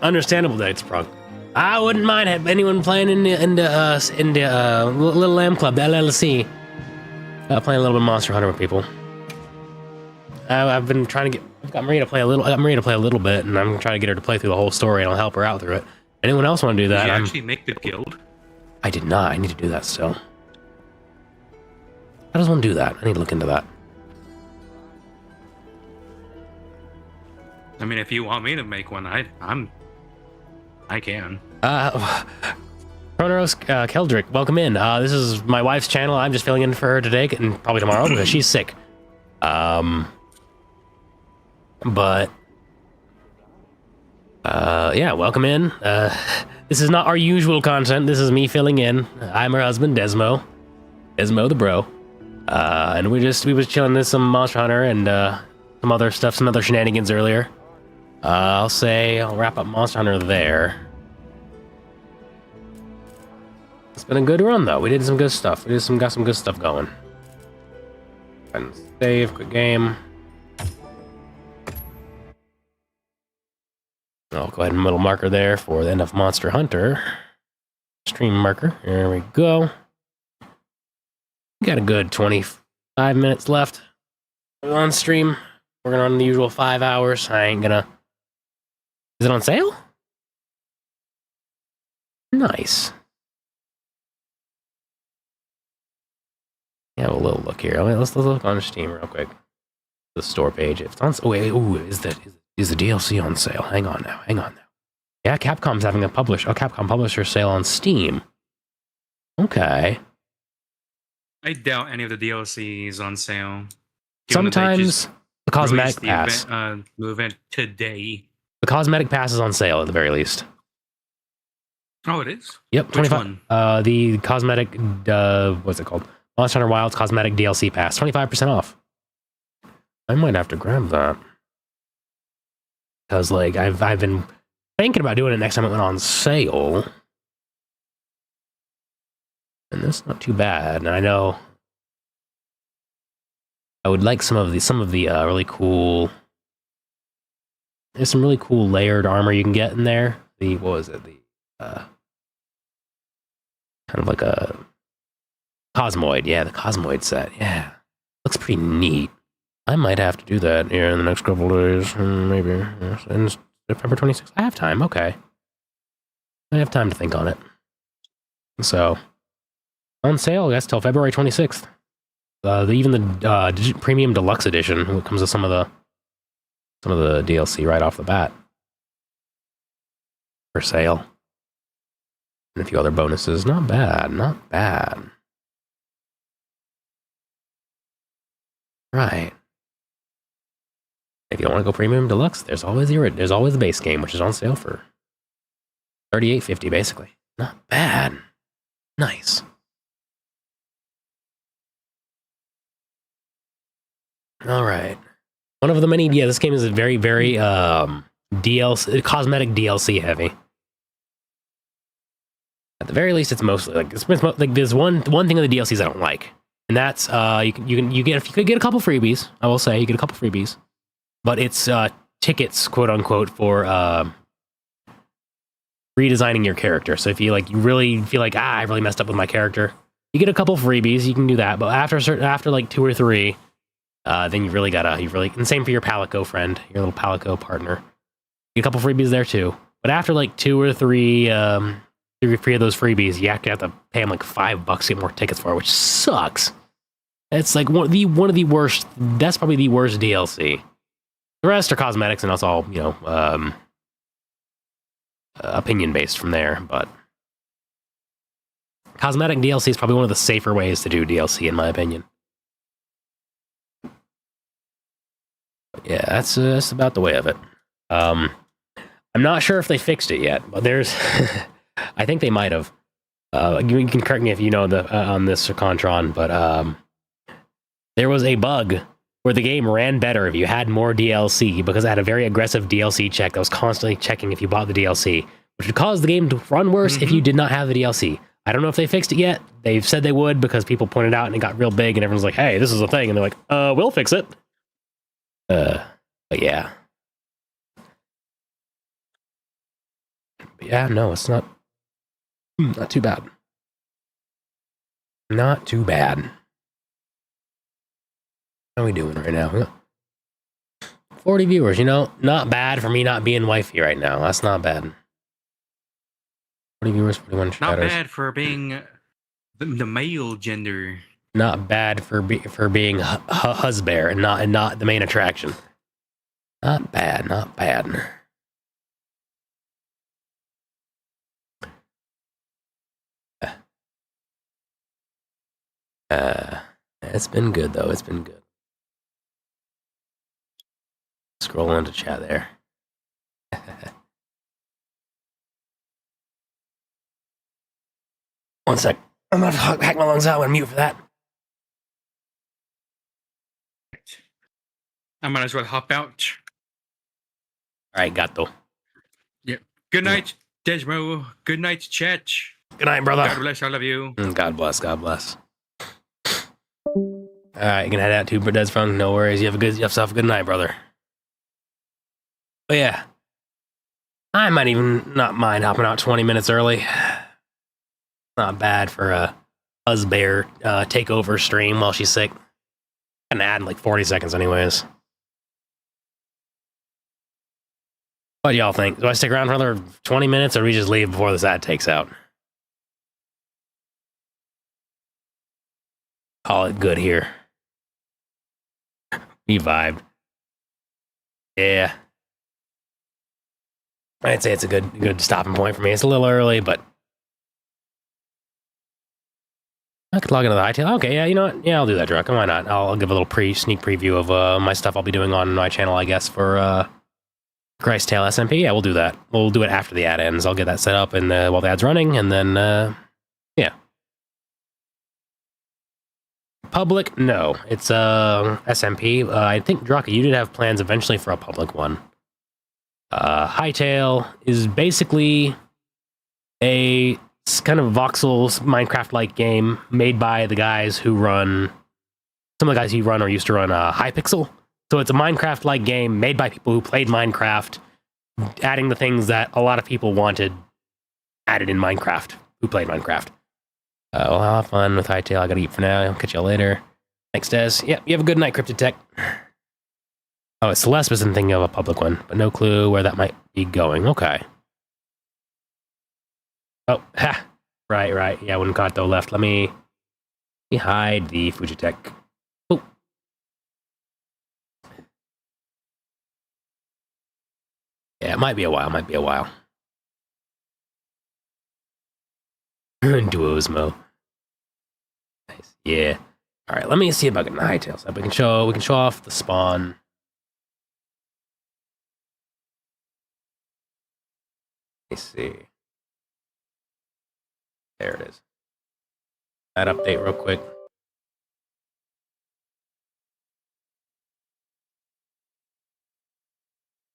Understandable that it's sprung. I wouldn't mind have anyone playing in the Little Lamb Club, the LLC. Playing a little bit of Monster Hunter with people. I've been trying to get. I'm ready to play a little. I'm ready to play a little bit, and I'm trying to get her to play through the whole story, and I'll help her out through it. Anyone else want to do that? Did you actually make the guild? I did not. I need to do that still. I just want to do that. I need to look into that. I mean, if you want me to make one, I can. Kronos Keldrick, welcome in. This is my wife's channel. I'm just filling in for her today and probably tomorrow because she's sick. Yeah, welcome in. This is not our usual content. This is me filling in. I'm her husband, DesMo. DesMo the bro. And we was chilling with some Monster Hunter and some other stuff, some other shenanigans earlier. I'll wrap up Monster Hunter there. It's been a good run though. We did some good stuff. Got some good stuff going. And save, quick game. I'll go ahead and middle marker there for the end of Monster Hunter. Stream marker. There we go. We got a good 25 minutes left on stream. We're gonna run the usual 5 hours. I ain't gonna. Is it on sale? Nice. Yeah, a little look here. Let's look on Steam real quick. The store page. If it's on. Oh wait. Ooh, is the DLC on sale? Hang on now. Yeah, Capcom's having a Capcom publisher sale on Steam. Okay. I doubt any of the DLC is on sale. Sometimes the cosmetic pass. Movement today. The cosmetic pass is on sale at the very least. Oh, it is? Yep, Which 25. one? The cosmetic. What's it called? Monster Hunter Wilds cosmetic DLC pass, 25% off. I might have to grab that because, like, I've been thinking about doing it next time it went on sale, and that's not too bad. And I know I would like some of the really cool. There's some really cool layered armor you can get in there. What was it? Kind of like a Cosmoid. Yeah, the Cosmoid set. Yeah. Looks pretty neat. I might have to do that here in the next couple of days. Maybe. Yes. And September 26th. I have time. Okay. I have time to think on it. So, on sale, I guess, till February 26th. Even the Premium Deluxe Edition comes with some of the DLC right off the bat. for sale. And a few other bonuses. Not bad, not bad. Right. If you don't want to go premium deluxe, there's always the base game, which is on sale for $38.50 basically. Not bad. Nice. All right. One of the many, yeah, this game is a very, very DLC, cosmetic DLC heavy. At the very least, it's mostly like there's one thing of the DLCs I don't like, and that's you could get a couple freebies. I will say you get a couple freebies, but it's tickets, quote unquote, for redesigning your character. So if you really feel like I really messed up with my character, you get a couple freebies. You can do that, but after like 2 or 3. Then you really, and same for your Palico friend, your little Palico partner. You get a couple freebies there too. But after like 2 or 3 of those freebies, you have to pay them like $5 to get more tickets for it, which sucks. It's like one of the worst. That's probably the worst DLC. The rest are cosmetics, and that's all opinion based from there. But cosmetic DLC is probably one of the safer ways to do DLC, in my opinion. Yeah, that's about the way of it. I'm not sure if they fixed it yet, but there's, I think they might have. You can correct me if you know on this or Contron, but there was a bug where the game ran better if you had more DLC because it had a very aggressive DLC check that was constantly checking if you bought the DLC, which would cause the game to run worse if you did not have the DLC. I don't know if they fixed it yet. They've said they would because people pointed out and it got real big and everyone's like, hey, this is a thing. And they're like, we'll fix it. But yeah. But yeah, no, it's not too bad. Not too bad. How are we doing right now? 40 viewers, not bad for me not being wifey right now. That's not bad. 40 viewers, 41 shadows. Not bad for being the male gender. Not bad for being husband and not the main attraction. Not bad, not bad. It's been good though. It's been good. Scroll into chat there. One sec. I'm gonna hack my lungs out. I'm gonna mute for that. I might as well hop out. All right, gato. Yep. Good night, DesMo. Good night, chat. Good night, brother. God bless all of you. God bless. God bless. All right, you can head out to Desmond. No worries. You have yourself a good night, brother. But yeah, I might even not mind hopping out 20 minutes early. Not bad for a husband takeover stream while she's sick. An ad in like 40 seconds, anyways. What do y'all think? Do I stick around for another 20 minutes, or do we just leave before this ad takes out? Call it good here. We vibed. Yeah. I'd say it's a good stopping point for me. It's a little early, but I could log into the Hightail. Okay, yeah, you know what? Yeah, I'll do that, Druck. Why not? I'll give a little sneak preview of my stuff I'll be doing on my channel, I guess, for Christ Tail SMP. Yeah, we'll do that. We'll do it after the ad ends. I'll get that set up and while the ad's running, and then yeah. Public? No. It's SMP. I think, Druck, you did have plans eventually for a public one. Hightail is basically a kind of voxel Minecraft-like game made by the guys who run, some of the guys who run or used to run Hypixel. So it's a Minecraft-like game made by people who played Minecraft, adding the things that a lot of people wanted added in Minecraft, who played Minecraft. Well, have fun with Hightail. I gotta eat for now. I'll catch y'all later. Thanks, Des. Yep, you have a good night, Cryptid Tech. Oh, Celeste was thinking of a public one, but no clue where that might be going. Okay. Oh, ha! Right. Yeah, when Kato left, let me hide the Fujitech. Oh. Yeah, it might be a while. DesMo. Nice. Yeah. All right. Let me see about getting the Hightail set. We can show off the spawn. Let me see. There it is. That update real quick.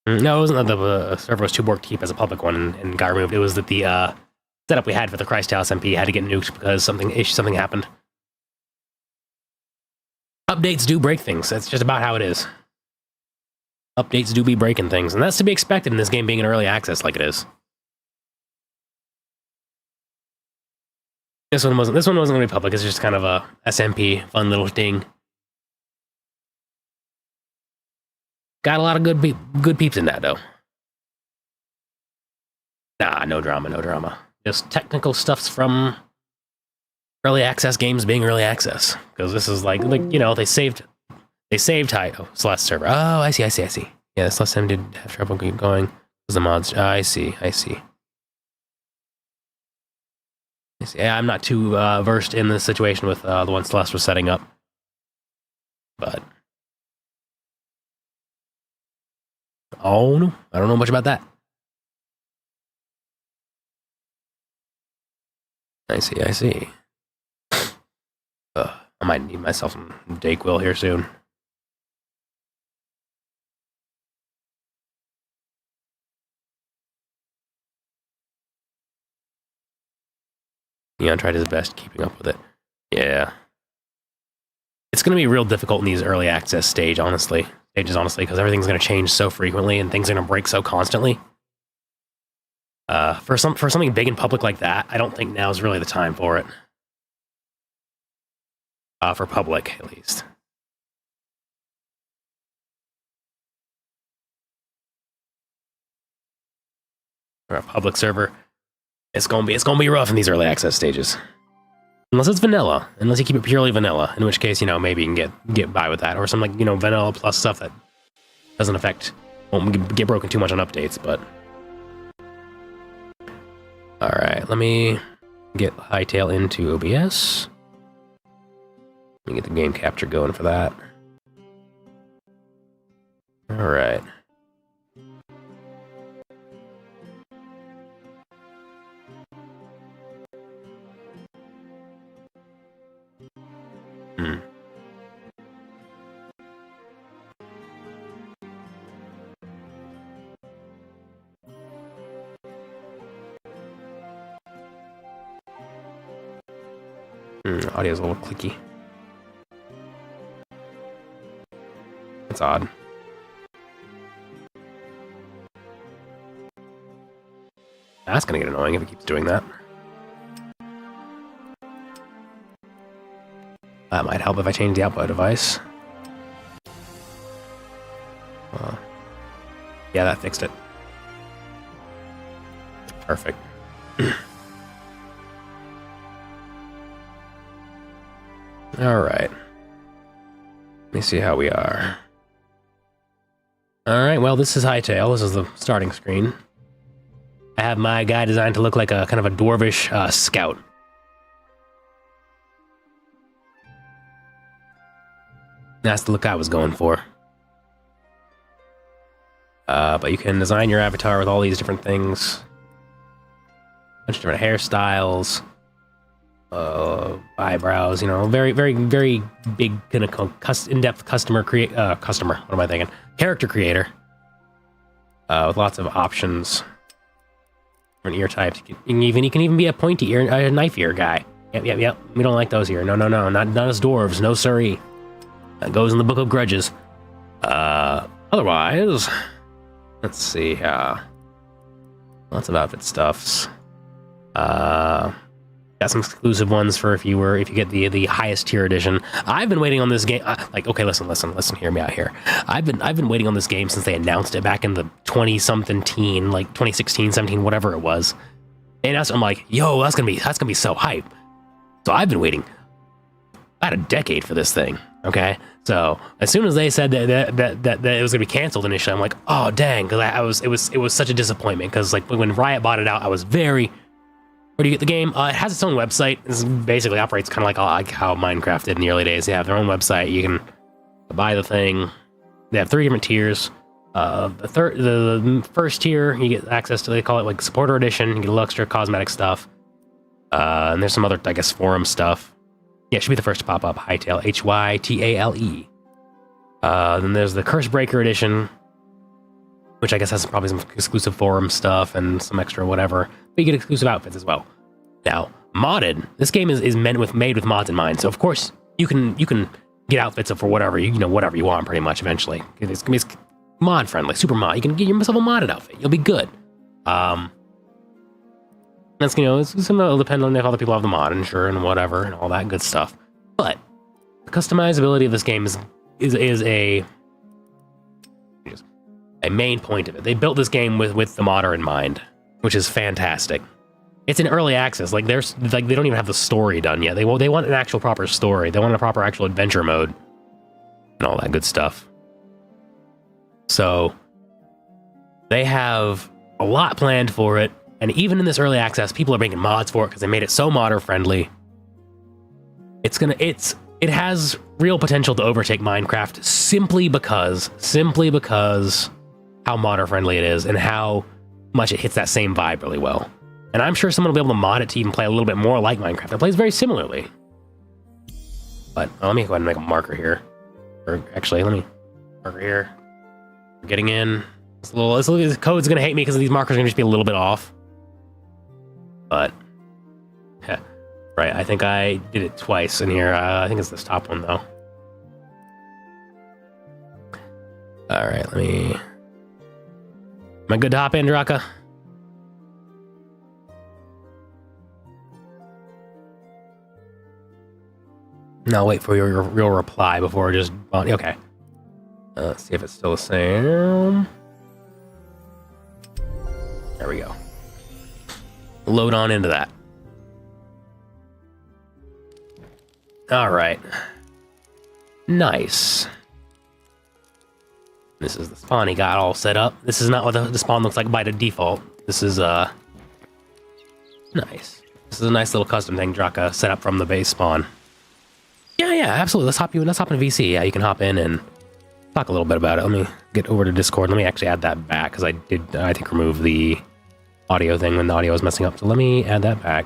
No, it wasn't that the server was too broke to keep as a public one and got removed. It was that the setup we had for the Christ House MP had to get nuked because something happened. Updates do break things. That's just about how it is. Updates do be breaking things, and that's to be expected in this game being in early access like it is. This one wasn't going to be public. It's just kind of a SMP, fun little thing. Got a lot of good peeps in that though. Nah, no drama. Just technical stuffs from early access games being early access. Because this is like you know, they saved Hightail. Celeste server. Oh, I see. Yeah, Celeste did have trouble going because the mods. I see. Yeah, I'm not too versed in the situation with the one Celeste was setting up, but oh no, I don't know much about that. I see. I might need myself some Dayquil here soon. Neon tried his best keeping up with it. Yeah. It's going to be real difficult in these early access stages, honestly, because everything's going to change so frequently and things are going to break so constantly. For something big and public like that, I don't think now is really the time for it. For public, at least. For a public server, it's gonna be rough in these early access stages. Unless it's vanilla. Unless you keep it purely vanilla, in which case, you know, maybe you can get by with that. Or some, like, you know, vanilla plus stuff that won't get broken too much on updates, but... Alright, let me get Hightail into OBS. Let me get the game capture going for that. Alright. Audio's a little clicky. It's odd. That's gonna get annoying if it keeps doing that. That might help if I change the output device. Yeah, that fixed it. Perfect. Alright. Let me see how we are. Alright, well, this is Hightail. This is the starting screen. I have my guy designed to look like a kind of a dwarvish scout. That's the look I was going for. But you can design your avatar with all these different things. A bunch of different hairstyles. Eyebrows, you know, very big kind of in-depth character creator, with lots of options, different ear types. You can even be a pointy ear, a knife ear guy. Yep. We don't like those here. No, not us dwarves. No siree. That goes in the Book of Grudges. Otherwise, let's see. Lots of outfit stuffs. Got some exclusive ones for if you get the highest tier edition. I've been waiting on this game. Okay, listen, hear me out here. I've been waiting on this game since they announced it back in the 20-something teen, like 2016, 17, whatever it was. And I'm like, yo, that's gonna be so hype. So I've been waiting about a decade for this thing. Okay, so as soon as they said that it was gonna be canceled initially, I'm like, oh dang, because it was such a disappointment. Because like when Riot bought it out, I was very Where do you get the game? It has its own website. This basically operates kind of like how Minecraft did in the early days. They have their own website. You can buy the thing. They have 3 different tiers. The first tier, you get access to, they call it like supporter edition. You get a little extra cosmetic stuff. And there's some other, I guess, forum stuff. Yeah, it should be the first to pop up. Hightail, Hytale. Then there's the Curse Breaker edition, which I guess has probably some exclusive forum stuff and some extra whatever. But you get exclusive outfits as well. Now, modded. This game is made with mods in mind. So of course you can get outfits for whatever whatever you want pretty much eventually. It's mod friendly, super mod. You can get yourself a modded outfit. You'll be good. That's it'll depend on if other people have the mod and whatever and all that good stuff. But the customizability of this game is a main point of it. They built this game with the modder in mind, which is fantastic. It's in early access. They don't even have the story done yet. They want an actual proper story. They want a proper actual adventure mode and all that good stuff. So they have a lot planned for it. And even in this early access, people are making mods for it because they made it so modder friendly. It has real potential to overtake Minecraft simply because how modder friendly it is and how much it hits that same vibe really well. And I'm sure someone will be able to mod it to even play a little bit more like Minecraft. It plays very similarly. But let me go ahead and make a marker here. Or actually, let me marker here. We're getting in. This code's gonna hate me because these markers are gonna just be a little bit off. But right, I think I did it twice in here. I think it's this top one though. All right, am I good to hop in, Draka? No, wait for your real reply before just... Okay. Let's see if it's still the same. There we go. Load on into that. All right. Nice. This is the spawn he got all set up. This is not what the spawn looks like by the default. This is, nice. This is a nice little custom thing Draka set up from the base spawn. Yeah, absolutely. Let's hop into VC. Yeah, you can hop in and talk a little bit about it. Let me get over to Discord. Let me actually add that back because I think, remove the audio thing when the audio was messing up. So let me add that back.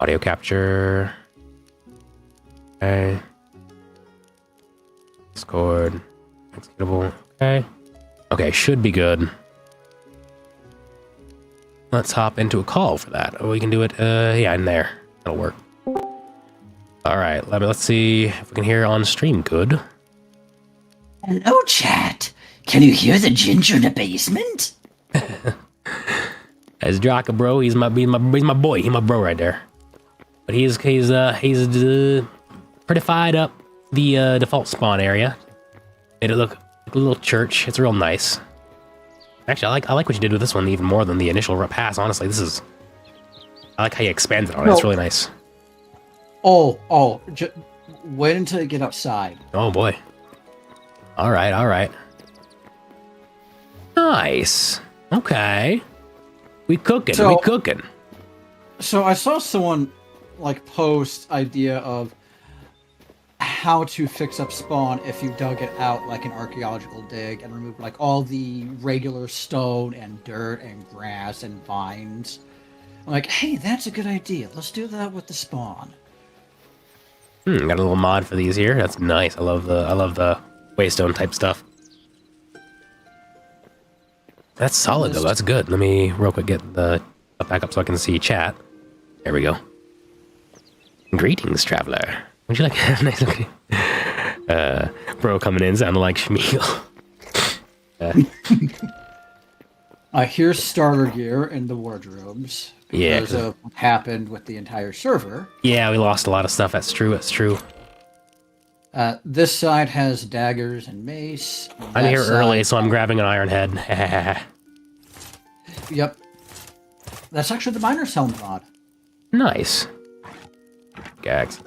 Audio capture. Okay. Discord. Executable. Okay. Okay, should be good. Let's hop into a call for that. Oh, we can do it, yeah, in there. That'll work. All right, let's see if we can hear on stream good. Hello, chat. Can you hear the ginger in the basement? As Draka, bro, he's my boy. He's my bro right there. But he's pretty fired up the default spawn area. Made it look like a little church. It's real nice. Actually, I like what you did with this one even more than the initial pass. Honestly, I like how you expanded on it. It's really nice. Wait until you get outside. Oh boy. All right. Nice. Okay. We cooking. So I saw someone post idea of how to fix up spawn if you dug it out like an archaeological dig and removed all the regular stone and dirt and grass and vines. I'm like, hey, that's a good idea. Let's do that with the spawn. Got a little mod for these here. That's nice. I love the waystone type stuff. That's solid though. That's good. Let me real quick get the back up so I can see chat. There we go. Greetings, traveler. Would you like nice looking? Bro coming in sounding like Shmeagol. I hear starter gear in the wardrobes. Because of what happened with the entire server. Yeah, we lost a lot of stuff. That's true. This side has daggers and mace. I'm here early, so I'm grabbing an iron head. Yep. That's actually the miner's helmet mod. Nice. Gags.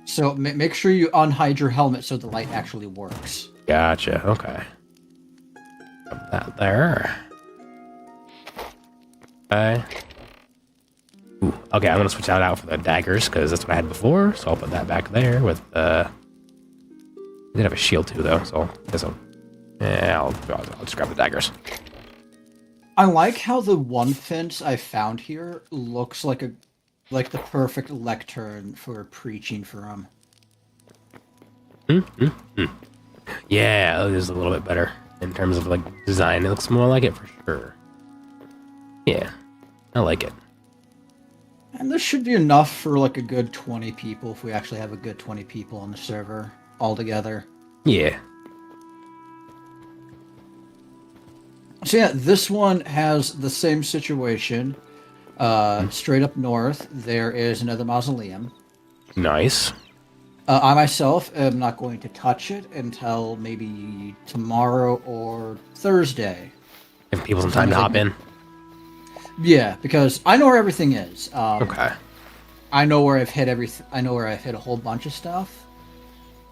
So make sure you unhide your helmet so the light actually works. Gotcha. Okay. Put that there. Okay. Ooh, okay, I'm gonna switch that out for the daggers because that's what I had before. So I'll put that back there with I did have a shield too, though. So I guess I'll just grab the daggers. I like how the one fence I found here looks like the perfect lectern for preaching from. Yeah, it is a little bit better in terms of like design. It looks more like it for sure. Yeah, I like it. And this should be enough for like a good 20 people if we actually have a good 20 people on the server all together. Yeah. So yeah, this one has the same situation. Straight up north, there is another mausoleum. Nice. I myself am not going to touch it until maybe tomorrow or Thursday. Give people some time to hop in. Yeah, because I know where everything is. Okay. I know where I've hit everything. I know where I've hit a whole bunch of stuff.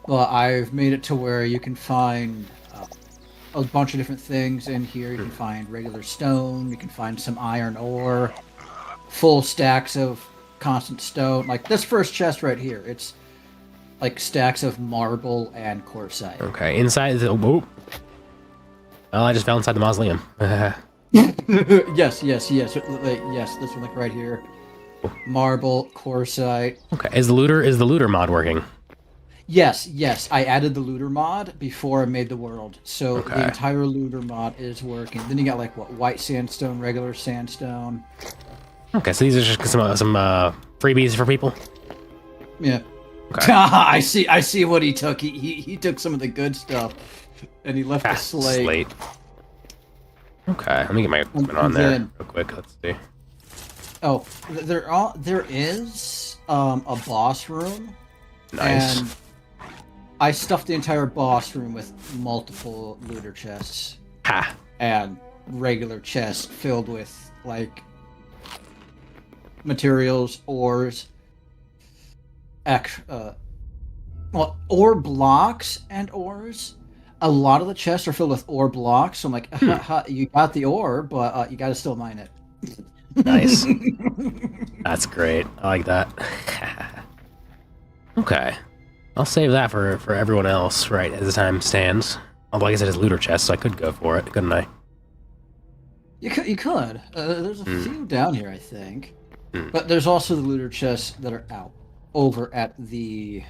But I've made it to where you can find a bunch of different things in here. You can find regular stone. You can find some iron ore. Full stacks of constant stone. Like this first chest right here. It's like stacks of marble and quartzite. Okay, inside the... Whoop. Oh, I just fell inside the mausoleum. Yes. Yes, this one like right here. Marble, quartzite. Okay, is the looter mod working? Yes, I added the looter mod before I made the world. So Okay. the entire looter mod is working. Then you got like what, white sandstone, regular sandstone. Okay, so these are just some freebies for people? Yeah. Okay. I see what he took. He took some of the good stuff and he left the slate. Okay, let me get my equipment on there real quick. Let's see. Oh, there is a boss room. Nice. And I stuffed the entire boss room with multiple looter chests. Ha! And regular chests filled with, like, materials, ores, ore blocks and ores. A lot of the chests are filled with ore blocks, so I'm like, you got the ore, but you gotta still mine it. Nice. That's great. I like that. Okay. I'll save that for everyone else, right, as the time stands. Although, like I said, it's looter chest, so I could go for it, couldn't I? You could. There's a few down here, I think. But there's also the looter chests that are out over at the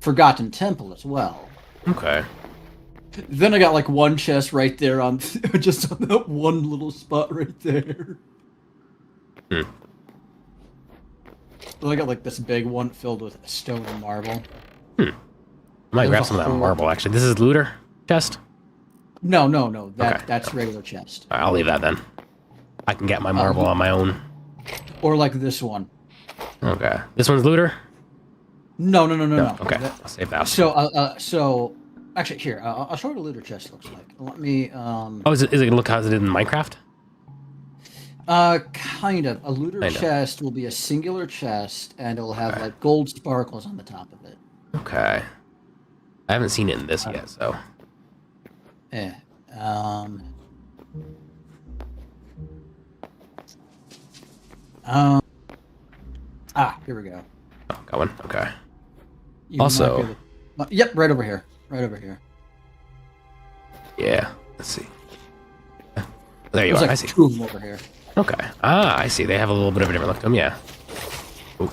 Forgotten Temple as well. Okay. Then I got like one chest right there on just on that one little spot right there. So I got like this big one filled with stone and marble. I might grab some of that marble, actually. This is looter chest? No. Okay. That's regular chest. All right, I'll leave that then. I can get my marble on my own. Or like this one. Okay. This one's looter? No. Okay, I'll save that. So actually, here I'll show you what a looter chest looks like. Let me. Oh, is it gonna look how it did in Minecraft? Kind of. A looter chest will be a singular chest, and it'll have like gold sparkles on the top of it. Okay. I haven't seen it in this yet, so. Here we go. Oh, got one. Okay. You Also. might be able to- Yep, right over here. Right over here. Yeah. Let's see. There you There's are. like I see. two of them over here. Okay. Ah, I see. They have a little bit of a different look to them. Yeah. Ooh.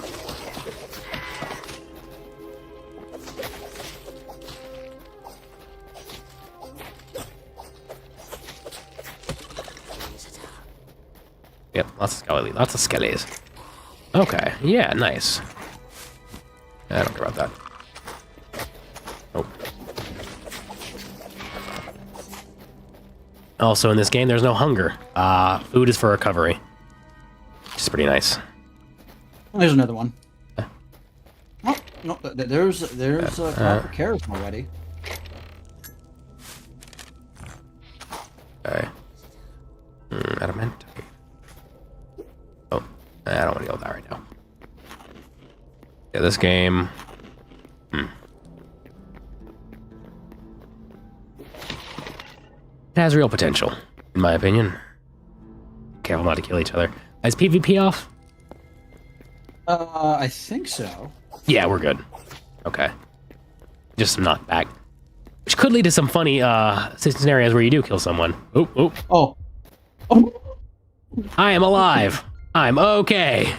Yep, lots of skellies. Okay, yeah, nice. I don't care about that. Oh. Also, in this game, there's no hunger. Food is for recovery. Which is pretty nice. There's another one. Oh, no, there's copper carrots already. Okay. Adamant. Oh, I don't want to deal with that right now. Yeah, this game. It has real potential, in my opinion. careful not to kill each other. Is PvP off? I think so. Yeah, we're good. Okay. Just some knockback. Which could lead to some funny scenarios where you do kill someone. Oh. I am alive. I'm okay.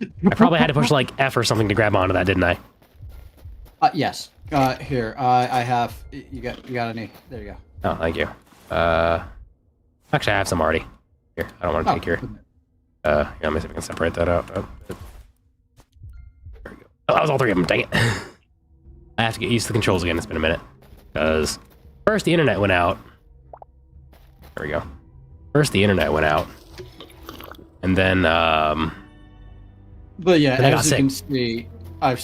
I probably had to push like F or something to grab onto that, didn't I? Yes. Here. I have. You got any? There you go. Oh, thank you. Actually, I have some already. Here, I don't want to take your. Yeah, let me see if I can separate that out. Oh, there we go. Oh, that was all three of them. Dang it. I have to get used to the controls again. It's been a minute. Because first the internet went out. There we go. First the internet went out. And then, But yeah, then I got as you sick. can see, I've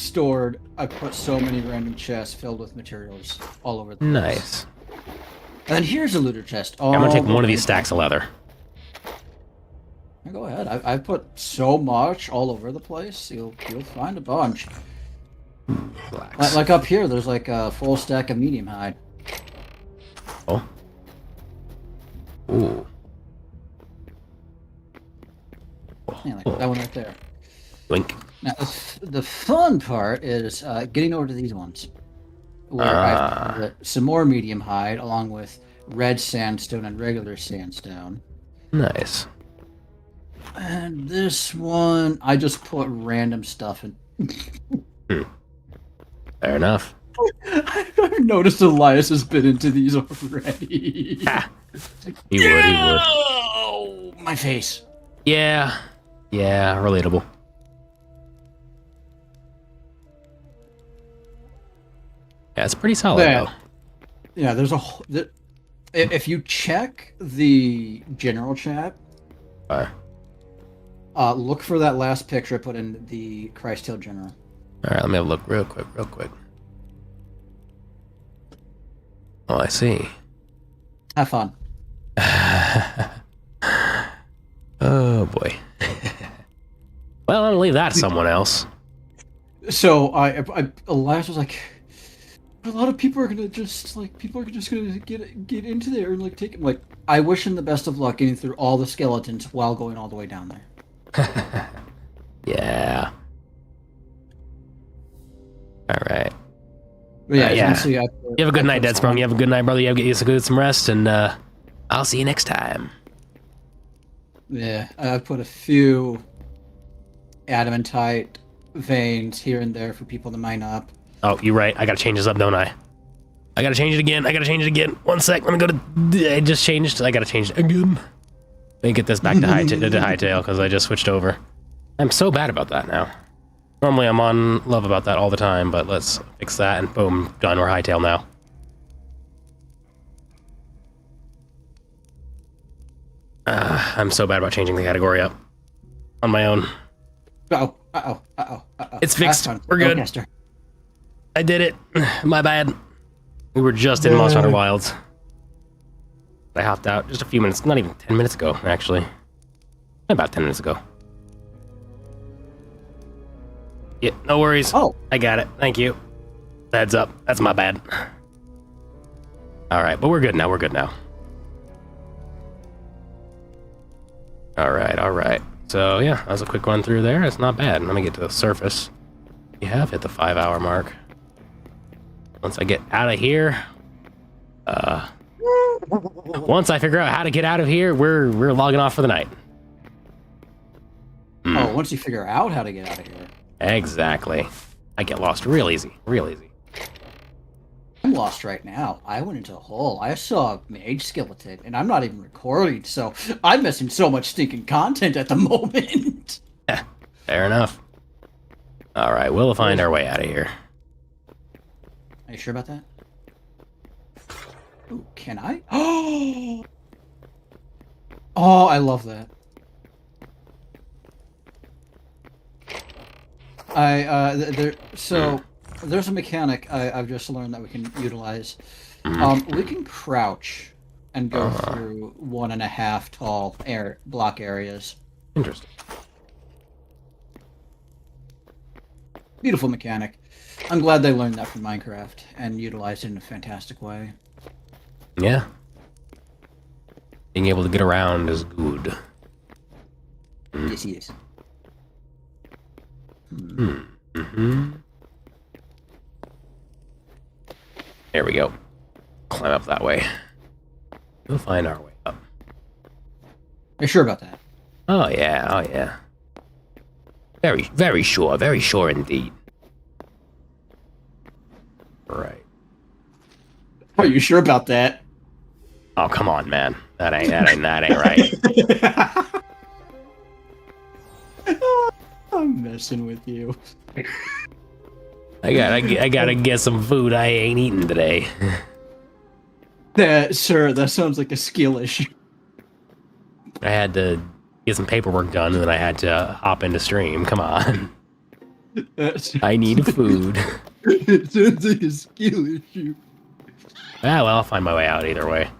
put so many random chests filled with materials all over the place. Nice. And then here's a looter chest. I'm gonna take one of these stacks of leather. Go ahead. I put so much all over the place. You'll find a bunch. Relax. Like up here, there's like a full stack of medium hide. Oh. Ooh. Yeah, like that one right there. Blink. Now, the fun part is getting over to these ones. Where I've put some more medium hide along with red sandstone and regular sandstone. Nice. And this one, I just put random stuff in. Fair enough. I've noticed Elias has been into these already. Ha. He would. Oh, my face. Yeah. Yeah, relatable. Yeah, it's pretty solid, Yeah. though. Yeah, there's if you check the general chat, look for that last picture I put in the Christ Hill General. Alright, let me have a look real quick. Oh, I see. Have fun. Oh, boy. Well, I'm gonna leave that to someone else. So Elias was like, a lot of people are gonna just gonna get into there and like take it. I'm like, I wish him the best of luck getting through all the skeletons while going all the way down there. Yeah. Alright. But yeah, as you yeah. can see, You have a good night, DesMo. You have a good night, brother. You have to get some rest, and I'll see you next time. Yeah, I put a few adamantite veins here and there for people to mine up. Oh, you're right. I gotta change this up, don't I? I gotta change it again. 1 sec. Let me go to... I just changed. I gotta change it again. Let me get this back to Hightail, because I just switched over. I'm so bad about that now. Normally I'm on love about that all the time, but let's fix that, and boom, done. We're Hightail now. I'm so bad about changing the category up. On my own. Uh-oh. It's fixed. Fun. We're good. Caster. I did it. My bad. We were just in Monster Hunter Wilds. I hopped out just a few minutes, not even 10 minutes ago, actually. About 10 minutes ago. Yeah, no worries. Oh. I got it. Thank you. Heads up. That's my bad. Alright, but we're good now. Alright. So, yeah, that was a quick run through there. It's not bad. Let me get to the surface. We have hit the 5-hour mark. Once I get out of here, once I figure out how to get out of here, we're logging off for the night. Oh, once you figure out how to get out of here. Exactly. I get lost real easy. I'm lost right now. I went into a hole. I saw a mage skeleton, and I'm not even recording, so I'm missing so much stinking content at the moment. Fair enough. Alright, we'll find our way out of here. Are you sure about that? Ooh, can I? Oh, I love that. There's a mechanic I've just learned that we can utilize. We can crouch and go through 1.5 tall block areas. Interesting. Beautiful mechanic. I'm glad they learned that from Minecraft and utilized it in a fantastic way. Yeah. Being able to get around is good. Yes, yes. There we go. Climb up that way. We'll find our way up. Are you sure about that? Oh yeah, oh yeah. Very sure indeed. Right. Are you sure about that? Oh come on, man. That ain't right. I'm messing with you. I gotta get some food I ain't eaten today. Sir, that sounds like a skill issue. I had to get some paperwork done, and then I had to hop into stream. Come on. I need food. It sounds like a skill issue. Ah, well, I'll find my way out either way.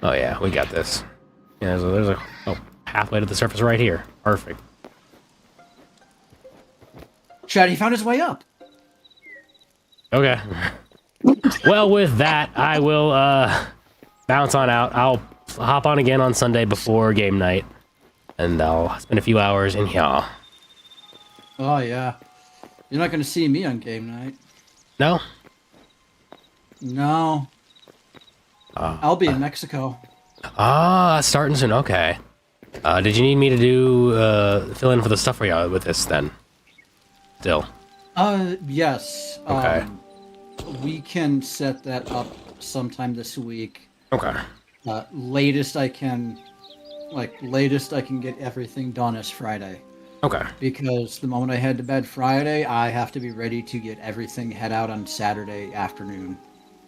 Oh yeah, we got this. Yeah, there's a pathway to the surface right here. Perfect. Chad, he found his way up. Okay. Well, with that, I will bounce on out. I'll hop on again on Sunday before game night, and I'll spend a few hours in here. Oh, yeah. You're not going to see me on game night. No? No. I'll be in Mexico. Starting soon. Okay. Did you need me to do fill in for the stuff for you with this then? Still. Yes. Okay. We can set that up sometime this week. Okay. Latest I can get everything done is Friday. Okay. Because the moment I head to bed Friday, I have to be ready to get everything head out on Saturday afternoon.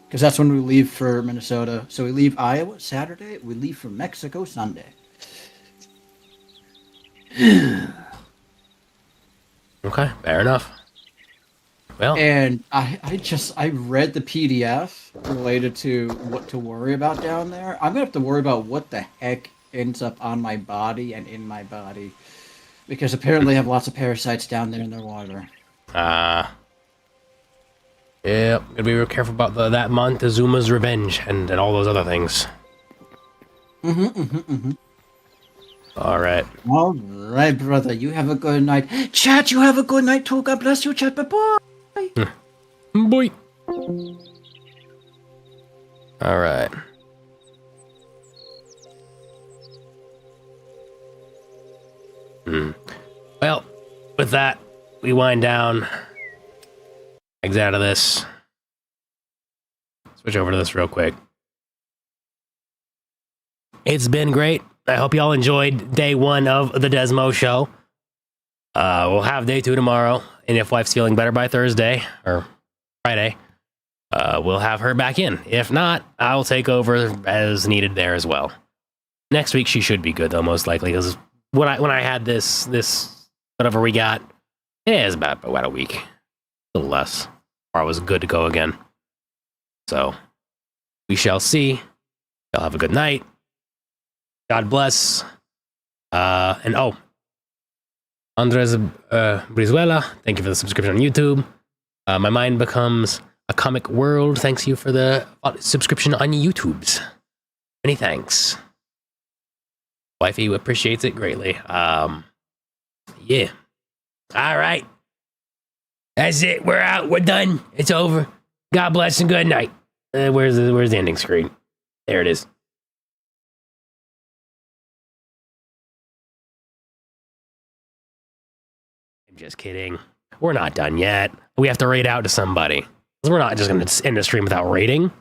Because that's when we leave for Minnesota. So we leave Iowa Saturday, we leave for Mexico Sunday. Okay, fair enough. Well, And I read the PDF related to what to worry about down there. I'm gonna have to worry about what the heck ends up on my body and in my body. Because apparently they have lots of parasites down there in their water. yeah, gotta be real careful about that Montezuma's revenge and all those other things. All right. All right, brother. You have a good night. Chat, you have a good night too. God bless you, chat. Bye-bye. Boy. All right. Well, with that, we wind down. Exit out of this. Switch over to this real quick. It's been great. I hope y'all enjoyed day 1 of the DesMo show. We'll have day 2 tomorrow, and if wife's feeling better by Thursday or Friday, we'll have her back in. If not, I'll take over as needed there as well. Next week she should be good though, most likely, because when I had this whatever we got, it was about a week, a little less, or I was good to go again. So we shall see. Y'all have a good night. God bless. And Andres Brizuela, thank you for the subscription on YouTube. My mind becomes a comic world. Thanks you for the subscription on YouTube's. Many thanks. Wifey appreciates it greatly. Yeah. All right. That's it. We're out. We're done. It's over. God bless and good night. Where's the ending screen? There it is. Just kidding. We're not done yet. We have to raid out to somebody. We're not just going to end the stream without raiding.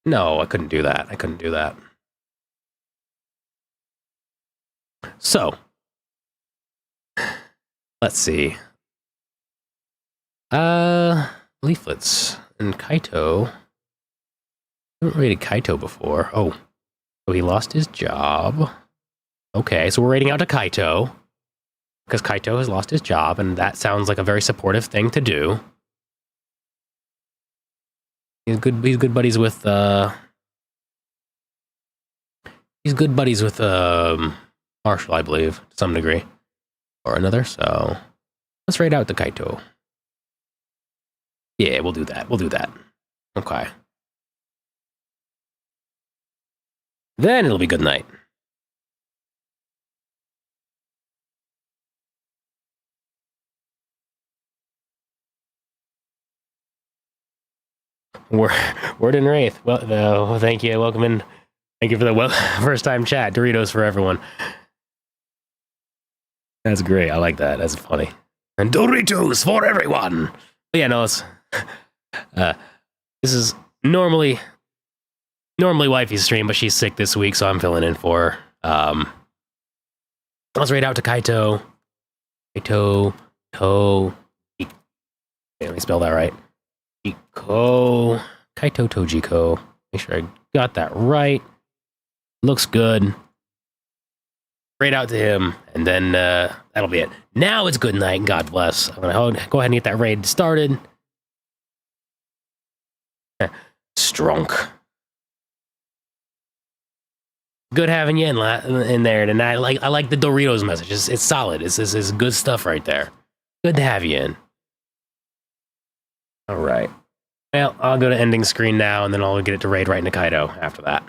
No, I couldn't do that. So, let's see. Leaflets and Kaito. I haven't raided Kaito before. Oh, so he lost his job. Okay, so we're raiding out to Kaito. Because Kaito has lost his job, and that sounds like a very supportive thing to do. He's good buddies with Marshall, I believe, to some degree. Or another, so let's raid out to Kaito. Yeah, we'll do that. Okay. Then it'll be good night. Word in Wraith. Well, no, thank you. Welcome in. Thank you for the first time chat. Doritos for everyone. That's great. I like that. That's funny. And Doritos for everyone. But yeah, no, it's, this is normally wifey's stream, but she's sick this week, so I'm filling in for her. Let's raid out to Kaito. Kaito. Okay, let me spell that right. Kaito Tojiko. Make sure I got that right. Looks good. Raid out to him, and then that'll be it. Now it's good night, and God bless. I'm gonna go ahead and get that raid started. Strunk. Good having you in there tonight. I like the Doritos message. It's solid. It's good stuff right there. Good to have you in. All right. Well, I'll go to ending screen now, and then I'll get it to raid right into Kaido after that.